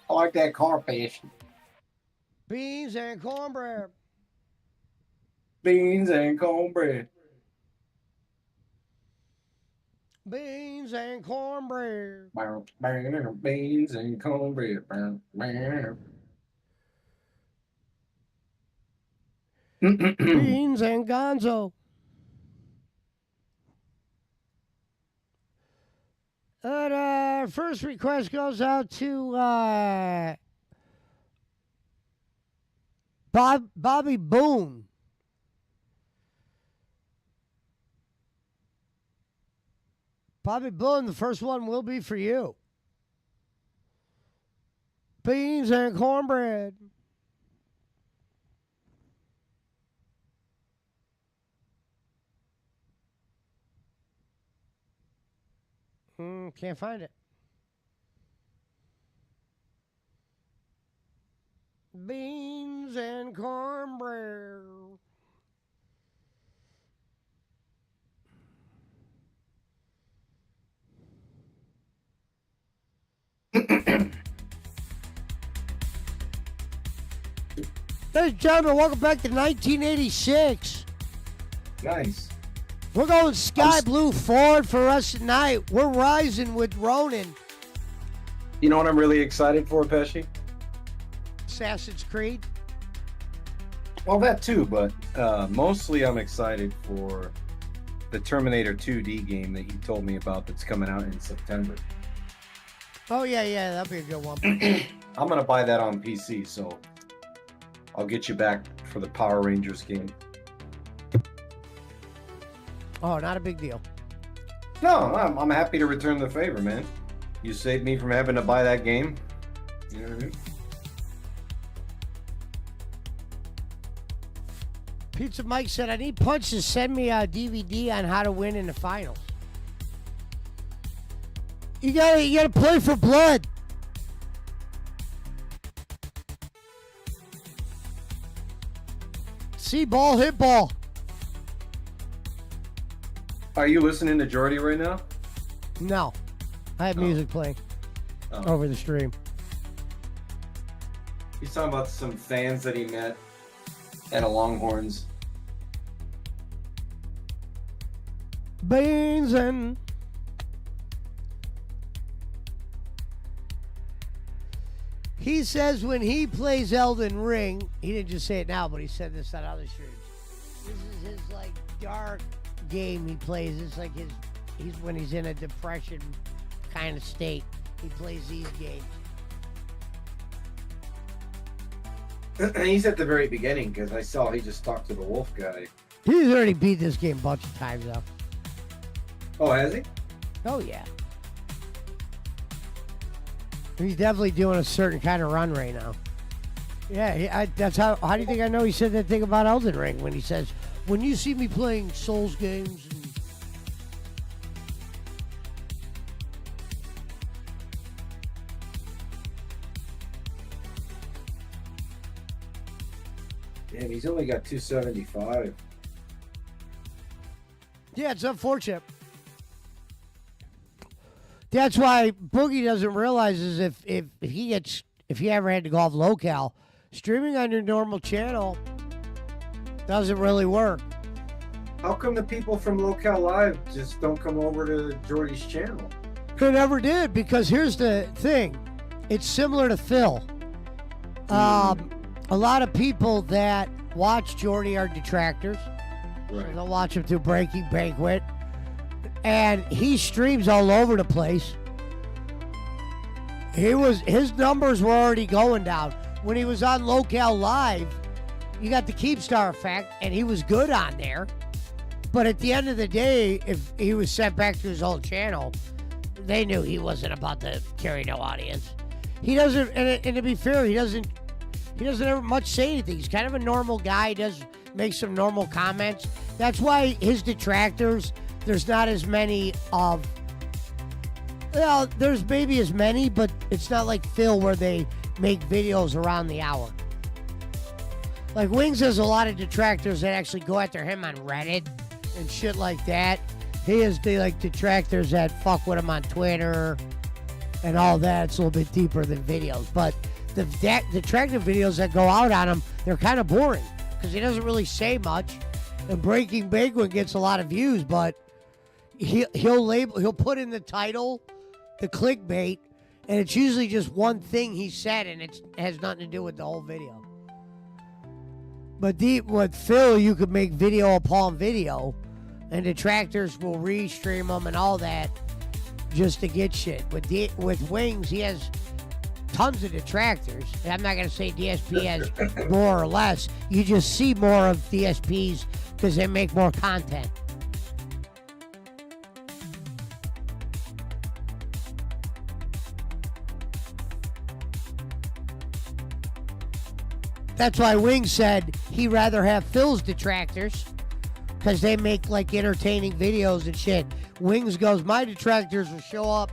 I like that car fishing. Beans and cornbread. Beans and cornbread. Beans and cornbread. Beans and cornbread. Beans and Gonzo. And first request goes out to Bobby Boone. Bobby Boone, the first one will be for you. Beans and cornbread. Can't find it. Beans and cornbread. Ladies and gentlemen, welcome back to 1986. Nice. We're going sky blue forward for us tonight. We're rising with Ronnin. You know what I'm really excited for, Pesci? Assassin's Creed. Well, that too, but mostly I'm excited for the Terminator 2D game that you told me about that's coming out in September. Oh, yeah, that'll be a good one. I'm going to buy that on PC, so I'll get you back for the Power Rangers game. Oh, not a big deal. No, I'm happy to return the favor, man. You saved me from having to buy that game. You know what I mean? Pizza Mike said, I need Punch to send me a DVD on how to win in the finals. You gotta play for blood. See ball, hit ball. Are you listening to Jordy right now? No. I have music playing over the stream. He's talking about some fans that he met at a Longhorns. Beans and... He says when he plays Elden Ring, he didn't just say it now, but he said this on other streams. This is his like dark game he plays. It's like he's when he's in a depression kind of state. He plays these games. He's at the very beginning because I saw he just talked to the wolf guy. He's already beat this game a bunch of times though. Oh, has he? Oh yeah. He's definitely doing a certain kind of run right now. Yeah, that's how do you think I know he said that thing about Elden Ring when he says, when you see me playing Souls games and Damn, he's only got 275. yeah, it's unfortunate. That's why Boogie doesn't realize is if he ever had to go off locale, streaming on your normal channel doesn't really work. How come the people from Locale Live just don't come over to Jordy's channel? They never did, because here's the thing. It's similar to Phil. A lot of people that watch Jordy are detractors. Right. So they'll watch him through Breaking Banquet. And he streams all over the place. His numbers were already going down. When he was on Locale Live, you got the Keepstar effect, and he was good on there. But at the end of the day, if he was sent back to his old channel, they knew he wasn't about to carry no audience. He doesn't, and to be fair, he doesn't ever much say anything. He's kind of a normal guy. He does make some normal comments. That's why his detractors, there's not as many of, well, there's maybe as many, but it's not like Phil where they make videos around the hour. Like Wings has a lot of detractors that actually go after him on Reddit and shit like that. He has the like detractors that fuck with him on Twitter and all that. It's a little bit deeper than videos, but the detractor videos that go out on him, they're kind of boring because he doesn't really say much. And Breaking Banquet gets a lot of views, but he'll put in the title, the clickbait, and it's usually just one thing he said, and it has nothing to do with the whole video. But with Phil, you could make video upon video, and detractors will restream them and all that just to get shit. With Wings, he has tons of detractors. And I'm not going to say DSP has more or less. You just see more of DSPs because they make more content. That's why Wings said he'd rather have Phil's detractors because they make like entertaining videos and shit. Wings goes, my detractors will show up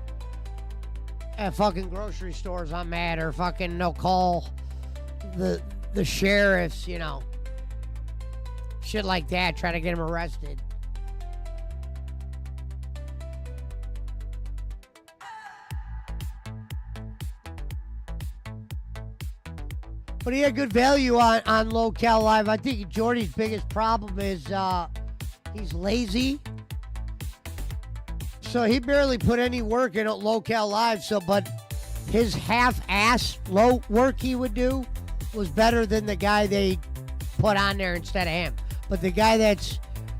at fucking grocery stores I'm at, or fucking they'll call the sheriffs, you know. Shit like that, try to get him arrested. But he had good value on Local Live. I think Jordy's biggest problem is he's lazy. So he barely put any work in at Local Live. But his half-ass low work he would do was better than the guy they put on there instead of him. But the guy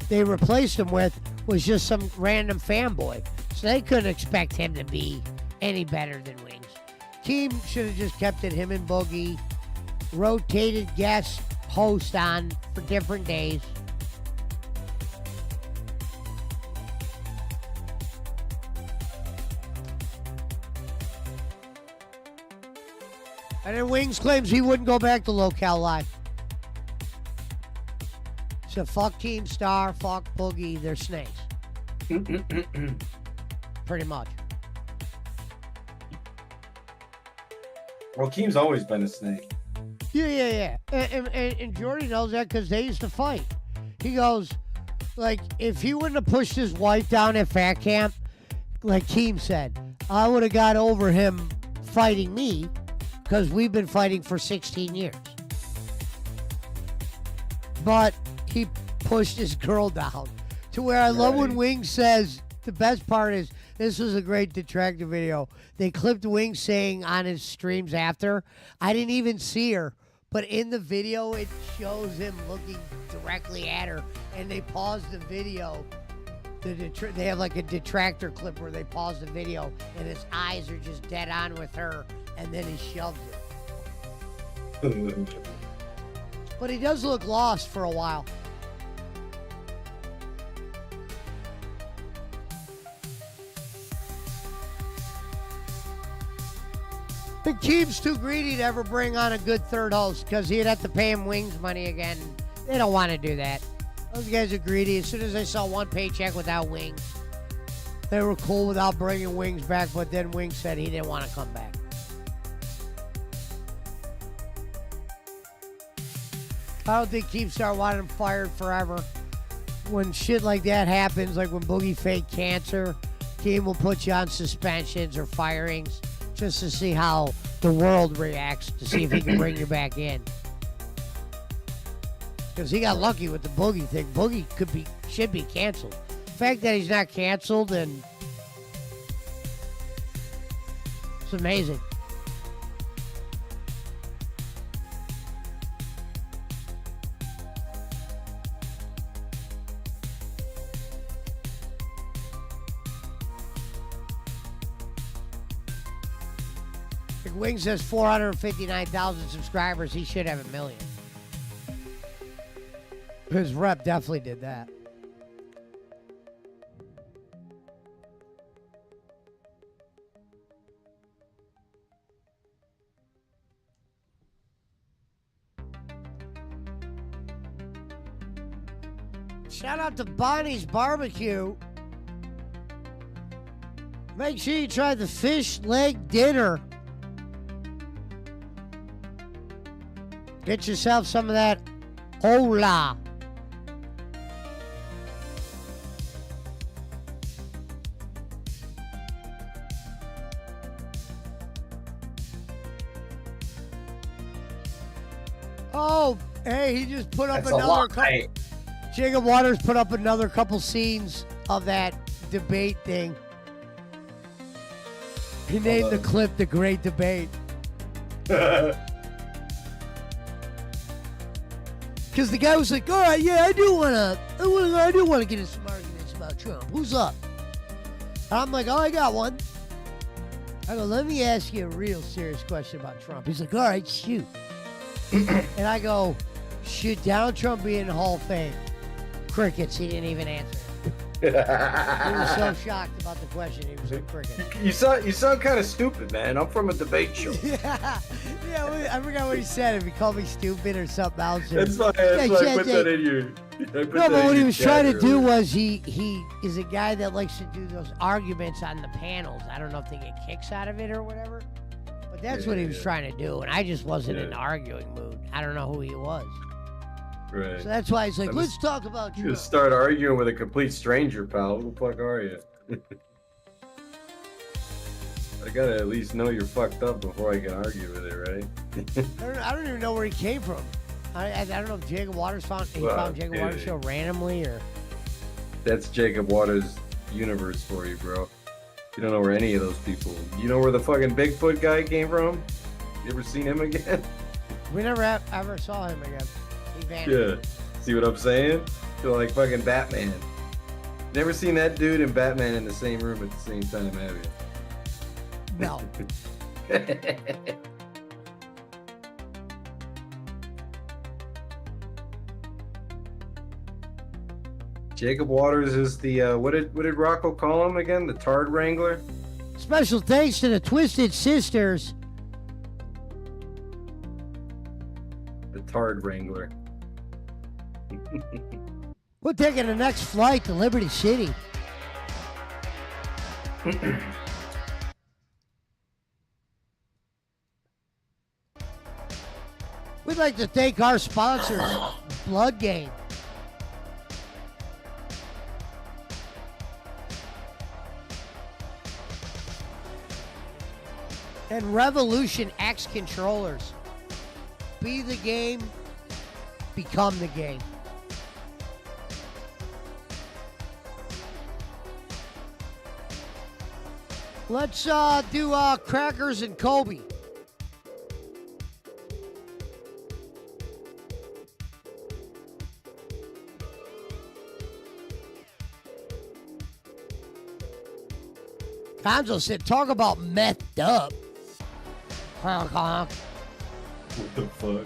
they replaced him with was just some random fanboy. So they couldn't expect him to be any better than Wings. Team should have just kept it him and Boogie. Rotated guest host on for different days. And then Wings claims he wouldn't go back to Local Live. So fuck Team Star, fuck Boogie, they're snakes. Pretty much. Well, Keem's always been a snake. Yeah. And Jordy knows that because they used to fight. He goes, like, if he wouldn't have pushed his wife down at Fat Camp, like Keem said, I would have got over him fighting me because we've been fighting for 16 years. But he pushed his girl down to where I love when Wings says, the best part is, this was a great detractor video. They clipped Wings saying on his streams after, I didn't even see her, but in the video it shows him looking directly at her, and they paused the video. They have like a detractor clip where they pause the video, and his eyes are just dead on with her, and then he shoves it. But he does look lost for a while. The team's too greedy to ever bring on a good third host because he'd have to pay him Wings money again. They don't want to do that. Those guys are greedy. As soon as they saw one paycheck without Wings, they were cool without bringing Wings back, but then Wings said he didn't want to come back. I don't think Keemstar wanted him fired forever. When shit like that happens, like when Boogie faked cancer, Keem will put you on suspensions or firings just to see how the world reacts, to see if he can bring you back in. Because he got lucky with the Boogie thing. Boogie should be canceled. The fact that he's not canceled, and it's amazing. Wings has 459,000 subscribers. He should have 1 million. His rep definitely did that. Shout out to Bonnie's Barbecue. Make sure you try the fish leg dinner. Get yourself some of that hola. Oh, hey, he just put up another couple. Jacob Waters put up another couple scenes of that debate thing. He named the clip The Great Debate. Because the guy was like, all right, yeah, I do want to get in some arguments about Trump. Who's up? And I'm like, oh, I got one. I go, let me ask you a real serious question about Trump. He's like, all right, shoot. And I go, should Donald Trump be in the Hall of Fame? Crickets. He didn't even answer. He was so shocked about the question. He was like, crickets. You sound kind of stupid, man. I'm from a debate show. Yeah. Yeah, I forgot what he said. If he called me stupid or something else. That's why I put that in your. No, but what he was trying to do was he is a guy that likes to do those arguments on the panels. I don't know if they get kicks out of it or whatever, but that's what he was trying to do, and I just wasn't in an arguing mood. I don't know who he was. Right. So that's why he's like, let's talk about you. you. Just start arguing with a complete stranger, pal. Who the fuck are you? I gotta at least know you're fucked up before I can argue with it, right? I don't even know where he came from. I don't know if Jacob Waters found Jacob Waters' show randomly or. That's Jacob Waters' universe for you, bro. You don't know where any of those people. You know where the fucking Bigfoot guy came from? You ever seen him again? We never ever saw him again. He vanished. Yeah. See what I'm saying? Feel like fucking Batman. Never seen that dude and Batman in the same room at the same time, have you? No. Jacob Waters is the what did Rocco call him again? The Tard Wrangler? Special thanks to the Twisted Sisters. The Tard Wrangler. We're taking the next flight to Liberty City. We'd like to thank our sponsors, Blood Game. And Revolution X controllers. Be the game, become the game. Let's do crackers and Kobe. Gonzo said, talk about methed up. What the fuck?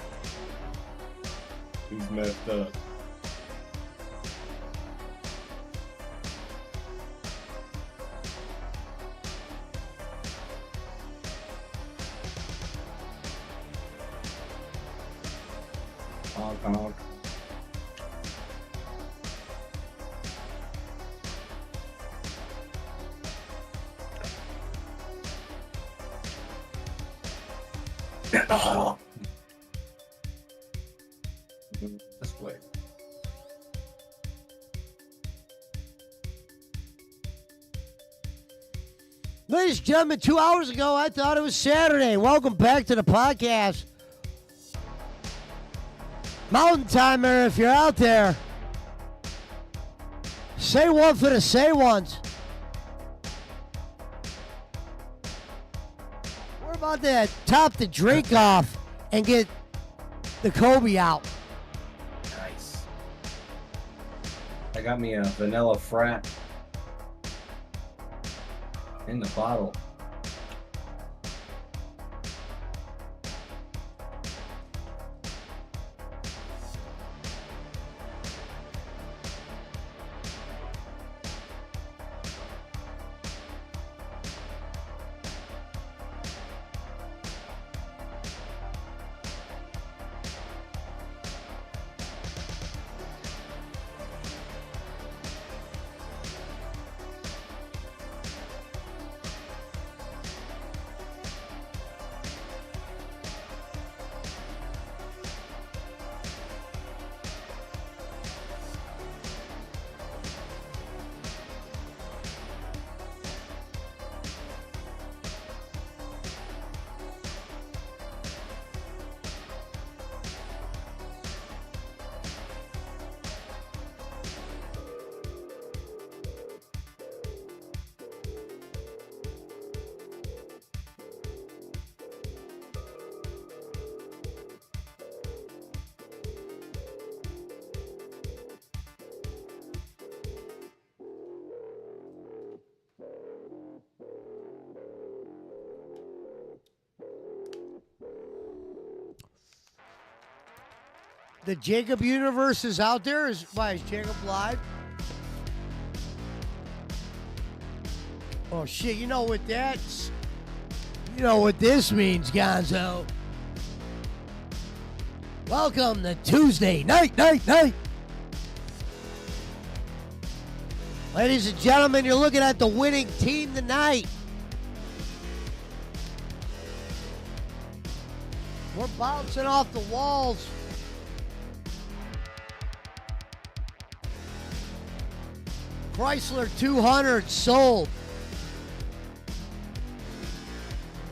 Who's messed up? Honk, honk. This way. Ladies and gentlemen, 2 hours ago, I thought it was Saturday. Welcome back to the podcast. Mountain Timer, if you're out there, say one for the say ones. We're about to top the drink off and get the Kobe out. Nice. I got me a vanilla frat in the bottle. The Jacob universe is out there. Is Jacob live? Oh shit! You know what this means, Gonzo? Welcome to Tuesday night. Ladies and gentlemen, you're looking at the winning team tonight. We're bouncing off the walls. Chrysler 200 sold.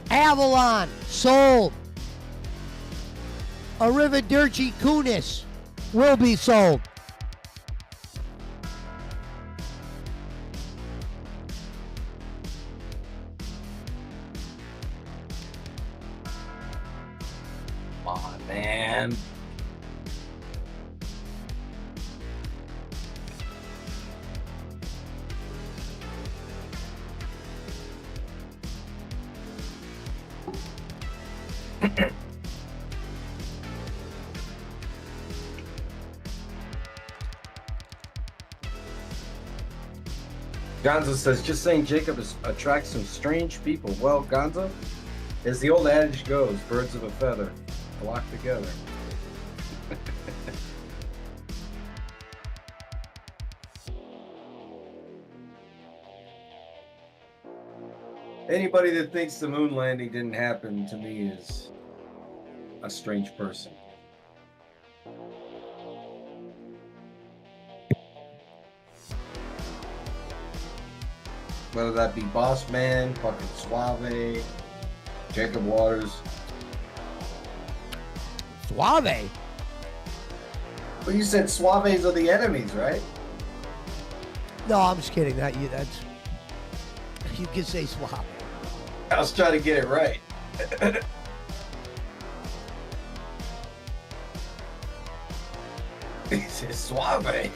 Avalon sold. Arrivederci Kunis will be sold. Come on, man. Gonzo says, just saying Jacob attracts some strange people. Well, Gonzo, as the old adage goes, birds of a feather flock together. Anybody that thinks the moon landing didn't happen to me is a strange person. Whether that be Boss Man, fucking Suave, Jacob Waters. Suave? Well, you said Suaves are the enemies, right? No, I'm just kidding. That's you can say Suave. I was trying to get it right. He said Suave.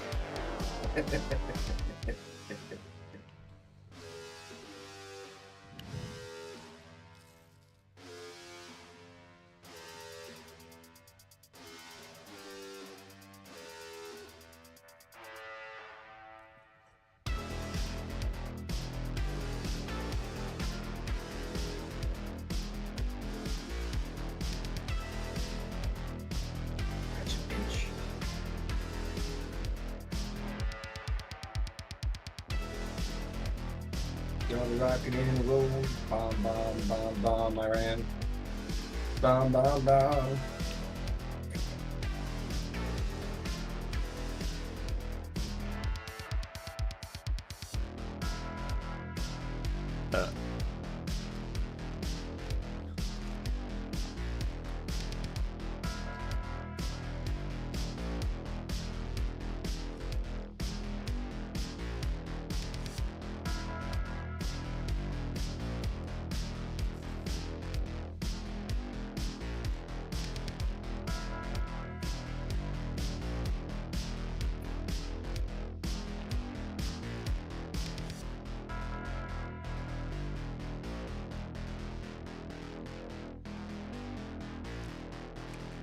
Johnny rocking in the road. Bomb, bomb, bomb, bomb, I ran. Bomb, bomb, bomb.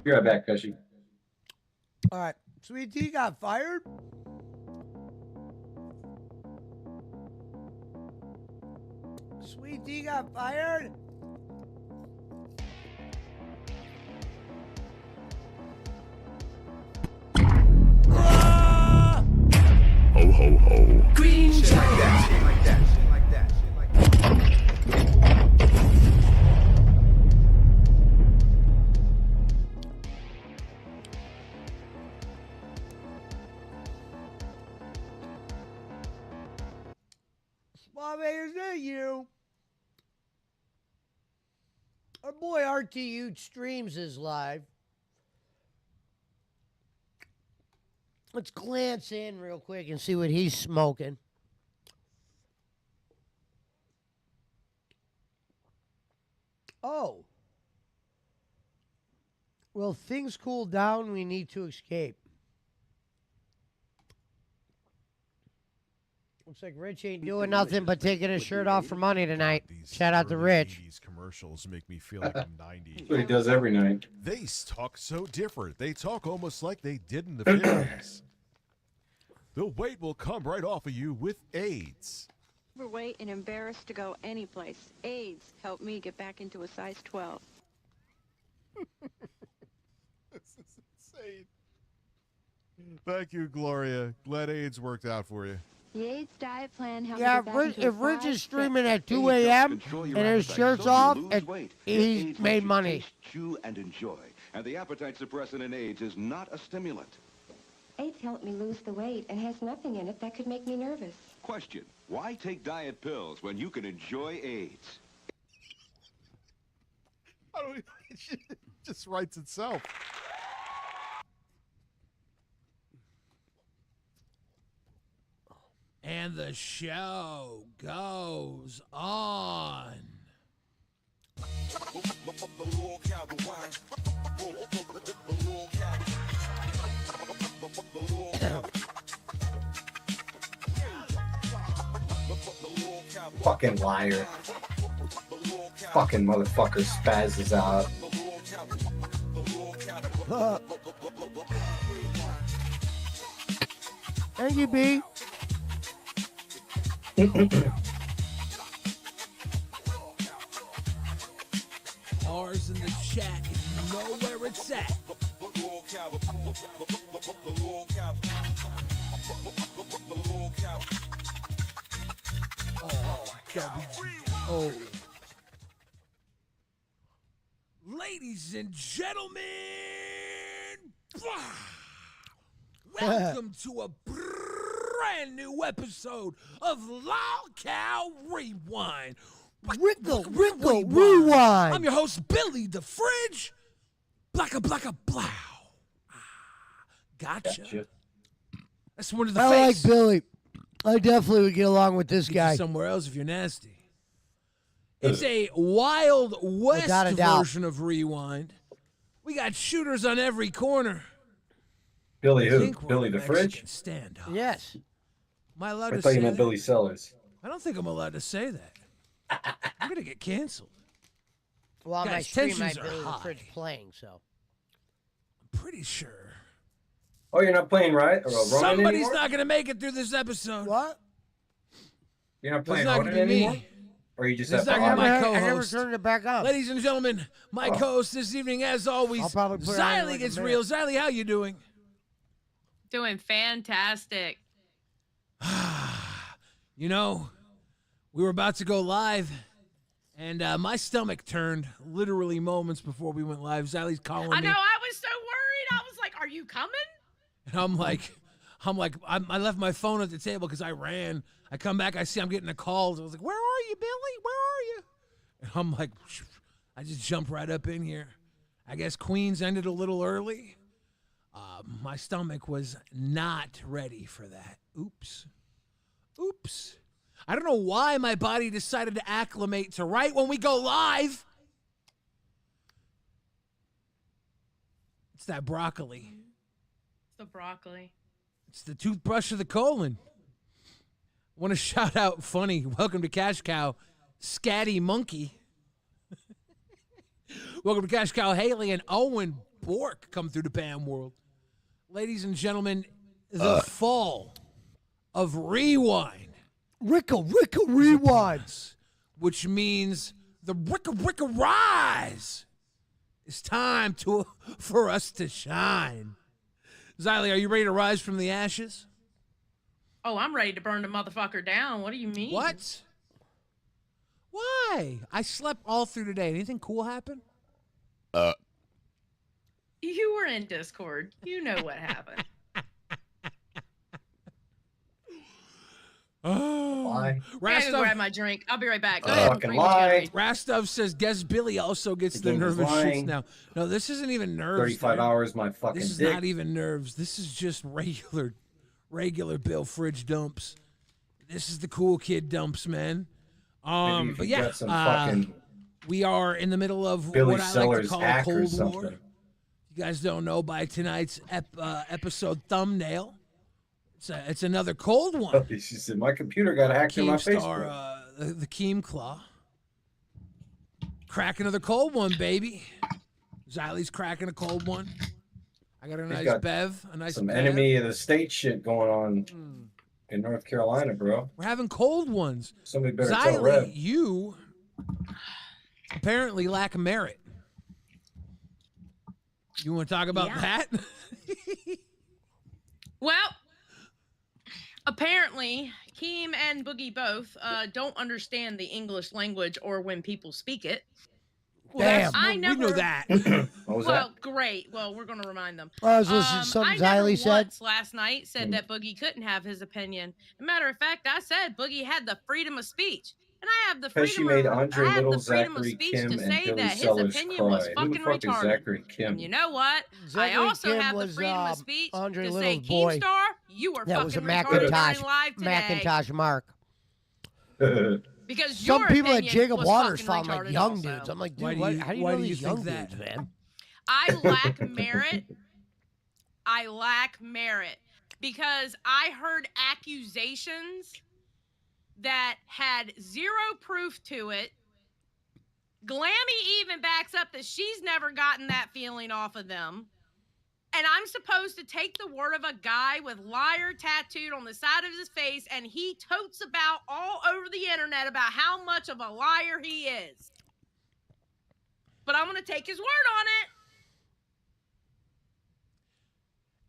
Be right back, Cushy. All right. Sweet Tea got fired? Sweet Tea got fired? Ho ho ho. Green shit like that, shit like that, shit like that, shit like that. Suave, is that you? Our boy RTU streams is live. Let's glance in real quick and see what he's smoking. Oh. Well, things cool down. We need to escape. Looks like Rich ain't doing nothing but taking his shirt off for money tonight. Shout out to Rich. These commercials make me feel like I'm 90. That's what he does every night. They talk so different. They talk almost like they did in the 50s. The weight will come right off of you with AIDS. Overweight and embarrassed to go anyplace. AIDS helped me get back into a size 12. This is insane. Thank you, Gloria. Glad AIDS worked out for you. The AIDS diet plan helped Yeah, me get back into if Rich is 5-step streaming at 2 a.m. and his shirt's off, he's made money. Chew and enjoy. And the appetite suppressant in AIDS is not a stimulant. AIDS helped me lose the weight and has nothing in it that could make me nervous. Question, why take diet pills when you can enjoy AIDS? It just writes itself. And the show goes on. Fucking liar. Fucking motherfucker spazzes out. Thank you, B. R's in the chat if you know where it's at. Oh. Ladies and gentlemen, welcome to a brand new episode of Lol Cow Rewind. Rico, Rewind. I'm your host, Billy the Fridge. Blacka, blow. Gotcha. That's one of the I face. like Billy. I definitely would get along with this guy. Somewhere else if you're nasty. It's a Wild West version of Rewind. We got shooters on every corner. Billy who? Billy the Fridge? Stand up. Yes. Am I allowed I to thought say you meant that? Billy Sellers. I don't think I'm allowed to say that. I'm going to get canceled. Well, my Guys, stream tensions might are be the high. Fridge playing, so. I'm pretty sure. Oh, you're not playing right? Or Ronnin Somebody's anymore? not going to make it through this episode. What? You're not playing It's not Ronnin gonna be anymore? me. Or you just It's have not going to be my I never co-host. turned it back up. Ladies and gentlemen, my co-host this evening, as always, I'll probably put it on in Xylee like a gets minute. real. Xylee, how you doing? Doing fantastic. You know, we were about to go live, and my stomach turned literally moments before we went live. Xylee's calling I me. know. I was so worried. I was like, "Are you coming?" And I left my phone at the table because I ran. I come back, I see I'm getting a call. I was like, "Where are you, Billy? Where are you?" And I'm like, I just jumped right up in here. I guess Queens ended a little early. My stomach was not ready for that. Oops. I don't know why my body decided to acclimate to right when we go live. It's that broccoli. It's the broccoli. It's the toothbrush of the colon. Want to shout out funny. Welcome to Cash Cow, Scatty Monkey. Welcome to Cash Cow Haley and Owen Bork come through the BAM world. Ladies and gentlemen, the fall of Rewind. Rico, Rewind. Which means the Ricka rise. It's time for us to shine. Xylee, are you ready to rise from the ashes? Oh, I'm ready to burn the motherfucker down. What do you mean? What? Why? I slept all through today. Anything cool happen? You were in Discord. You know what happened. Lie. I gotta go grab my drink. I'll be right back. Go ahead. Fucking lie. Rastov says, guess Billy also gets the game is nervous shits lying. now. No, this isn't even nerves. 35 man. hours, my fucking This is dick. not even nerves. This is just regular Bill Fridge dumps. This is the cool kid dumps, man. Maybe if But you yeah, got some fucking we are in the middle of Billy what I like to Sellers call a hack or Cold something. War. You guys don't know by tonight's episode thumbnail. It's another cold one. She said, my computer got hacked in my Keemstar, Facebook. the Keem Claw. Crack another cold one, baby. Xylee's cracking a cold one. I got a He's nice got bev. A nice Some bev. enemy of the state shit going on in North Carolina, bro. We're having cold ones. Somebody better tell Xylee, Rev. you apparently lack merit. You want to talk about that? Well, apparently, Keem and Boogie both don't understand the English language or when people speak it. Well, that's, I we never know that. What was well, that? great. Well, we're going to remind them. I was listening to something I never Xylee said. once last night said that Boogie couldn't have his opinion. As a matter of fact, I said Boogie had the freedom of speech. And I have the Because she freedom made of Andre I have Little, the freedom of Zachary speech Kim, to and say Billy that his Sellers opinion was cry. Who the fucking fuck is retarded. Zachary Kim? And you know what? Zachary I also Kim have the was, freedom of speech Andre to Little's say boy. Keemstar, you were That fucking was a retarded Macintosh, during live today. Macintosh Mark. Because Some your people at opinion Jacob was Waters fucking found like retarded young also. dudes. I'm like, dude, Why do what, you- how do you why know do you these think young that? dudes, man? I lack merit. I lack merit because I heard accusations that had zero proof to it. Glammy even backs up that she's never gotten that feeling off of them. And I'm supposed to take the word of a guy with liar tattooed on the side of his face, and he totes about all over the internet about how much of a liar he is. But I'm going to take his word on it.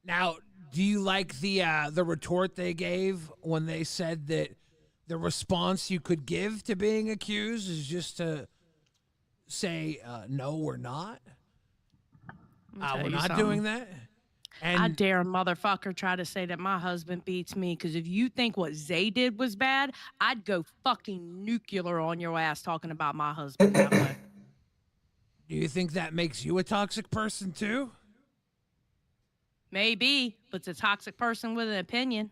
Now, do you like the retort they gave when they said that the response you could give to being accused is just to say, no, we're not? We're not doing that? I dare a motherfucker try to say that my husband beats me, because if you think what Zay did was bad, I'd go fucking nuclear on your ass talking about my husband that way. Do you think that makes you a toxic person too? Maybe, but it's a toxic person with an opinion.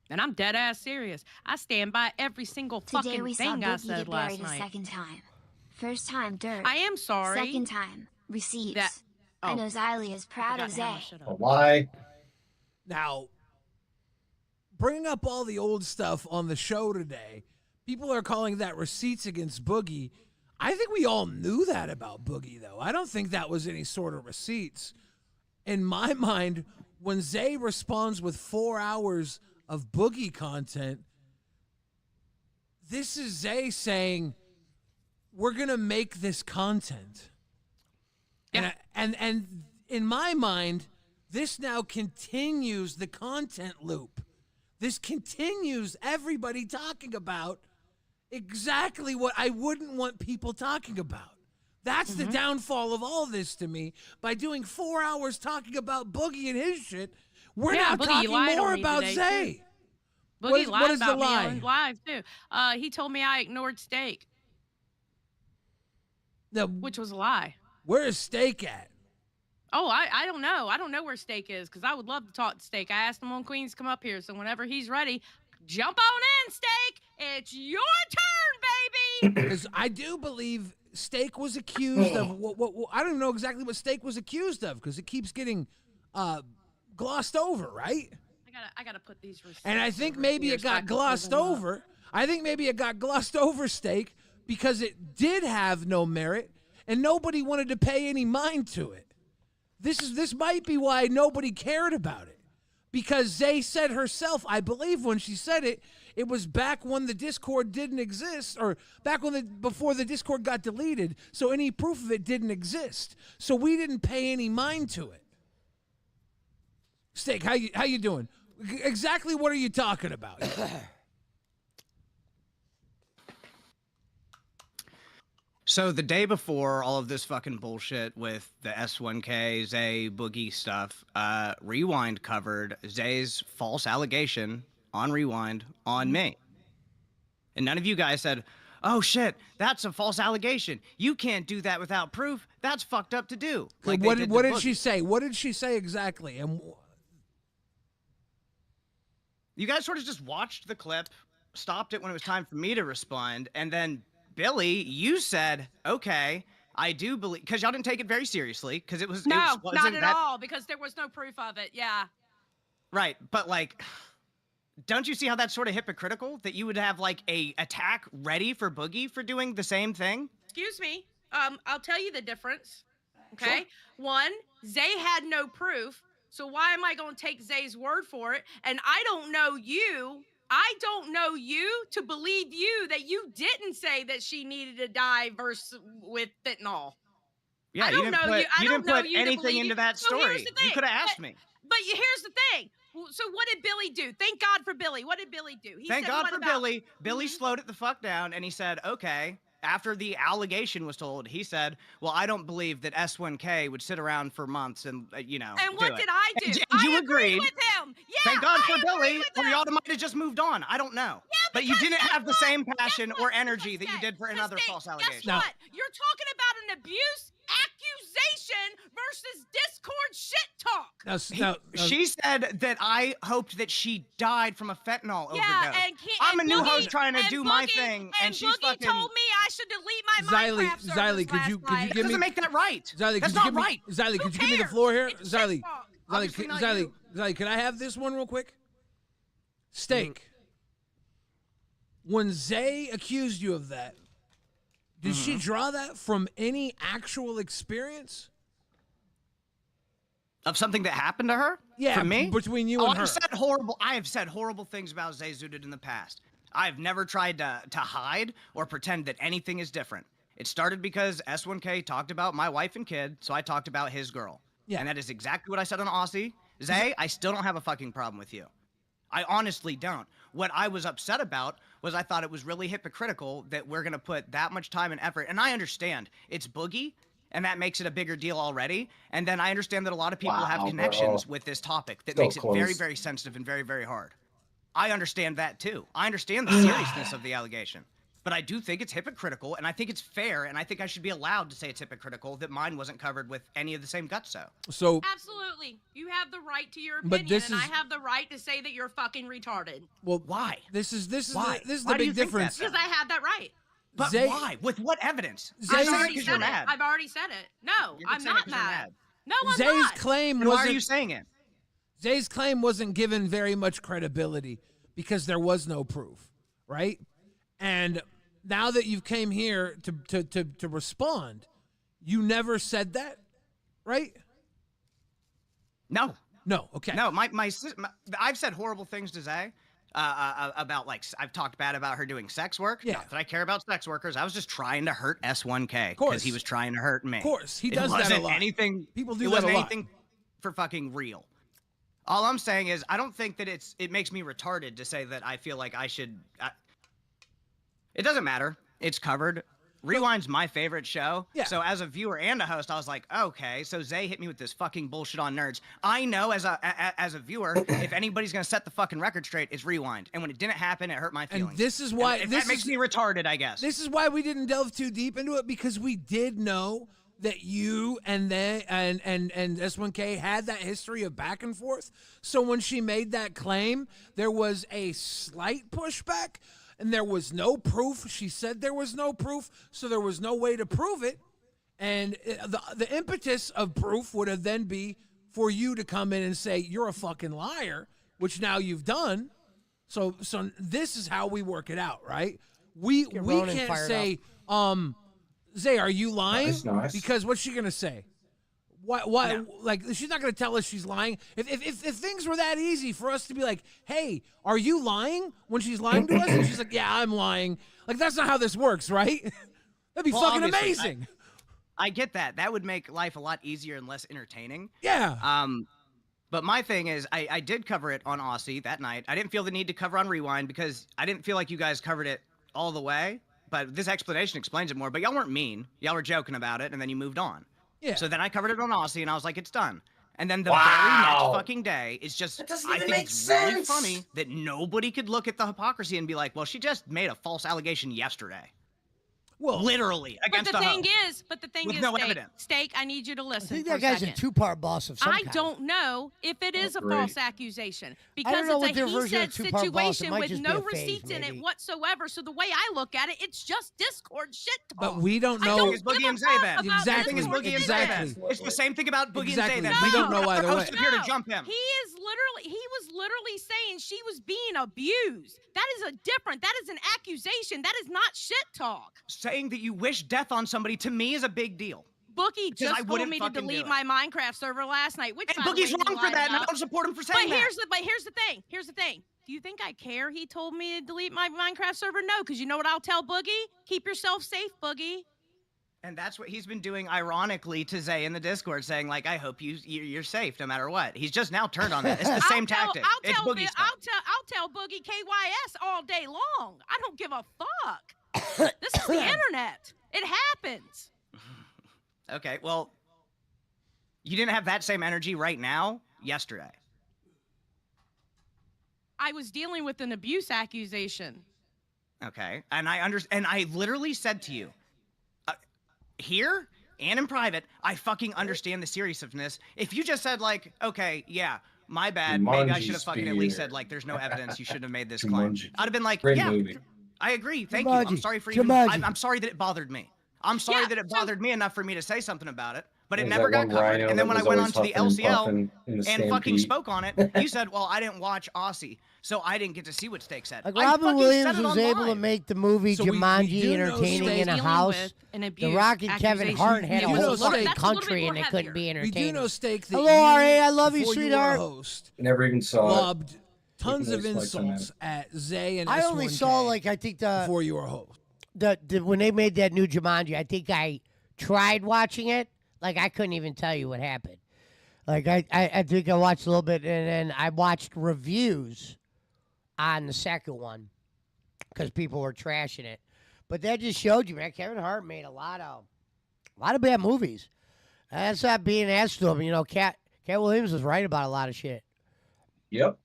And I'm dead ass serious. I stand by every single Today fucking we saw thing I Boogie said get last buried a night. second time. First time dirt. I am sorry. Second time receipts. Oh. I know Xylee is proud of Zay. A lie. Now, bringing up all the old stuff on the show today, people are calling that receipts against Boogie. I think we all knew that about Boogie, though. I don't think that was any sort of receipts. In my mind, when Zay responds with 4 hours of Boogie content, this is Zay saying, we're going to make this content. Yeah. And in my mind, this now continues the content loop. This continues everybody talking about exactly what I wouldn't want people talking about. That's the downfall of all this to me. By doing 4 hours talking about Boogie and his shit, we're now Boogie talking lied more on me about today, Zay. too. Boogie What is lied the about me lie? on live too. He told me I ignored Steak, which was a lie. Where is Steak at? Oh, I don't know. I don't know where Steak is, because I would love to talk to Steak. I asked him on Queens to come up here, so whenever he's ready, jump on in, Steak. It's your turn, baby. Because I do believe Steak was accused of what I don't even know exactly what Steak was accused of, because it keeps getting glossed over, right? I gotta put these receipts. And I think maybe it got glossed over. I think maybe it got glossed over, Steak, because it did have no merit and nobody wanted to pay any mind to it. This might be why nobody cared about it. Because Zay said herself, I believe when she said it, it was back when the Discord didn't exist, or back when before the Discord got deleted, so any proof of it didn't exist. So we didn't pay any mind to it. Steak, how you doing? Exactly what are you talking about? So the day before all of this fucking bullshit with the S1K, Zay, Boogie stuff, Rewind covered Zay's false allegation on Rewind on me. And none of you guys said, oh shit, that's a false allegation. You can't do that without proof. That's fucked up to do. Like what did she say? What did she say exactly? And you guys sort of just watched the clip, stopped it when it was time for me to respond, and then Billy, you said, okay, I do believe, because y'all didn't take it very seriously, because it was not wasn't at that, all, because there was no proof of it. Yeah. Right, but like, don't you see how that's sort of hypocritical? That you would have like a attack ready for Boogie for doing the same thing? Excuse me. I'll tell you the difference. Okay. Sure. One, Zay had no proof. So why am I going to take Zay's word for it? And I don't know you. I don't know you to believe you that you didn't say that she needed to die versus with fentanyl. Yeah, I don't know you. I you don't didn't know put you to anything believe into you. that So here's story. the thing. You could have asked me. But here's the thing. So what did Billy do? Thank God for Billy. What did Billy do? He Thank said, God what for about- Billy. Billy slowed it the fuck down, and he said, okay. After the allegation was told, he said, well, I don't believe that S1K would sit around for months and, you know, And what do it. did I do? And you I agreed with him. Yeah, Thank God I for Billy, agree with or him. y'all might have just moved on. I don't know. Yeah, but you didn't guess have the what? same passion or energy that you did for another Steve, false allegation. Guess what? You're talking about an abuse accusation versus Discord shit talk. She said that I hoped that she died from a fentanyl Yeah, overdose. and I'm a new Boogie- host trying to and do my Boogie- thing, and she's Boogie fucking. told me I should delete my Minecraft servers Xylee, could you last night. give me? doesn't make that right. Xylee, That's could you not give me? right. Xylee, could you give me the floor here? Xylee, Obviously not you. Xylee, can I have this one real quick? Steak. When Zay accused you of that, did she draw that from any actual experience? Of something that happened to her? Yeah, From me? between you and her. I have said horrible things about Zay Zudid in the past. I've never tried to hide or pretend that anything is different. It started because S1K talked about my wife and kid, so I talked about his girl. Yeah. And that is exactly what I said on Aussie. Zay, I still don't have a fucking problem with you. I honestly don't. What I was upset about was I thought it was really hypocritical that we're going to put that much time and effort. And I understand it's Boogie, and that makes it a bigger deal already. And then I understand that a lot of people have Wow, connections bro. with this topic that So makes it very, close. very sensitive and very, very hard. I understand that too. I understand the seriousness of the allegation. But I do think it's hypocritical, and I think it's fair, and I think I should be allowed to say it's hypocritical that mine wasn't covered with any of the same guts. So Absolutely. You have the right to your But opinion, this and I is- have the right to say that you're fucking retarded. Well, why? This is Why? the Why do big you think that, difference. Because I had that right. But Zay- why? With what evidence? Zay- You're I've saying it already 'cause said you're it. mad. I've already said it. No, You're I'm saying it not 'cause you're mad. mad. No, I'm Zay's not. claim Then why wasn't. are you saying it? Zay's claim wasn't given very much credibility because there was no proof, right? And now that you came here to respond, you never said that, right? No. No. Okay. No, I've said horrible things to Zay about, like, I've talked bad about her doing sex work. Yeah. Not that I care about sex workers. I was just trying to hurt S1K course. because he was trying to hurt me. Of course, he It does that a wasn't lot. Anything, People do it that wasn't a lot. anything for fucking real. All I'm saying is I don't think that it makes me retarded to say that I feel like I should. It doesn't matter. It's covered. Rewind's my favorite show. Yeah. So as a viewer and a host, I was like, okay, so Zay hit me with this fucking bullshit on nerds. I know as a viewer, if anybody's gonna set the fucking record straight, it's Rewind. And when it didn't happen, it hurt my feelings. And this is why that makes me retarded, I guess. This is why we didn't delve too deep into it, because we did know that you and S1K had that history of back and forth. So when she made that claim, there was a slight pushback, and there was no proof. She said there was no proof, so there was no way to prove it. And the impetus of proof would have then be for you to come in and say you're a fucking liar, which now you've done. So this is how we work it out, right? We Ronnin can't fired say, Zay, are you lying? That's nice. Because what's she gonna say? Why? No. Like, she's not gonna tell us she's lying. If things were that easy for us to be like, hey, are you lying? When she's lying to us, and she's like, yeah, I'm lying. Like, that's not how this works, right? That'd be Well, fucking obviously, amazing. I get that. That would make life a lot easier and less entertaining. Yeah. But my thing is, I did cover it on Aussie that night. I didn't feel the need to cover on Rewind because I didn't feel like you guys covered it all the way. But this explanation explains it more. But y'all weren't mean. Y'all were joking about it, and then you moved on. Yeah. So then I covered it on Aussie, and I was like, it's done. And then the Wow. very next fucking day, it's just, That doesn't I even think make it's really sense. funny that nobody could look at the hypocrisy and be like, well, she just made a false allegation yesterday. Well, literally But against the a thing host. is, With no Steak, evidence. Steak, I need you to I listen think for that guy's a a second. two-part boss of some I kind. don't know if it is a great. false accusation because don't know what it's their a he version said of two-part boss. It situation might with just be no a phase, receipts in it maybe. whatsoever. So the way I look at it, it's just Discord shit talk. But we don't I know. don't It's Boogie give a and Zay fuck then. about Exactly. The thing is Discord Boogie and shit. Zay Exactly. then. It's the same thing about Boogie Exactly. and Zay then. We We don't know got either our way. host up here to jump him. He was literally saying she was being abused. That is that is an accusation. That is not shit talk. Saying that you wish death on somebody to me is a big deal. Boogie I just told wouldn't me to fucking delete do my Minecraft server last night, which And by the Boogie's way, he wrong for lied that, and I about. don't support him for saying But that. here's the thing. Do you think I care? He told me to delete my Minecraft server. No, because you know what I'll tell Boogie? Keep yourself safe, Boogie. And that's what he's been doing, ironically, to Zay in the Discord, saying like, "I hope you're safe no matter what." He's just now turned on that. It's the same tactic. It's Boogie stuff. I'll tell Boogie KYS all day long. I don't give a fuck. This is the internet. It happens. Okay, well, you didn't have that same energy right now. Yesterday, I was dealing with an abuse accusation. okay, and I literally said to you, here and in private, I fucking understand the seriousness. If you just said like, okay, yeah, my bad, maybe I should have fucking at least said like, there's no evidence, you shouldn't have made this claim. I'd have been like, yeah, I agree, thank you. I'm sorry for even, I'm sorry that it bothered me. I'm sorry that it bothered me enough for me to say something about it, but it never got covered. And then when I went on to the LCL and fucking spoke on it, you said, well, I didn't watch Aussie, so I didn't get to see what Steak said. Like Robin Williams was able to make the movie Jumanji entertaining in a house. The Rock and Kevin Hart had a whole fucking country and they couldn't be entertaining. We do know, Steak, that hello, R.A., I love you, sweetheart. Never even saw lobbed tons of insults at Zay and I S1K only saw, like, I think before you were a host. When they made that new Jumanji, I think I tried watching it. Like, I couldn't even tell you what happened. Like, I think I watched a little bit, and then I watched reviews on the second one because people were trashing it. But that just showed you, man, Kevin Hart made a lot of bad movies. That's not being asked to him. You know, Cat Williams was right about a lot of shit. Yep.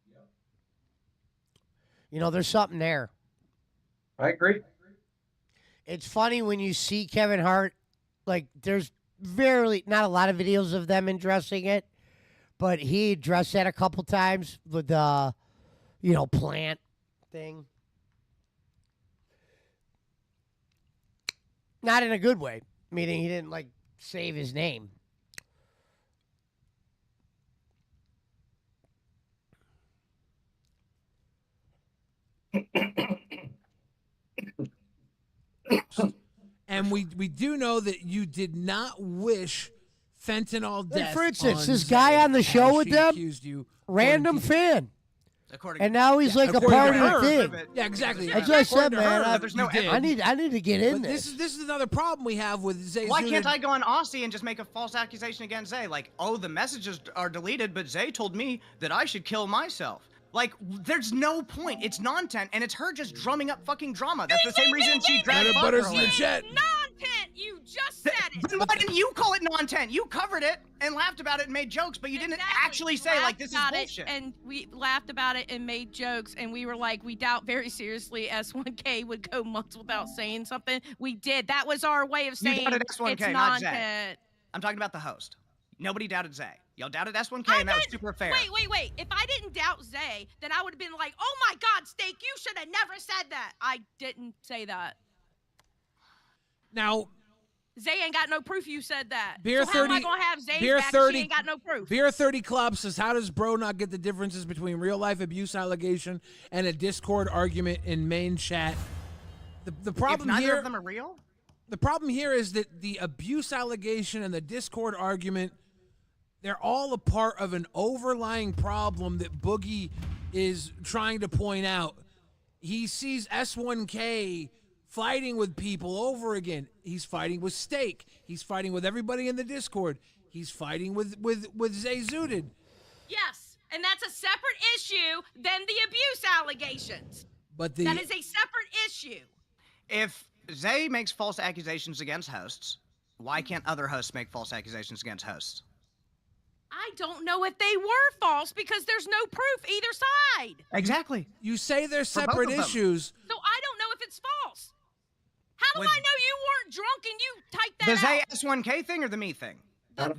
You know, there's something there. I agree. It's funny when you see Kevin Hart, like, there's not a lot of videos of them addressing it, but he addressed that a couple times with the, plant thing. Not in a good way, meaning he didn't, like, save his name. And we do know that you did not wish fentanyl death. Like, for instance, on this Zay, guy on the show as with she them, accused you, random fan. According And now he's like a according part to of the her. thing. Yeah, exactly. That's what I said, man. I need to get in But this. this is another problem we have with Zay. Why can't I go on Aussie and just make a false accusation against Zay? Like, oh, the messages are deleted, but Zay told me that I should kill myself. Like, there's no point. It's non-tent, and it's her just drumming up fucking drama. That's the same reason she dragged butters Butter in the away. chat. Non-tent, you just said it. Then why didn't you call it non-tent? You covered it and laughed about it and made jokes, but you didn't actually say, like, this is bullshit. And we laughed about it and made jokes, and we were like, we doubt very seriously S1K would go months without saying something. We did. That was our way of saying You doubted S1K, it's not Zay. non-tent. I'm talking about the host. Nobody doubted Zay. Y'all doubted S1K, and that was super fair. Wait. If I didn't doubt Zay, then I would have been like, oh my God, Steak, you should have never said that. I didn't say that. Now, Zay ain't got no proof you said that. Beer so 30, how am I gonna have Zay's Beer back 30, if she ain't got no proof? Beer 30 Club says, how does bro not get the differences between real life abuse allegation and a Discord argument in main chat? The problem if neither here, of them are real? The problem here is that the abuse allegation and the Discord argument, they're all a part of an overlying problem that Boogie is trying to point out. He sees S1K fighting with people over again. He's fighting with Steak. He's fighting with everybody in the Discord. He's fighting with Zay Zooted. Yes, and that's a separate issue than the abuse allegations. But that is a separate issue. If Zay makes false accusations against hosts, why can't other hosts make false accusations against hosts? I don't know if they were false because there's no proof either side. Exactly. You say they're For both separate of them. issues. So I don't know if it's false. How do I know you weren't drunk and you typed that The out? Zay S1K thing or the me thing?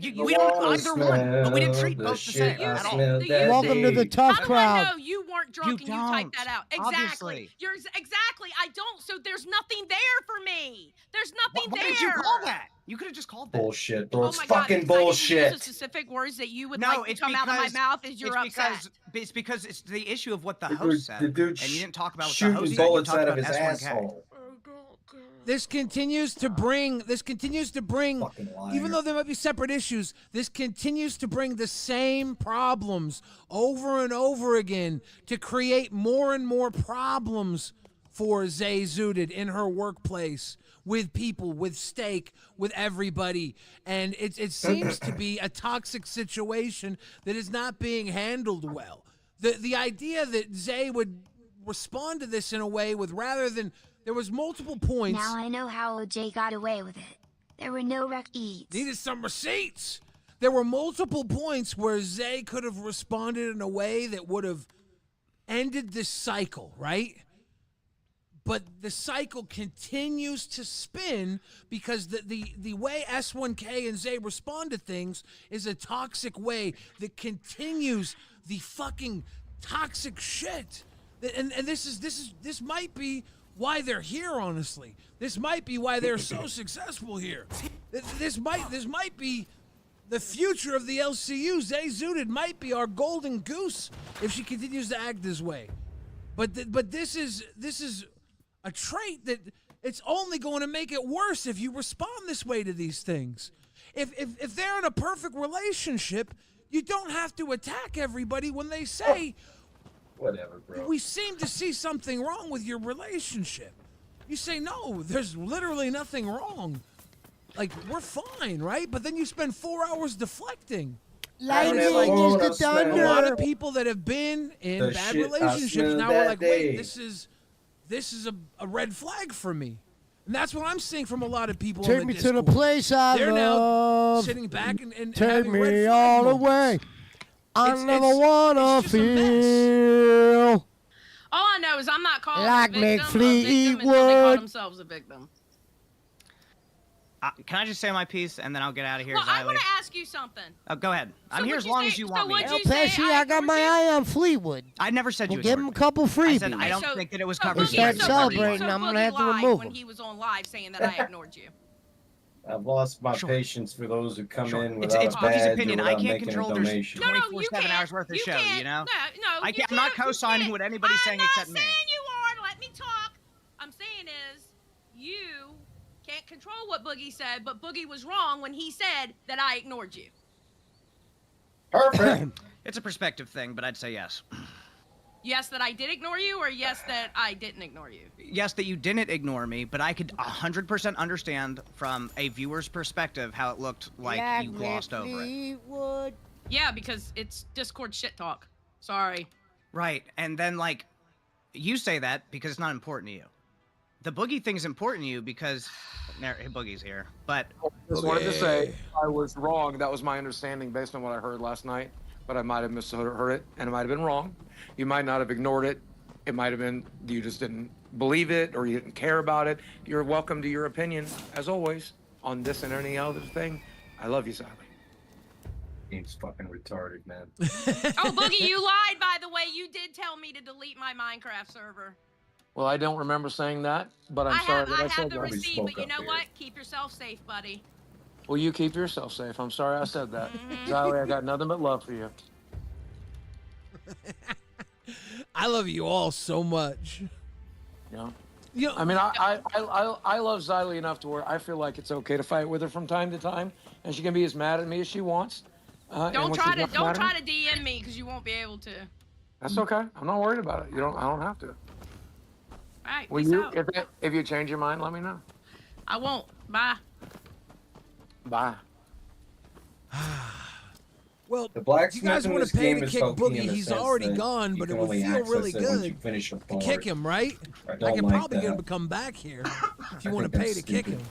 We wanna don't either one, but we didn't treat smell both the the same shit I at all. smell that Welcome to the tough How crowd. do I know you weren't drunk and you typed that out? Exactly. obviously. You're exactly. I don't. So there's nothing there for me. There's nothing What there. did you call that? You could have just called that. Bullshit, bro. Oh It's my God, fucking because I didn't use bullshit. the specific words that you would No, like to it's come out of my because- mouth as you're it's upset. because it's the issue of what the The host dude- said, the dude and you didn't talk about what the shooting host said. You bullets talked out of about his S1K. asshole. This continues to bring, even though there might be separate issues, this continues to bring the same problems over and over again to create more and more problems for Zay Zooted in her workplace, with people, with Steak, with everybody. And it seems to be a toxic situation that is not being handled well. The idea that Zay would respond to this in a way with, rather than, there was multiple points. Now I know how OJ got away with it. There were no receipts. Needed some receipts. There were multiple points where Zay could have responded in a way that would have ended this cycle, right? But the cycle continues to spin because the way S1K and Zay respond to things is a toxic way that continues the fucking toxic shit. And this might be why they're here, honestly. This might be why they're so successful here. This might be the future of the LCU. Zay Zooted might be our golden goose if she continues to act this way. But this is a trait that it's only going to make it worse if you respond this way to these things. If they're in a perfect relationship, you don't have to attack everybody when they say, whatever, bro. We seem to see something wrong with your relationship. You say, no, there's literally nothing wrong. Like, we're fine, right? But then you spend 4 hours deflecting. Lightning is the thunder. A lot of people that have been in bad relationships now are like, wait, this is a red flag for me. And that's what I'm seeing from a lot of people. Take on me the to the Discord. place I They're love. now sitting back and Take having red me flag all the moments. way. I It's never wanna just a mess. feel All I know is I'm not calling like a victim McFleet until they call would. themselves a victim. Can I just say my piece and then I'll get out of here? Well, I Xylee? want to ask you something. Oh, go ahead. I'm here as what'd long you as say- you so want me. what'd here. you say? Pesci, I got my eye on Fleetwood. I never said you We'll give him a couple I freebies. said I don't think that it was so covered. We start celebrating. I'm gonna have to remove when him. he was on live saying that I ignored you. I've lost my patience for those who come in It's without Boogie's a badge opinion. or I without can't making a control their donation. 24/7 hours worth of show. You know. No, I'm not co-signing what anybody's saying except me. I'm not saying you are. Let me talk. I'm saying is you can't control what Boogie said, but Boogie was wrong when he said that I ignored you. Perfect. It's a perspective thing, but I'd say yes. Yes, that I did ignore you, or yes, that I didn't ignore you? Yes, that you didn't ignore me, but I could 100% understand from a viewer's perspective how it looked like you glossed over it. Yeah, because it's Discord shit talk. Sorry. Right, and then like, you say that because it's not important to you. The Boogie thing's important to you because Boogie's here, but Just wanted to say I was wrong. That was my understanding based on what I heard last night, but I might have misheard it, and it might have been wrong. You might not have ignored it. It might have been you just didn't believe it or you didn't care about it. You're welcome to your opinion, as always, on this and any other thing. I love you, Sally. Game's fucking retarded, man. Oh, Boogie, you lied, by the way. You did tell me to delete my Minecraft server. Well, I don't remember saying that, but I'm sorry that I I said have the that. receipt, but you know what? Keep yourself safe, buddy. Well, you keep yourself safe. I'm sorry I said that. Sally, I got nothing but love for you. I love you all so much. Yeah. You know, I mean, I love Xylee enough to where I feel like it's okay to fight with her from time to time, and she can be as mad at me as she wants. And Don't when try she's to not mad at me, DM me because you won't be able to. That's okay. I'm not worried about it. I don't have to. All right. Will peace you? out. If you change your mind, let me know. I won't. Bye. Bye. Well, The if you blacksmith guys in want this to pay game to is kick hokey Boogie, in the he's sense already that gone, you but can it would only feel access really it once good you finish a to part. kick him, right? I I don't could like probably get him that. to come back here if you I want to think pay that's to kick stupid. him.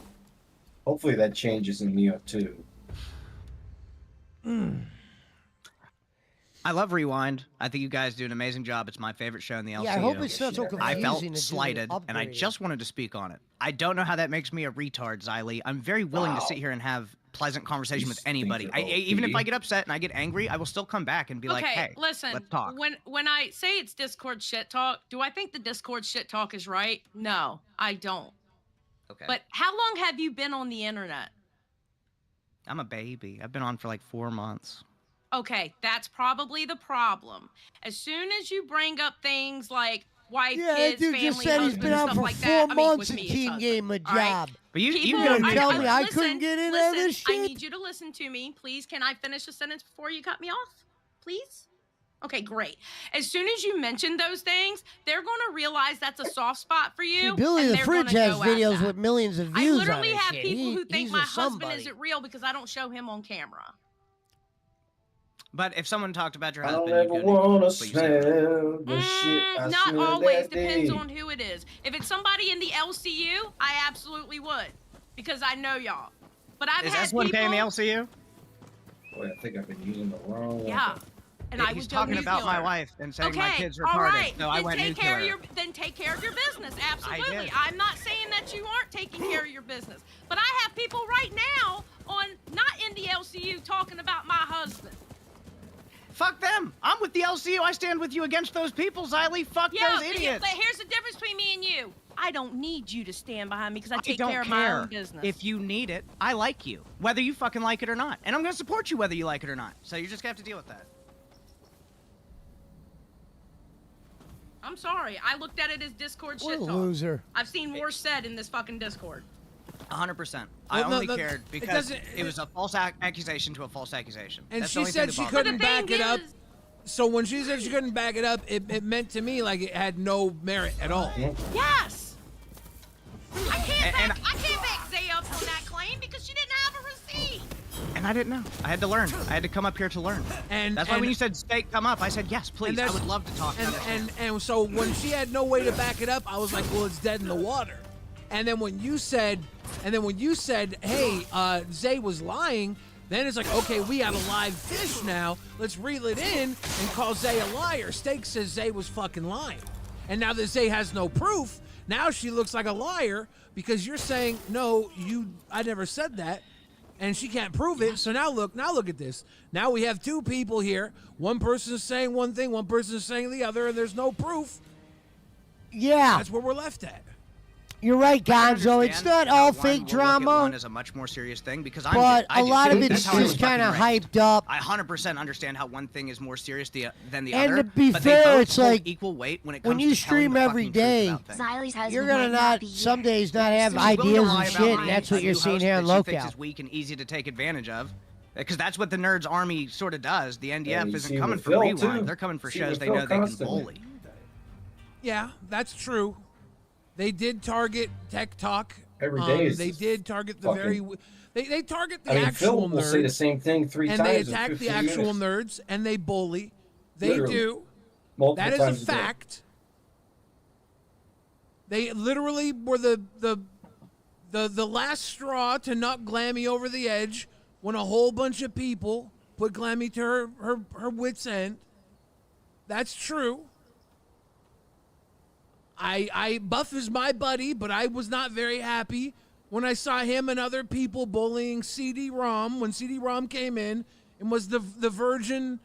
Hopefully that changes in Neo 2. I love Rewind. I think you guys do an amazing job. It's my favorite show in the LCU. Yeah, I hope it's not so I confusing felt to do slighted, and I upgrade. just wanted to speak on it. I don't know how that makes me a retard, Xylee. I'm very willing to sit here and have pleasant conversation with anybody. Even if I get upset and I get angry, I will still come back and be like, hey, listen. let's talk. When I say it's Discord shit talk, do I think the Discord shit talk is right? No, I don't. Okay. But how long have you been on the internet? I'm a baby. I've been on for like 4 months. Okay, that's probably the problem. As soon as you bring up things like, wife, Yeah, that kids, dude family, just said he's husband, been out stuff for like 4 that. I mean, months with and me, his King husband, gave him a all right? job. But you People- gonna I- tell I- me I listen, couldn't get in on listen, this I shit? need you to listen to me. Please, can I finish a sentence before you cut me off? Please? Okay, great. As soon as you mention those things, they're going to realize that's a soft spot for you. See, Billy and the they're Fridge gonna has go at videos that. with millions of I views on literally his have shit. people who think He's my a husband somebody. isn't real because I don't show him on camera. But if someone talked about your I husband, don't you ever couldn't wanna but you said it. smell the shit I Not smelled always. that Depends day. on who it is. If it's somebody in the LCU, I absolutely would because I know y'all. But I've Is had S1K people. in the LCU? Boy, I think I've been using the wrong one. Yeah. And I He's would go talking about my nuclear. wife and saying Okay, my kids are all retarded, right. so I then went take nuclear. care of your then take care of your business. Absolutely. did. I'm not saying that you aren't taking care of your business, but I have people right now on not in the LCU talking about my husband. Fuck them. I'm with the LCU. I stand with you against those people, Xylee. Fuck those idiots. But here's the difference between me and you. I don't need you to stand behind me because I take don't care of my own business. If you need it, I like you, whether you fucking like it or not. And I'm going to support you whether you like it or not. So you're just going to have to deal with that. I'm sorry. I looked at it as Discord What shit a talk. loser. I've seen more said in this fucking Discord. 100%. I Well, only no, cared it because doesn't- it was a false accusation to a false accusation. And That's the she only said thing she that bothered couldn't me. back it up. So when she said she couldn't back it up, it meant to me like it had no merit at all. Yes. I can't back Zay up on that claim because she didn't have a receipt. And I didn't know. I had to learn. I had to come up here to learn. And that's why when you said steak come up, I said yes, please. I that's- would love to talk. And so when she had no way to back it up, I was like, well, it's dead in the water. And then when you said, hey, Zay was lying, then it's like, okay, we got a live fish now. Let's reel it in and call Zay a liar. Steak says Zay was fucking lying. And now that Zay has no proof, now she looks like a liar because you're saying, no, I never said that. And she can't prove it. So now look at this. Now we have two people here. One person is saying one thing, one person is saying the other, and there's no proof. Yeah. That's where we're left at. You're right, Gonzo. It's not all fake drama. One is a much more serious thing because But a lot of it's just kind of hyped up. I 100% understand how one thing is more serious than the And other. to be but they fair, both it's hold like equal weight when it when comes you to telling stream the every fucking truth day, about things. Xylie's husband you're gonna might not be here. some days not have She's willing to ideas lie and about shit, my and that's what new you're seeing host here on that she thinks Locale. is weak and easy to take advantage of. Because that's what the Nerds Army sort of does. The NDF you isn't see coming with for Phil, Rewind. too. They're coming for See shows with they Phil know they can constantly. bully. Yeah, that's true. They did target Tech Talk. Every day is they did target the fucking- very. They target the I mean, actual Phil will nerds. say the same thing three and times they in attack the 15 actual minutes. nerds and they bully. They Literally. do. Multiple That is times a a day. fact. They literally were the last straw to knock Glammy over the edge when a whole bunch of people put Glammy to her wits' end. That's true. Buff is my buddy, but I was not very happy when I saw him and other people bullying CD-ROM when CD-ROM came in and was the virgin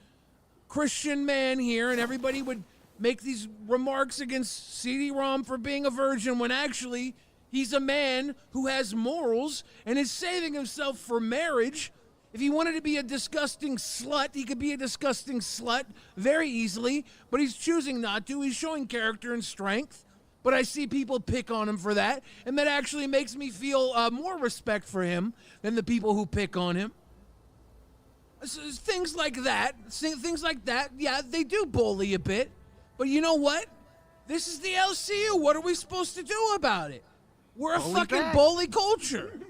Christian man here, and everybody would make these remarks against CD-ROM for being a virgin when actually he's a man who has morals and is saving himself for marriage. If he wanted to be a disgusting slut, he could be a disgusting slut very easily, but he's choosing not to. He's showing character and strength. But I see people pick on him for that, and that actually makes me feel more respect for him than the people who pick on him. Things like that, yeah, they do bully a bit. But you know what? This is the LCU. What are we supposed to do about it? We're a Bully fucking back. bully culture.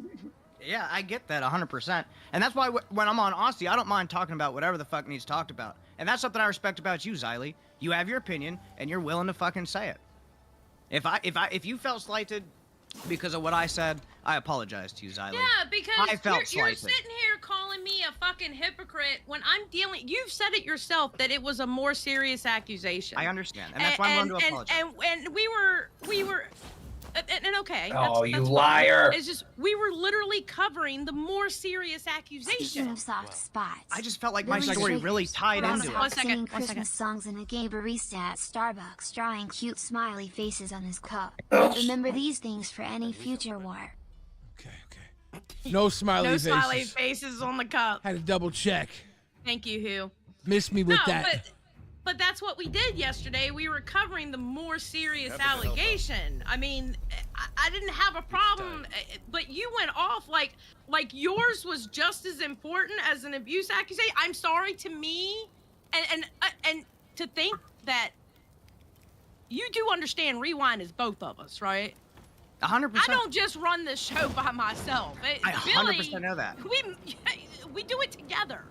Yeah, I get that 100%. And that's why when I'm on Aussie, I don't mind talking about whatever the fuck needs talked about. And that's something I respect about you, Xylee. You have your opinion, and you're willing to fucking say it. If you felt slighted because of what I said, I apologize to you, Xylee. Yeah, because I felt you're slighted. sitting here calling me a fucking hypocrite when I'm dealing. You've said it yourself that it was a more serious accusation. I understand, and that's why I'm willing to apologize. And we were. And okay. Oh, that's you fine. liar. It's just we were literally covering the more serious Speaking accusation. of soft spots, I just felt like my Billy story Drake really tied brought into up it. singing Christmas songs in a gay barista at Starbucks, drawing cute smiley faces on his cup. Remember these things for any future war. No smiley No faces. smiley faces on the cup. Had to double check. Thank you, Who. Missed me with No, that. but But that's what we did yesterday. We were covering the more serious allegation. I mean, I didn't have a problem, but you went off like yours was just as important as an abuse accusation. I'm sorry, to me, and to think that you do understand Rewind is both of us, right? 100%. I don't just run this show by myself. I 100% know that. We do it together.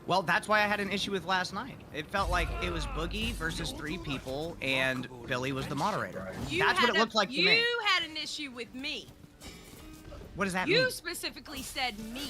Well, that's why I had an issue with last night. It felt like it was Boogie versus 3 people, and Billy was the moderator. That's what it looked like to me. You had an issue with me. What does that mean? You specifically said me.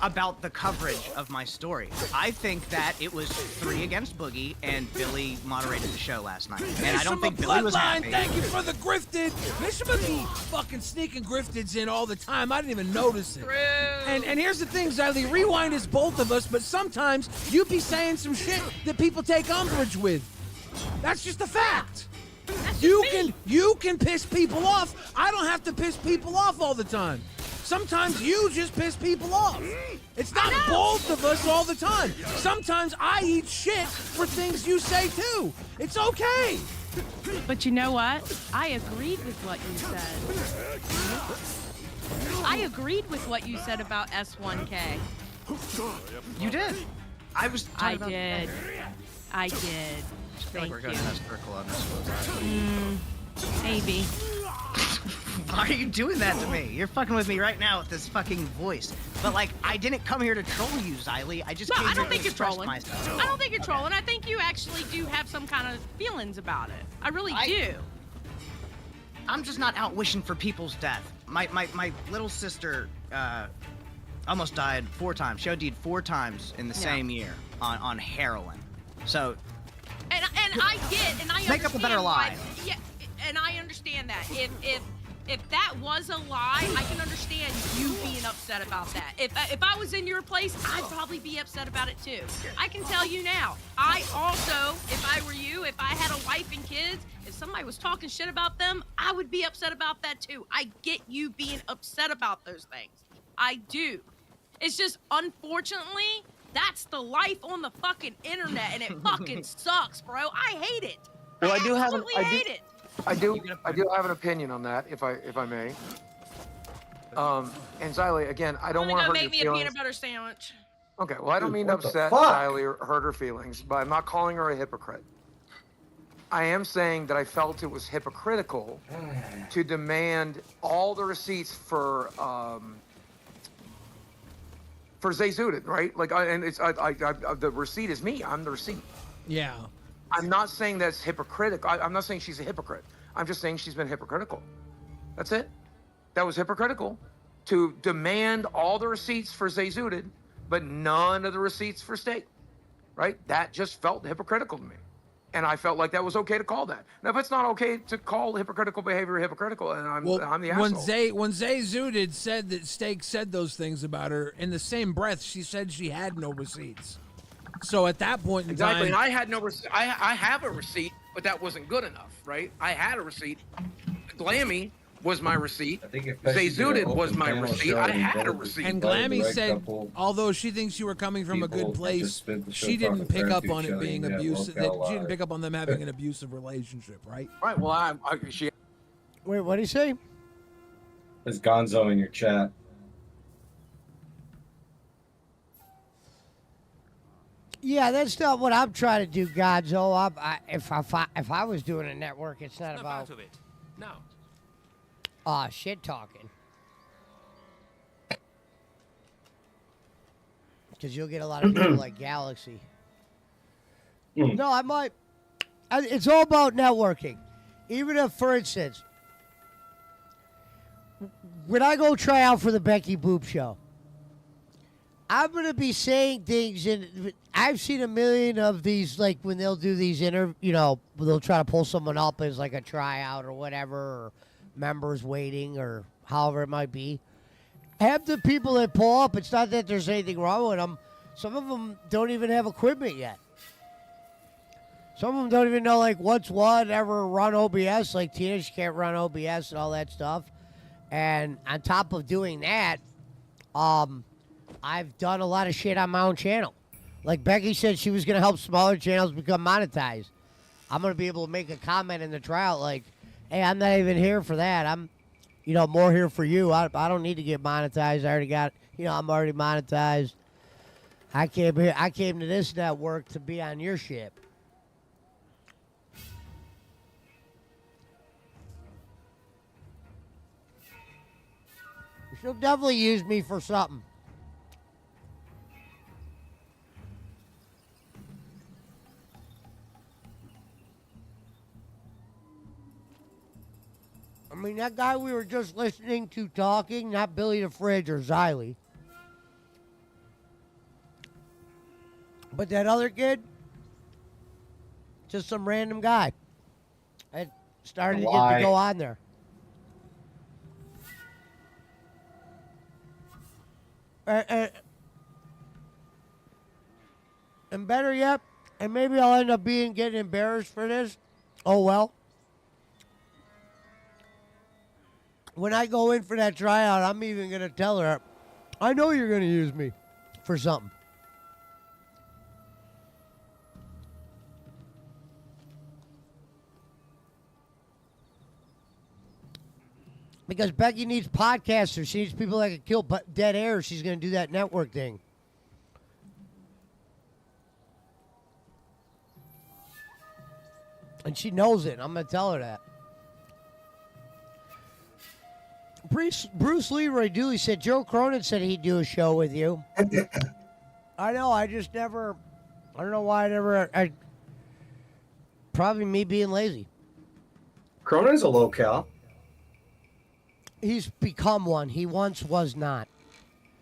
About the coverage of my story. I think that it was 3 against Boogie, and Billy moderated the show last night. And I don't think Billy was happy. Thank you for the grifted. Mr. McGee fucking sneaking grifteds in all the time. I didn't even notice it. And here's the thing, Xylee, Rewind is both of us, but sometimes you be saying some shit that people take umbrage with. That's just a fact. You can piss people off. I don't have to piss people off all the time. Sometimes you just piss people off. It's not both of us all the time. Sometimes I eat shit for things you say too. It's okay. But you know what? I agreed with what you said. I agreed with what you said about S1K. You did. I did. I did. I feel like we're going in a circle on this one. Maybe. Why are you doing that to me? You're fucking with me right now with this fucking voice. But like, I didn't come here to troll you, Xylee. I just came here to express myself. I don't think you're trolling. I think you actually do have some kind of feelings about it. I really do. I'm just not out wishing for people's death. My little sister almost died 4 times. She OD'd 4 times in the same year on heroin. So. And I get, and I make up a better lie. Yeah, and I understand that. If that was a lie, I can understand you being upset about that. If I was in your place, I'd probably be upset about it too. I can tell you now. I also, if I were you, if I had a wife and kids, if somebody was talking shit about them, I would be upset about that too. I get you being upset about those things. I do. It's just, unfortunately, that's the life on the fucking internet, and it fucking sucks, bro. I hate it. Well, I hate it. I do have an opinion on that, if I may. And Xylee, again, I don't want to hurt make your me feelings. a peanut butter sandwich. Okay, well, I don't mean to what the upset fuck? Xylee or hurt her feelings, but I'm not calling her a hypocrite. I am saying that I felt it was hypocritical to demand all the receipts for Zay Zudin, right? Like, the receipt is me. I'm the receipt. Yeah. I'm not saying that's hypocritical. I'm not saying she's a hypocrite. I'm just saying she's been hypocritical. That's it. That was hypocritical to demand all the receipts for Zay Zudin, but none of the receipts for State, right? That just felt hypocritical to me. And I felt like that was okay to call that. Now, if it's not okay to call hypocritical behavior hypocritical, and I'm the asshole. When Zay Zudid said that Steak said those things about her, in the same breath, she said she had no receipts. So at that point in Exactly, time, and I had no receipt. I have a receipt, but that wasn't good enough, right? I had a receipt. Glammy was my receipt. Zay Zudid was my receipt. I had a receipt. and Glammy said, although she thinks you were coming from a good place, she didn't pick up on it being abusive. She didn't pick up on them having an abusive relationship, right? Right. Well, she. Wait, what did he say? There's Gonzo in your chat. Yeah, that's not what I'm trying to do, Gonzo. If I was doing a network, it's not about Out of it. Now. Shit talking. Because you'll get a lot of people like Galaxy. No, I might. It's all about networking. Even if, for instance, when I go try out for the Becky Boop show, I'm going to be saying things, and I've seen a million of these, like when they'll do these they'll try to pull someone up as like a tryout or whatever, or members waiting or however it might be. Have the people that pull up, it's not that there's anything wrong with them. Some of them don't even have equipment yet. Some of them don't even know, like, what's what, ever run OBS. Like, Tina, she can't run OBS and all that stuff. And on top of doing that, I've done a lot of shit on my own channel. Like Becky said, she was going to help smaller channels become monetized. I'm going to be able to make a comment in the trial like, hey, I'm not even here for that. I'm, more here for you. I don't need to get monetized. I already got, I'm already monetized. I came here. I came to this network to be on your ship. She'll definitely use me for something. I mean, that guy we were just listening to talking, not Billy the Fridge or Xylee. But that other kid, just some random guy. I started to get to go on there. And better yet, and maybe I'll end up getting embarrassed for this. Oh well. When I go in for that tryout, I'm even going to tell her, I know you're going to use me for something. Because Becky needs podcasters. She needs people that can kill dead air. She's going to do that network thing. And she knows it. I'm going to tell her that. Bruce Leroy Dooley said Joe Cronin said he'd do a show with you. I know. I just never. I don't know why I probably me being lazy. Cronin's a locale. He's become one. He once was not.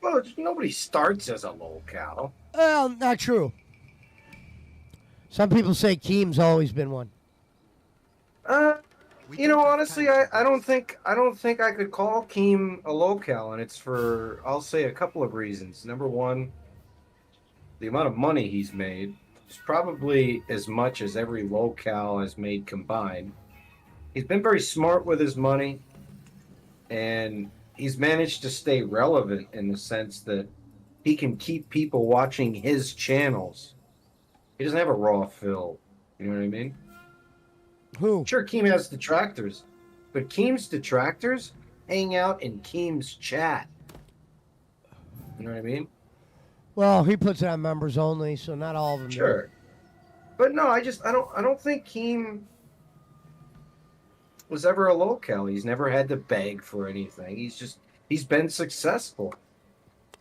Well, nobody starts as a locale. Well, not true. Some people say Keem's always been one. Honestly, I don't think I could call Keem a locale, and it's for, I'll say, a couple of reasons. Number one, the amount of money he's made is probably as much as every locale has made combined. He's been very smart with his money, and he's managed to stay relevant in the sense that he can keep people watching his channels. He doesn't have a raw fill. You know what I mean? Who? Sure, Keem has detractors, but Keem's detractors hang out in Keem's chat. You know what I mean? Well, he puts it on members only, so not all of them. Sure. Do. But no, I don't think Keem was ever a locale. He's never had to beg for anything. He's been successful.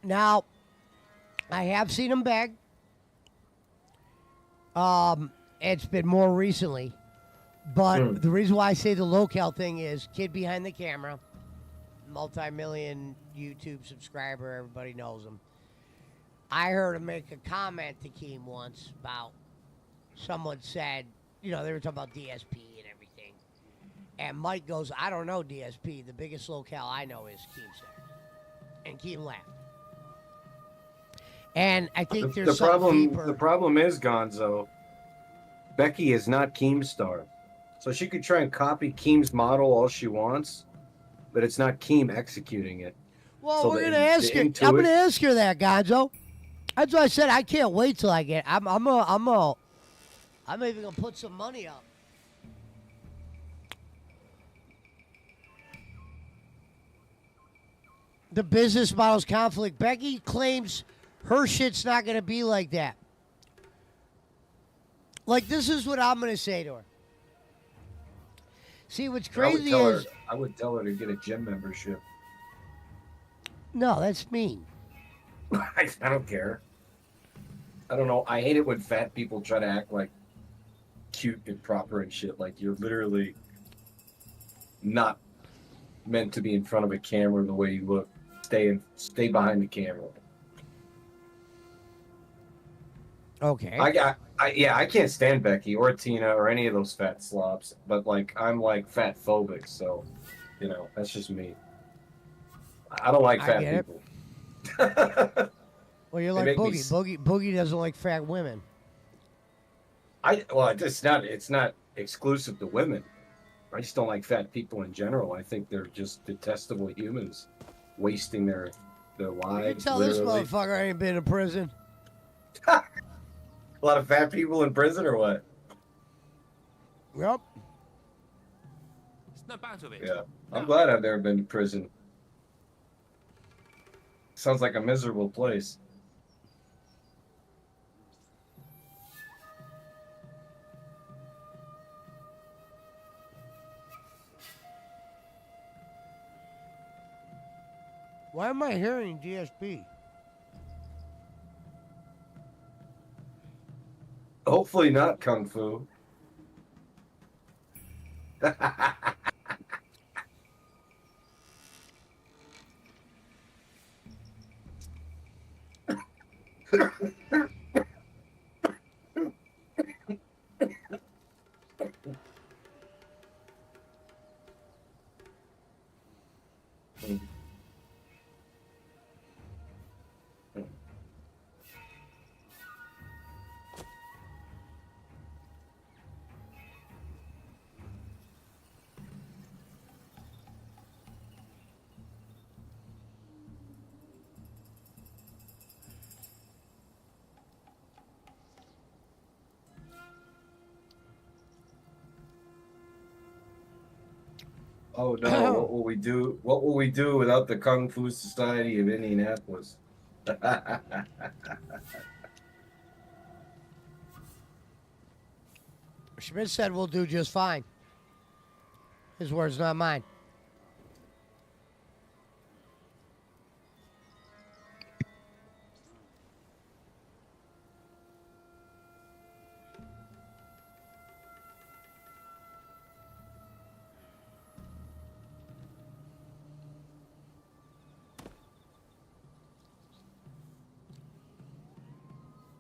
Now, I have seen him beg. It's been more recently. But the reason why I say the locale thing is kid behind the camera, multi-million YouTube subscriber, everybody knows him. I heard him make a comment to Keem once about someone said, they were talking about DSP and everything. And Mike goes, I don't know DSP. The biggest locale I know is Keem. And Keem laughed. And I think there's something deeper. The problem is, Gonzo, Becky is not Keemstar. So she could try and copy Keem's model all she wants, but it's not Keem execuking it. Well, so we're going to ask her. I'm going to ask her that, Gonzo. That's why I said I can't wait till I get. I'm even going to put some money up. The business model's conflict. Becky claims her shit's not going to be like that. Like, this is what I'm going to say to her. See, what's crazy is... I would tell her to get a gym membership. No, that's mean. I don't care. I don't know. I hate it when fat people try to act like cute and proper and shit. Like, you're literally not meant to be in front of a camera the way you look. Stay behind the camera. Okay. I can't stand Becky or Tina or any of those fat slobs, but I'm fat phobic, so that's just me. I don't like fat people. Well, you're like Boogie. Boogie doesn't like fat women. It's not exclusive to women. I just don't like fat people in general. I think they're just detestable humans, wasting their lives. You can tell this motherfucker ain't been in prison. lot of fat people in prison or what? Yep. Snap out of it. Yeah. I'm glad I've never been to prison. Sounds like a miserable place. Why am I hearing DSP? Hopefully not Kung Fu. Oh no, what will we do? What will we do without the Kung Fu Society of Indianapolis? Schmidt said we'll do just fine. His words, not mine.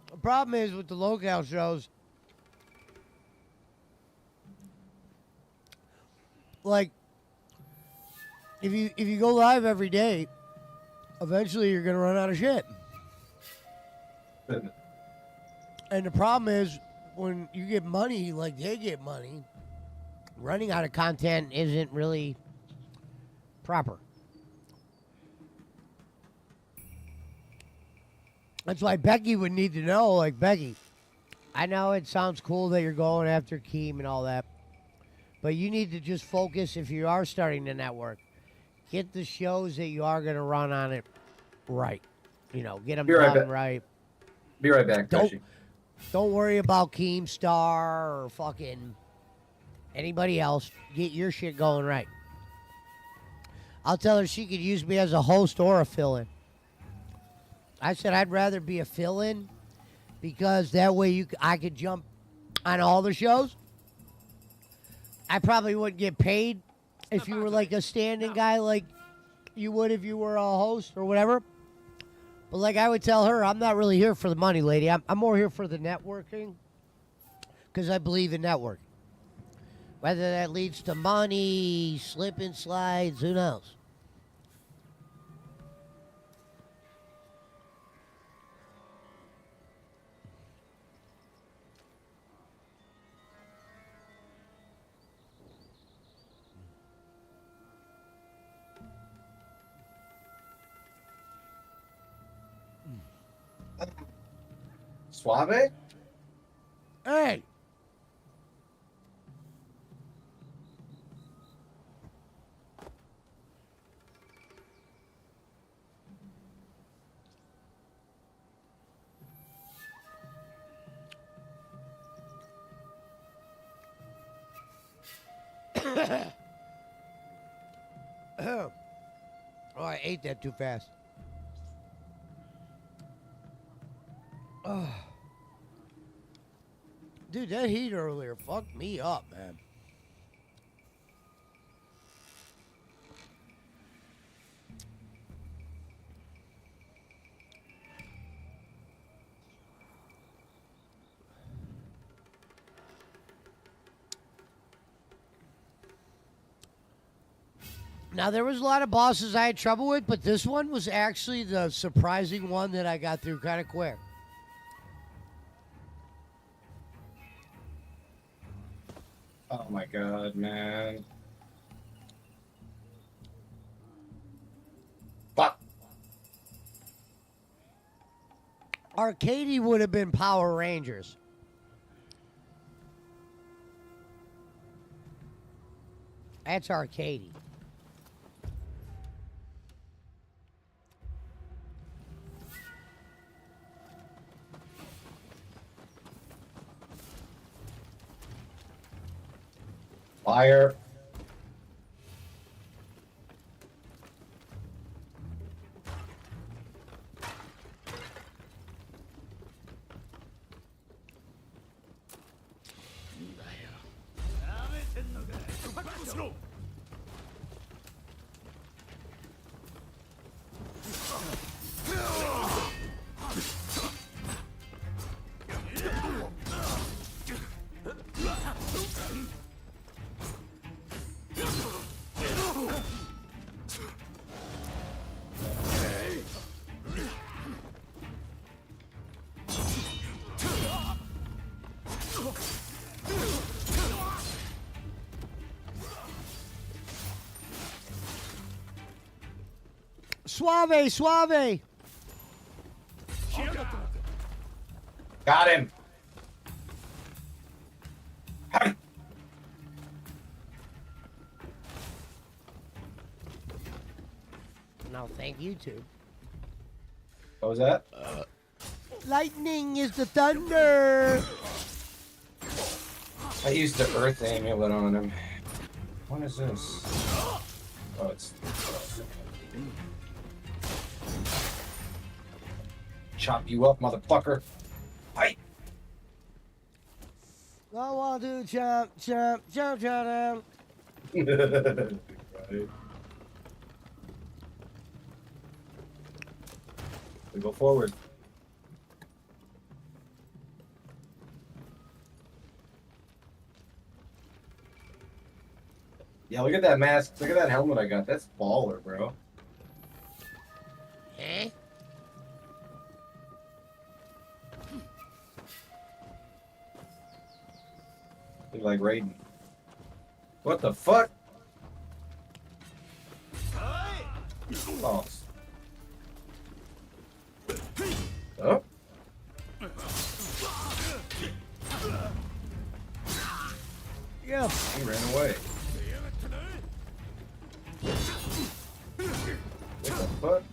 The problem is with the locale shows, like, if you go live every day, eventually you're gonna run out of shit. And the problem is when you get money, like they get money, running out of content isn't really proper. That's why Becky would need to know, like, Becky, I know it sounds cool that you're going after Keem and all that, but you need to just focus if you are starting the network. Get the shows that you are going to run on it right. You know, get them done right. Be right back, Pesci. Don't worry about Keemstar or fucking anybody else. Get your shit going right. I'll tell her she could use me as a host or a fill-in. I said I'd rather be a fill-in because that way I could jump on all the shows. I probably wouldn't get paid if you were like a standing guy like you would if you were a host or whatever. But like I would tell her, I'm not really here for the money, lady. I'm more here for the networking because I believe in networking. Whether that leads to money, slip and slides, who knows? Suave? Hey! Oh, I ate that too fast. Oh. Dude, that heat earlier fucked me up, man. Now, there was a lot of bosses I had trouble with, but this one was actually the surprising one that I got through kind of quick. Oh my god, man. Fuck. Arcady would have been Power Rangers. That's Arcady. Fire. Suave, suave. Got him. No, thank you, too. What was that? Lightning is the thunder. I used the earth amulet on him. What is this? Oh, it's... Chop you up, motherfucker. Hi. I want to jump, jump, jump, jump. Right. We go forward. Yeah, look at that mask. Look at that helmet I got. That's baller, bro. Eh? Look like Raiden. What the fuck? Oh. Oh. Yeah. He ran away. What the fuck?